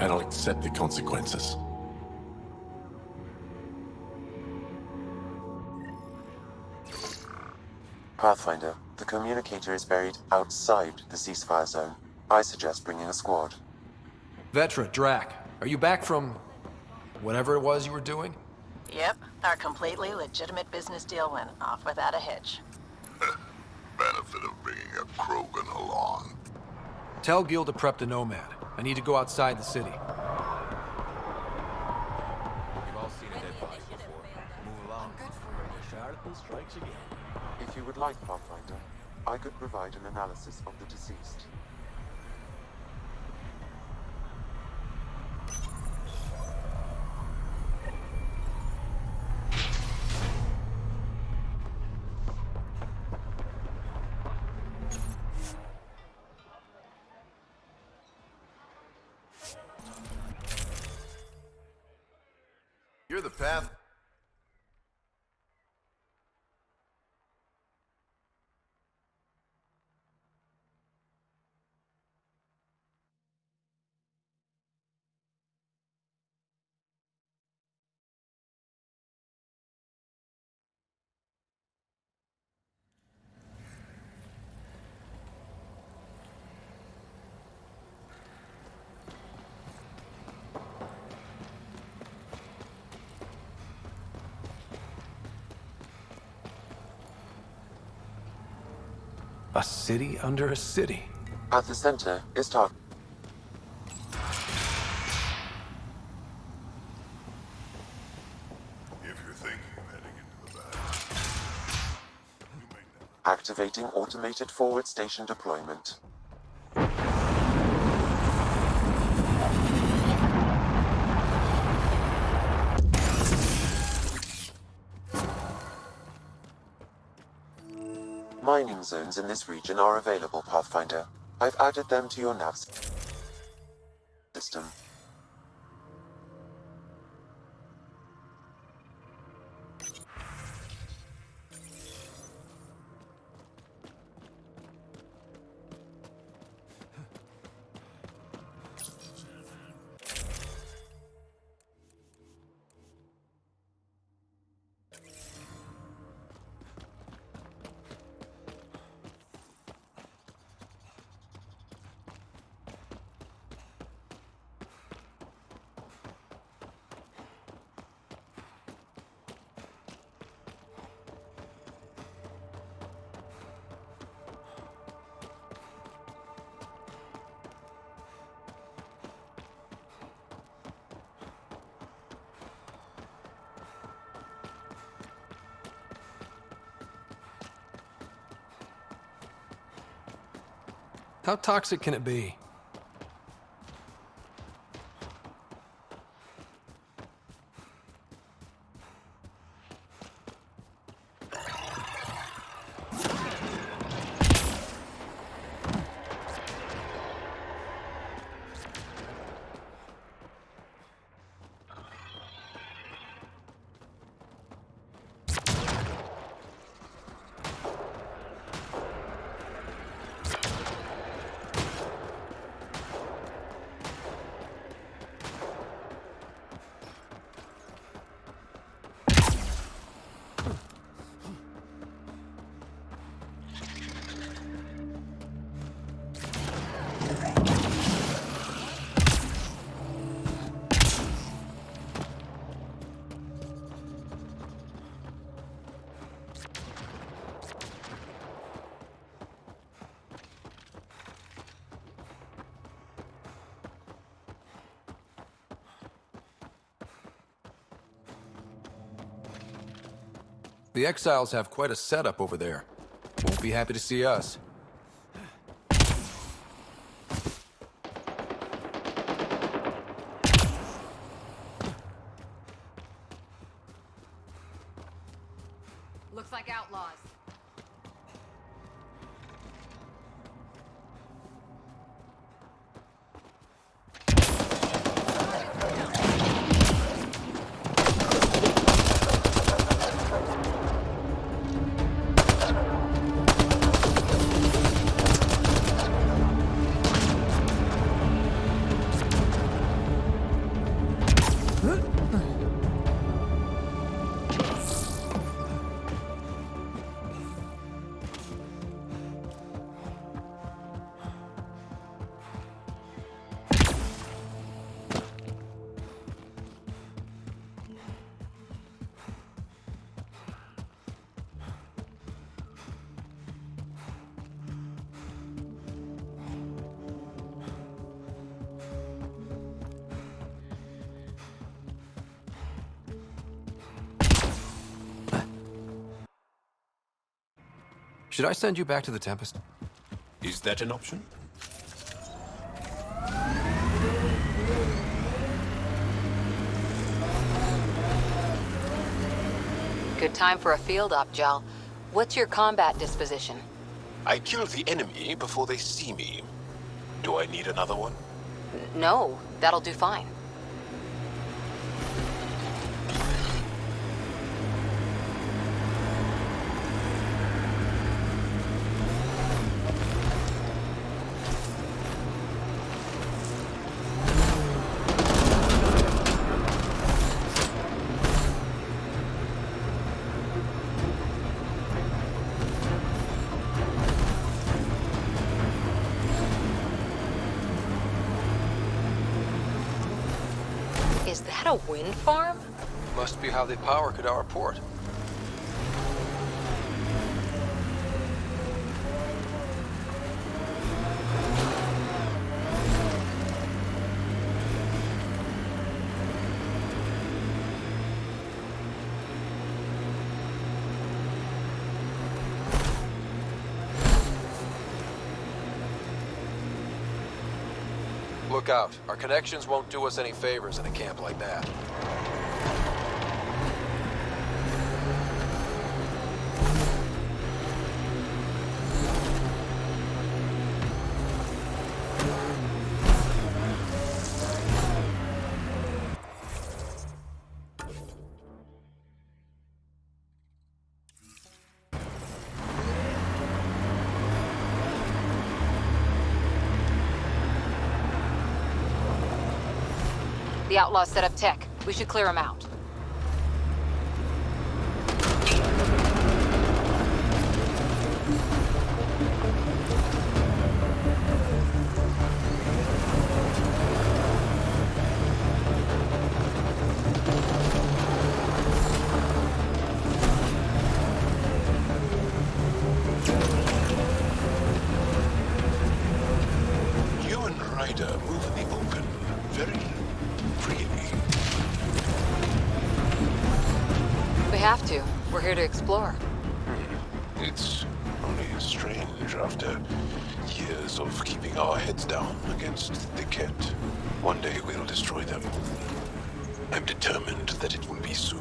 And I'll accept the consequences. Pathfinder, the communicator is buried outside the ceasefire zone. I suggest bringing a squad. Vetra, Drac, are you back from... whatever it was you were doing? Yep, our completely legitimate business deal went off without a hitch. Benefit of bringing a Krogan along. Tell Gil to prep the Nomad. I need to go outside the city. You've all seen a dead body before. Move along. The Sharpie strikes again. I could provide an analysis of the deceased. You're the path. A city under a city. At the center is target. If you're thinking of heading into the battle, you may never. Activating automated forward station deployment. Mining zones in this region are available, Pathfinder. I've added them to your nav system. How toxic can it be? The Exiles have quite a setup over there. Won't be happy to see us. Looks like outlaws. Should I send you back to the Tempest? Is that an option? Good time for a field op, Jaal. What's your combat disposition? I kill the enemy before they see me. Do I need another one? No, that'll do fine. Is that a wind farm? Must be how they power Kadara Port. Look out. Our connections won't do us any favors in a camp like that. The outlaws set up tech. We should clear them out. You and Ryder move in the open very freely. We have to. We're here to explore. It's only strange after years of keeping our heads down against the Kett. One day we'll destroy them. I'm determined that it will be soon.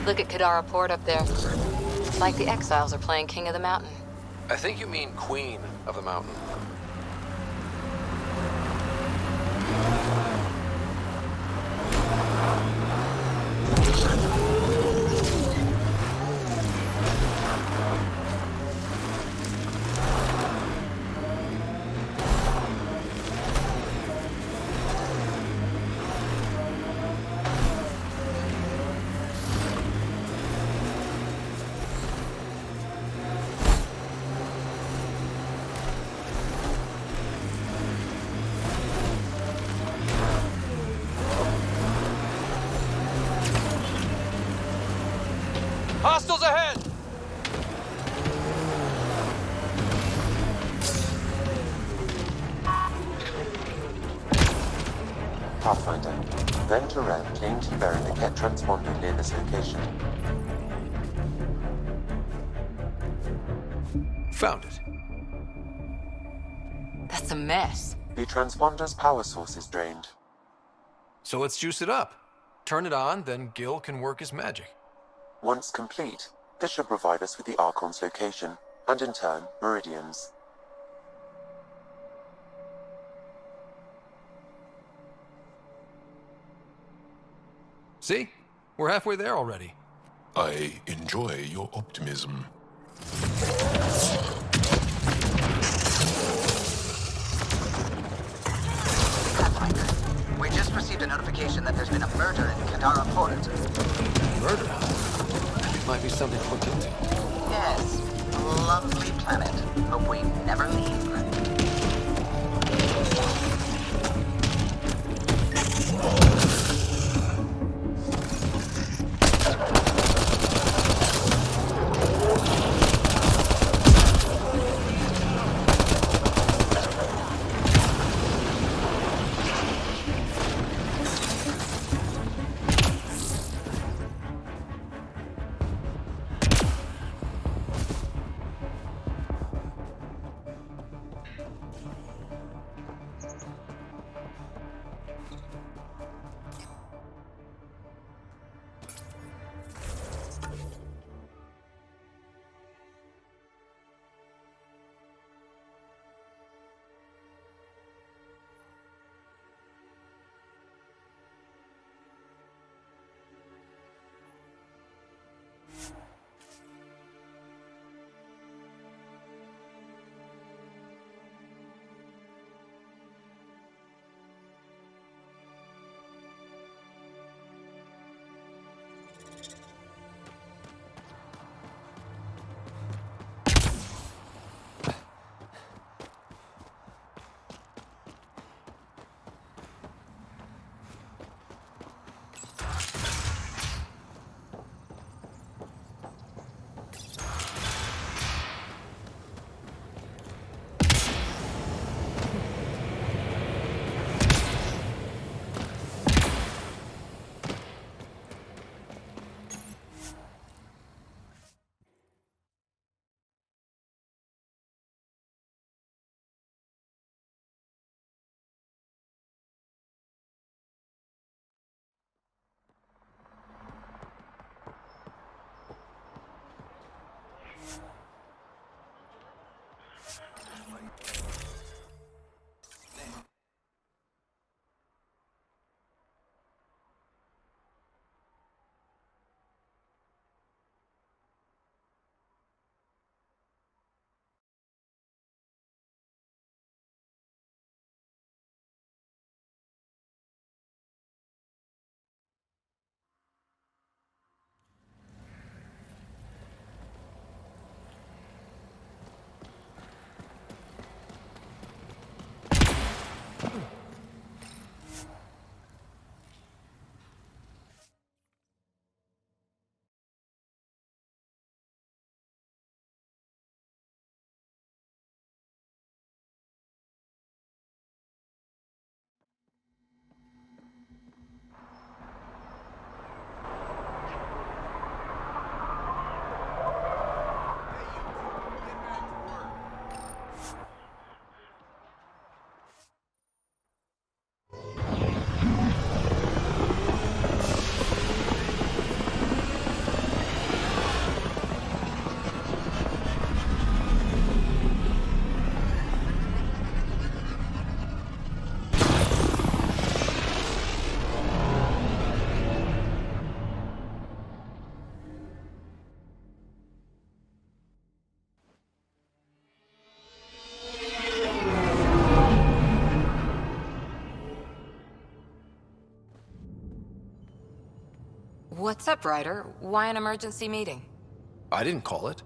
Look at Kadara Port up there. Like the exiles are playing King of the Mountain. I think you mean Queen of the Mountain. Hostiles ahead! Pathfinder. Venture claimed he buried the Kett transponder near this location. Found it. That's a mess. The transponder's power source is drained. So let's juice it up. Turn it on, then Gil can work his magic. Once complete, this should provide us with the Archon's location, and in turn, meridians. See? We're halfway there already. I enjoy your optimism. Pathfinder, we just received a notification that there's been a murder in Kadara Port. Murder? It might be something to look into. Yes, lovely planet. Hope we never leave. What's up, Ryder? Why an emergency meeting? I didn't call it.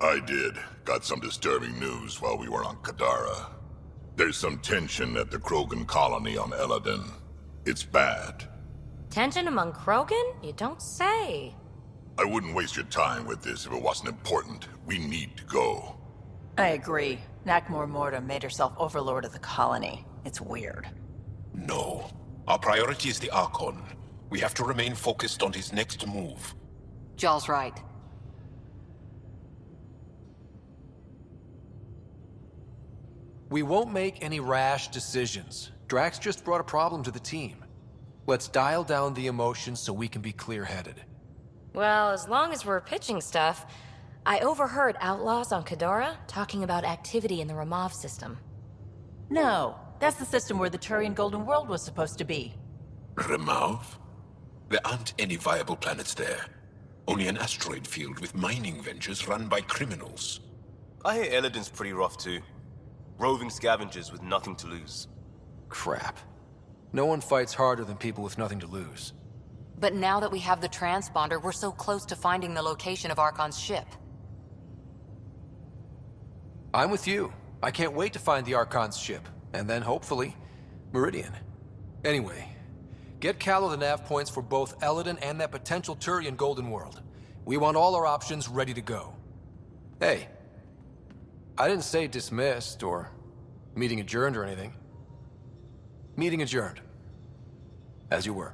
I did. Got some disturbing news while we were on Kadara. There's some tension at the Krogan colony on Eladin. It's bad. Tension among Krogan? You don't say. I wouldn't waste your time with this if it wasn't important. We need to go. I agree. Nakmor Morta made herself overlord of the colony. It's weird. No. Our priority is the Archon. We have to remain focused on his next move. Jaal's right. We won't make any rash decisions. Drax just brought a problem to the team. Let's dial down the emotions so we can be clear-headed. Well, as long as we're pitching stuff, I overheard outlaws on Kadara talking about activity in the Ramov system. No, that's the system where the Turian Golden World was supposed to be. Remov? There aren't any viable planets there. Only an asteroid field with mining ventures run by criminals. I hear Eladin's pretty rough too. Roving scavengers with nothing to lose. Crap. No one fights harder than people with nothing to lose. But now that we have the transponder, we're so close to finding the location of Archon's ship. I'm with you. I can't wait to find the Archon's ship. And then, hopefully, Meridian. Anyway, get Callow the nav points for both Eladin and that potential Turian Golden World. We want all our options ready to go. Hey, I didn't say dismissed or meeting adjourned or anything. Meeting adjourned. As you were.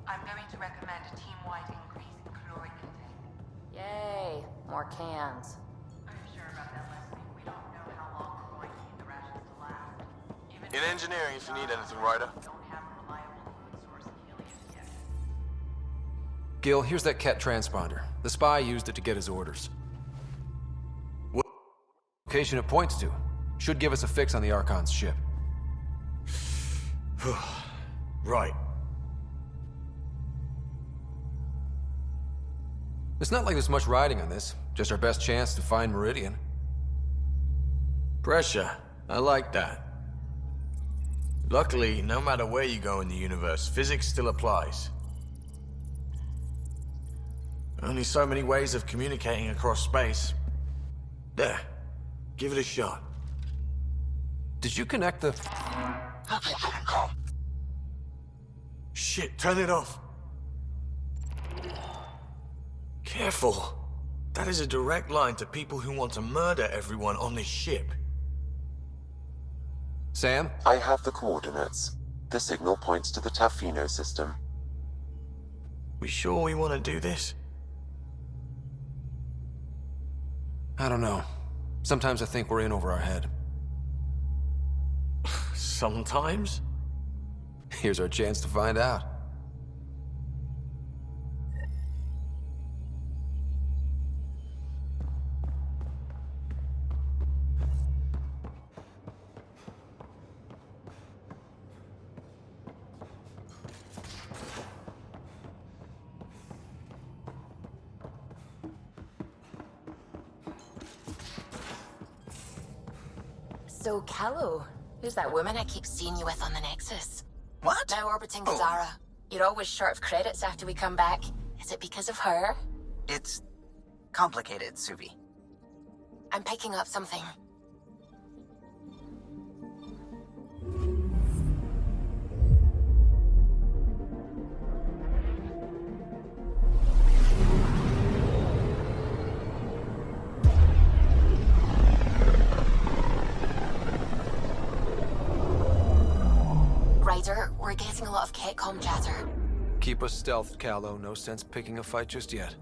I'm going to recommend a team-wide increase in caloric intake. Yay, more cans. I'm sure about that, Leslie. We don't know how long we're going to need the rations to last. In engineering, if you need anything, Ryder. Gil, here's that Kett transponder. The spy used it to get his orders. What location it points to should give us a fix on the Archon's ship. Right. It's not like there's much riding on this. Just our best chance to find Meridian. Pressure. I like that. Luckily, no matter where you go in the universe, physics still applies. Only so many ways of communicating across space. There. Give it a shot. Did you connect the... Shit, turn it off. Careful. That is a direct line to people who want to murder everyone on this ship. Sam? I have the coordinates. The signal points to the Tafino system. We sure we want to do this? I don't know. Sometimes I think we're in over our head. Sometimes? Here's our chance to find out. So, Callow, who's that woman I keep seeing you with on the Nexus? What? Now orbiting Kadara. You're always short of credits after we come back. Is it because of her? It's complicated, Suvi. I'm picking up something. Ryder, we're getting a lot of Kettcom chatter. Keep us stealthed, Callow. No sense picking a fight just yet.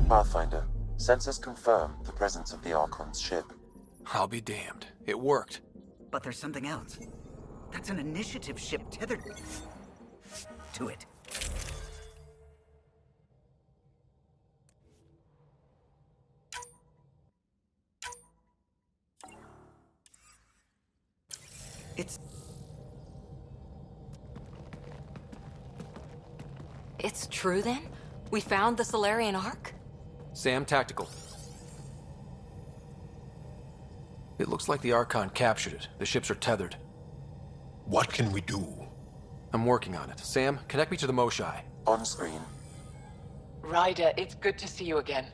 Pathfinder, sensors confirm the presence of the Archon's ship. I'll be damned. It worked. But there's something else. That's an initiative ship tethered to it. It's true then? We found the Solarian Ark? Sam, tactical. It looks like the Archon captured it. The ships are tethered. What can we do? I'm working on it. Sam, connect me to the Moshae. On screen. Ryder, it's good to see you again.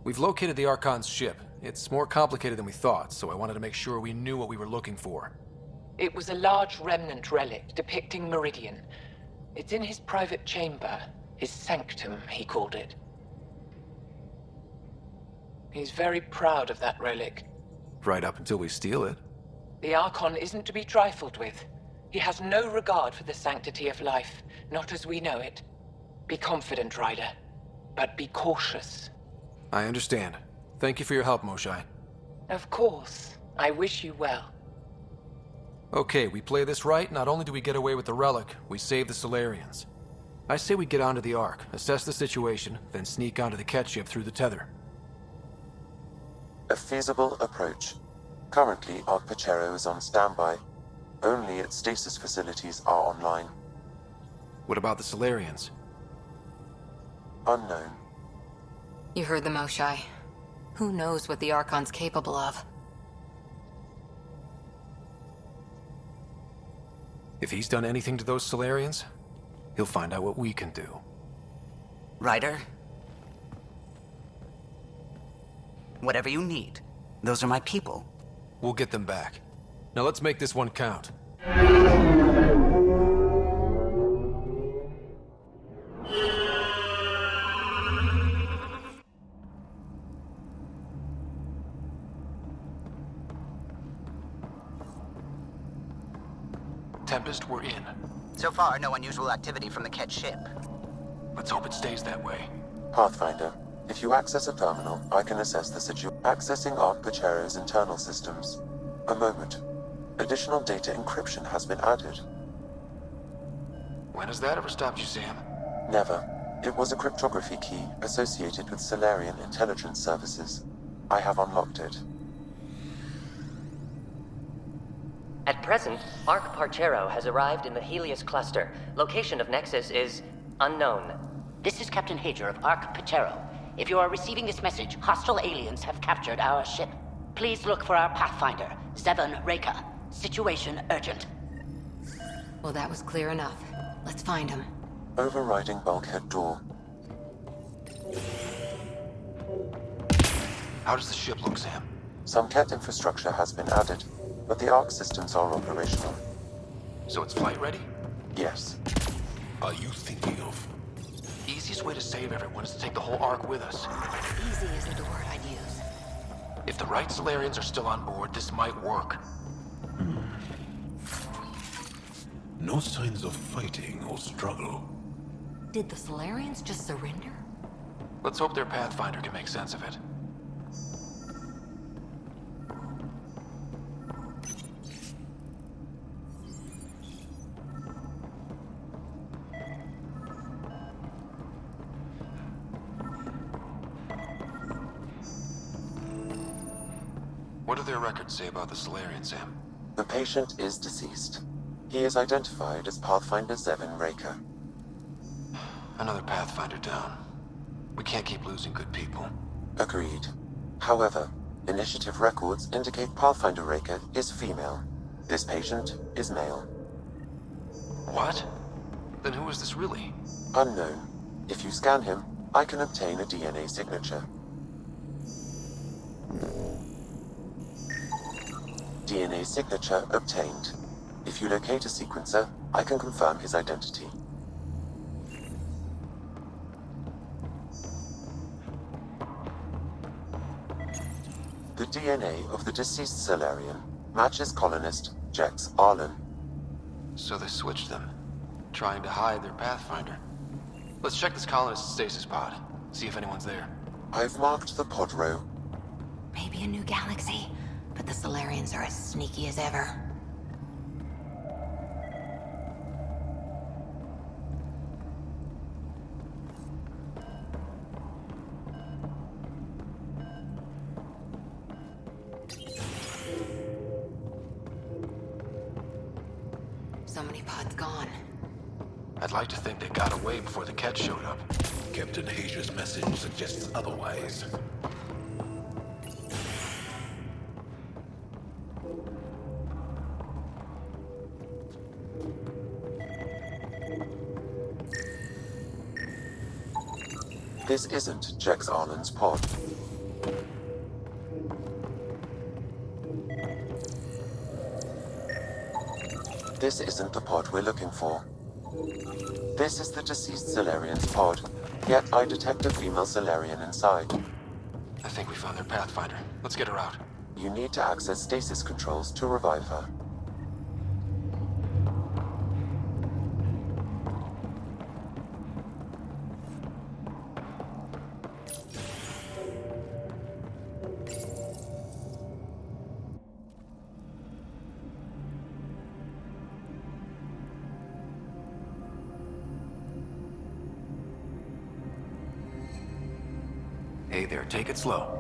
We've located the Archon's ship. It's more complicated than we thought, so I wanted to make sure we knew what we were looking for. It was a large remnant relic depicting Meridian. It's in his private chamber. His sanctum, he called it. He's very proud of that relic. Right up until we steal it. The Archon isn't to be trifled with. He has no regard for the sanctity of life, not as we know it. Be confident, Ryder, but be cautious. I understand. Thank you for your help, Moshae. Of course. I wish you well. Okay, we play this right, not only do we get away with the relic, we save the Solarians. I say we get onto the Ark, assess the situation, then sneak onto the Kett ship through the tether. A feasible approach. Currently, Ark Pachero is on standby. Only its stasis facilities are online. What about the Solarians? Unknown. You heard the Moshae. Who knows what the Archon's capable of? If he's done anything to those Solarians, he'll find out what we can do. Ryder? Whatever you need. Those are my people. We'll get them back. Now let's make this one count. Tempest, we're in. So far, no unusual activity from the Kett ship. Let's hope it stays that way. Pathfinder, if you access a terminal, I can assess the situation. Accessing Ark Pachero's internal systems. A moment. Additional data encryption has been added. When has that ever stopped you, Sam? Never. It was a cryptography key associated with Solarian intelligence services. I have unlocked it. At present, Ark Pachero has arrived in the Helios cluster. Location of Nexus is unknown. This is Captain Hager of Ark Pachero. If you are receiving this message, hostile aliens have captured our ship. Please look for our Pathfinder, Zevon Reka. Situation urgent. Well, that was clear enough. Let's find him. Overriding bulkhead door. How does the ship look, Sam? Some Kett infrastructure has been added, but the Ark systems are operational. So it's flight ready? Yes. Are you thinking of? Easiest way to save everyone is to take the whole Ark with us. Easy isn't the word I'd use. If the right Solarians are still on board, this might work. No signs of fighting or struggle. Did the Solarians just surrender? Let's hope their Pathfinder can make sense of it. What do their records say about the Solarian, Sam? The patient is deceased. He is identified as Pathfinder Zevon Reka. Another Pathfinder down. We can't keep losing good people. Agreed. However, initiative records indicate Pathfinder Reka is female. This patient is male. What? Then who is this really? Unknown. If you scan him, I can obtain a DNA signature. DNA signature obtained. If you locate a sequencer, I can confirm his identity. The DNA of the deceased Solarian matches colonist Jex Arlen. So they switched them, trying to hide their Pathfinder. Let's check this colonist's stasis pod, see if anyone's there. I've marked the pod row. Maybe a new galaxy, but the Solarians are as sneaky as ever. So many pods gone. I'd like to think they got away before the Kett showed up. Captain Hasia's message suggests otherwise. This isn't Jax Arlen's pod. This isn't the pod we're looking for. This is the deceased Solarian's pod, yet I detect a female Solarian inside. I think we found their Pathfinder. Let's get her out. You need to access stasis controls to revive her. Hey there, take it slow.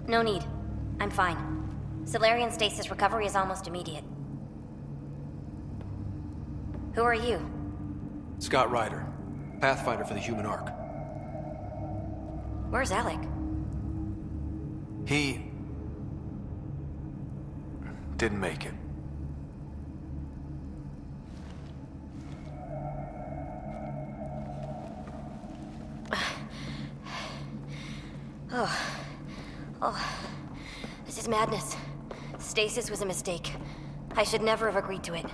No need. I'm fine. Solarian stasis recovery is almost immediate. Who are you? Scott Ryder, Pathfinder for the Human Ark. Where's Alec? He... didn't make it. Oh, this is madness. Stasis was a mistake. I should never have agreed to it.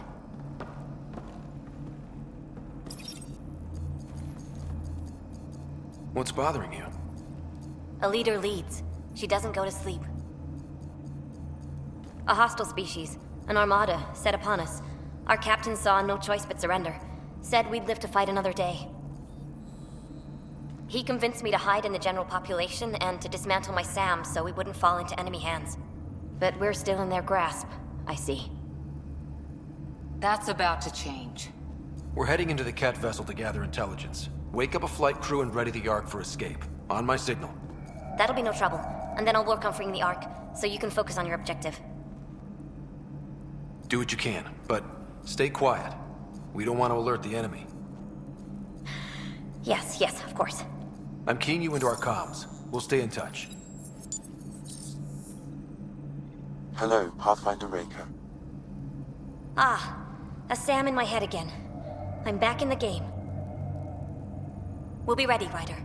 What's bothering you? A leader leads. She doesn't go to sleep. A hostile species, an armada, set upon us. Our captain saw no choice but surrender. Said we'd live to fight another day. He convinced me to hide in the general population and to dismantle my SAM so we wouldn't fall into enemy hands. But we're still in their grasp, I see. That's about to change. We're heading into the Kett vessel to gather intelligence. Wake up a flight crew and ready the Ark for escape. On my signal. That'll be no trouble. And then I'll work on freeing the Ark, so you can focus on your objective. Do what you can, but stay quiet. We don't want to alert the enemy. Yes, of course. I'm keying you into our comms. We'll stay in touch. Hello, Pathfinder Raker. Ah, a SAM in my head again. I'm back in the game. We'll be ready, Ryder.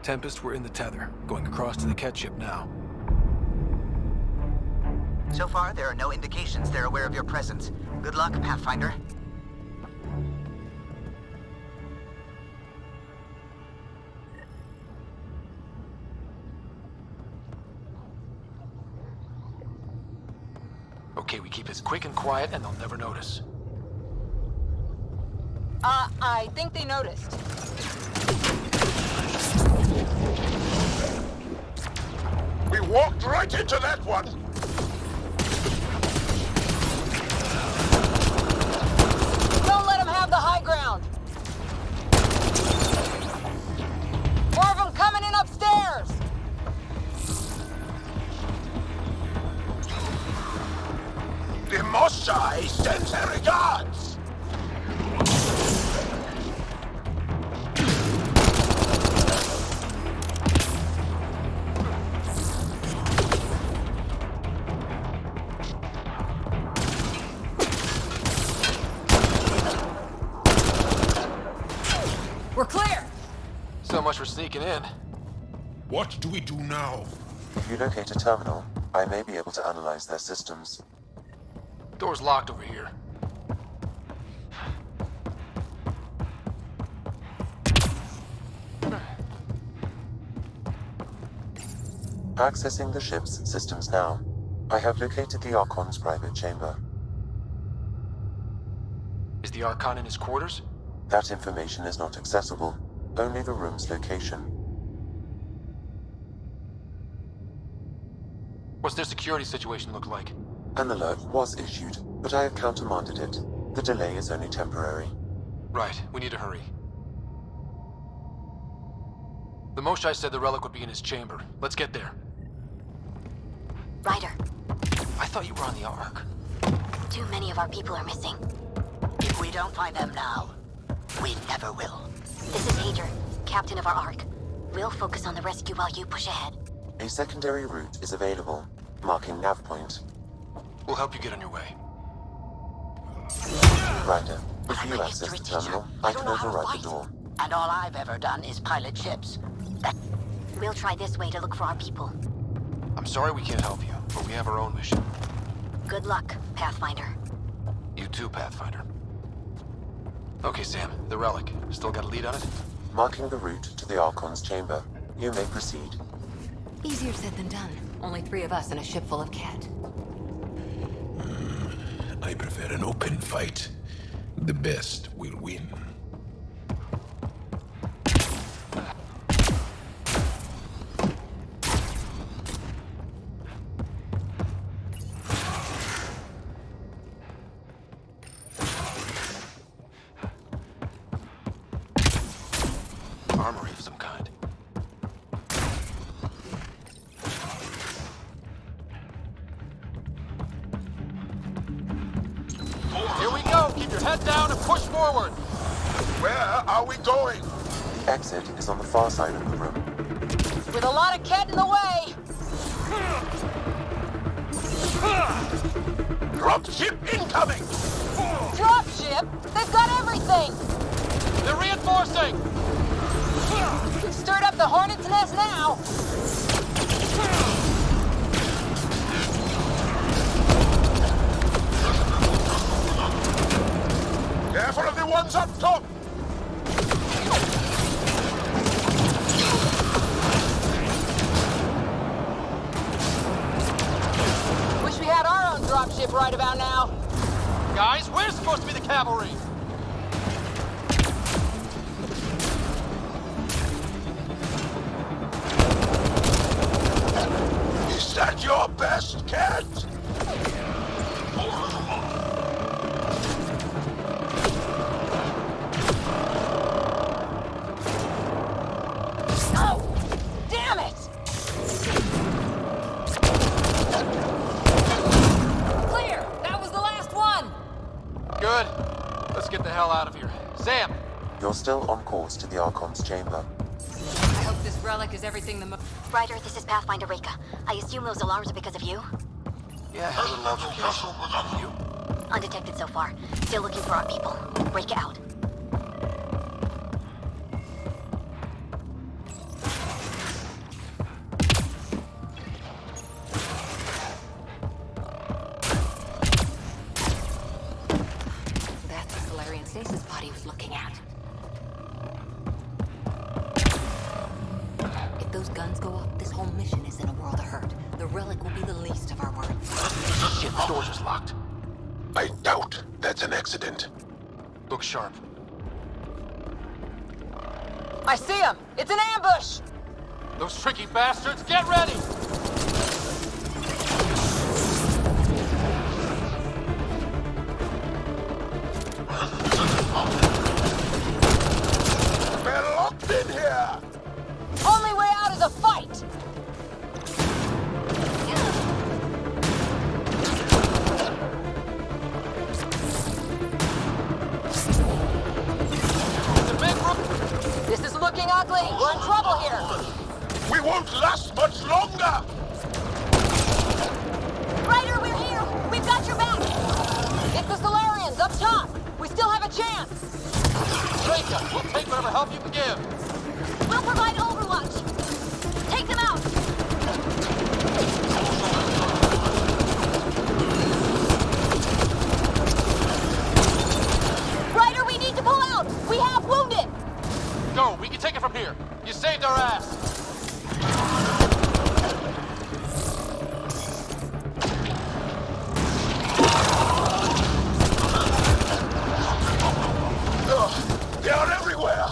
Tempest, we're in the tether. Going across to the Kett ship now. So far, there are no indications they're aware of your presence. Good luck, Pathfinder. Okay, we keep this quick and quiet and they'll never notice. I think they noticed. We walked right into that one! Don't let them have the high ground! More of them coming in upstairs! The Moshae sends their regards! We're clear! So much for sneaking in. What do we do now? If you locate a terminal, I may be able to analyze their systems. Door's locked over here. Accessing the ship's systems now. I have located the Archon's private chamber. Is the Archon in his quarters? That information is not accessible. Only the room's location. What's their security situation look like? An alert was issued, but I have countermanded it. The delay is only temporary. Right, we need to hurry. The Moshae said the relic would be in his chamber. Let's get there. Ryder, I thought you were on the Ark. too many of our people are missing. If we don't find them now, we never will. This is Hager, captain of our Ark. We'll focus on the rescue while you push ahead. A secondary route is available, marking nav point. We'll help you get on your way. Ryder, if you access the terminal, I can override the door. And all I've ever done is pilot ships. We'll try this way to look for our people. I'm sorry we can't help you, but we have our own mission. Good luck, Pathfinder. You too, Pathfinder. Okay, Sam, the relic. Still got a lead on it? Marking the route to the Archon's chamber. You may proceed. Easier said than done. Only 3 of us and a ship full of Kett. I prefer an open fight. The best will win. Armory of some kind. Here we go! Keep your head down and push forward! Where are we going? Exit is on the far side of the room. With a lot of Kett in the way! Dropship incoming! Dropship? They've got everything! They're reinforcing! We've stirred up the hornet's nest now! Careful of the ones up top! Wish we had our own dropship right about now. Guys, we're supposed to be the cavalry! Is that your best, Kett? Oh! Damn it! Clear! That was the last one! Good. Let's get the hell out of here. Sam! You're still on course to the Archon's chamber. I hope this relic is everything the Ryder, this is Pathfinder Reka. I assume those alarms are because of you? Yeah, a little altercation. You? Undetected so far. Still looking for our people. Reka out. That's the Solarian stasis pod he was looking at. If those guns go up, this whole mission is in a world of hurt. The relic will be the least of our worries. Shit, the door's just locked. I doubt that's an accident. Look sharp. I see him! It's an ambush! Those tricky bastards, get ready! We're locked in here! Only way out is a fight! This is looking ugly! We're in trouble here! We won't last much longer! Ryder, we're here! We've got your back! It's the Solarians, up top! We still have a chance! Reka, we'll take whatever help you can give! We'll provide overwatch! Take them out! Ryder, we need to pull out! We have wounded! Go, we can take it from here. You saved our ass. They are everywhere!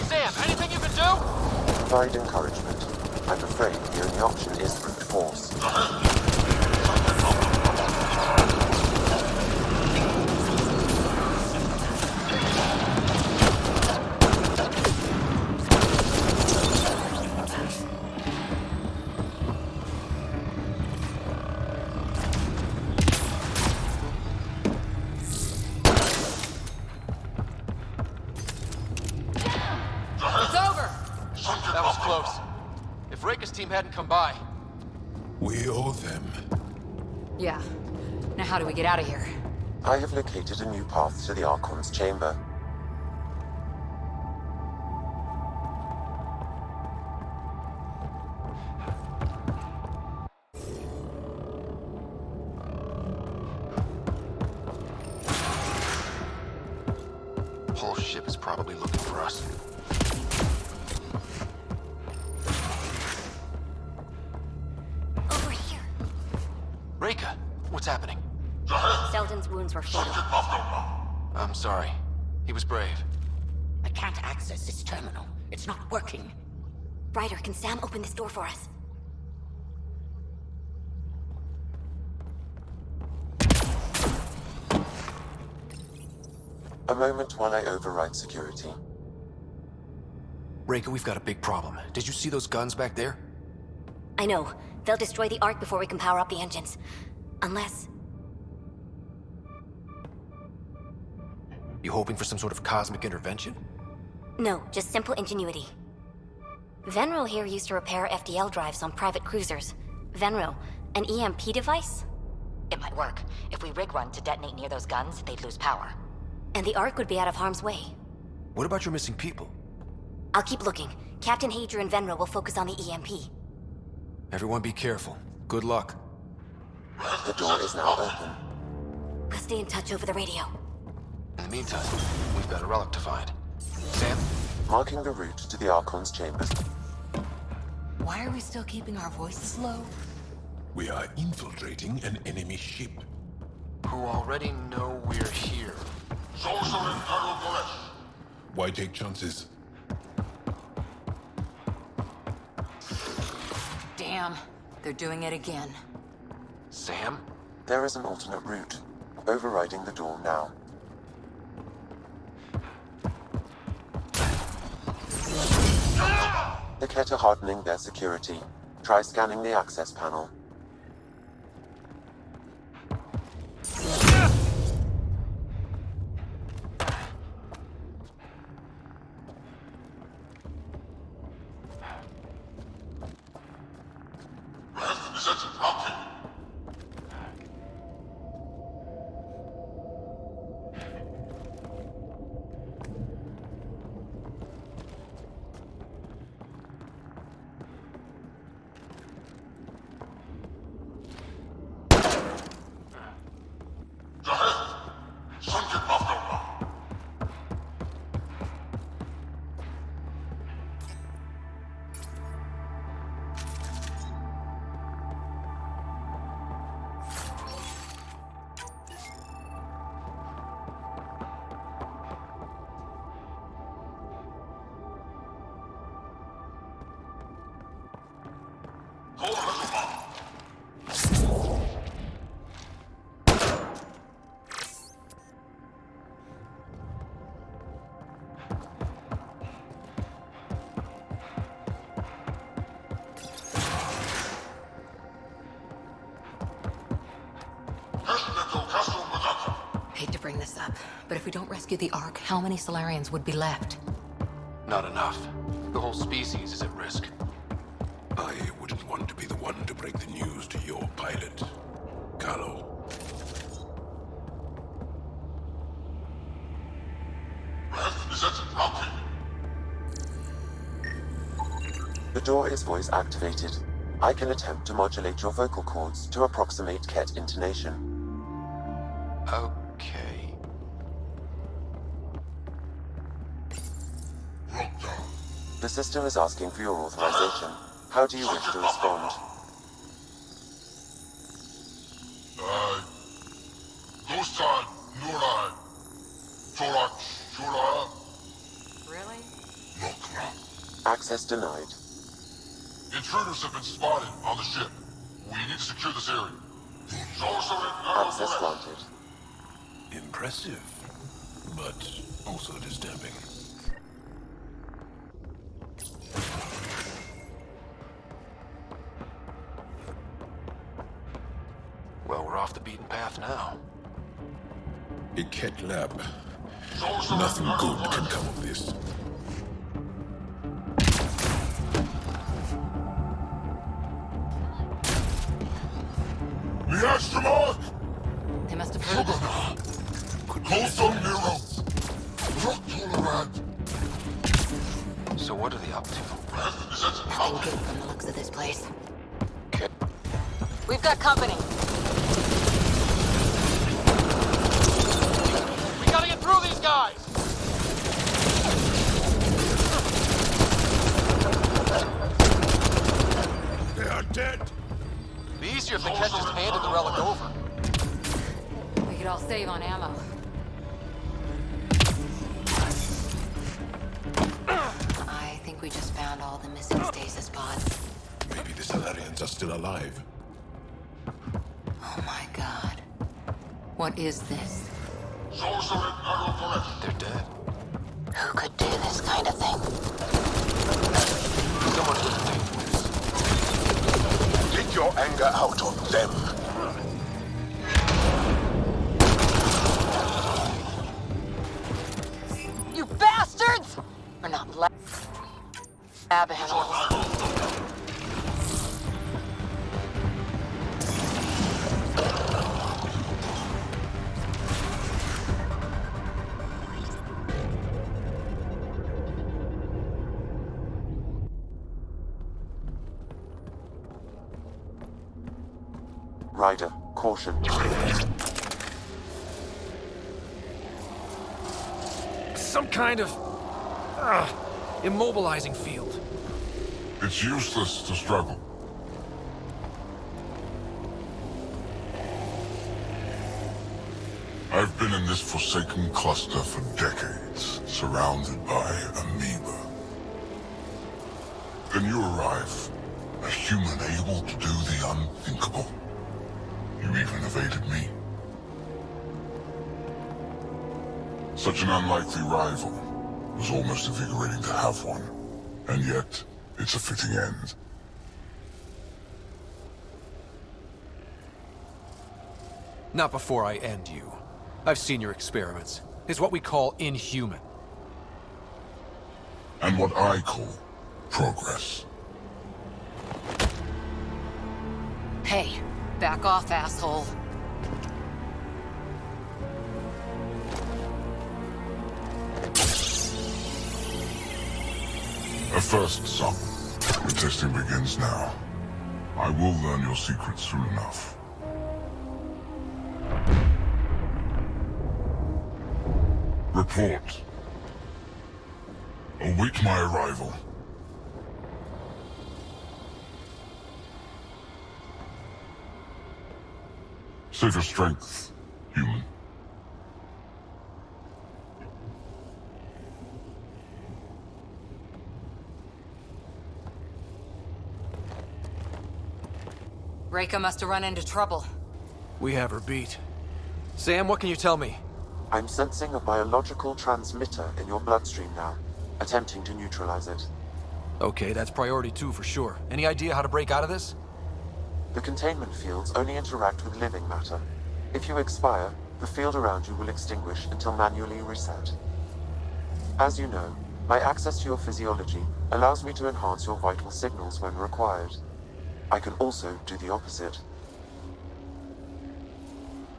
Sam, anything you can do? Provide encouragement. I'm afraid the only option is brute force. If Reika's team hadn't come by... We owe them. Yeah. Now how do we get out of here? I have located a new path to the Archon's chamber. Whole ship is probably looking for us. Over here. Reika, what's happening? Selden's wounds were fatal. I'm sorry. He was brave. I can't access this terminal. It's not working. Ryder, can Sam open this door for us? A moment while I override security. Reika, we've got a big problem. Did you see those guns back there? I know. They'll destroy the Ark before we can power up the engines. Unless... You hoping for some sort of cosmic intervention? No, just simple ingenuity. Venro here used to repair FDL drives on private cruisers. Venro, an EMP device? It might work. If we rig one to detonate near those guns, they'd lose power. And the Ark would be out of harm's way. What about your missing people? I'll keep looking. Captain Hager and Venro will focus on the EMP. Everyone be careful. Good luck. The door is now open. We'll stay in touch over the radio. In the meantime, we've got a relic to find. Sam? Marking the route to the Archon's chambers. Why are we still keeping our voices low? We are infiltrating an enemy ship. Who already know we're here. Why take chances? Damn, they're doing it again. Sam? There is an alternate route. Overriding the door now. The Kett are hardening their security. Try scanning the access panel. Hate to bring this up, but if we don't rescue the Ark, how many Solarians would be left? Not enough. The whole species is at risk. I wouldn't want to be the one to break the news to your pilot, Carlo. The door is voice activated. I can attempt to modulate your vocal cords to approximate Kett intonation. Okay. The system is asking for your authorization. How do you wish to respond? Really? Access denied. Intruders have been spotted on the ship. We need to secure this area. Access granted. Impressive, but also disturbing. Well, we're off the beaten path now. A Kett lab. Nothing good can come of this. The astronaut! They must have heard of Close on Nero! Truck Tolerant! So what are they up to? Nothing good from the looks of this place. We've got company. We gotta get through these guys! They are dead! Be easier if the Kett just handed the relic over. We could all save on ammo. I think we just found all the missing stasis pods. Maybe the Solarians are still alive. Oh my god. What is this? They're dead. Who could do this kind of thing? Someone with the Tempest. Take your anger out on them. You bastards! We're not lab animals. Rider, caution. Some kind of... immobilizing field. It's useless to struggle. I've been in this forsaken cluster for decades, surrounded by amoeba. Then you arrive, a human able to do the unthinkable. You even evaded me. Such an unlikely rival. It was almost invigorating to have one. And yet, it's a fitting end. Not before I end you. I've seen your experiments. It's what we call inhuman. And what I call progress. Hey, back off, asshole. A first, son. The testing begins now. I will learn your secrets soon enough. Report. Await my arrival. Save your strength, human. Reika must have run into trouble. We have her beat. Sam, what can you tell me? I'm sensing a biological transmitter in your bloodstream now, attempting to neutralize it. Okay, that's priority 2 for sure. Any idea how to break out of this? The containment fields only interact with living matter. If you expire, the field around you will extinguish until manually reset. As you know, my access to your physiology allows me to enhance your vital signals when required. I can also do the opposite.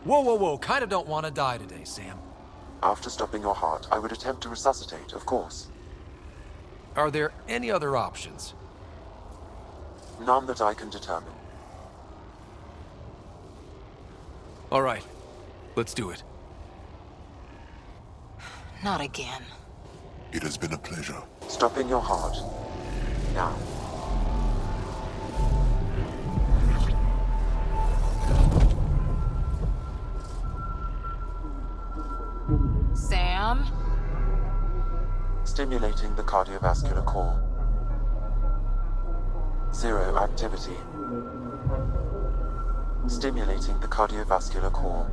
Whoa, whoa, whoa. Kinda don't want to die today, Sam. After stopping your heart, I would attempt to resuscitate, of course. Are there any other options? None that I can determine. All right. Let's do it. Not again. It has been a pleasure. Stopping your heart. Now. Sam? Stimulating the cardiovascular core. 0 activity. Stimulating the cardiovascular core.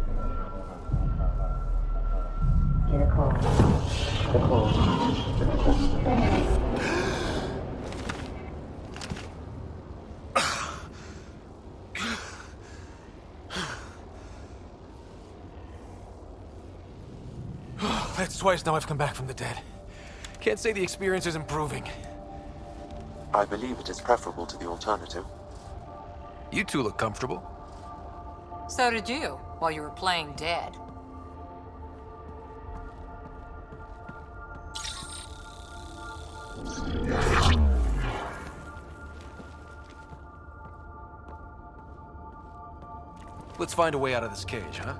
That's twice now I've come back from the dead. Can't say the experience is improving. I believe it is preferable to the alternative. You two look comfortable. So did you, while you were playing dead. Let's find a way out of this cage, huh?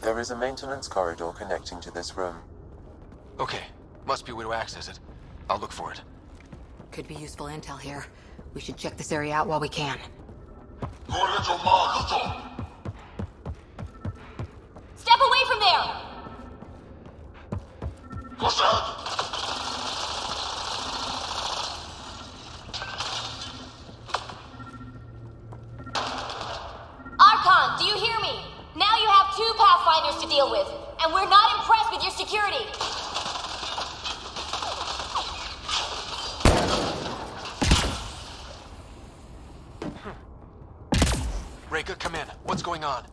There is a maintenance corridor connecting to this room. Okay, must be a way to access it. I'll look for it. Could be useful intel here. We should check this area out while we can. Step away from there! Archon, do you hear me? Now you have 2 Pathfinders to deal with, and we're not impressed with your security. Reka, come in. What's going on?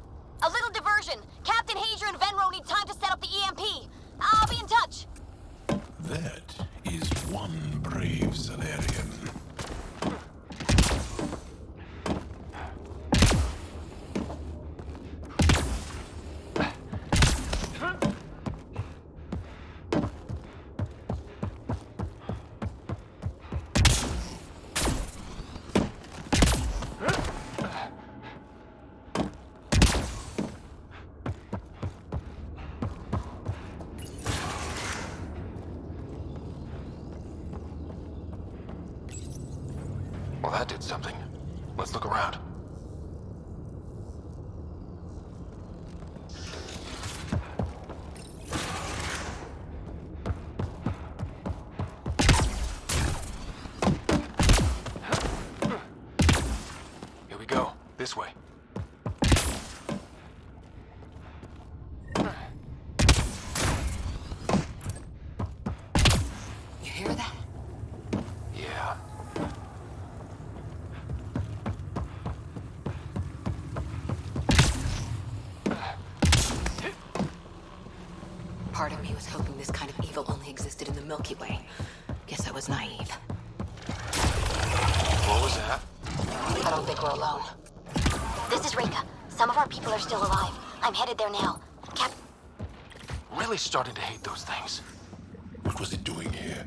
A little diversion. Captain Hager and Venro need time to set up the EMP. I'll be in touch. That is one brave Solarian. Well, that did something. Let's look around. Here we go. This way. You hear that? Yeah. Part of me was hoping this kind of evil only existed in the Milky Way. Guess I was naive. What was that? I don't think we're alone. This is Reka. Some of our people are still alive. I'm headed there now. Really starting to hate those things. What was it doing here?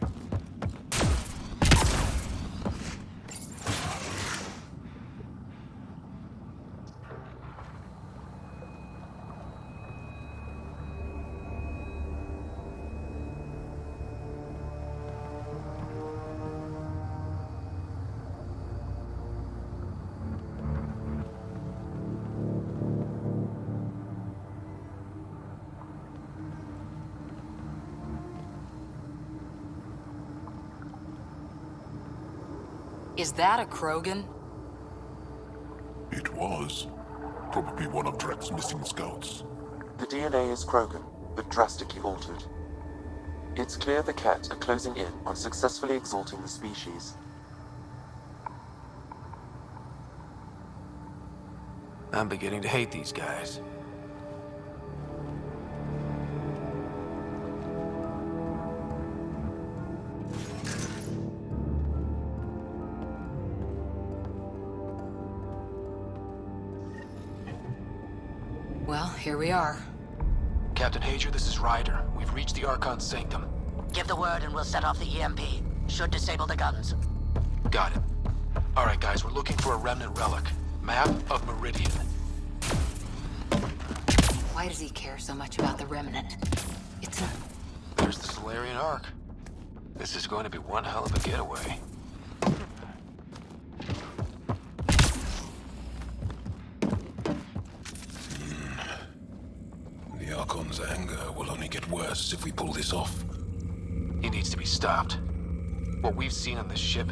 Is that a Krogan? It was. Probably one of Drek's missing scouts. The DNA is Krogan, but drastically altered. It's clear the Kett are closing in on successfully exalting the species. I'm beginning to hate these guys. Well, here we are. Captain Hager, this is Ryder. We've reached the Archon sanctum. Give the word and we'll set off the EMP. Should disable the guns. Got it. All right, guys, we're looking for a remnant relic. Map of Meridian. Why does he care so much about the remnant? It's a... There's the Solarian Ark. This is going to be one hell of a getaway. The Archon's anger will only get worse if we pull this off. He needs to be stopped. What we've seen on this ship...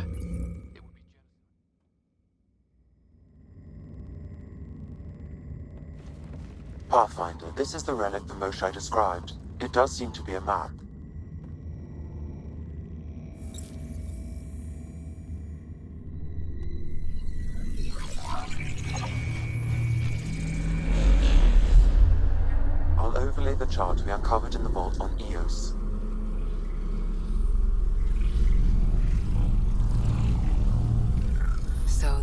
Pathfinder, this is the relic the Moshae described. It does seem to be a map. I'll overlay the chart we uncovered in the vault on EOS. So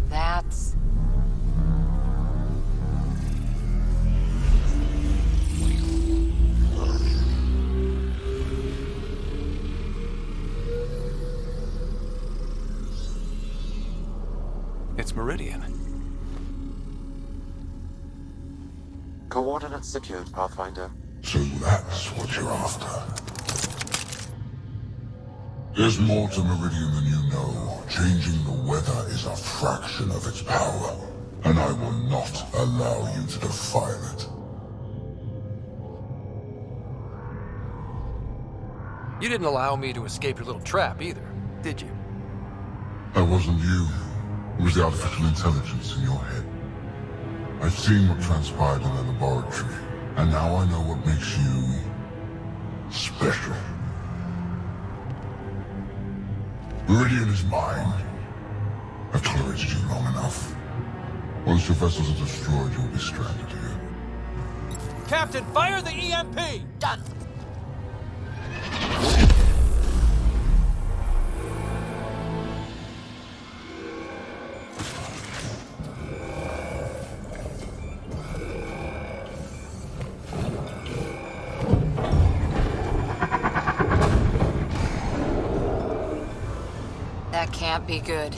It's Meridian. Coordinates secured, Pathfinder. So that's what you're after. There's more to Meridian than you know. Changing the weather is a fraction of its power, and I will not allow you to defile it. You didn't allow me to escape your little trap either, did you? That wasn't you. It was the artificial intelligence in your head. I've seen what transpired in the laboratory, and now I know what makes you special. Meridian is mine. I've tolerated you long enough. Once your vessels are destroyed, you'll be stranded here. Captain, fire the EMP! Done. That can't be good.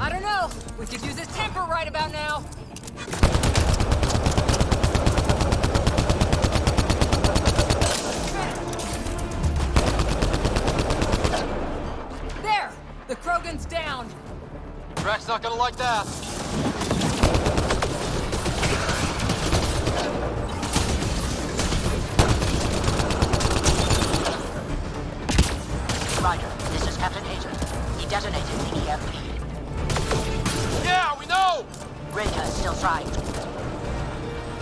I don't know. We could use his temper right about now. There! The Krogan's down. Drax's not gonna like that. Ryder, this is Captain Hager. He detonated the EMP. Yeah, we know! Reka is still trying.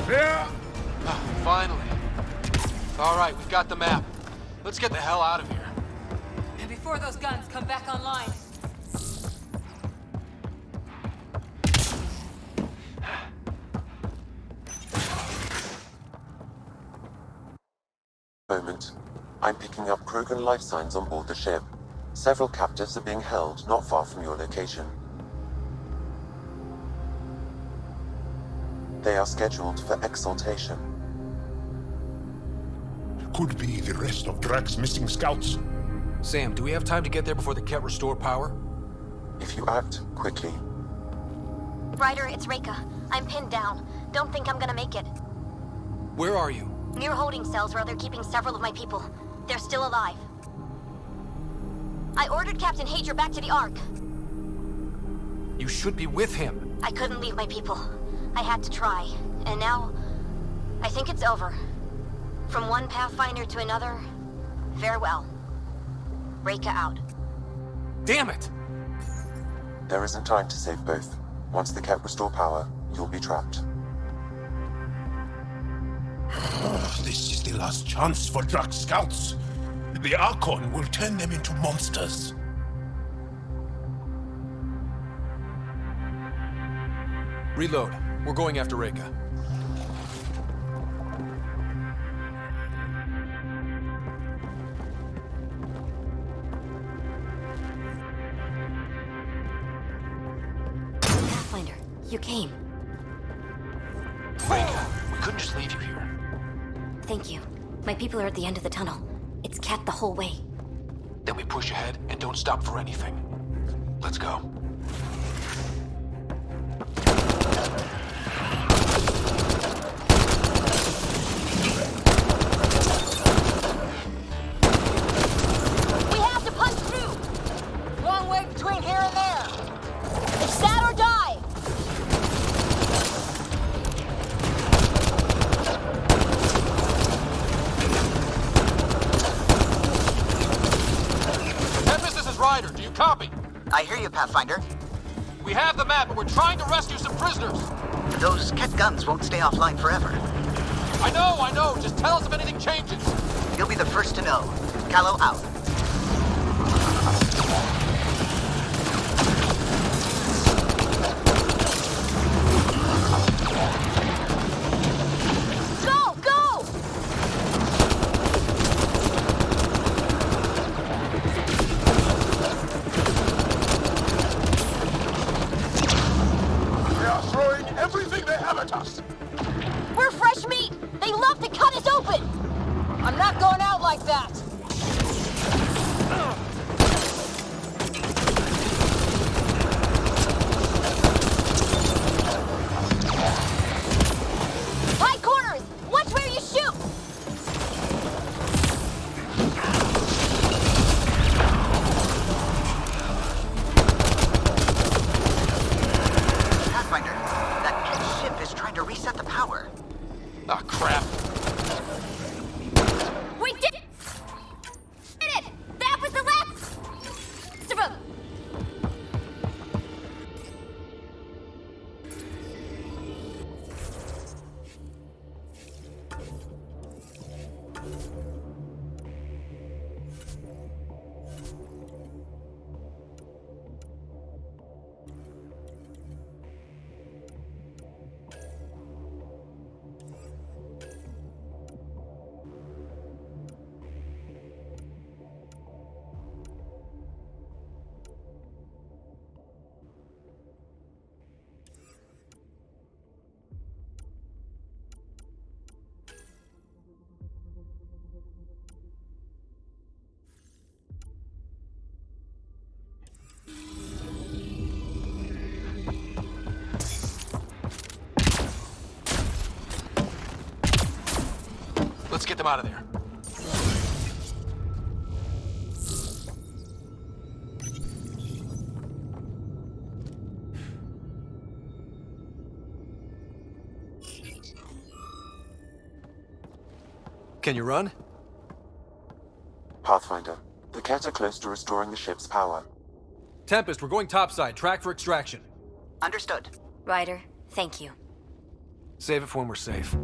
Yeah! Finally. All right, we've got the map. Let's get the hell out of here. And before those guns come back online. Moment. I'm picking up Krogan life signs on board the ship. Several captives are being held not far from your location. They are scheduled for exaltation. Could be the rest of Drax's missing scouts. Sam, do we have time to get there before the Kett restore power? If you act quickly. Ryder, it's Reka. I'm pinned down. Don't think I'm gonna make it. Where are you? Near holding cells where they're keeping several of my people. They're still alive. I ordered Captain Hager back to the Ark. You should be with him. I couldn't leave my people. I had to try. And now, I think it's over. From one Pathfinder to another, farewell. Reka out. Damn it! There isn't time to save both. Once the Kett restore power, you'll be trapped. This is the last chance for Drax scouts. The Archon will turn them into monsters. Reload. We're going after Reka. Pathfinder, you came. Reka, we couldn't just leave you here. Thank you. My people are at the end of the tunnel. It's Kett the whole way. Then we push ahead and don't stop for anything. Let's go. We have to punch through! Long way between here and there. It's that or die! Tempest, this is Ryder. Do you copy? I hear you, Pathfinder. We have the map, but we're trying to rescue some prisoners. Those Kett guns won't stay offline forever. I know. Just tell us if anything changes. You'll be the first to know. Callow out. hell at us! We're fresh meat! They love to cut us open! I'm not going out like that! High corners! Watch where you shoot! Pathfinder, that Kett ship is trying to reset the power. Ah, crap. We did it! That was the last of them! Let's get them out of there. Can you run? Pathfinder, the Kett are close to restoring the ship's power. Tempest, we're going topside. Track for extraction. Understood. Ryder, thank you. Save it for when we're safe.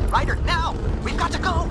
Ryder, now! We've got to go!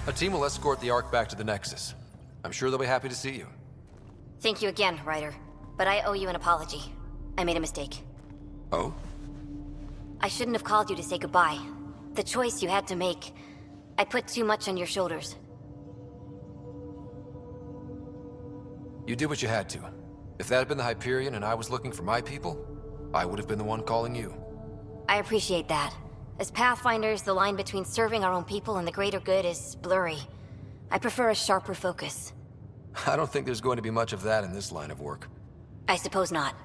A team will escort the Ark back to the Nexus. I'm sure they'll be happy to see you. Thank you again, Ryder. But I owe you an apology. I made a mistake. Oh? I shouldn't have called you to say goodbye. The choice you had to make. I put too much on your shoulders. You did what you had to. If that had been the Hyperion and I was looking for my people, I would have been the one calling you. I appreciate that. As Pathfinders, the line between serving our own people and the greater good is blurry. I prefer a sharper focus. I don't think there's going to be much of that in this line of work. I suppose not.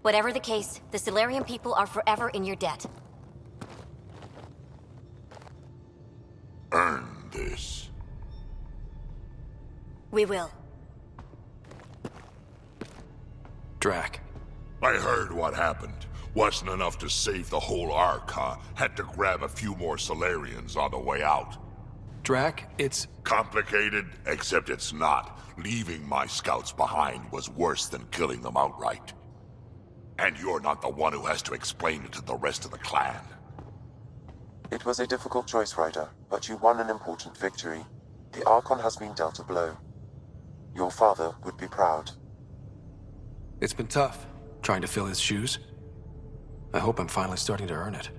Whatever the case, the Solarian people are forever in your debt. Earn this. We will. Drac. I heard what happened. Wasn't enough to save the whole Ark, huh? Had to grab a few more Solarians on the way out. Drac, it's... complicated, except it's not. Leaving my scouts behind was worse than killing them outright. And you're not the one who has to explain it to the rest of the clan. It was a difficult choice, Ryder, but you won an important victory. The Archon has been dealt a blow. Your father would be proud. It's been tough, trying to fill his shoes. I hope I'm finally starting to earn it.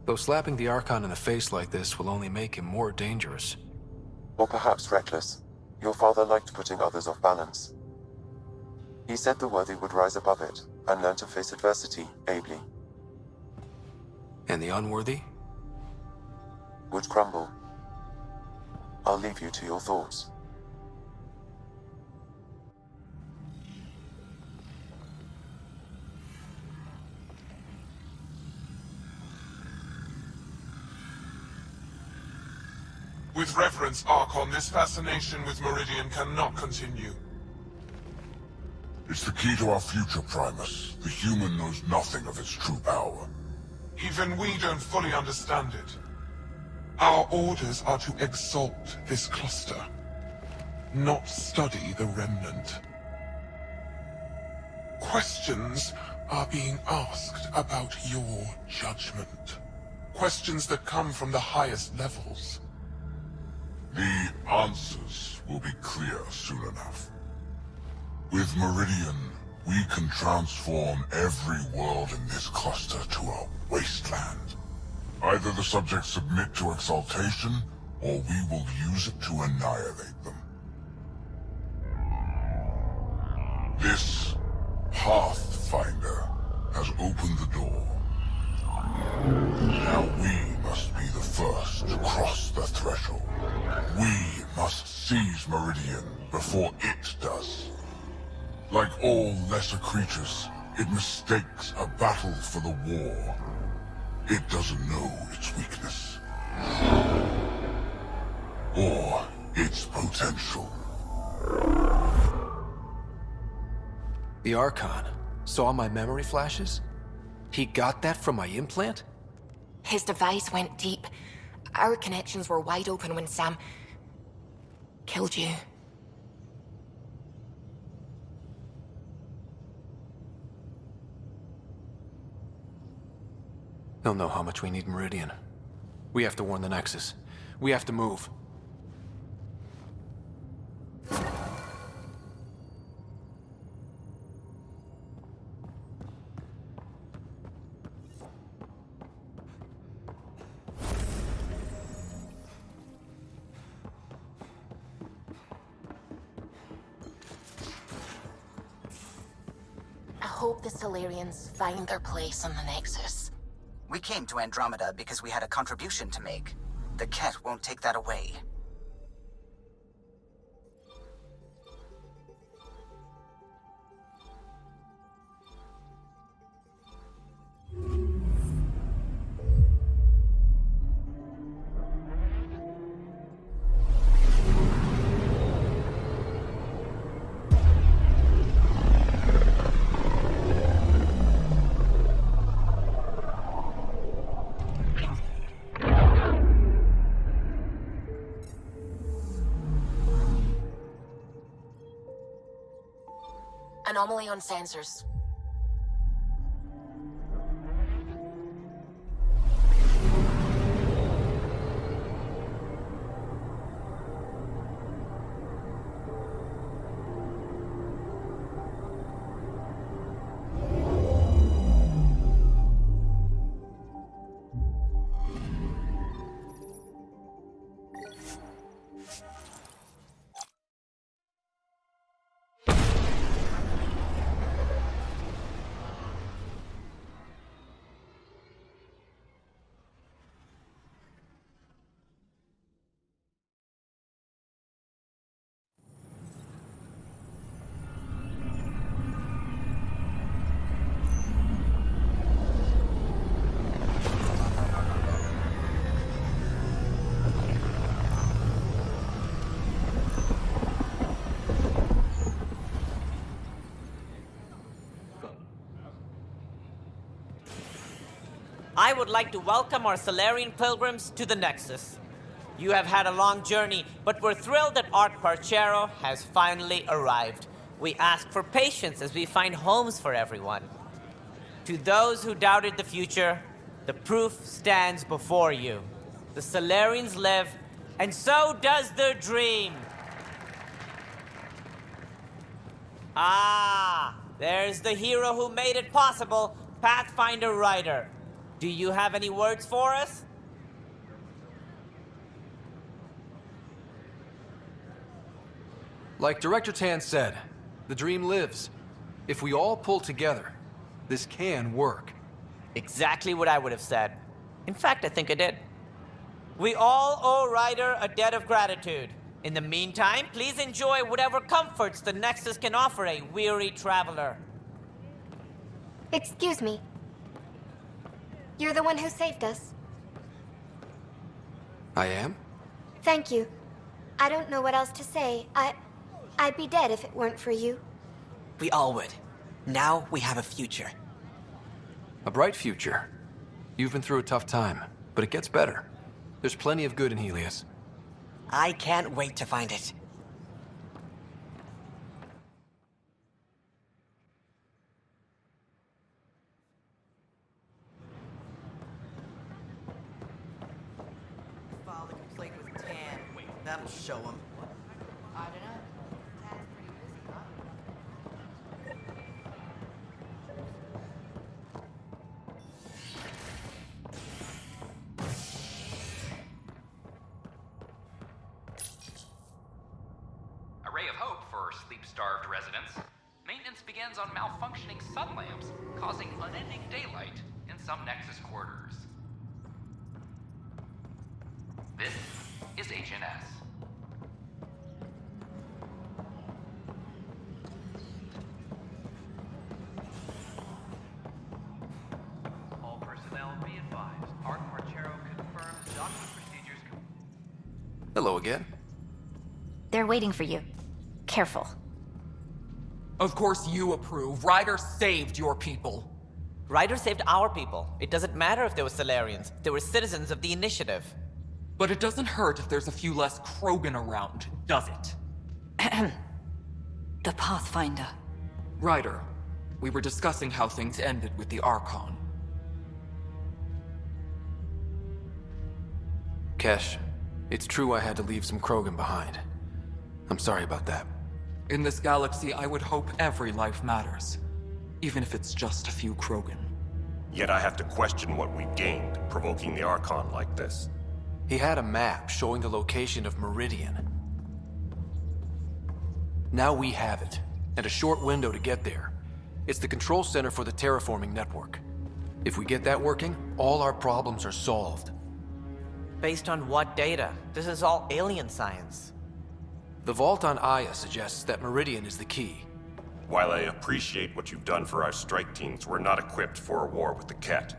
Though slapping the Archon in the face like this will only make him more dangerous. Or perhaps reckless. Your father liked putting others off balance. He said the worthy would rise above it, and learn to face adversity ably. And the unworthy? Would crumble, I'll leave you to your thoughts. With reverence, Archon, this fascination with Meridian cannot continue. It's the key to our future, Primus. The human knows nothing of its true power. Even we don't fully understand it. Our orders are to exalt this cluster, not study the remnant. Questions are being asked about your judgment. Questions that come from the highest levels. The answers will be clear soon enough. With Meridian, we can transform every world in this cluster to a wasteland. Either the subjects submit to exaltation, or we will use it to annihilate them. This Pathfinder has opened the door. Now we must be the first to cross the threshold. We must seize Meridian before it does. Like all lesser creatures, it mistakes a battle for the war. It doesn't know its weakness. Or its potential. The Archon saw my memory flashes? He got that from my implant? His device went deep. Our connections were wide open when Sam killed you. They'll know how much we need Meridian. We have to warn the Nexus. We have to move. I hope the Solarians find their place on the Nexus. We came to Andromeda because we had a contribution to make. The Kett won't take that away. Anomaly on sensors. I would like to welcome our Solarian pilgrims to the Nexus. You have had a long journey, but we're thrilled that Ark Parchero has finally arrived. We ask for patience as we find homes for everyone. To those who doubted the future, the proof stands before you. The Solarians live, and so does their dream. Ah, there's the hero who made it possible, Pathfinder Ryder. Do you have any words for us? Like Director Tan said, the dream lives. If we all pull together, this can work. Exactly what I would have said. In fact, I think I did. We all owe Ryder a debt of gratitude. In the meantime, please enjoy whatever comforts the Nexus can offer a weary traveler. Excuse me. You're the one who saved us. I am? Thank you. I don't know what else to say. I'd be dead if it weren't for you. We all would. Now we have a future. A bright future. You've been through a tough time, but it gets better. There's plenty of good in Helios. I can't wait to find it. File the complaint with Tan. That'll show him. I don't know. Tan's pretty busy, huh? A ray of hope for sleep-starved residents. Maintenance begins on malfunctioning sun lamps, causing unending daylight in some Nexus quarters. This is HNS. All personnel be advised. Ark Marchero confirms docking procedures. Hello again. They're waiting for you. Careful. Of course you approve. Ryder saved your people. Ryder saved our people. It doesn't matter if they were Solarians. They were citizens of the Initiative. But it doesn't hurt if there's a few less Krogan around, does it? The Pathfinder. Ryder, we were discussing how things ended with the Archon. Kesh, it's true I had to leave some Krogan behind. I'm sorry about that. In this galaxy, I would hope every life matters. Even if it's just a few Krogan. Yet I have to question what we gained, provoking the Archon like this. He had a map showing the location of Meridian. Now we have it, and a short window to get there. It's the control center for the terraforming network. If we get that working, all our problems are solved. Based on what data? This is all alien science. The vault on Aya suggests that Meridian is the key. While I appreciate what you've done for our strike teams, we're not equipped for a war with the Kett.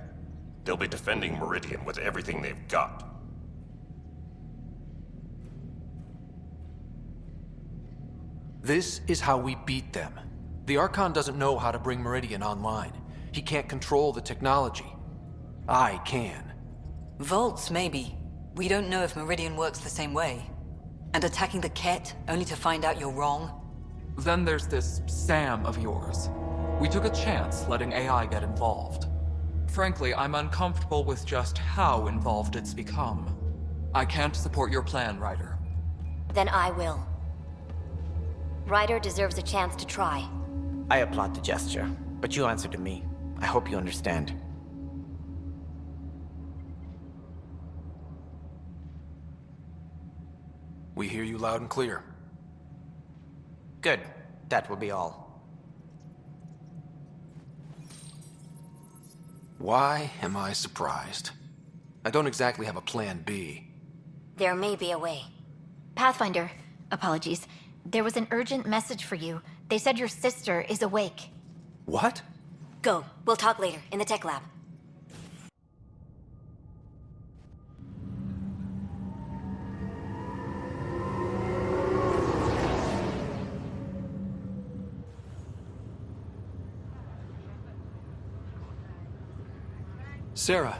They'll be defending Meridian with everything they've got. This is how we beat them. The Archon doesn't know how to bring Meridian online. He can't control the technology. I can. Vaults, maybe. We don't know if Meridian works the same way. And attacking the Kett, only to find out you're wrong? Then there's this Sam of yours. We took a chance letting AI get involved. Frankly, I'm uncomfortable with just how involved it's become. I can't support your plan, Ryder. Then I will. Ryder deserves a chance to try. I applaud the gesture, but you answer to me. I hope you understand. We hear you loud and clear. Good. That will be all. Why am I surprised? I don't exactly have a plan B. There may be a way. Pathfinder, apologies. There was an urgent message for you. They said your sister is awake. What? Go. We'll talk later, in the tech lab. Sarah.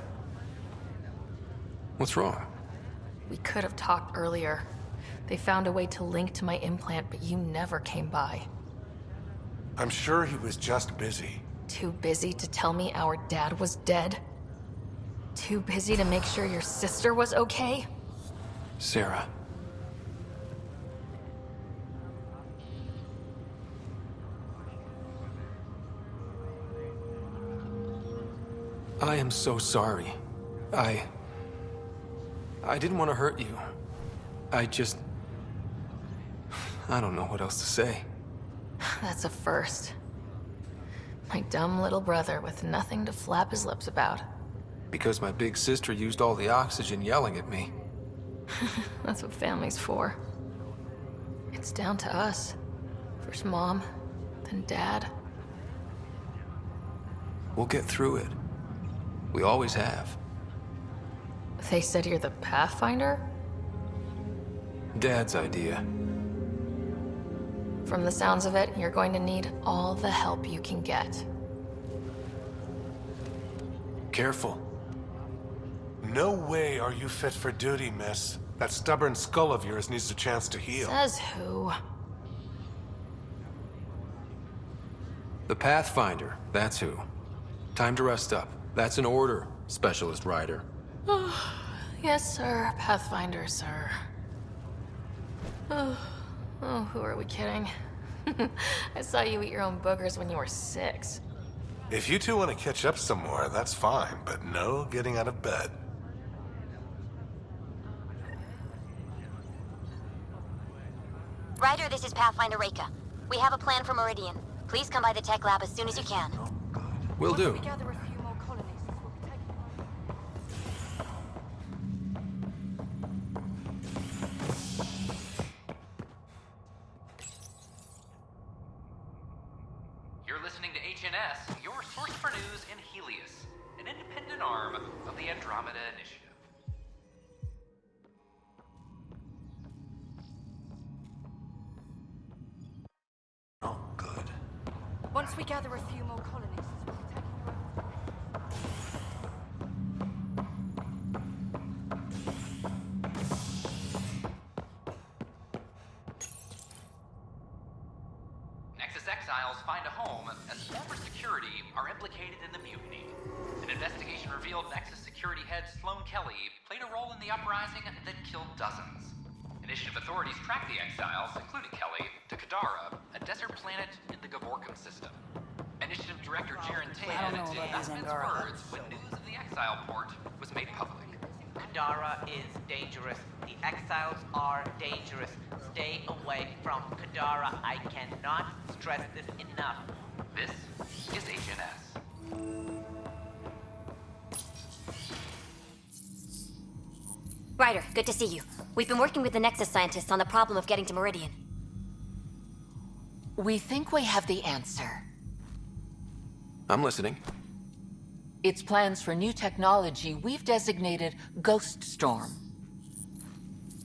What's wrong? We could have talked earlier. They found a way to link to my implant, but you never came by. I'm sure he was just busy. Too busy to tell me our dad was dead? Too busy to make sure your sister was okay? Sarah. I am so sorry. I didn't want to hurt you. I don't know what else to say. That's a first. My dumb little brother with nothing to flap his lips about. Because my big sister used all the oxygen yelling at me. That's what family's for. It's down to us. First Mom, then Dad. We'll get through it. We always have. They said you're the Pathfinder? Dad's idea. From the sounds of it, you're going to need all the help you can get. Careful. No way are you fit for duty, miss. That stubborn skull of yours needs a chance to heal. Says who? The Pathfinder, that's who. Time to rest up. That's an order, Specialist Rider. Yes, sir. Pathfinder, sir. Oh, who are we kidding? I saw you eat your own boogers when you were 6. If you two want to catch up somewhere, that's fine, but no getting out of bed. Ryder, this is Pathfinder Reika. We have a plan for Meridian. Please come by the tech lab as soon as you can. Will do. You're listening to HNS, your source for news in Helios, an independent arm of the Andromeda Initiative. Once we gather a few more colonists, we'll be taking Nexus exiles find a home as former security are implicated in the mutiny. An investigation revealed Nexus security head Sloan Kelly played a role in the uprising that killed dozens. Initiative authorities tracked the exiles, including Kelly, to Kadara, a desert planet in the Gavorkum system. Initiative Director Jaren Tan did not mince words when news of the exile port was made public. Kadara is dangerous. The exiles are dangerous. Stay away from Kadara. I cannot stress this enough. This is HNS. Ryder, good to see you. We've been working with the Nexus scientists on the problem of getting to Meridian. We think we have the answer. I'm listening. It's plans for new technology we've designated Ghost Storm.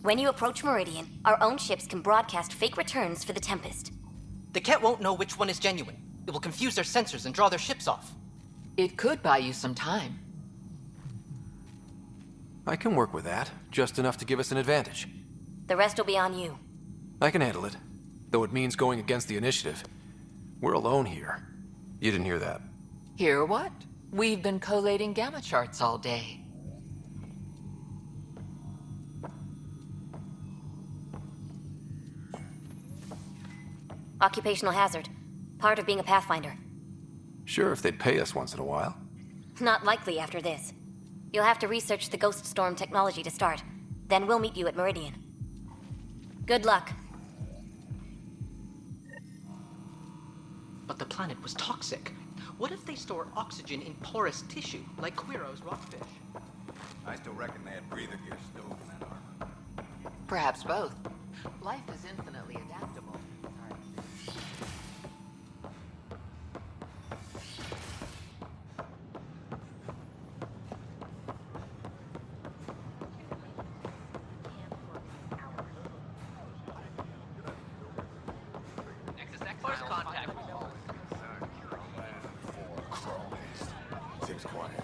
When you approach Meridian, our own ships can broadcast fake returns for the Tempest. The Kett won't know which one is genuine. It will confuse their sensors and draw their ships off. It could buy you some time. I can work with that, just enough to give us an advantage. The rest will be on you. I can handle it, though it means going against the initiative. We're alone here. You didn't hear that. Hear what? We've been collating gamma charts all day. Occupational hazard. Part of being a Pathfinder. Sure, if they'd pay us once in a while. Not likely after this. You'll have to research the Ghost Storm technology to start. Then we'll meet you at Meridian. Good luck. But the planet was toxic. What if they store oxygen in porous tissue, like Quiro's rockfish? I still reckon they had breather gear stowed in that armor. Perhaps both. Life is infinitely adaptable. First contact. Seems quiet.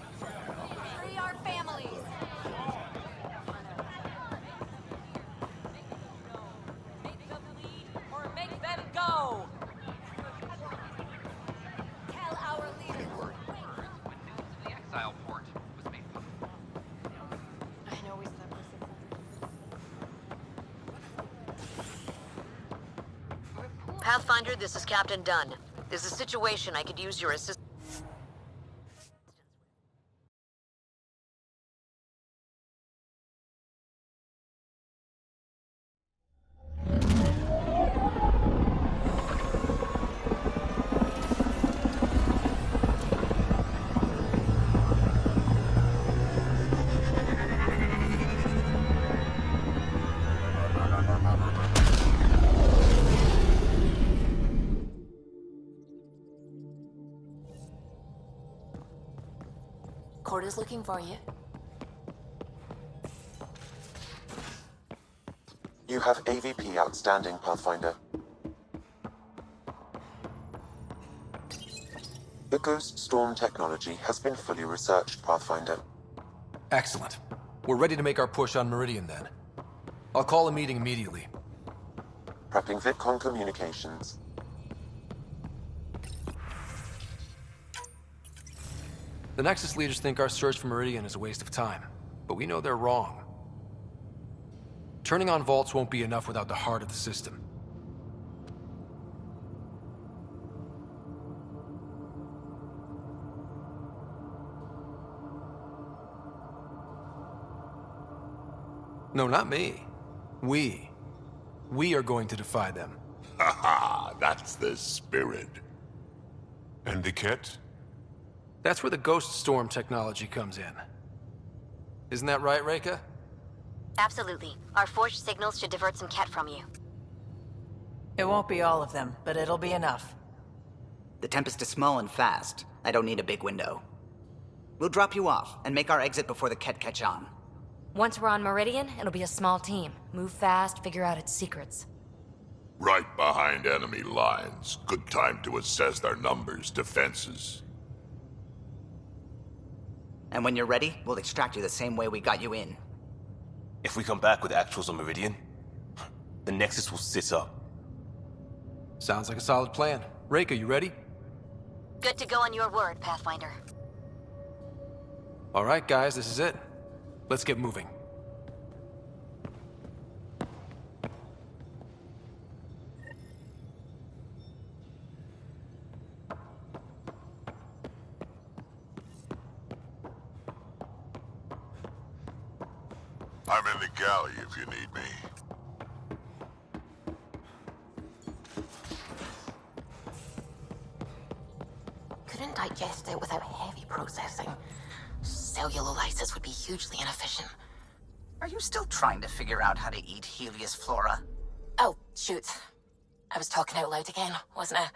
Free our families! Make them lead or make them go! Tell our leaders. When news of the exile port was made public. I know we slept for Pathfinder, this is Captain Dunn. There's a situation I could use your assistance. Core is looking for you. You have AVP outstanding, Pathfinder. The Ghost Storm technology has been fully researched, Pathfinder. Excellent. We're ready to make our push on Meridian then. I'll call a meeting immediately. Prepping VidCon communications. The Nexus leaders think our search for Meridian is a waste of time, but we know they're wrong. Turning on vaults won't be enough without the heart of the system. No, not me. We. We are going to defy them. Haha, that's the spirit. And the Kett? That's where the Ghost Storm technology comes in. Isn't that right, Reika? Absolutely. Our forged signals should divert some Kett from you. It won't be all of them, but it'll be enough. The Tempest is small and fast. I don't need a big window. We'll drop you off and make our exit before the Kett catch on. Once we're on Meridian, it'll be a small team. Move fast, figure out its secrets. Right behind enemy lines. Good time to assess their numbers, defenses. And when you're ready, we'll extract you the same way we got you in. If we come back with actuals on Meridian, the Nexus will sit up. Sounds like a solid plan. Reika, you ready? Good to go on your word, Pathfinder. All right, guys, this is it. Let's get moving. I'm in the galley if you need me. Couldn't digest it without heavy processing. Cellulolysis would be hugely inefficient. Are you still trying to figure out how to eat Helios flora? Oh, shoot. I was talking out loud again, wasn't I?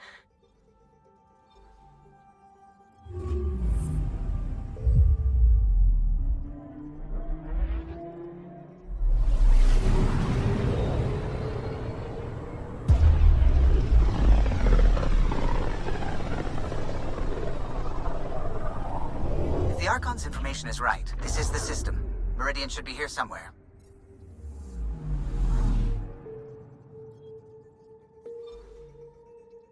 If the Archon's information is right, this is the system. Meridian should be here somewhere.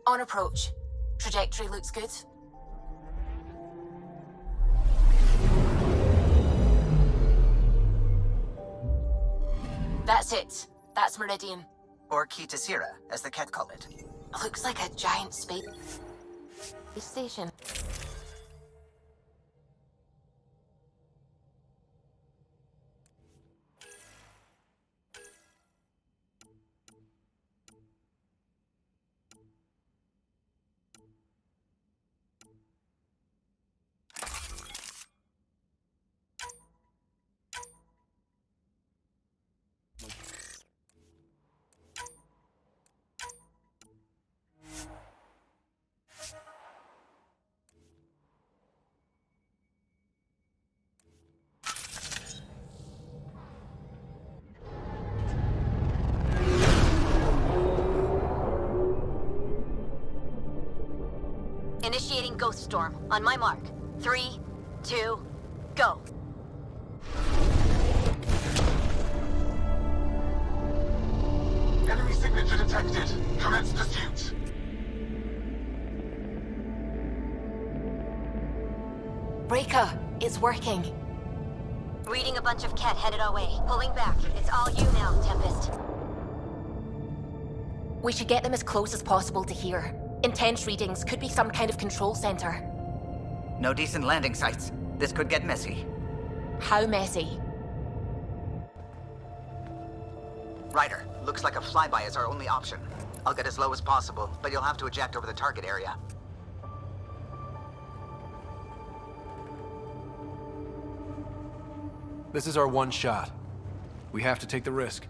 On approach. Trajectory looks good. That's it. That's Meridian. Or Kitasira, as the Kett call it. Looks like a giant space station. Initiating Ghost Storm. On my mark. 3, 2, go. Enemy signature detected. Commence pursuit. Reika, it's working. Reading a bunch of Kett headed our way. Pulling back. It's all you now, Tempest. We should get them as close as possible to here. Intense readings could be some kind of control center. No decent landing sites. This could get messy. How messy? Ryder, looks like a flyby is our only option. I'll get as low as possible, but you'll have to eject over the target area. This is our one shot. We have to take the risk.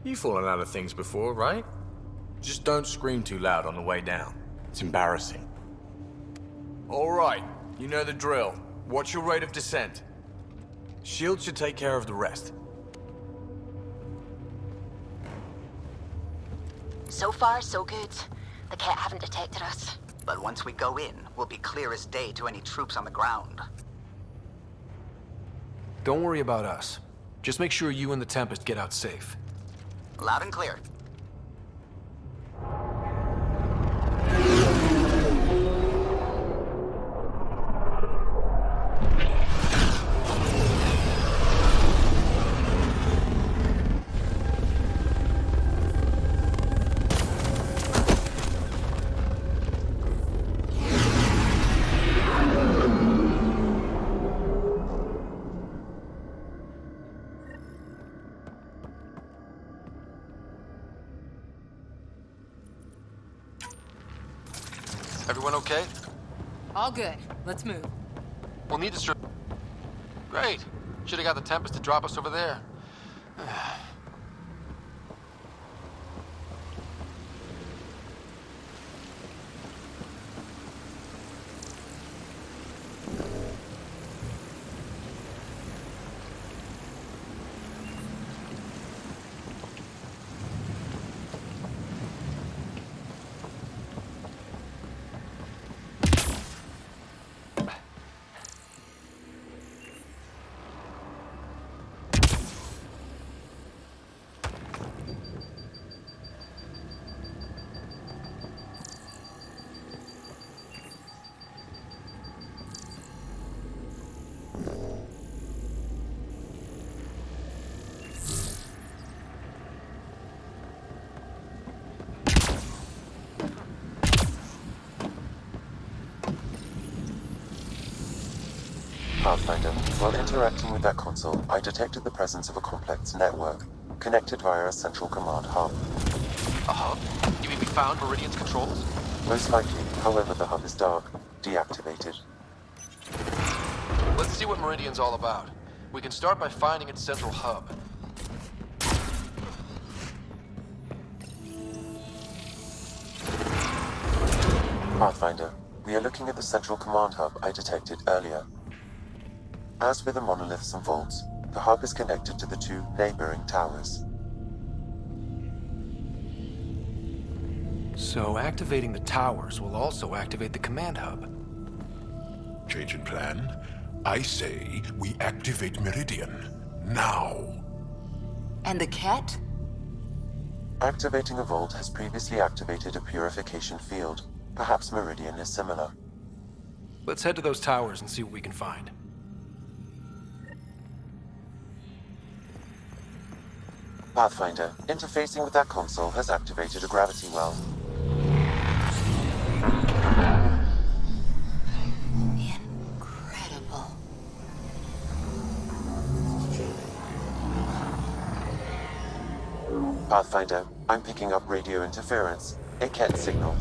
You've fallen out of things before, right? Just don't scream too loud on the way down. It's embarrassing. All right, you know the drill. What's your rate of descent? Shield should take care of the rest. So far, so good. The Kett haven't detected us. But once we go in, we'll be clear as day to any troops on the ground. Don't worry about us. Just make sure you and the Tempest get out safe. Loud and clear. Everyone okay? All good. Let's move. We'll need to Great. Should have got the Tempest to drop us over there. Pathfinder, while interacting with that console, I detected the presence of a complex network, connected via a central command hub. A hub? You mean we found Meridian's controls? Most likely, however, the hub is dark, deactivated. Let's see what Meridian's all about. We can start by finding its central hub. Pathfinder, we are looking at the central command hub I detected earlier. As with the monoliths and vaults, the hub is connected to the two neighboring towers. So activating the towers will also activate the command hub. Change in plan? I say we activate Meridian. Now. And the Kett? Activating a vault has previously activated a purification field. Perhaps Meridian is similar. Let's head to those towers and see what we can find. Pathfinder, interfacing with that console has activated a gravity well. Incredible. Pathfinder, I'm picking up radio interference. A Kett signal.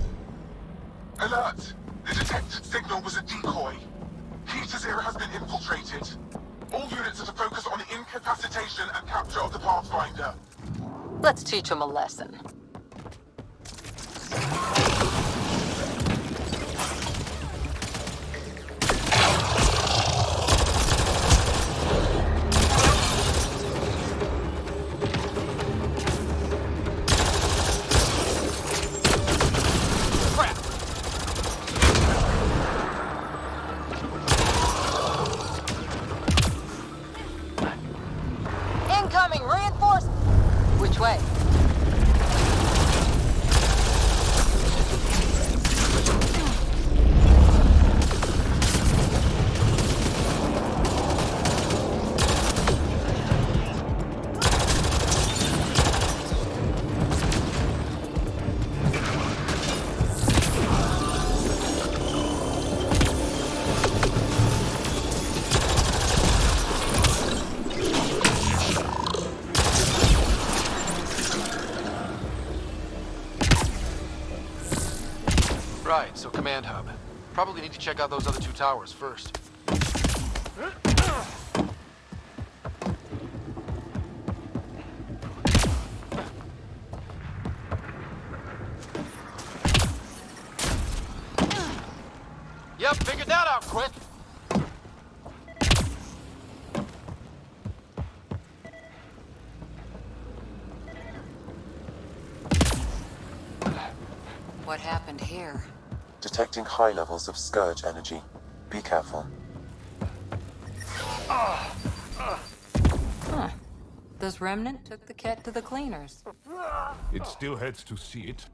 Alert! The detected signal was a decoy. Key to Zero has been infiltrated. All units are to focus on incapacitation and capture of the Pathfinder. Let's teach him a lesson. Incoming reinforcement! Which way? Right, so command hub. Probably need to check out those other two towers first. Yep, figured that out quick. what happened here. Detecting high levels of Scourge energy. Be careful. Huh. This remnant took the Kett to the cleaners. It still heads to see it.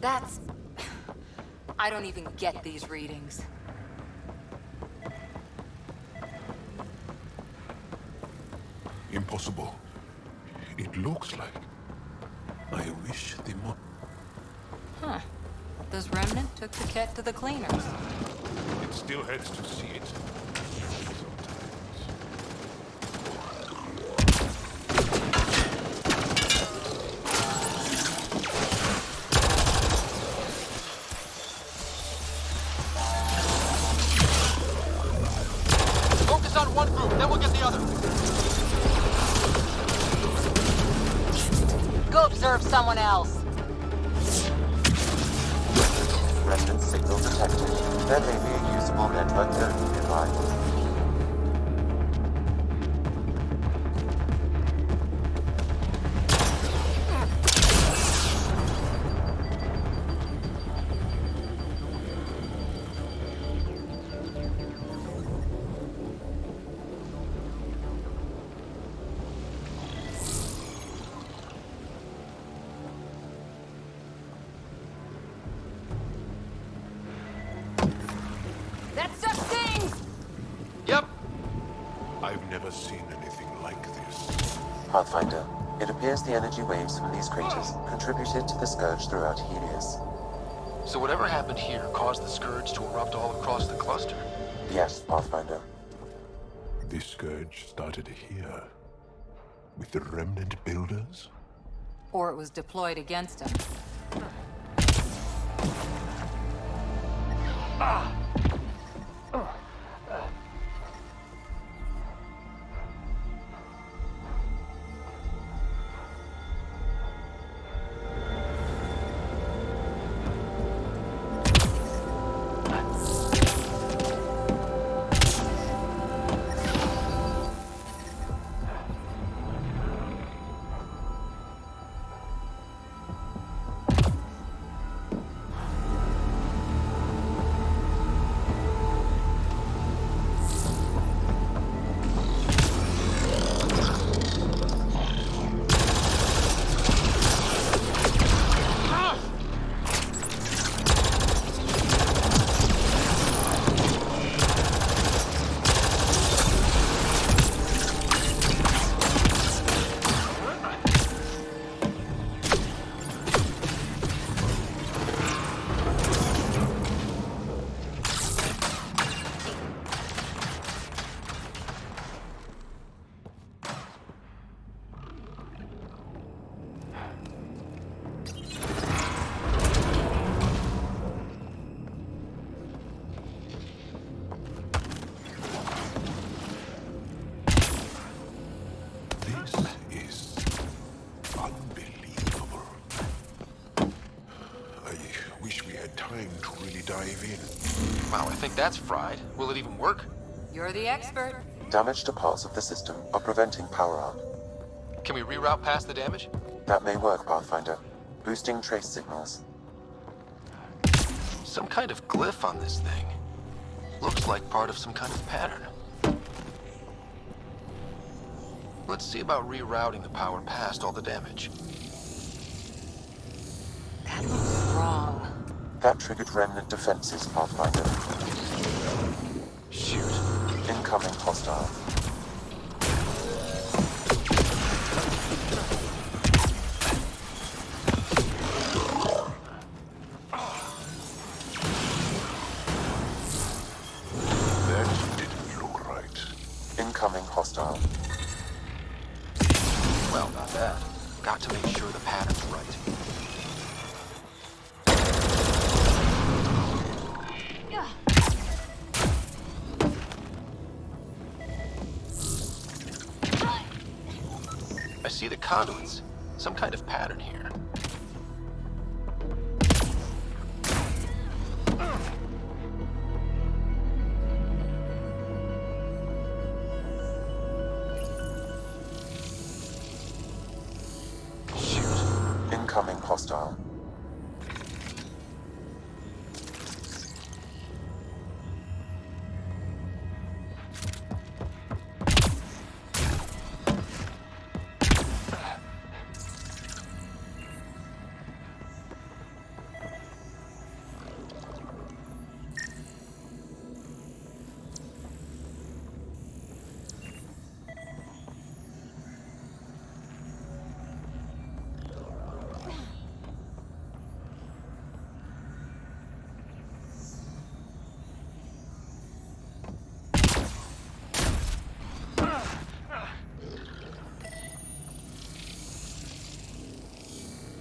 That's... I don't even get these readings. Impossible. It looks like... I wish the mo... Huh. This remnant took the Kett to the cleaners. It still heads to see it. Focus on one group, then we'll get the other. Go observe someone else. Remnant signal detected. There may be a usable network node nearby. That stuff stings! Yep. I've never seen anything like this. Pathfinder, it appears the energy waves from these craters contributed to the Scourge throughout Helios. So whatever happened here caused the Scourge to erupt all across the cluster? Yes, Pathfinder. This Scourge started here. With the Remnant builders? Or it was deployed against him. Wow, I think that's fried. Will it even work? You're the expert. Damage to parts of the system are preventing power up. Can we reroute past the damage? That may work, Pathfinder. Boosting trace signals. Some kind of glyph on this thing. Looks like part of some kind of pattern. Let's see about rerouting the power past all the damage. That looks wrong. That triggered Remnant defenses, Pathfinder. Shoot. Incoming hostile. That didn't look right. Incoming hostile. Well, not bad. Got to make sure the pattern's right. conduits. Some kind of pattern here. Shoot. Incoming hostile.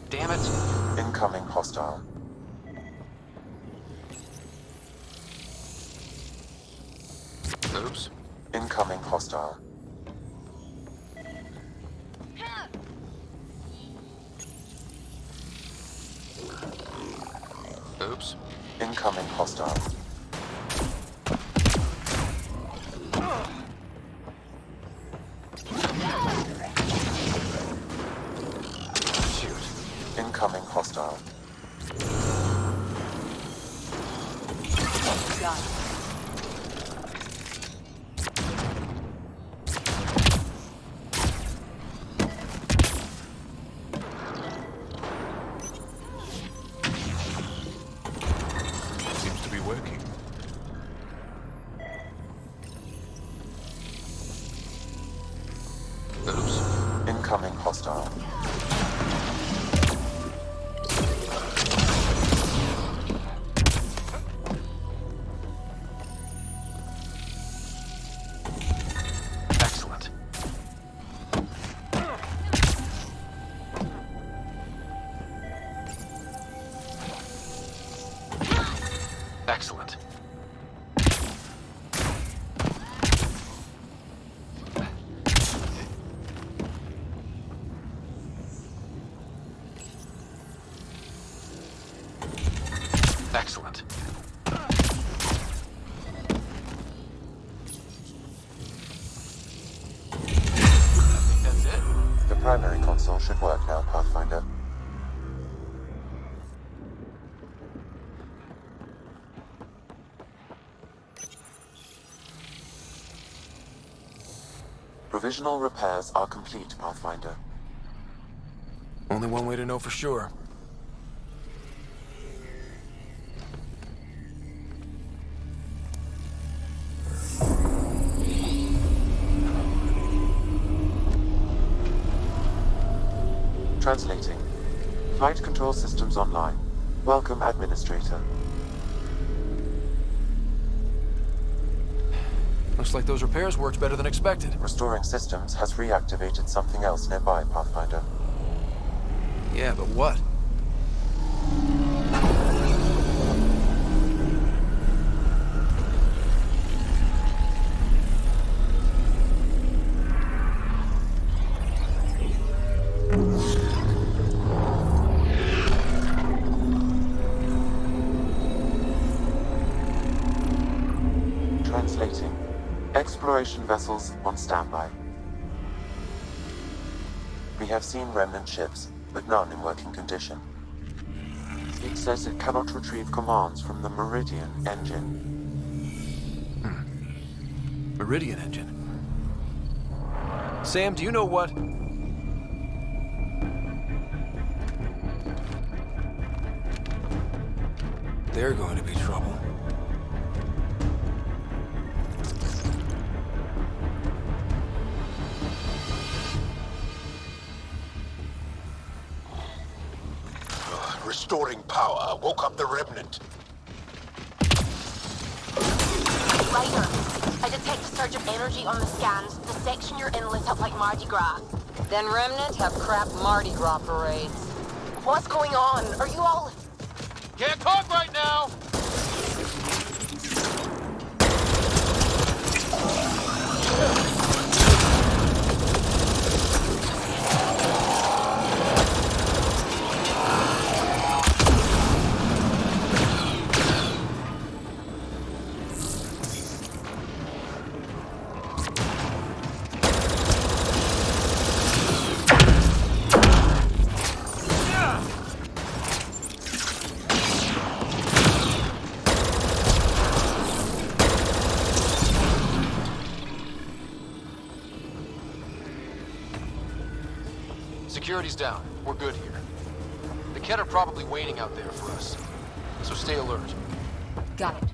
Damn it. Incoming hostile. Oops. Incoming hostile. Oops. Incoming hostile. Incoming hostile. Got it. Seems to be working. Oops. Incoming hostile. Excellent. Excellent. I think that's it. The primary console should work now, Pathfinder. Provisional repairs are complete, Pathfinder. Only one way to know for sure. Translating. Flight control systems online. Welcome, Administrator. Looks like those repairs worked better than expected. Restoring systems has reactivated something else nearby, Pathfinder. Yeah, but what? Translating. Exploration vessels on standby. We have seen remnant ships, but none in working condition. It says it cannot retrieve commands from the Meridian engine. Meridian engine. Sam, do you know what? They're going to be trouble. Restoring power woke up the remnant. Ryder, I detect a surge of energy on the scans. The section you're in lit up like Mardi Gras. Then Remnant have crap Mardi Gras parades. What's going on? Are you all... Can't talk right now! Security's down. We're good here. The Kett are probably waiting out there for us, so stay alert. Got it.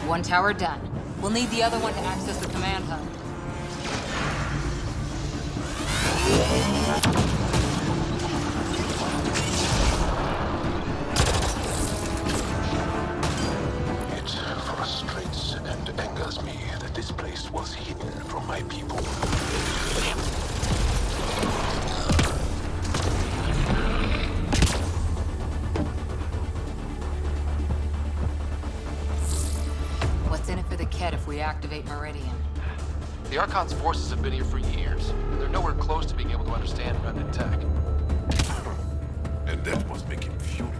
One tower done. We'll need the other one to access the command hub. It frustrates and angers me that this place was hidden from my people. What's in it for the Kett if we activate Meridian? The Archon's forces have been here for years, and they're nowhere close to being able to understand remnant tech. And that must make him furious.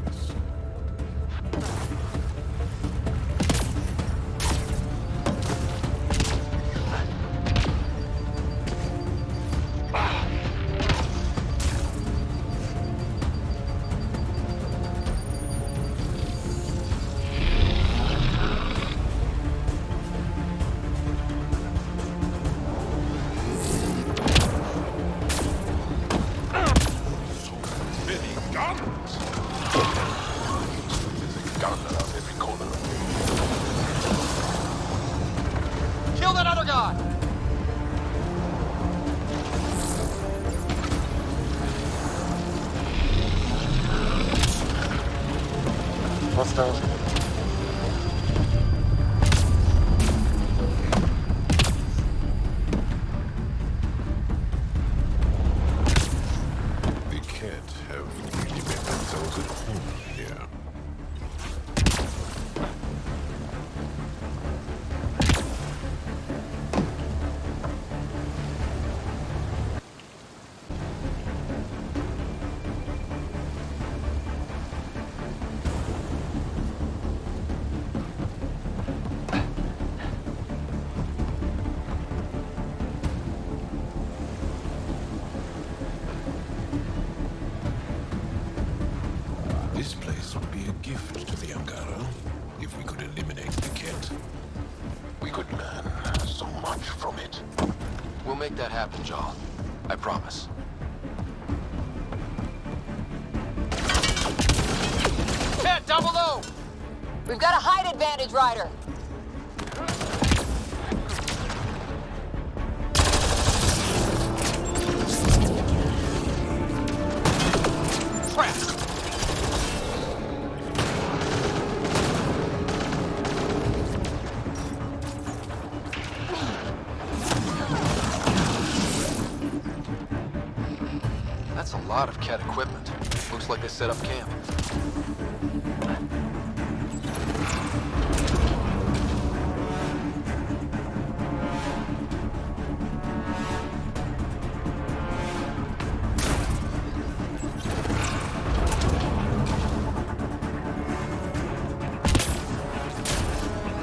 Kill that other guy! Hostiles. The Kett have really made themselves at home here. This place would be a gift to the Angara if we could eliminate the Kett. We could learn so much from it. We'll make that happen, Jaal. I promise. Kett, down below! We've got a height advantage, Ryder. Trapped! That's a lot of Kett equipment. Looks like they set up camp.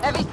Heavy.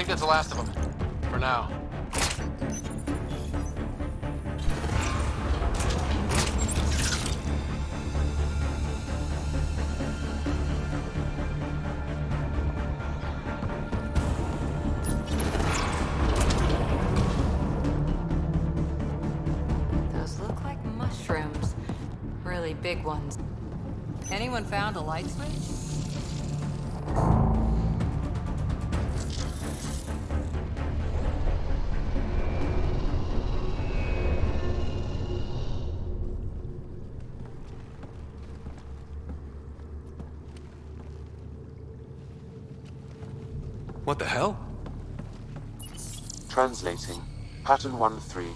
think that's the last of them. For now. Those look like mushrooms. Really big ones. Anyone found a light switch? What the hell? Translating. Pattern 1-3.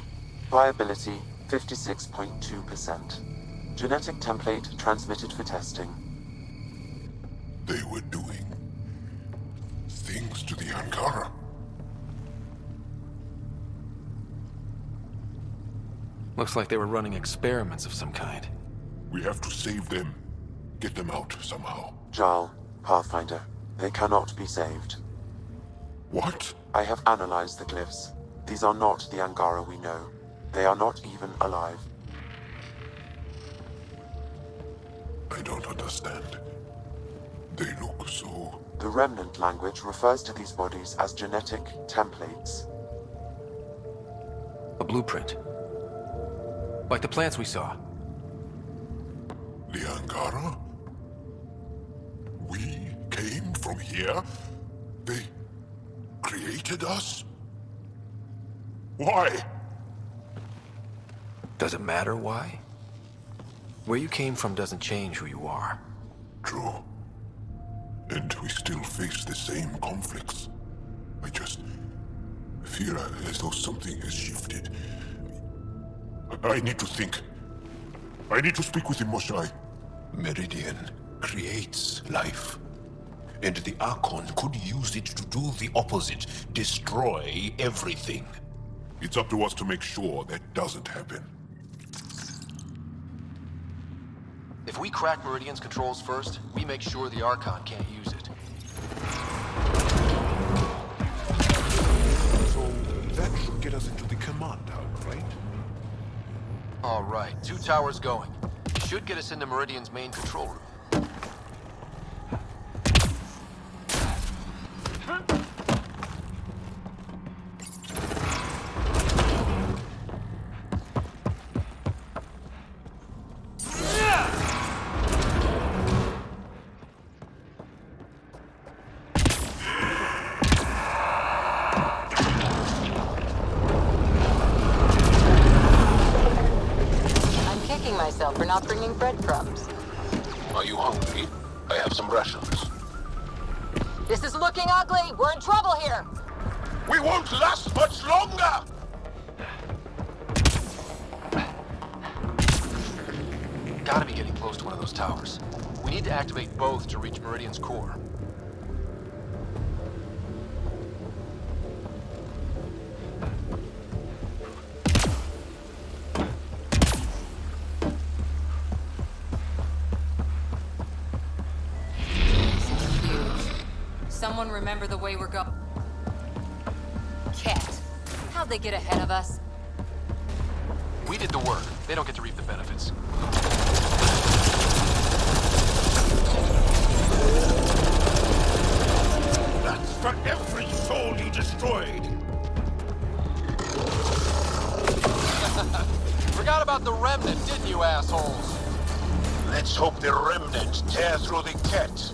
Viability 56.2%. Genetic template transmitted for testing. They were doing things to the Angara. Looks like they were running experiments of some kind. We have to save them. Get them out somehow. Jaal, Pathfinder, they cannot be saved. What? I have analyzed the glyphs. These are not the Angara we know. They are not even alive. I don't understand. They look so... The Remnant language refers to these bodies as genetic templates. A blueprint. Like the plants we saw. The Angara? We came from here? They created us? Why? Does it matter why? Where you came from doesn't change who you are. True. And we still face the same conflicts. I just feel as though something has shifted. I need to think. I need to speak with the Moshae. Meridian creates life. And the Archon could use it to do the opposite. Destroy everything. It's up to us to make sure that doesn't happen. If we crack Meridian's controls first, we make sure the Archon can't use it. So that should get us into the command hub, right? All right, 2 towers going. Should get us into Meridian's main control room. For not bringing breadcrumbs. Are you hungry? I have some rations. This is looking ugly. We're in trouble here. We won't last much longer! Gotta be getting close to one of those towers. We need to activate both to reach Meridian's core. Someone remember the way we're going? Kett. How'd they get ahead of us? We did the work. They don't get to reap the benefits. That's for every soul you destroyed! Forgot about the Remnant, didn't you, assholes? Let's hope the Remnant tear through the Kett.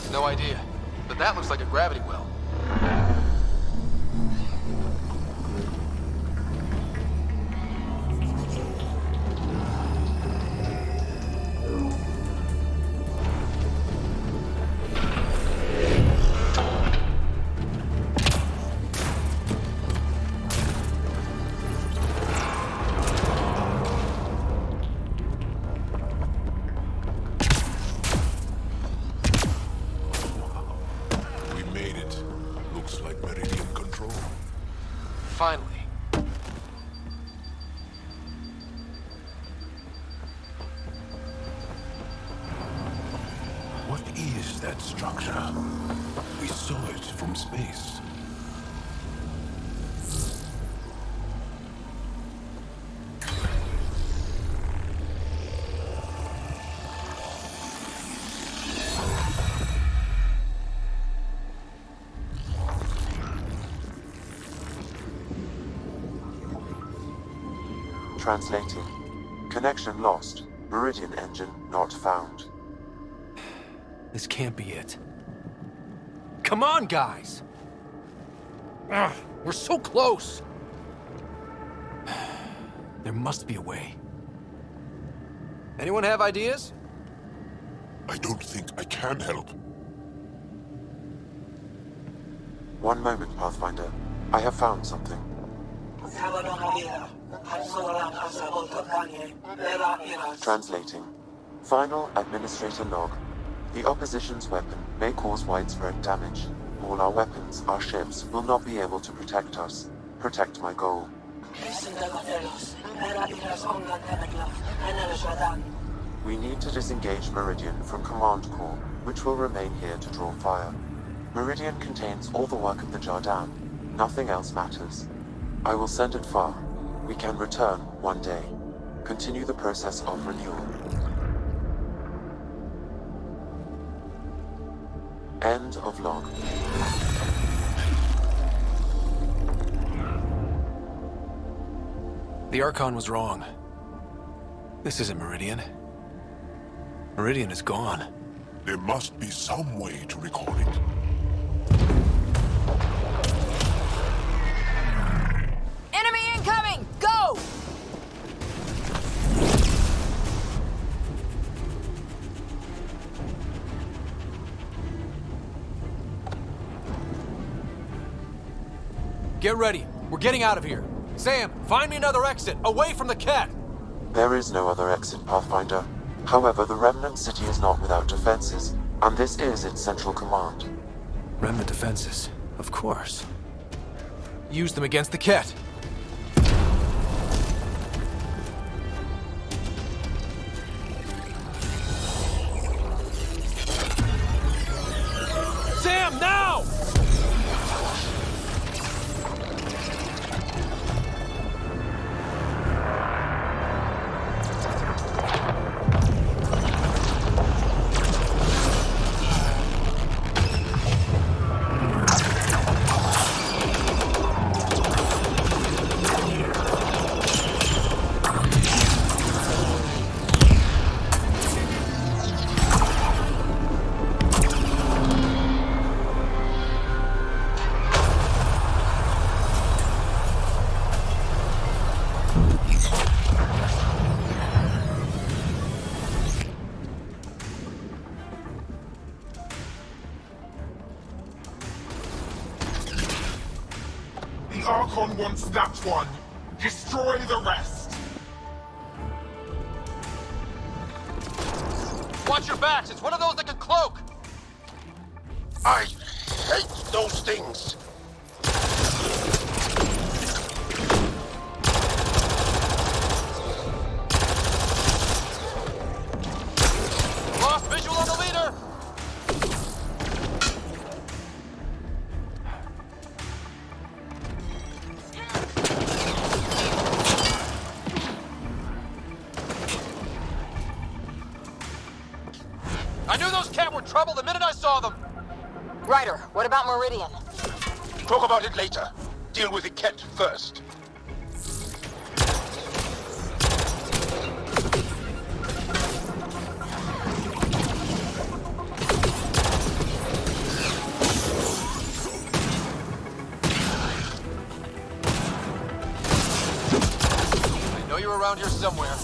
No idea, but that looks like a gravity well. is that structure? We saw it from space. Translating. Connection lost. Meridian engine not found. This can't be it. Come on, guys! Ugh, we're so close! There must be a way. Anyone have ideas? I don't think I can help. One moment, Pathfinder. I have found something. Translating. Final Administrator log. The opposition's weapon may cause widespread damage. All our weapons, our ships, will not be able to protect us. Protect my goal. We need to disengage Meridian from Command Core, which will remain here to draw fire. Meridian contains all the work of the Jardan. Nothing else matters. I will send it far. We can return one day. Continue the process of renewal. End of log. The Archon was wrong. This isn't Meridian. Meridian is gone. There must be some way to recall it. Enemy incoming! Go! Get ready. We're getting out of here. Sam, find me another exit, away from the Kett! There is no other exit, Pathfinder. However, the Remnant City is not without defenses, and this is its central command. Remnant defenses, of course. Use them against the Kett. Sam, now! Archon wants that one. Destroy the rest. Watch your backs, it's one of those that can cloak! I hate those things! Lost visual on the leader! I knew those Kett were trouble the minute I saw them! Ryder, what about Meridian? Talk about it later. Deal with the Kett first. I know you're around here somewhere.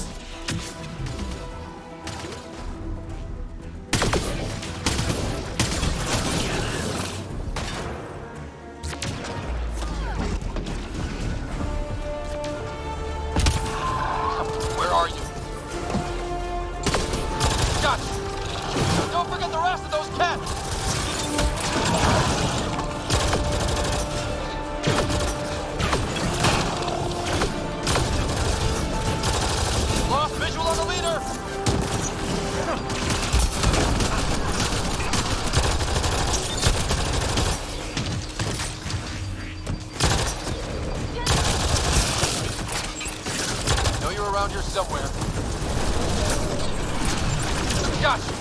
somewhere. Gotcha!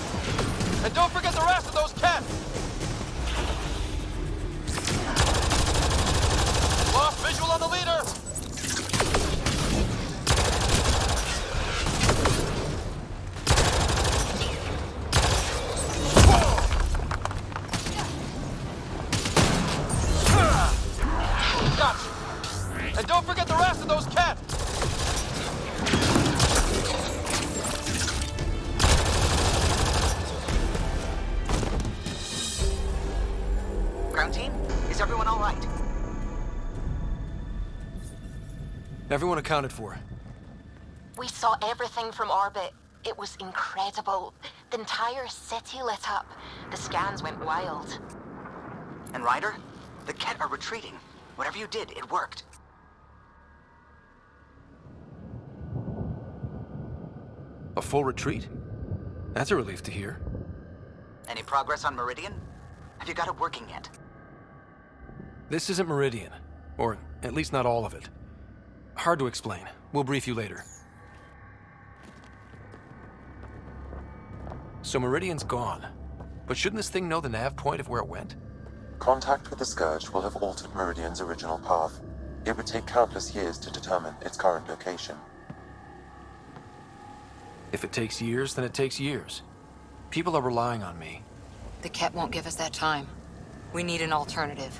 And don't forget the rest of those Kett! Lost visual on the leader! Gotcha! And don't forget the rest of those Kett! Ground team, is everyone all right? Everyone accounted for. We saw everything from orbit. It was incredible. The entire city lit up. The scans went wild. And Ryder, the Kett are retreating. Whatever you did, it worked. A full retreat? That's a relief to hear. Any progress on Meridian? Have you got it working yet? This isn't Meridian. Or at least not all of it. Hard to explain. We'll brief you later. So Meridian's gone. But shouldn't this thing know the nav point of where it went? Contact with the Scourge will have altered Meridian's original path. It would take countless years to determine its current location. If it takes years, then it takes years. People are relying on me. The Kett won't give us that time. We need an alternative.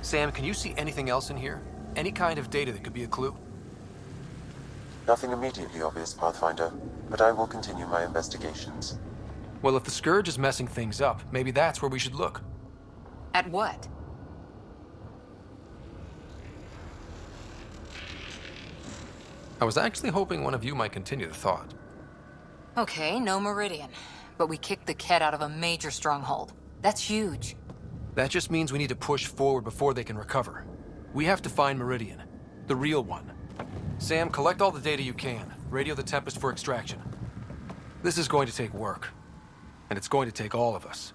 Sam, can you see anything else in here? Any kind of data that could be a clue? Nothing immediately obvious, Pathfinder, but I will continue my investigations. Well, if the Scourge is messing things up, maybe that's where we should look. At what? I was actually hoping one of you might continue the thought. Okay, no Meridian. But we kicked the Kett out of a major stronghold. That's huge. That just means we need to push forward before they can recover. We have to find Meridian. The real one. Sam, collect all the data you can. Radio the Tempest for extraction. This is going to take work. And it's going to take all of us.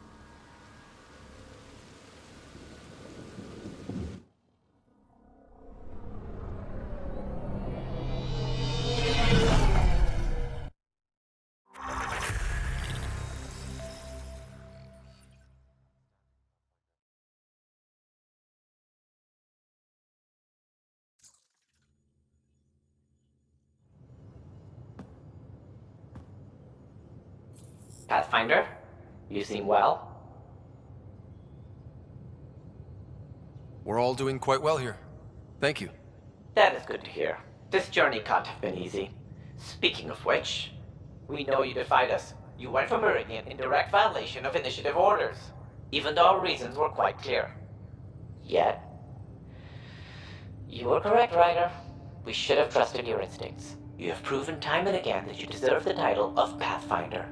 Pathfinder, you seem well. We're all doing quite well here. Thank you. That is good to hear. This journey can't have been easy. Speaking of which, we know you defied us. You went for Meridian in direct violation of initiative orders, even though our reasons were quite clear. Yet, you were correct, Ryder. We should have trusted your instincts. You have proven time and again that you deserve the title of Pathfinder.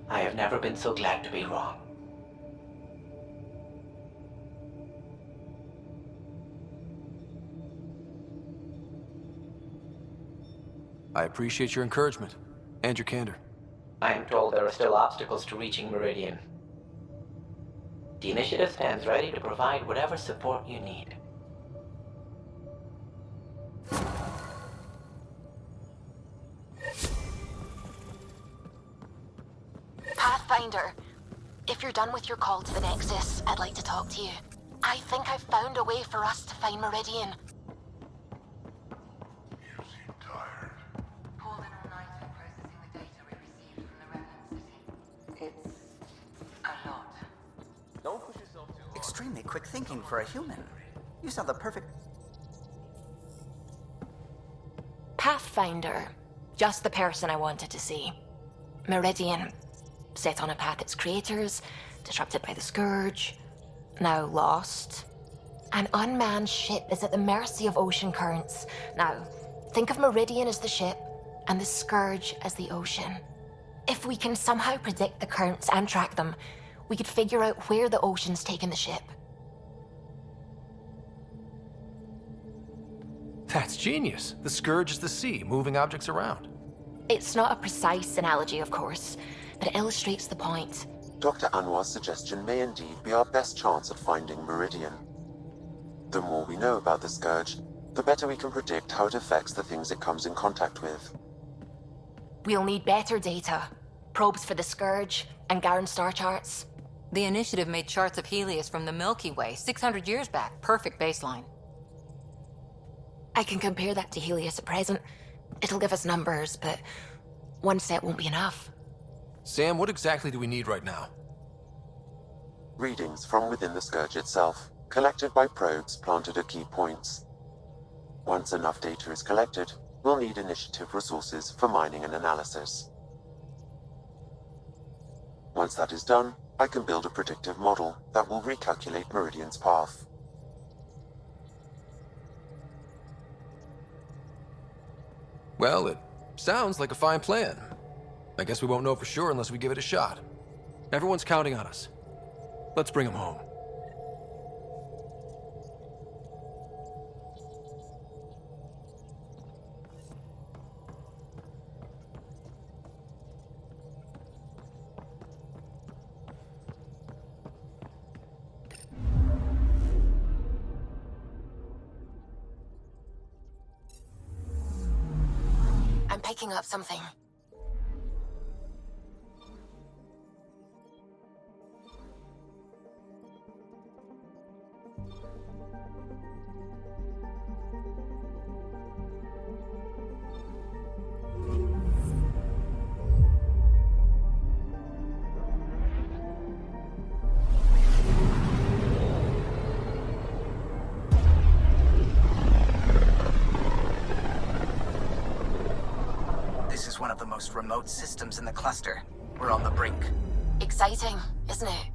I have never been so glad to be wrong. I appreciate your encouragement, and your candor. I am told there are still obstacles to reaching Meridian. The initiative stands ready to provide whatever support you need. Pathfinder, if you're done with your call to the Nexus, I'd like to talk to you. I think I've found a way for us to find Meridian. You seem tired. Pulled in all night and processing the data we received from the remnant city. It's a lot. Don't push yourself too hard. Extremely quick thinking for a human. You sound the perfect... Pathfinder. Just the person I wanted to see. Meridian. Set on a path its creators, disrupted by the Scourge, now lost. An unmanned ship is at the mercy of ocean currents. Now, think of Meridian as the ship, and the Scourge as the ocean. If we can somehow predict the currents and track them, we could figure out where the ocean's taken the ship. That's genius. The Scourge is the sea, moving objects around. It's not a precise analogy, of course, but it illustrates the point. Dr. Anwar's suggestion may indeed be our best chance at finding Meridian. The more we know about the Scourge, the better we can predict how it affects the things it comes in contact with. We'll need better data. Probes for the Scourge and Garen star charts. The Initiative made charts of Helios from the Milky Way 600 years back. Perfect baseline. I can compare that to Helios at present. It'll give us numbers, but one set won't be enough. Sam, what exactly do we need right now? Readings from within the Scourge itself, collected by probes planted at key points. Once enough data is collected, we'll need Initiative resources for mining and analysis. Once that is done, I can build a predictive model that will recalculate Meridian's path. Well, it sounds like a fine plan. I guess we won't know for sure unless we give it a shot. Everyone's counting on us. Let's bring them home. I'm picking up something. This is one of the most remote systems in the cluster. We're on the brink. Exciting, isn't it?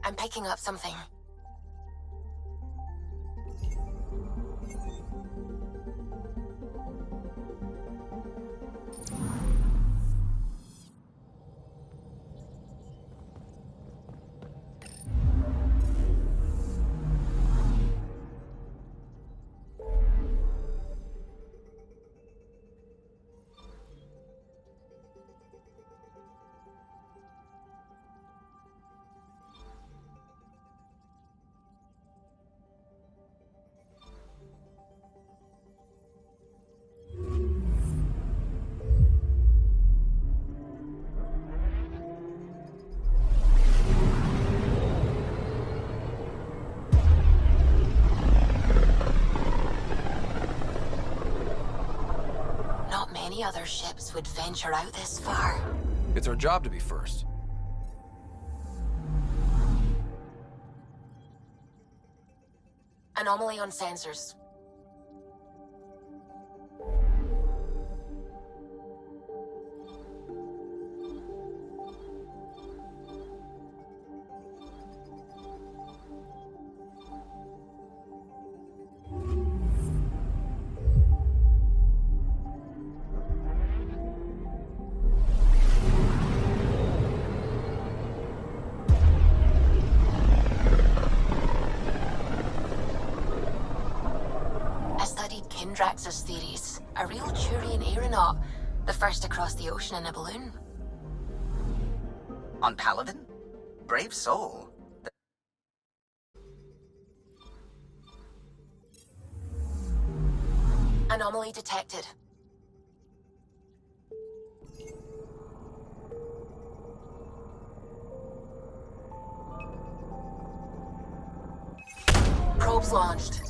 I'm picking up something. Many other ships would venture out this far. It's our job to be first. Anomaly on sensors. Drax's theories. A real Turian aeronaut. The first to cross the ocean in a balloon. On Paladin? Brave soul. Anomaly detected. Probes launched.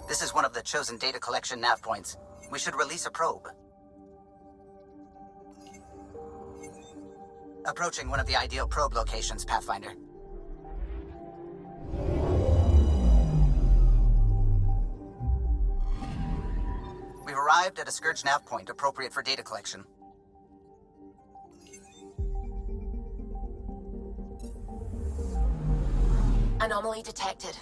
This is one of the chosen data collection nav points. We should release a probe. Approaching one of the ideal probe locations, Pathfinder. We've arrived at a Scourge nav point appropriate for data collection. Anomaly detected.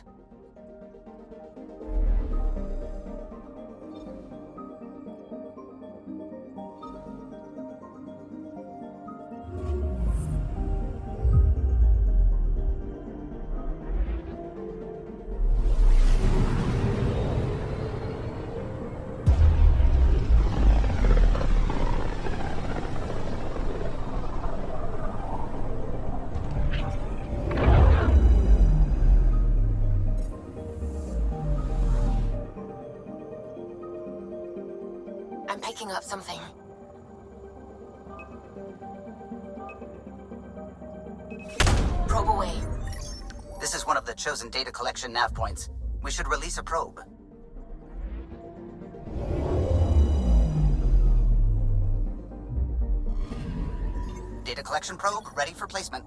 I'm picking up something. Probe away. This is one of the chosen data collection nav points. We should release a probe. Data collection probe ready for placement.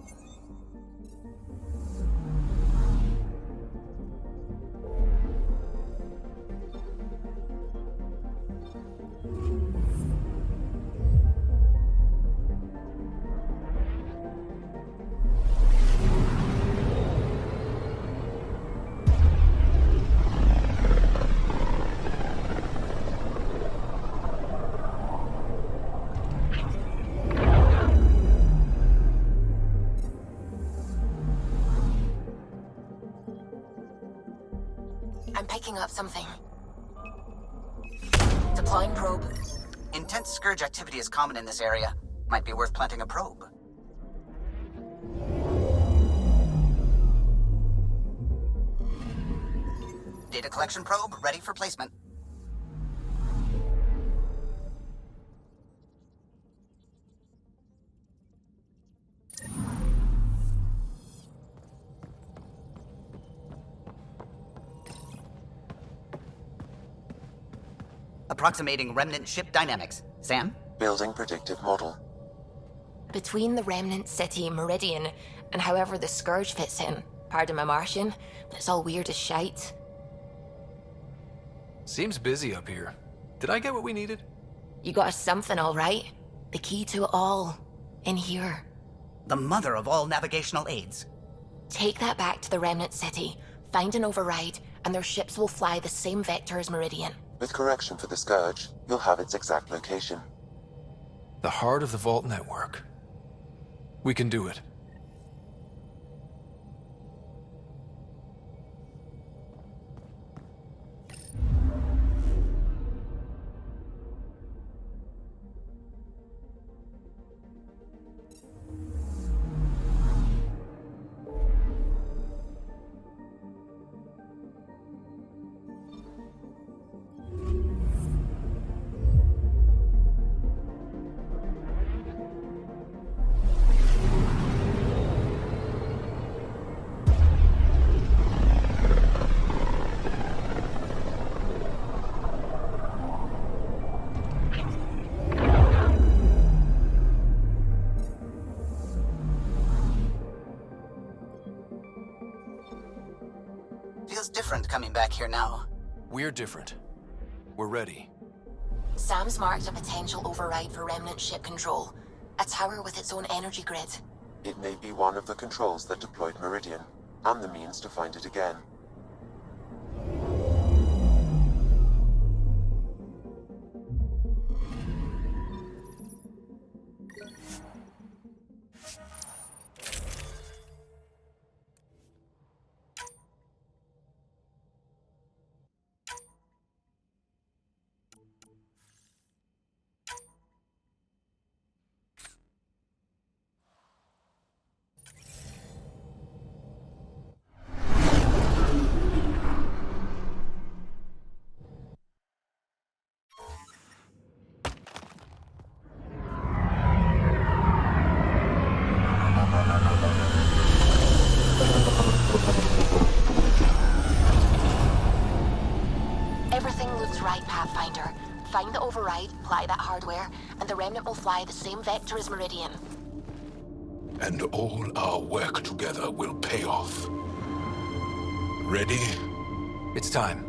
I'm picking up something. Deploying probe. Intense scourge activity is common in this area. Might be worth planting a probe. Data collection probe ready for placement. Approximating remnant ship dynamics. Sam? Building predictive model. Between the remnant city Meridian and however the Scourge fits in, pardon my Martian, but it's all weird as shite. Seems busy up here. Did I get what we needed? You got us something, all right. The key to it all. In here. The mother of all navigational aids. Take that back to the remnant city, find an override, and their ships will fly the same vector as Meridian. With correction for the Scourge, you'll have its exact location. The heart of the Vault network. We can do it. Feels different coming back here now. We're different. We're ready. Sam's marked a potential override for remnant ship control. A tower with its own energy grid. It may be one of the controls that deployed Meridian, and the means to find it again. Everything looks right, Pathfinder. Find the override, apply that hardware, and the remnant will fly the same vector as Meridian. And all our work together will pay off. Ready? It's time.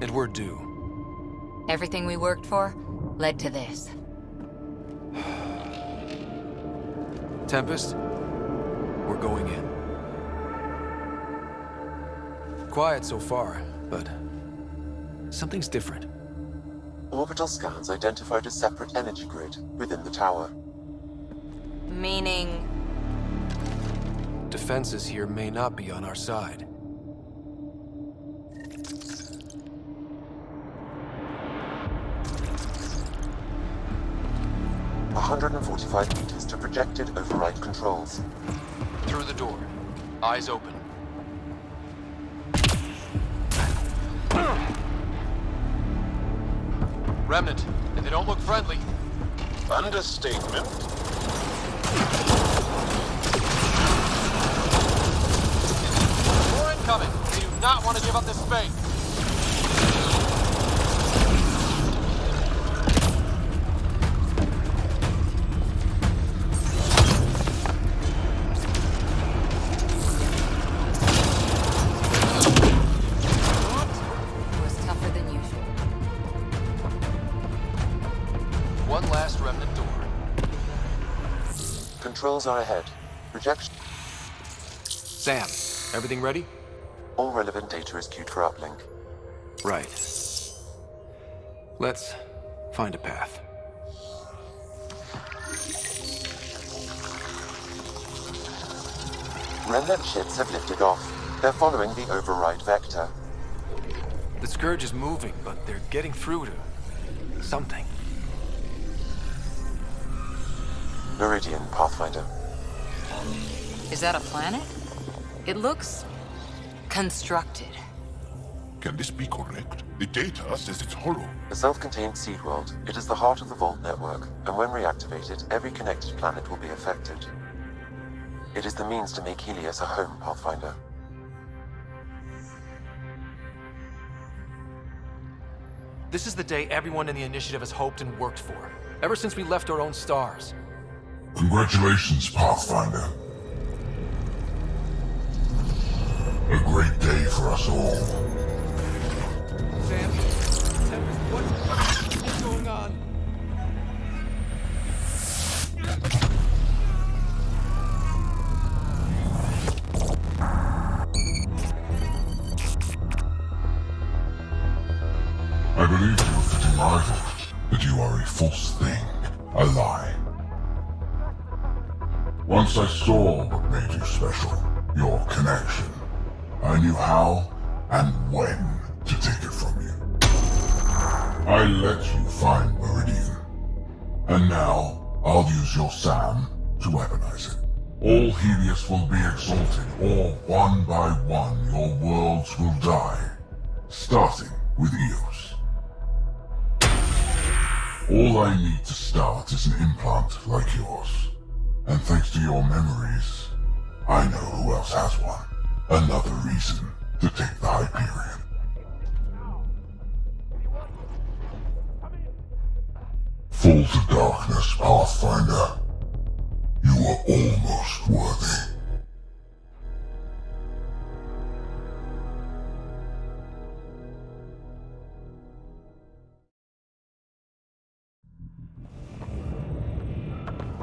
And we're due. Everything we worked for led to this. Tempest, we're going in. Quiet so far, but something's different. Orbital scans identified a separate energy grid within the tower. Meaning? Defenses here may not be on our side. "145 meters to projected override controls." Through the door. Eyes open. Remnant, and they don't look friendly. Understatement. More incoming. They do not want to give up this space. Controls are ahead. Projection. Sam, everything ready? All relevant data is queued for uplink. Right. Let's find a path. Remnant ships have lifted off. They're following the override vector. The Scourge is moving, but they're getting through to something. Meridian, Pathfinder. Is that a planet? It looks constructed. Can this be correct? The data says it's hollow. A self-contained seed world. It is the heart of the Vault network, and when reactivated, every connected planet will be affected. It is the means to make Helios a home, Pathfinder. This is the day everyone in the initiative has hoped and worked for. Ever since we left our own stars. Congratulations, Pathfinder. A great day for us all. Sam? What's going on? I believe you fitting rival, that you are a false thing, a lie. Once I saw what made you special, your connection. I knew how and when to take it from you. I let you find Meridian. And now, I'll use your SAM to weaponize it. All Helios will be exalted, or one by one your worlds will die. Starting with Eos. All I need to start is an implant like yours. And thanks to your memories, I know who else has one. Another reason to take the Hyperion. Fall to darkness, Pathfinder. You are almost worthy.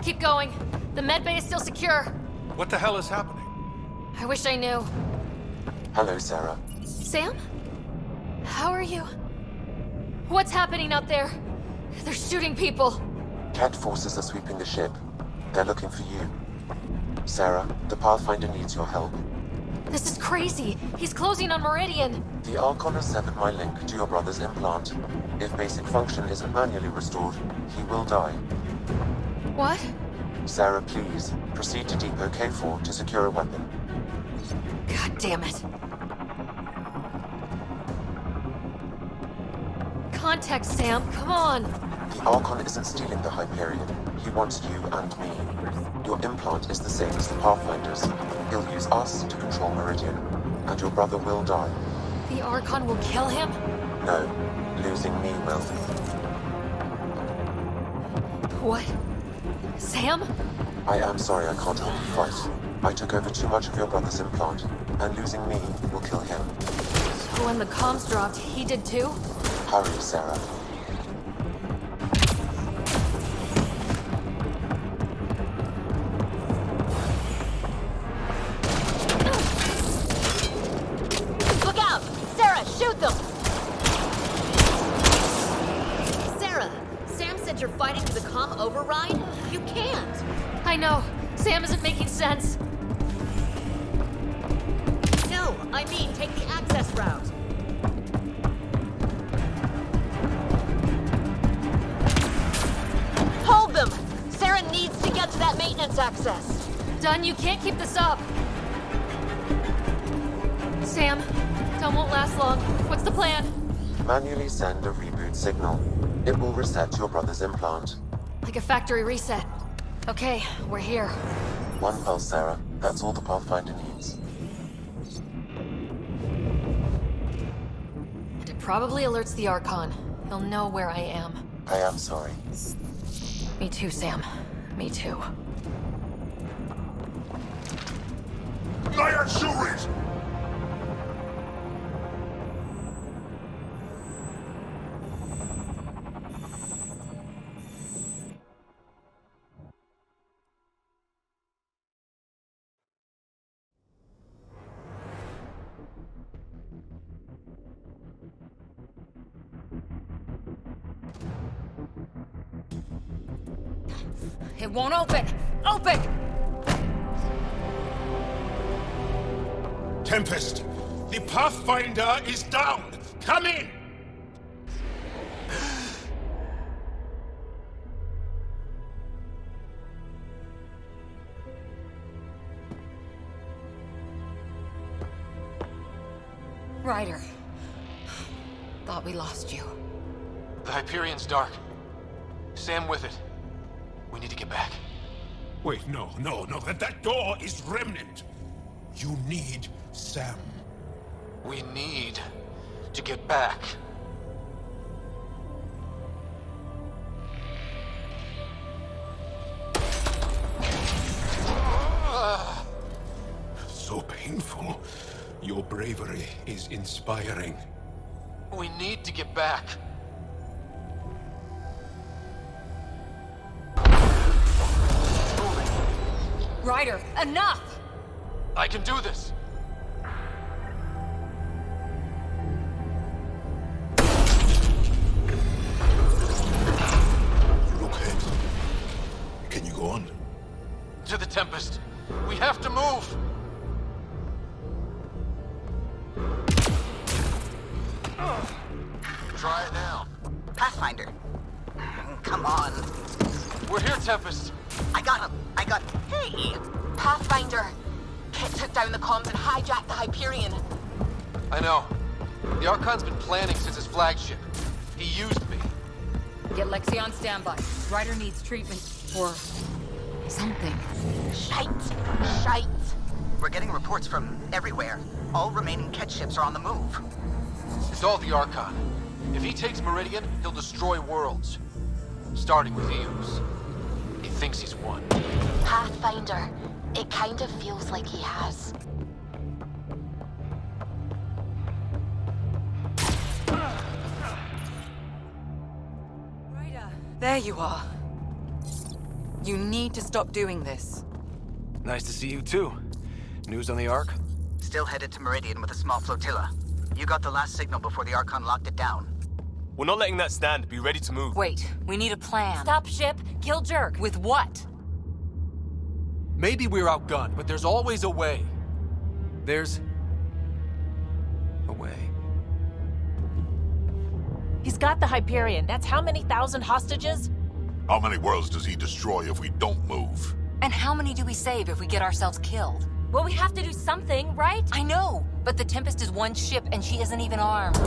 Keep going. The medbay is still secure. What the hell is happening? I wish I knew. Hello, Sarah. Sam? How are you? What's happening out there? They're shooting people. Kett forces are sweeping the ship. They're looking for you. Sarah, the Pathfinder needs your help. This is crazy. He's closing on Meridian. The Archon has severed my link to your brother's implant. If basic function isn't manually restored, he will die. What? Sarah, please, proceed to Depot K4 to secure a weapon. God damn it. Contact, Sam. Come on. The Archon isn't stealing the Hyperion. He wants you and me. Your implant is the same as the Pathfinder's. He'll use us to control Meridian, and your brother will die. The Archon will kill him? No, losing me will. What? Sam? I am sorry I can't help you fight. I took over too much of your brother's implant, and losing me will kill him. So when the comms dropped, he did too? Hurry, Sarah. Look out! Sarah, shoot them! Sarah, Sam said you're fighting for the comm override? You can't! I know. Sam isn't making sense. No, I mean take the access route. Hold them! Sarah needs to get to that maintenance access. Dunn, you can't keep this up. Sam, Dunn won't last long. What's the plan? Manually send a reboot signal. It will reset your brother's implant. Like a factory reset. Okay, we're here. One pulse, Sarah. That's all the Pathfinder needs. And it probably alerts the Archon. He'll know where I am. I am sorry. Me too, Sam. Me too. Liar Shuris! It won't open! Open! Tempest, the Pathfinder is down! Come in! Ryder. Thought we lost you. The Hyperion's dark. Sam with it. We need to get back. Wait, no. That door is Remnant. You need Sam. We need to get back. So painful. Your bravery is inspiring. We need to get back. Ryder, enough! I can do this. Look ahead. Can you go on? To the Tempest. We have to move! Try it now. Pathfinder. Come on. We're here, Tempest. I got him. Hey! Pathfinder! Kett took down the comms and hijacked the Hyperion. I know. The Archon's been planning since his flagship. He used me. Get Lexi on standby. Ryder needs treatment for something. Shite. We're getting reports from everywhere. All remaining Kett ships are on the move. It's all the Archon. If he takes Meridian, he'll destroy worlds. Starting with Eos. He thinks he's won. Pathfinder. It kind of feels like he has. There you are. You need to stop doing this. Nice to see you too. News on the Ark? Still headed to Meridian with a small flotilla. You got the last signal before the Archon locked it down. We're not letting that stand. Be ready to move. Wait, we need a plan. Stop ship, kill Jerk. With what? Maybe we're outgunned, but there's always a way. There's a way. He's got the Hyperion. That's how many thousand hostages? How many worlds does he destroy if we don't move? And how many do we save if we get ourselves killed? Well, we have to do something, right? I know, but the Tempest is one ship and she isn't even armed.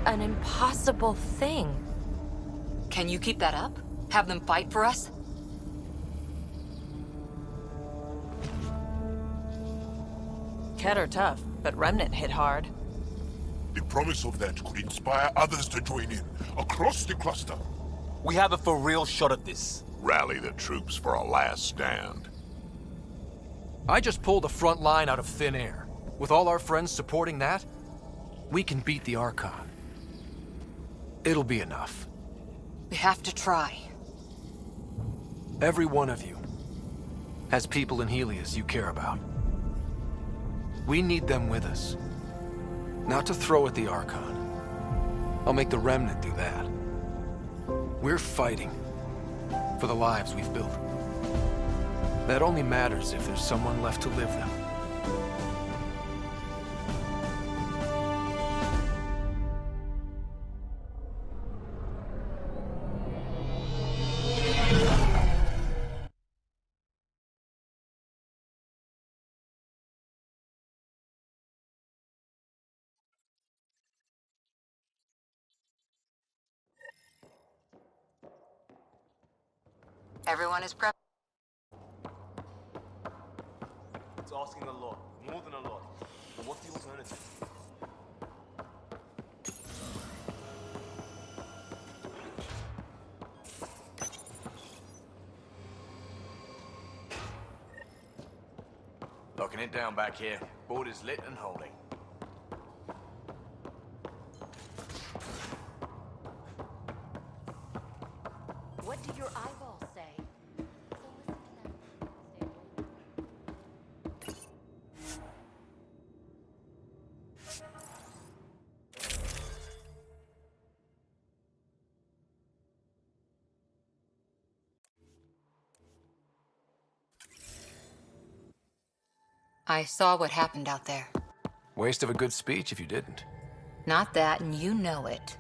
An impossible thing. Can you keep that up? Have them fight for us? Kett are tough, but Remnant hit hard. The promise of that could inspire others to join in, across the cluster. We have a for real shot at this. Rally the troops for a last stand. I just pulled a front line out of thin air. With all our friends supporting that, we can beat the Archon. It'll be enough. We have to try. Every one of you, has people in Helios you care about. We need them with us. Not to throw at the Archon. I'll make the Remnant do that. We're fighting for the lives we've built. That only matters if there's someone left to live them. Everyone is prepped. It's asking a lot, more than a lot. But what's the alternative? Locking it down back here. Board is lit and holding. What did your eyeball say? I saw what happened out there. Waste of a good speech if you didn't. Not that, and you know it.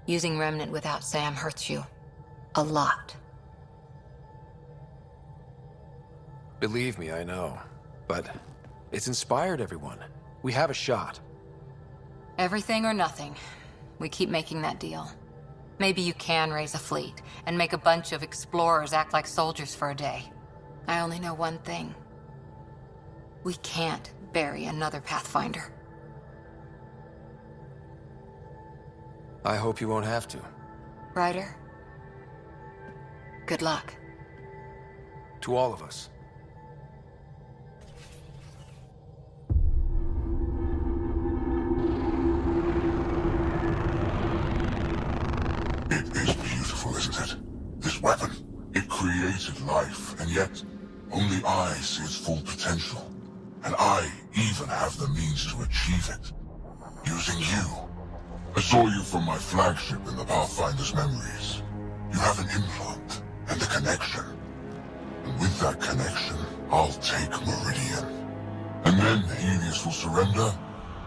Using Remnant without Sam hurts you. A lot. Believe me, I know. But it's inspired everyone. We have a shot. Everything or nothing. We keep making that deal. Maybe you can raise a fleet, and make a bunch of explorers act like soldiers for a day. I only know one thing. We can't bury another Pathfinder. I hope you won't have to. Ryder? Good luck. To all of us. It is beautiful, isn't it? This weapon. It created life, and yet only I see its full potential. And I even have the means to achieve it. Using you. I saw you from my flagship in the Pathfinder's memories. You have an implant and a connection. And with that connection, I'll take Meridian. And then Helios will surrender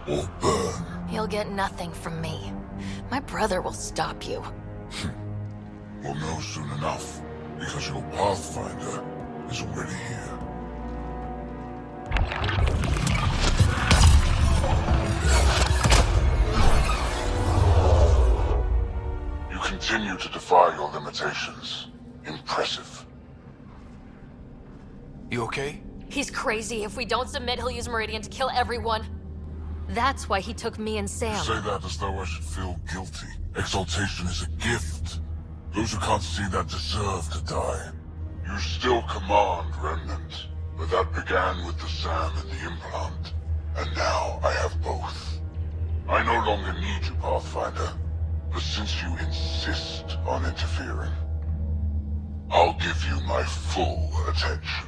or burn. You'll get nothing from me. My brother will stop you. We'll know soon enough, because your Pathfinder is already here. You continue to defy your limitations. Impressive. You okay? He's crazy. If we don't submit, he'll use Meridian to kill everyone. That's why he took me and Sam. You say that as though I should feel guilty. Exaltation is a gift. Those who can't see that deserve to die. You still command Remnant, but that began with the SAM and the implant. And now I have both. I no longer need you, Pathfinder. But since you insist on interfering, I'll give you my full attention.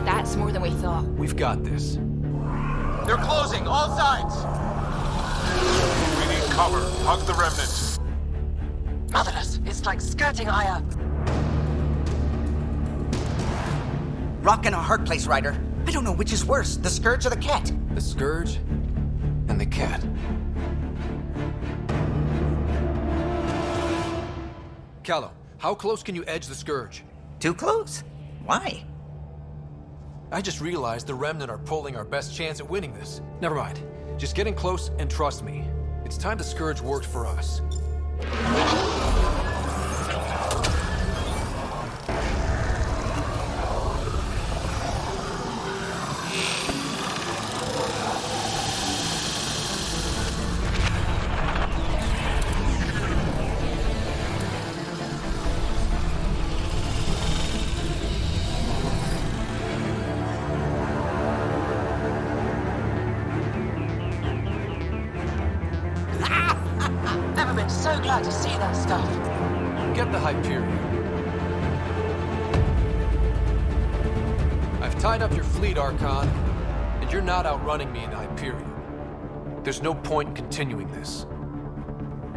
That's more than we thought. We've got this. They're closing, all sides! We need cover. Hug the Remnant. Motherless, it's like skirting Aya. Rock in a hard place, Ryder. I don't know which is worse, the Scourge or the Kett. The Scourge and the Kett. Callow, how close can you edge the Scourge? Too close? Why? I just realized the Remnant are pulling our best chance at winning this. Never mind. Just get in close and trust me. It's time the Scourge worked for us. so glad to see that stuff. Get the Hyperion. I've tied up your fleet, Archon, and you're not outrunning me in Hyperion. There's no point in continuing this.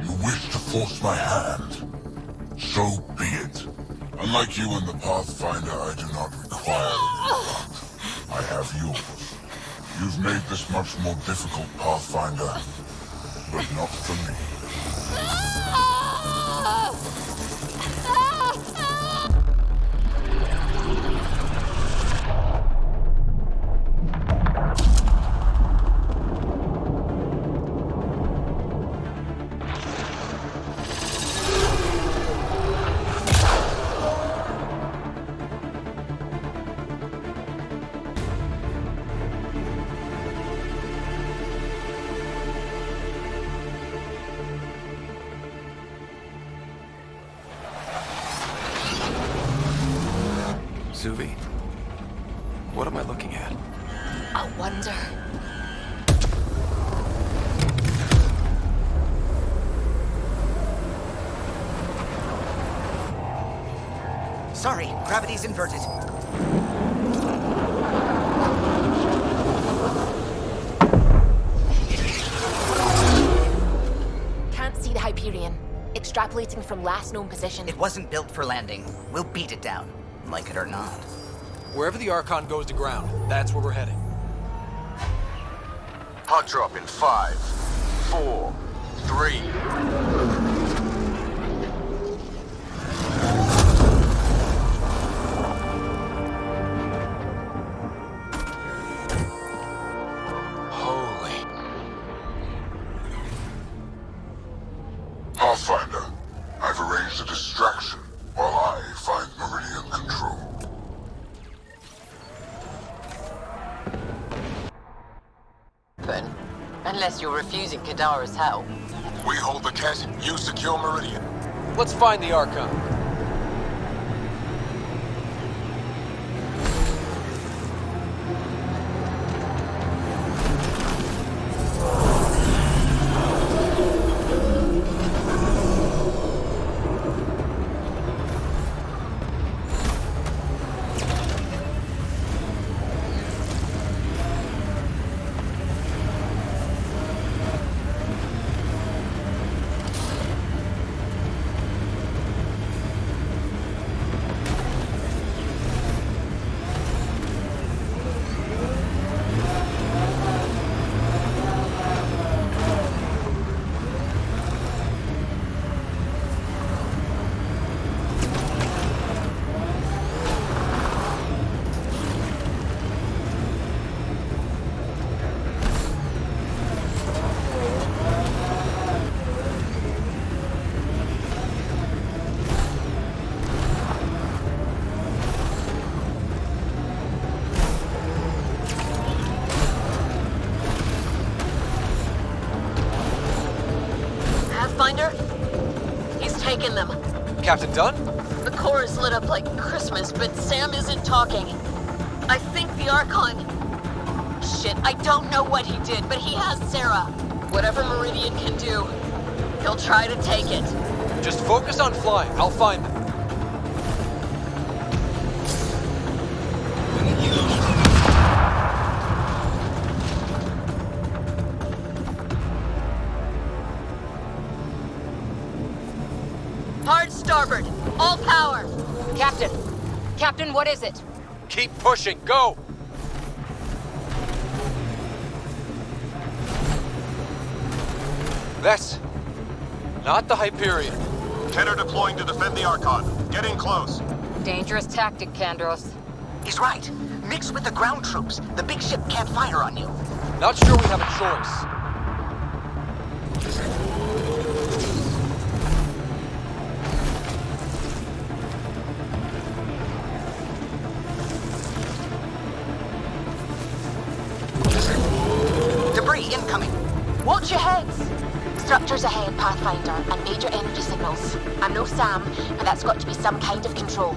You wish to force my hand? So be it. Unlike you and the Pathfinder, I do not require your luck. I have yours. You've made this much more difficult, Pathfinder, but not for me. Suvi, what am I looking at? I wonder. Sorry, gravity's inverted. Can't see the Hyperion. Extrapolating from last known position. It wasn't built for landing. We'll beat it down, like it or not. Wherever the Archon goes to ground, that's where we're heading. Hot drop in 5, 4, 3. Pathfinder, I've arranged a distraction while I find Meridian control. Then, unless you're refusing Kadara's help. We hold the Kett, you secure Meridian. Let's find the Archon. He's taken them. Captain Dunn? The core is lit up like Christmas, but Sam isn't talking. I think the Archon... Shit, I don't know what he did, but he has Sarah. Whatever Meridian can do, he'll try to take it. Just focus on flying. I'll find them. Hard starboard. All power. Captain! Captain, what is it? Keep pushing. Go! That's... not the Hyperion. Kett are deploying to defend the Archon. Get in close. Dangerous tactic, Kandros. He's right. Mix with the ground troops. The big ship can't fire on you. Not sure we have a choice. Debris incoming. Watch your heads! Structures ahead, Pathfinder, and major energy signals. I'm no Sam, but that's got to be some kind of control.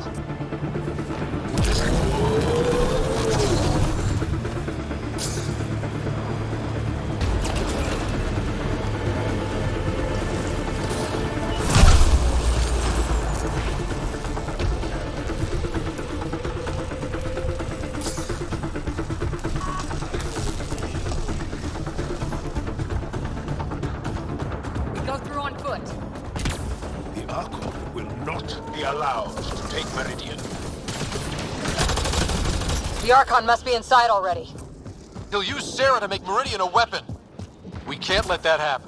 be allowed to take Meridian. The Archon must be inside already. He'll use Sarah to make Meridian a weapon. We can't let that happen.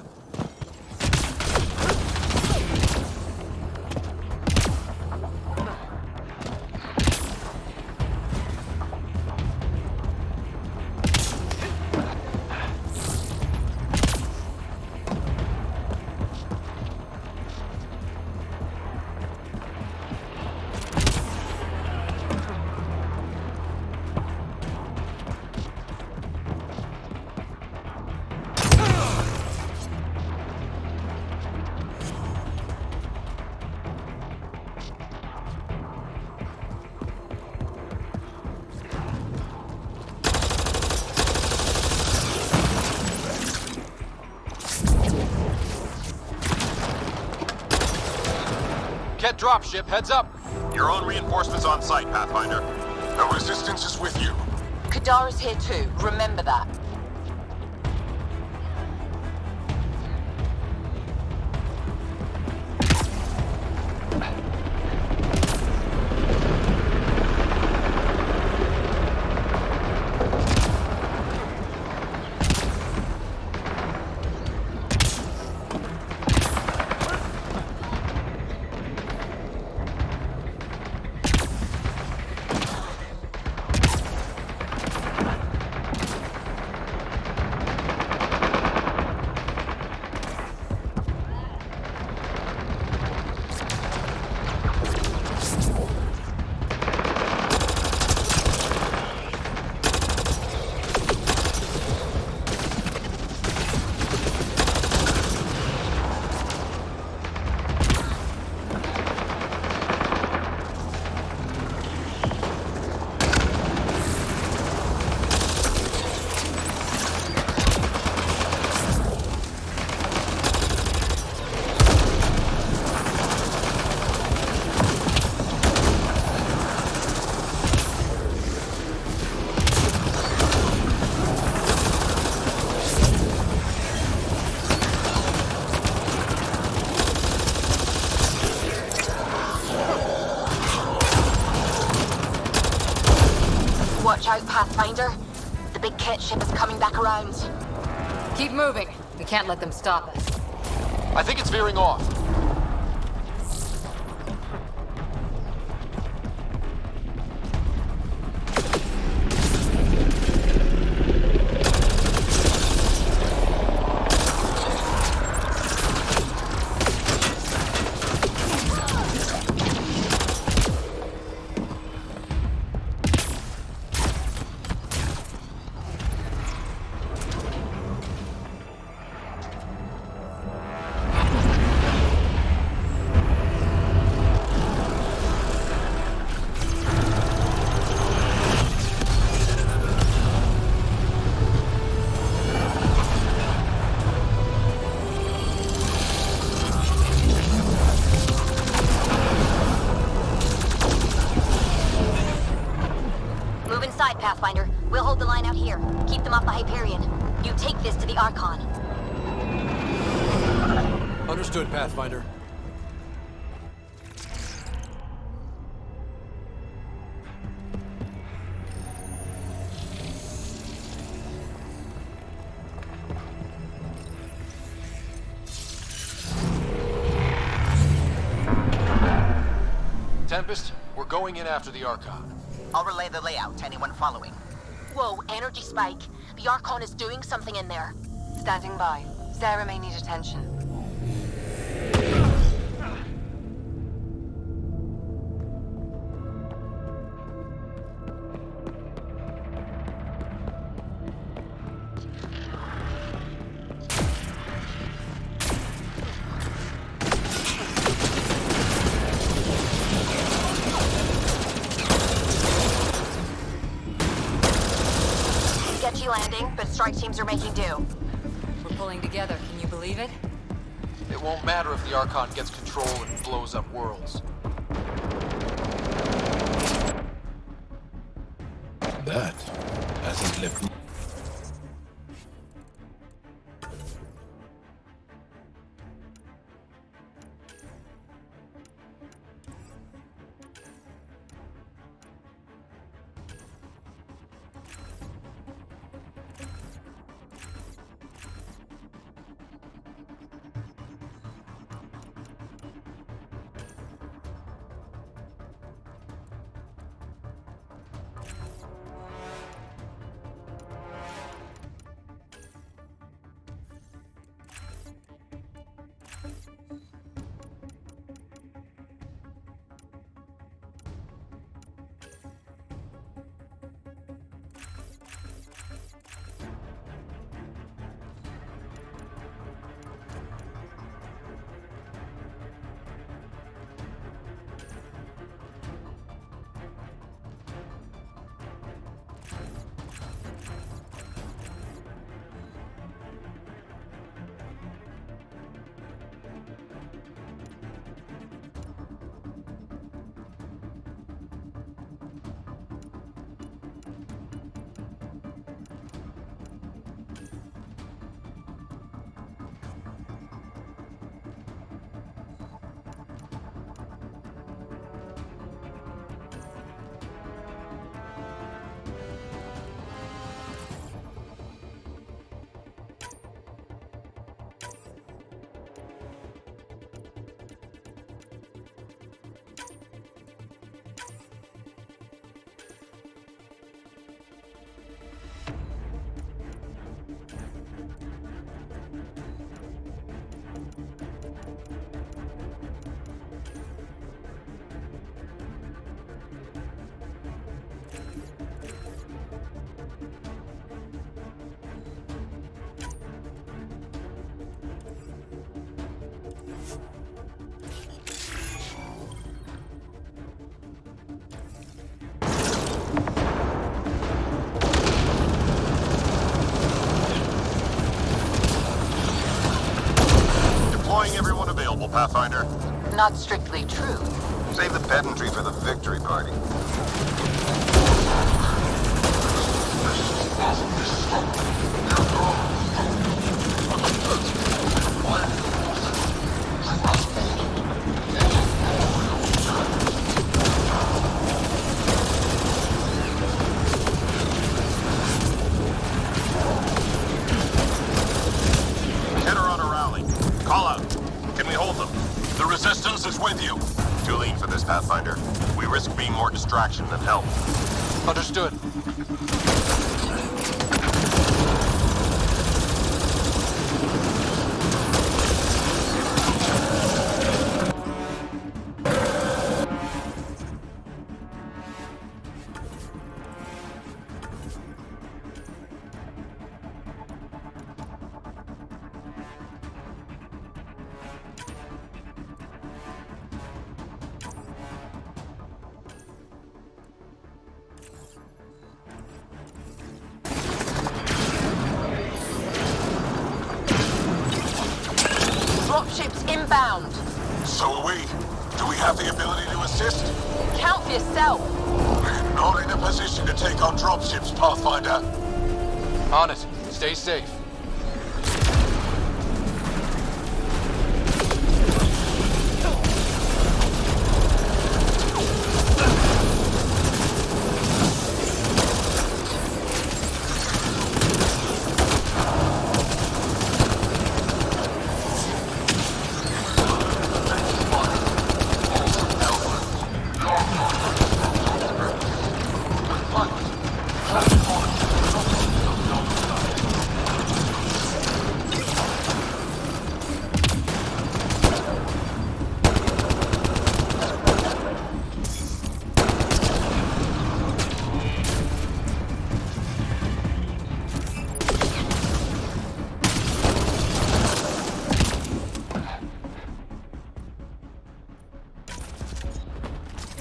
Kett dropship, heads up. Your own reinforcements on site, Pathfinder. The resistance is with you. Kadara's here too, remember that. Watch out, Pathfinder. The big Kett ship is coming back around. Keep moving. We can't let them stop us. I think it's veering off. Pathfinder. We'll hold the line out here. Keep them off the Hyperion. You take this to the Archon. Understood, Pathfinder. Tempest, we're going in after the Archon. I'll relay the layout to anyone following. Whoa, energy spike. The Archon is doing something in there. Standing by. Sarah may need attention. Landing, but strike teams are making do. We're pulling together, can you believe it? It won't matter if the Archon gets control and blows up worlds. That hasn't left me. available, Pathfinder. Not strictly true. Save the pedantry for the victory party. Resistance is with you. Too lean for this, Pathfinder. We risk being more distraction than help. Understood. Dropships inbound. So are we. Do we have the ability to assist? Count for yourself. We're not in a position to take on dropships, Pathfinder. On it. Stay safe.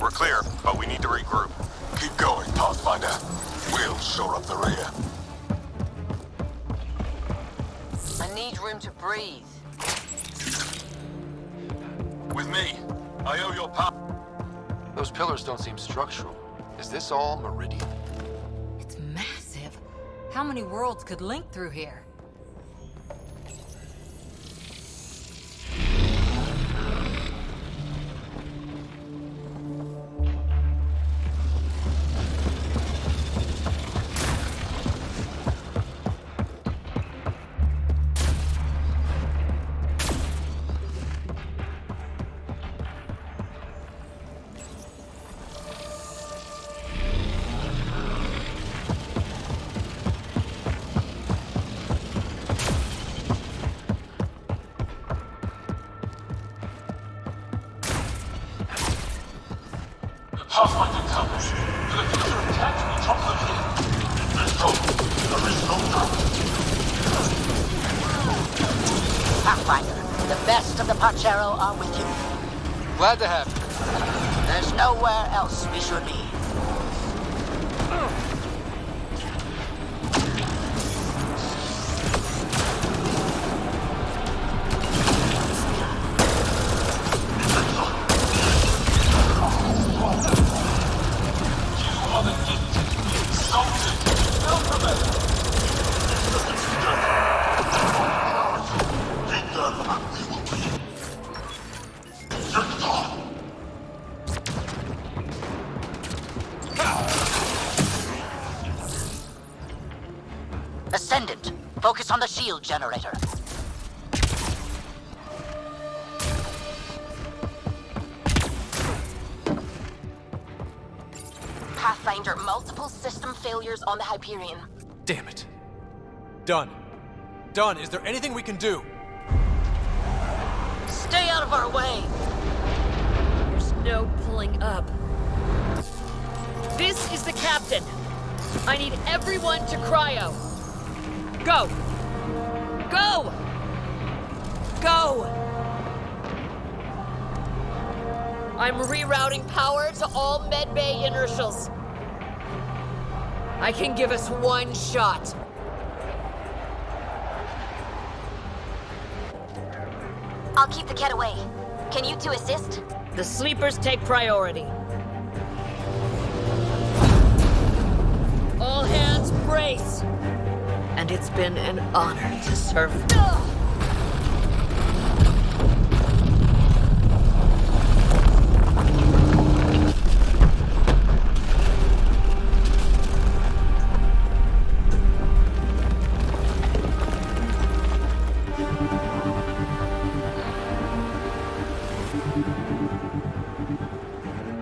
We're clear, but we need to regroup. Keep going, Pathfinder. We'll shore up the rear. I need room to breathe. With me. I owe your power. Those pillars don't seem structural. Is this all Meridian? It's massive. How many worlds could link through here? Pathfinder Tempest. To the future intent, we drop them here. Let's go. There is no doubt. Pathfinder, the best of the Pachero are with you. Glad to have you. There's nowhere else we should be. Ascendant, focus on the shield generator. Pathfinder, multiple system failures on the Hyperion. Damn it. Done. Done. Is there anything we can do? Stay out of our way. There's no pulling up. This is the captain. I need everyone to cryo. Go! Go! Go! I'm rerouting power to all medbay inertials. I can give us one shot. I'll keep the Kett away. Can you two assist? The sleepers take priority. All hands brace! And it's been an honor to serve.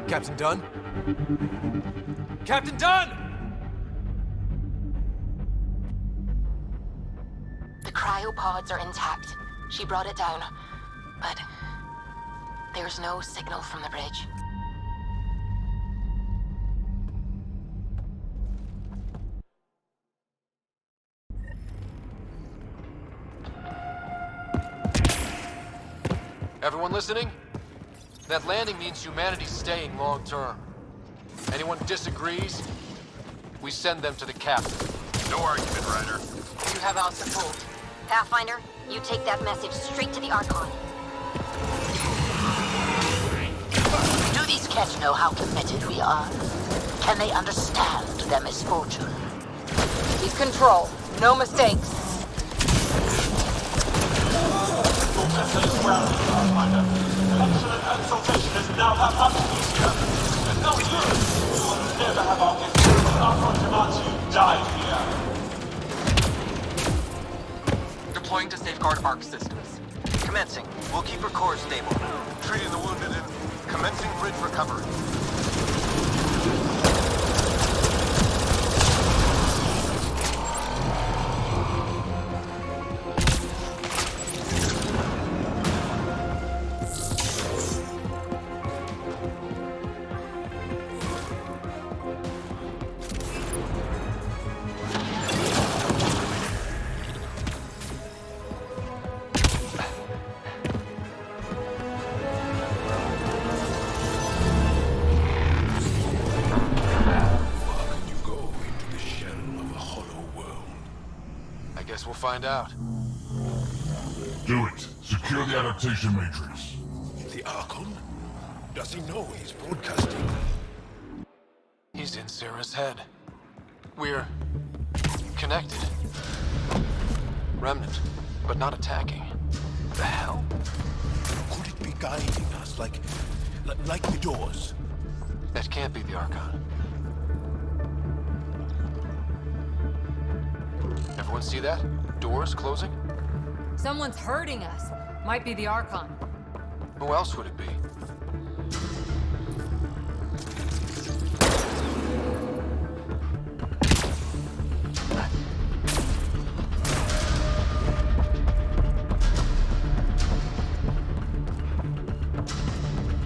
Captain Dunn? Captain Dunn! The cryopods are intact. She brought it down. But there's no signal from the bridge. Everyone listening? That landing means humanity's staying long term. Anyone disagrees, we send them to the captain. No argument, Ryder. You have our support. Pathfinder, you take that message straight to the Archon. Do these Kett know how committed we are? Can they understand their misfortune? Keep control. No mistakes. Excellent consultation is now absolute here. And now you will never have our Archon demands you die here. Deploying to safeguard Ark systems. Commencing. We'll keep her core stable. Treating the wounded and commencing bridge recovery. We'll find out. Do it. Secure the adaptation matrix. The Archon? Does he know he's broadcasting? He's in Sarah's head. We're connected. Remnant, but not attacking. The hell? Could it be guiding us like the doors? That can't be the Archon. Everyone see that? Doors closing? Someone's hurting us. Might be the Archon. Who else would it be?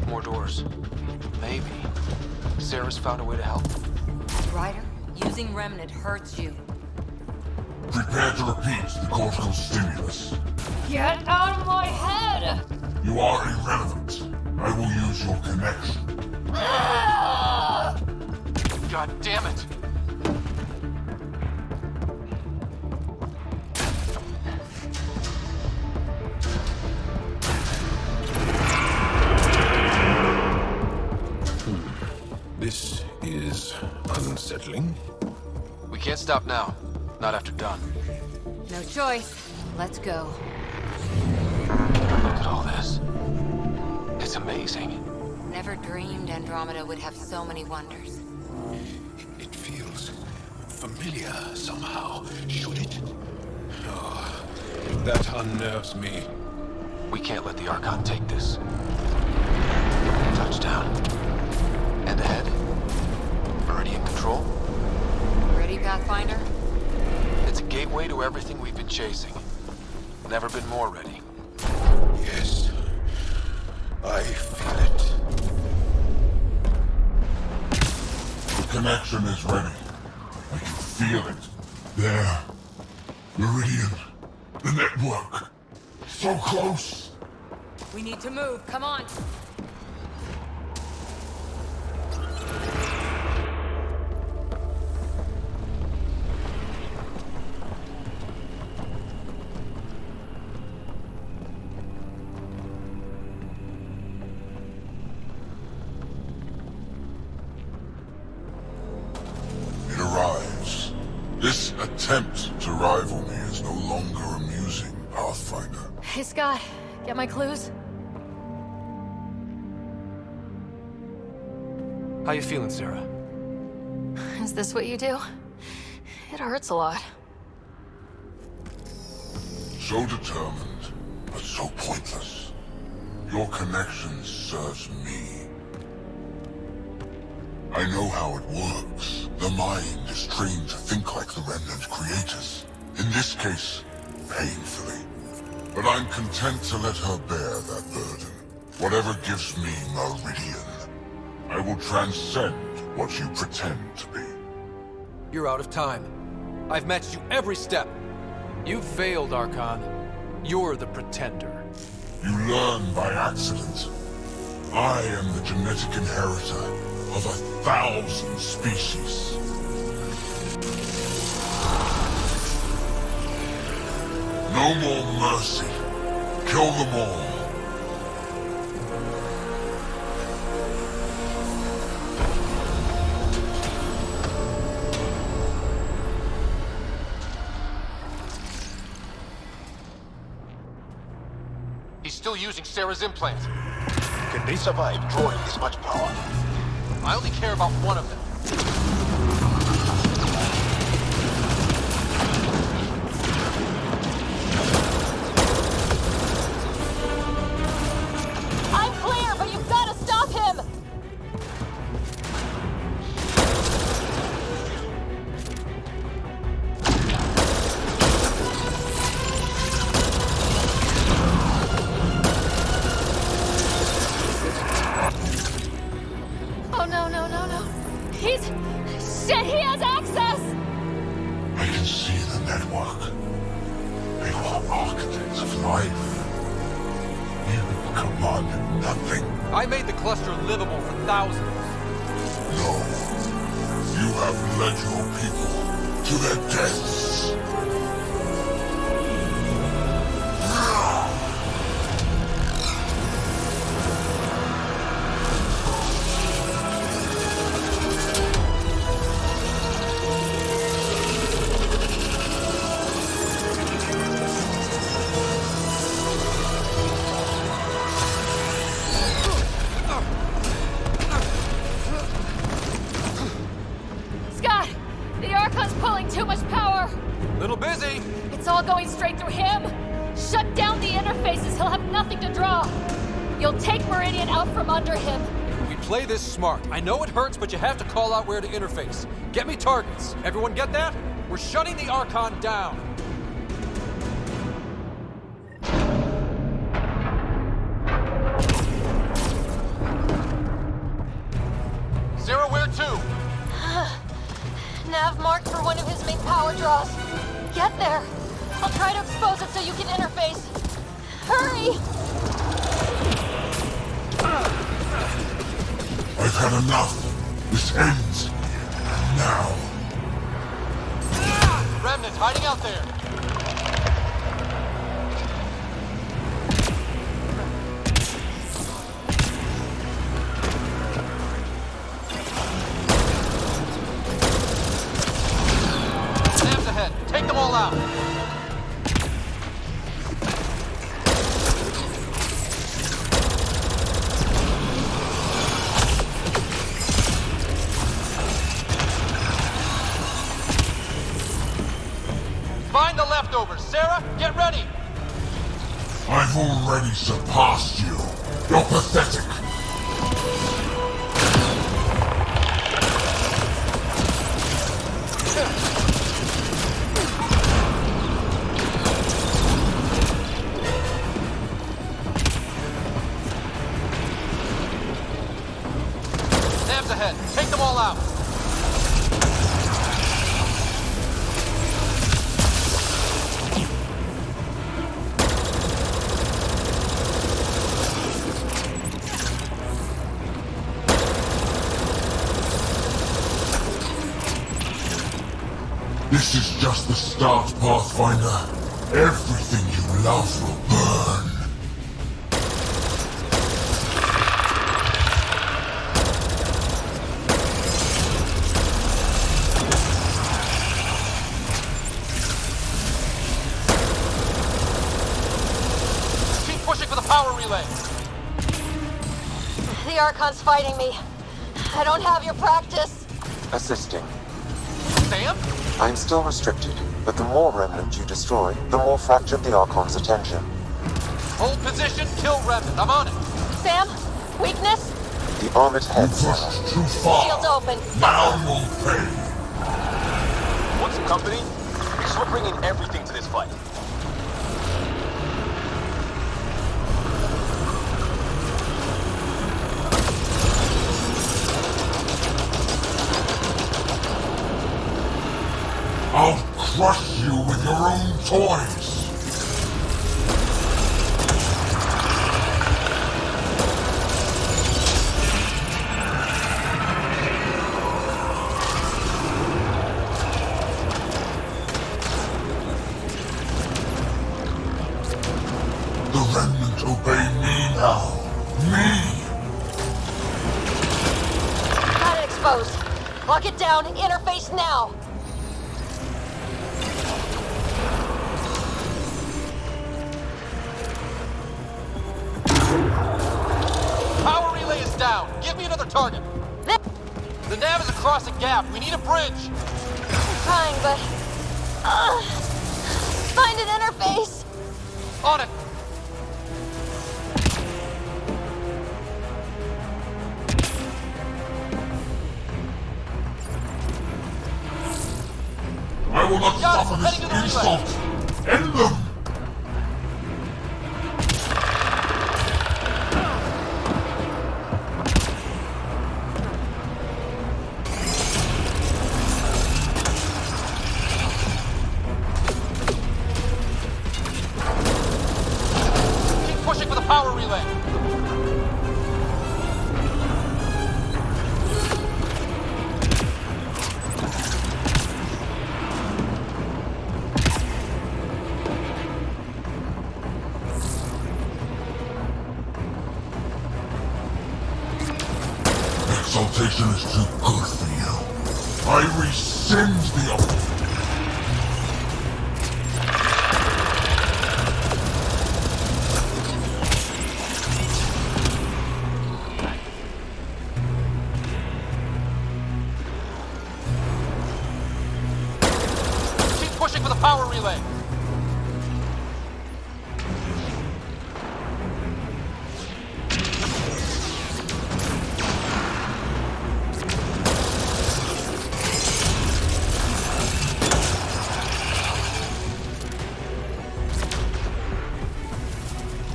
More doors. Maybe. Sarah's found a way to help. Ryder, using Remnant hurts you. Prepare to repeat the cortical stimulus. Get out of my head! You are irrelevant. I will use your connection. God damn it! This is unsettling. We can't stop now. Not after done. No choice. Let's go. Look at all this. It's amazing. Never dreamed Andromeda would have so many wonders. It feels familiar somehow. Should it? Oh, that unnerves me. We can't let the Archon take this. Touchdown. And ahead? Meridian control? Ready, Pathfinder? It's a gateway to everything we've been chasing. Never been more ready. Yes. I feel it. The connection is ready. I can feel it. There. Meridian. The network. So close. We need to move. Come on. attempt to rival me is no longer amusing, Pathfinder. Hey, Scott. Get my clues? How you feeling, Sarah? Is this what you do? It hurts a lot. So determined, but so pointless. Your connection serves me. I know how it works. The mind is trained to think like the Remnant creators. In this case, painfully. But I'm content to let her bear that burden. Whatever gives me Meridian, I will transcend what you pretend to be. You're out of time. I've matched you every step. You've failed, Archon. You're the pretender. You learn by accident. I am the genetic inheritor of 1,000 species. No more mercy. Kill them all. He's still using Sarah's implant. Can they survive drawing this much power? I only care about one of them. I'm clear, but you've got to stop him! Oh, no. Shit, he has access! I can see the network. They were architects of life. You commanded nothing. I made the cluster livable for thousands. No. You have led your people to their deaths. Scott! The Archon's pulling too much power! Little busy. It's all going straight through him! Shut down the interfaces, he'll have nothing to draw! You'll take Meridian out from under him. We play this smart. I know it hurts, but you have to call out where to interface. Get me targets. Everyone get that? We're shutting the Archon down. Sarah, where to? Nav marked for one of his main power draws. Get there. I'll try to expose it so you can interface. Hurry! I've had enough. This ends now. Remnant hiding out there. Sam's ahead. Take them all out. Find the leftovers. Sarah, get ready. I've already surpassed you. You're pathetic. Sam's ahead. Take them all out. This is just the start, Pathfinder. Everything you love will burn. for the power relay. The Archon's fighting me. I don't have your practice. Assisting. Sam? I'm still restricted, but the more remnant you destroy, the more fractured the Archon's attention. Hold position, kill remnant. I'm on it. Sam? Weakness? The armored head. Too far. Shields open. Now you'll pay. Want some company? Because we're bringing everything to this fight. I'll crush you with your own toys. The remnant obey me now. Me! Got it exposed. Lock it down. Interface now. Power relay is down. Give me another target. The nav is across a gap. We need a bridge. I'm trying, but... find an interface. On it. I will not suffer this insult! End them! Keep pushing for the power relay. Exaltation is too good for you. I rescind the offer. Keep pushing for the power relay.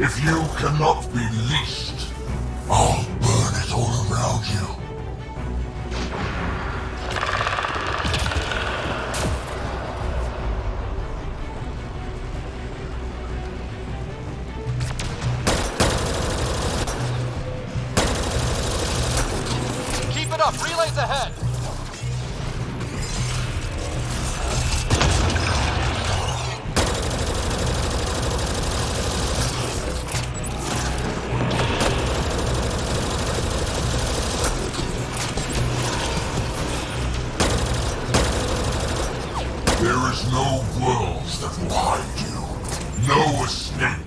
If you cannot be leashed, I'll burn it all around you. Keep it up. Relays ahead. There is no worlds that will hide you. No escape.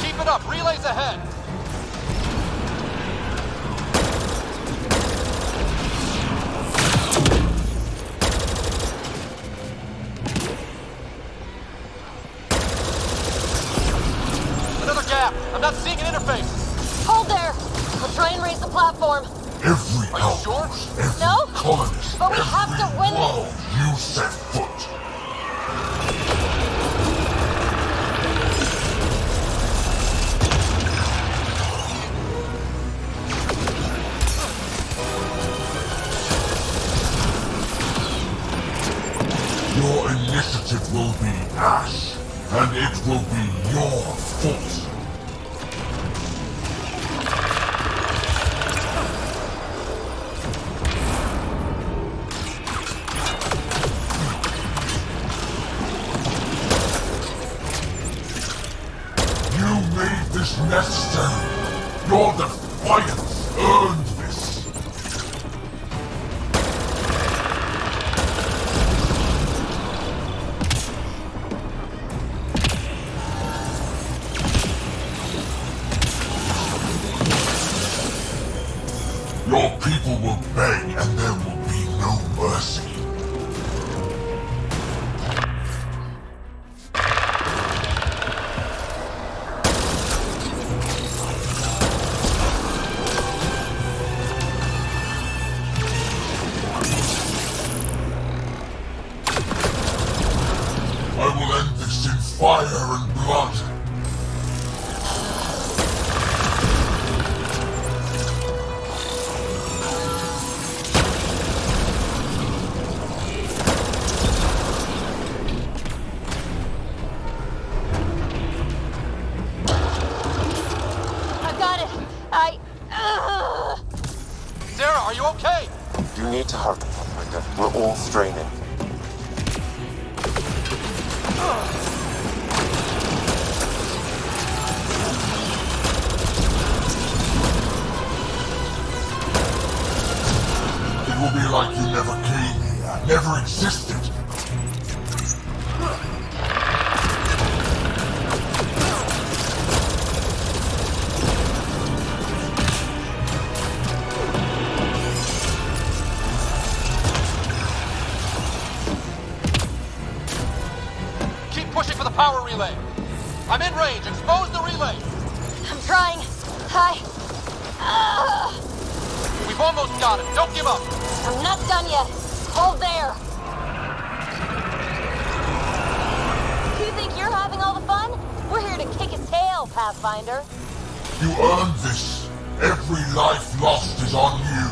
Keep it up. Relays ahead. Another gap. I'm not seeing an interface. Hold there. I'll try and raise the platform. Every Are you sure? every No? colonist, But we have to win world this. you set foot. Your initiative will be ash, and it will be your fault. You made is necessary. Your defiance earned this. Your people will beg, and there will be no mercy. I will end this in fire and blood. I've got it. Sarah, are you okay? You need to hurry, Pathfinder. We're all straining. It will be like you never came here, never existed. Keep pushing for the power relay. I'm in range. Expose the relay. I'm trying. We've almost got it. Don't give up. I'm not done yet. Hold there. You think you're having all the fun? We're here to kick his tail, Pathfinder. You earned this. Every life lost is on you.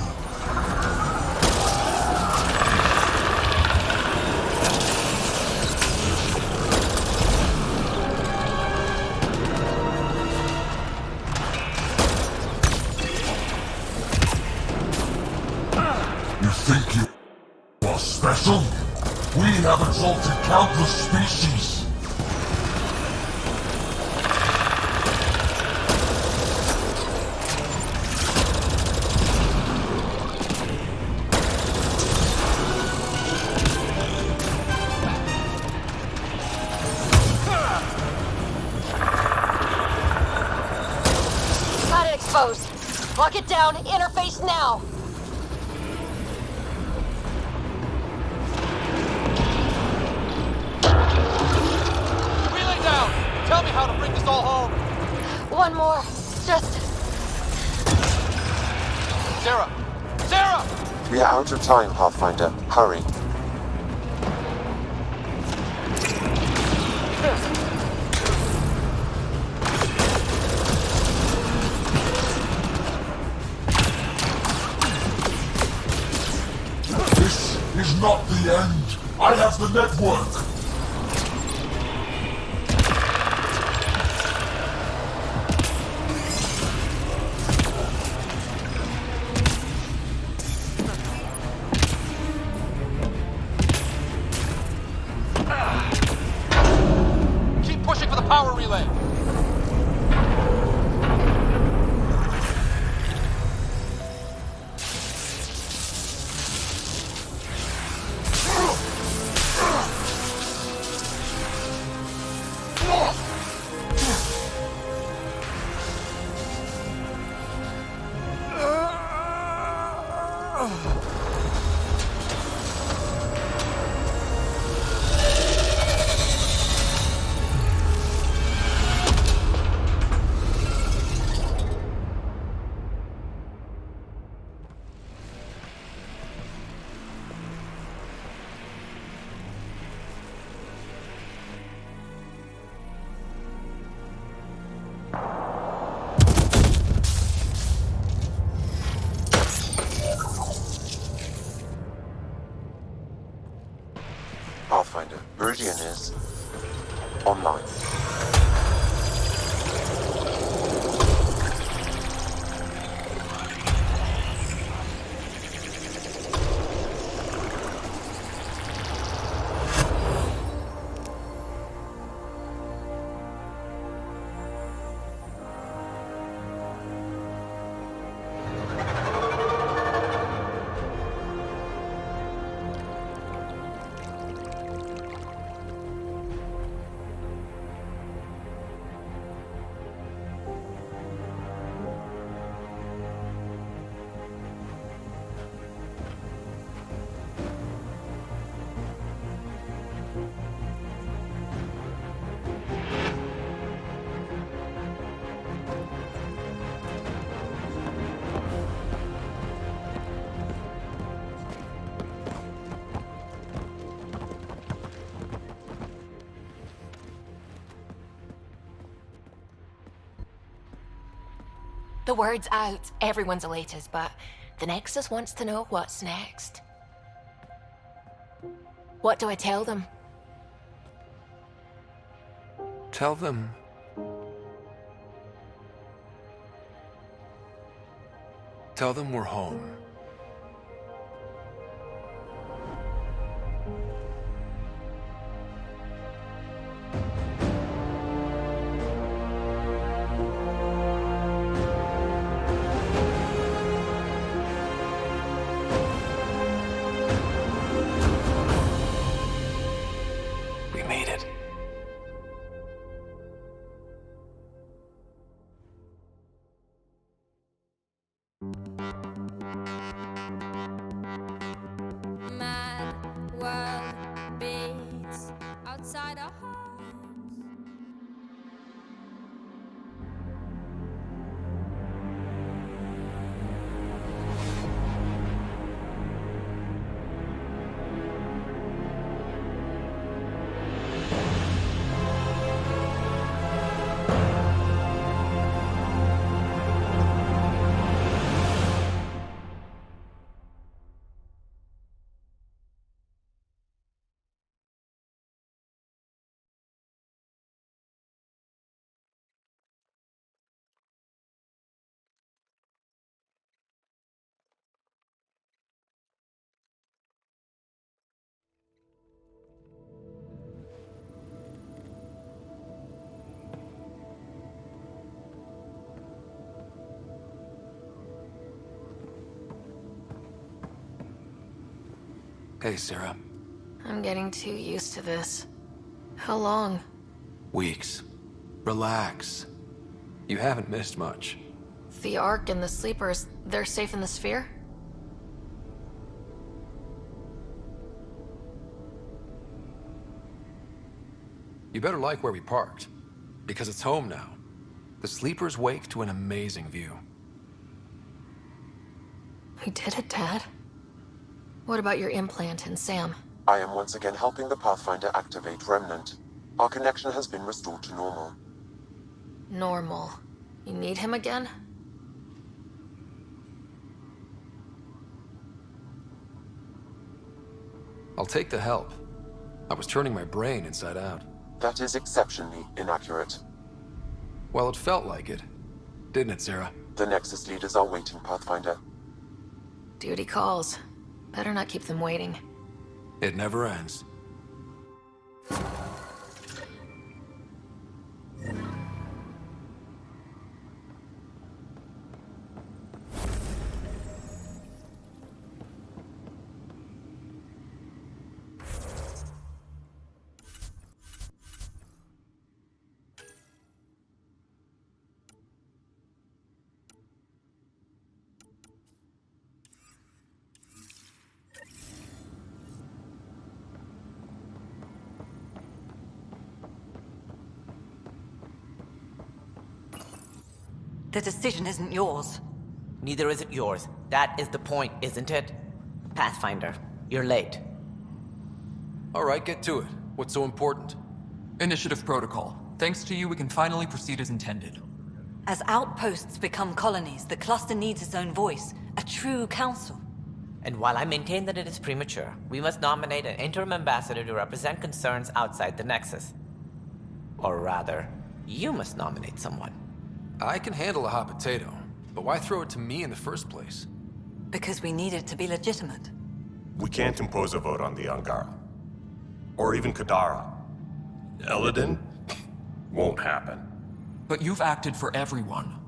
You think you are special? We have exalted countless species. Got it exposed. Lock it down. Interface now. Relay down. Tell me how to bring this all home. One more. Just... Sarah! Sarah! We are out of time, Pathfinder. Hurry. This is not the end. I have the network. Keep pushing for the power relay. Pathfinder, Meridian is online. The word's out, everyone's elated, but the Nexus wants to know what's next. What do I tell them? Tell them... Tell them we're home. We made it. Mad world beats outside our homes. Hey, Sarah. I'm getting too used to this. How long? Weeks. Relax. You haven't missed much. The Ark and the Sleepers, they're safe in the sphere? You better like where we parked, because it's home now. The Sleepers wake to an amazing view. We did it, Dad. What about your implant and Sam? I am once again helping the Pathfinder activate Remnant. Our connection has been restored to normal. Normal. You need him again? I'll take the help. I was turning my brain inside out. That is exceptionally inaccurate. Well, it felt like it. Didn't it, Sarah? The Nexus leaders are waiting, Pathfinder. Duty calls. Better not keep them waiting. It never ends. The decision isn't yours. Neither is it yours. That is the point, isn't it? Pathfinder, you're late. All right, get to it. What's so important? Initiative protocol. Thanks to you, we can finally proceed as intended. As outposts become colonies, the cluster needs its own voice, a true council. And while I maintain that it is premature, we must nominate an interim ambassador to represent concerns outside the Nexus. Or rather, you must nominate someone. I can handle a hot potato, but why throw it to me in the first place? Because we need it to be legitimate. We can't impose a vote on the Angara. Or even Kadara. Elodin? Won't happen. But you've acted for everyone.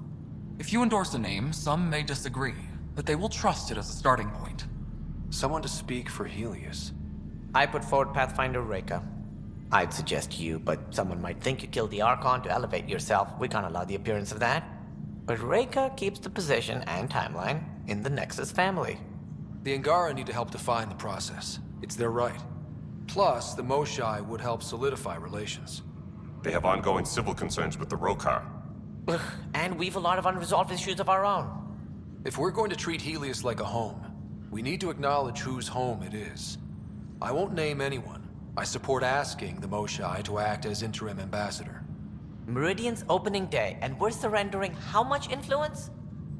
If you endorse a name, some may disagree, but they will trust it as a starting point. Someone to speak for Helios. I put forward Pathfinder Reka. I'd suggest you, but someone might think you killed the Archon to elevate yourself. We can't allow the appearance of that. But Reka keeps the position and timeline in the Nexus family. The Angara need to help define the process. It's their right. Plus, the Moshae would help solidify relations. They have ongoing civil concerns with the Rokar. Ugh, and we've a lot of unresolved issues of our own. If we're going to treat Helios like a home, we need to acknowledge whose home it is. I won't name anyone. I support asking the Moshae to act as interim ambassador. Meridian's opening day, and we're surrendering how much influence?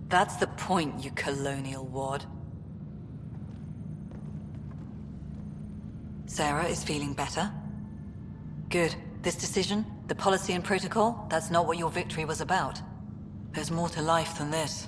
That's the point, you colonial wad. Sarah is feeling better? Good. This decision, the policy and protocol, that's not what your victory was about. There's more to life than this.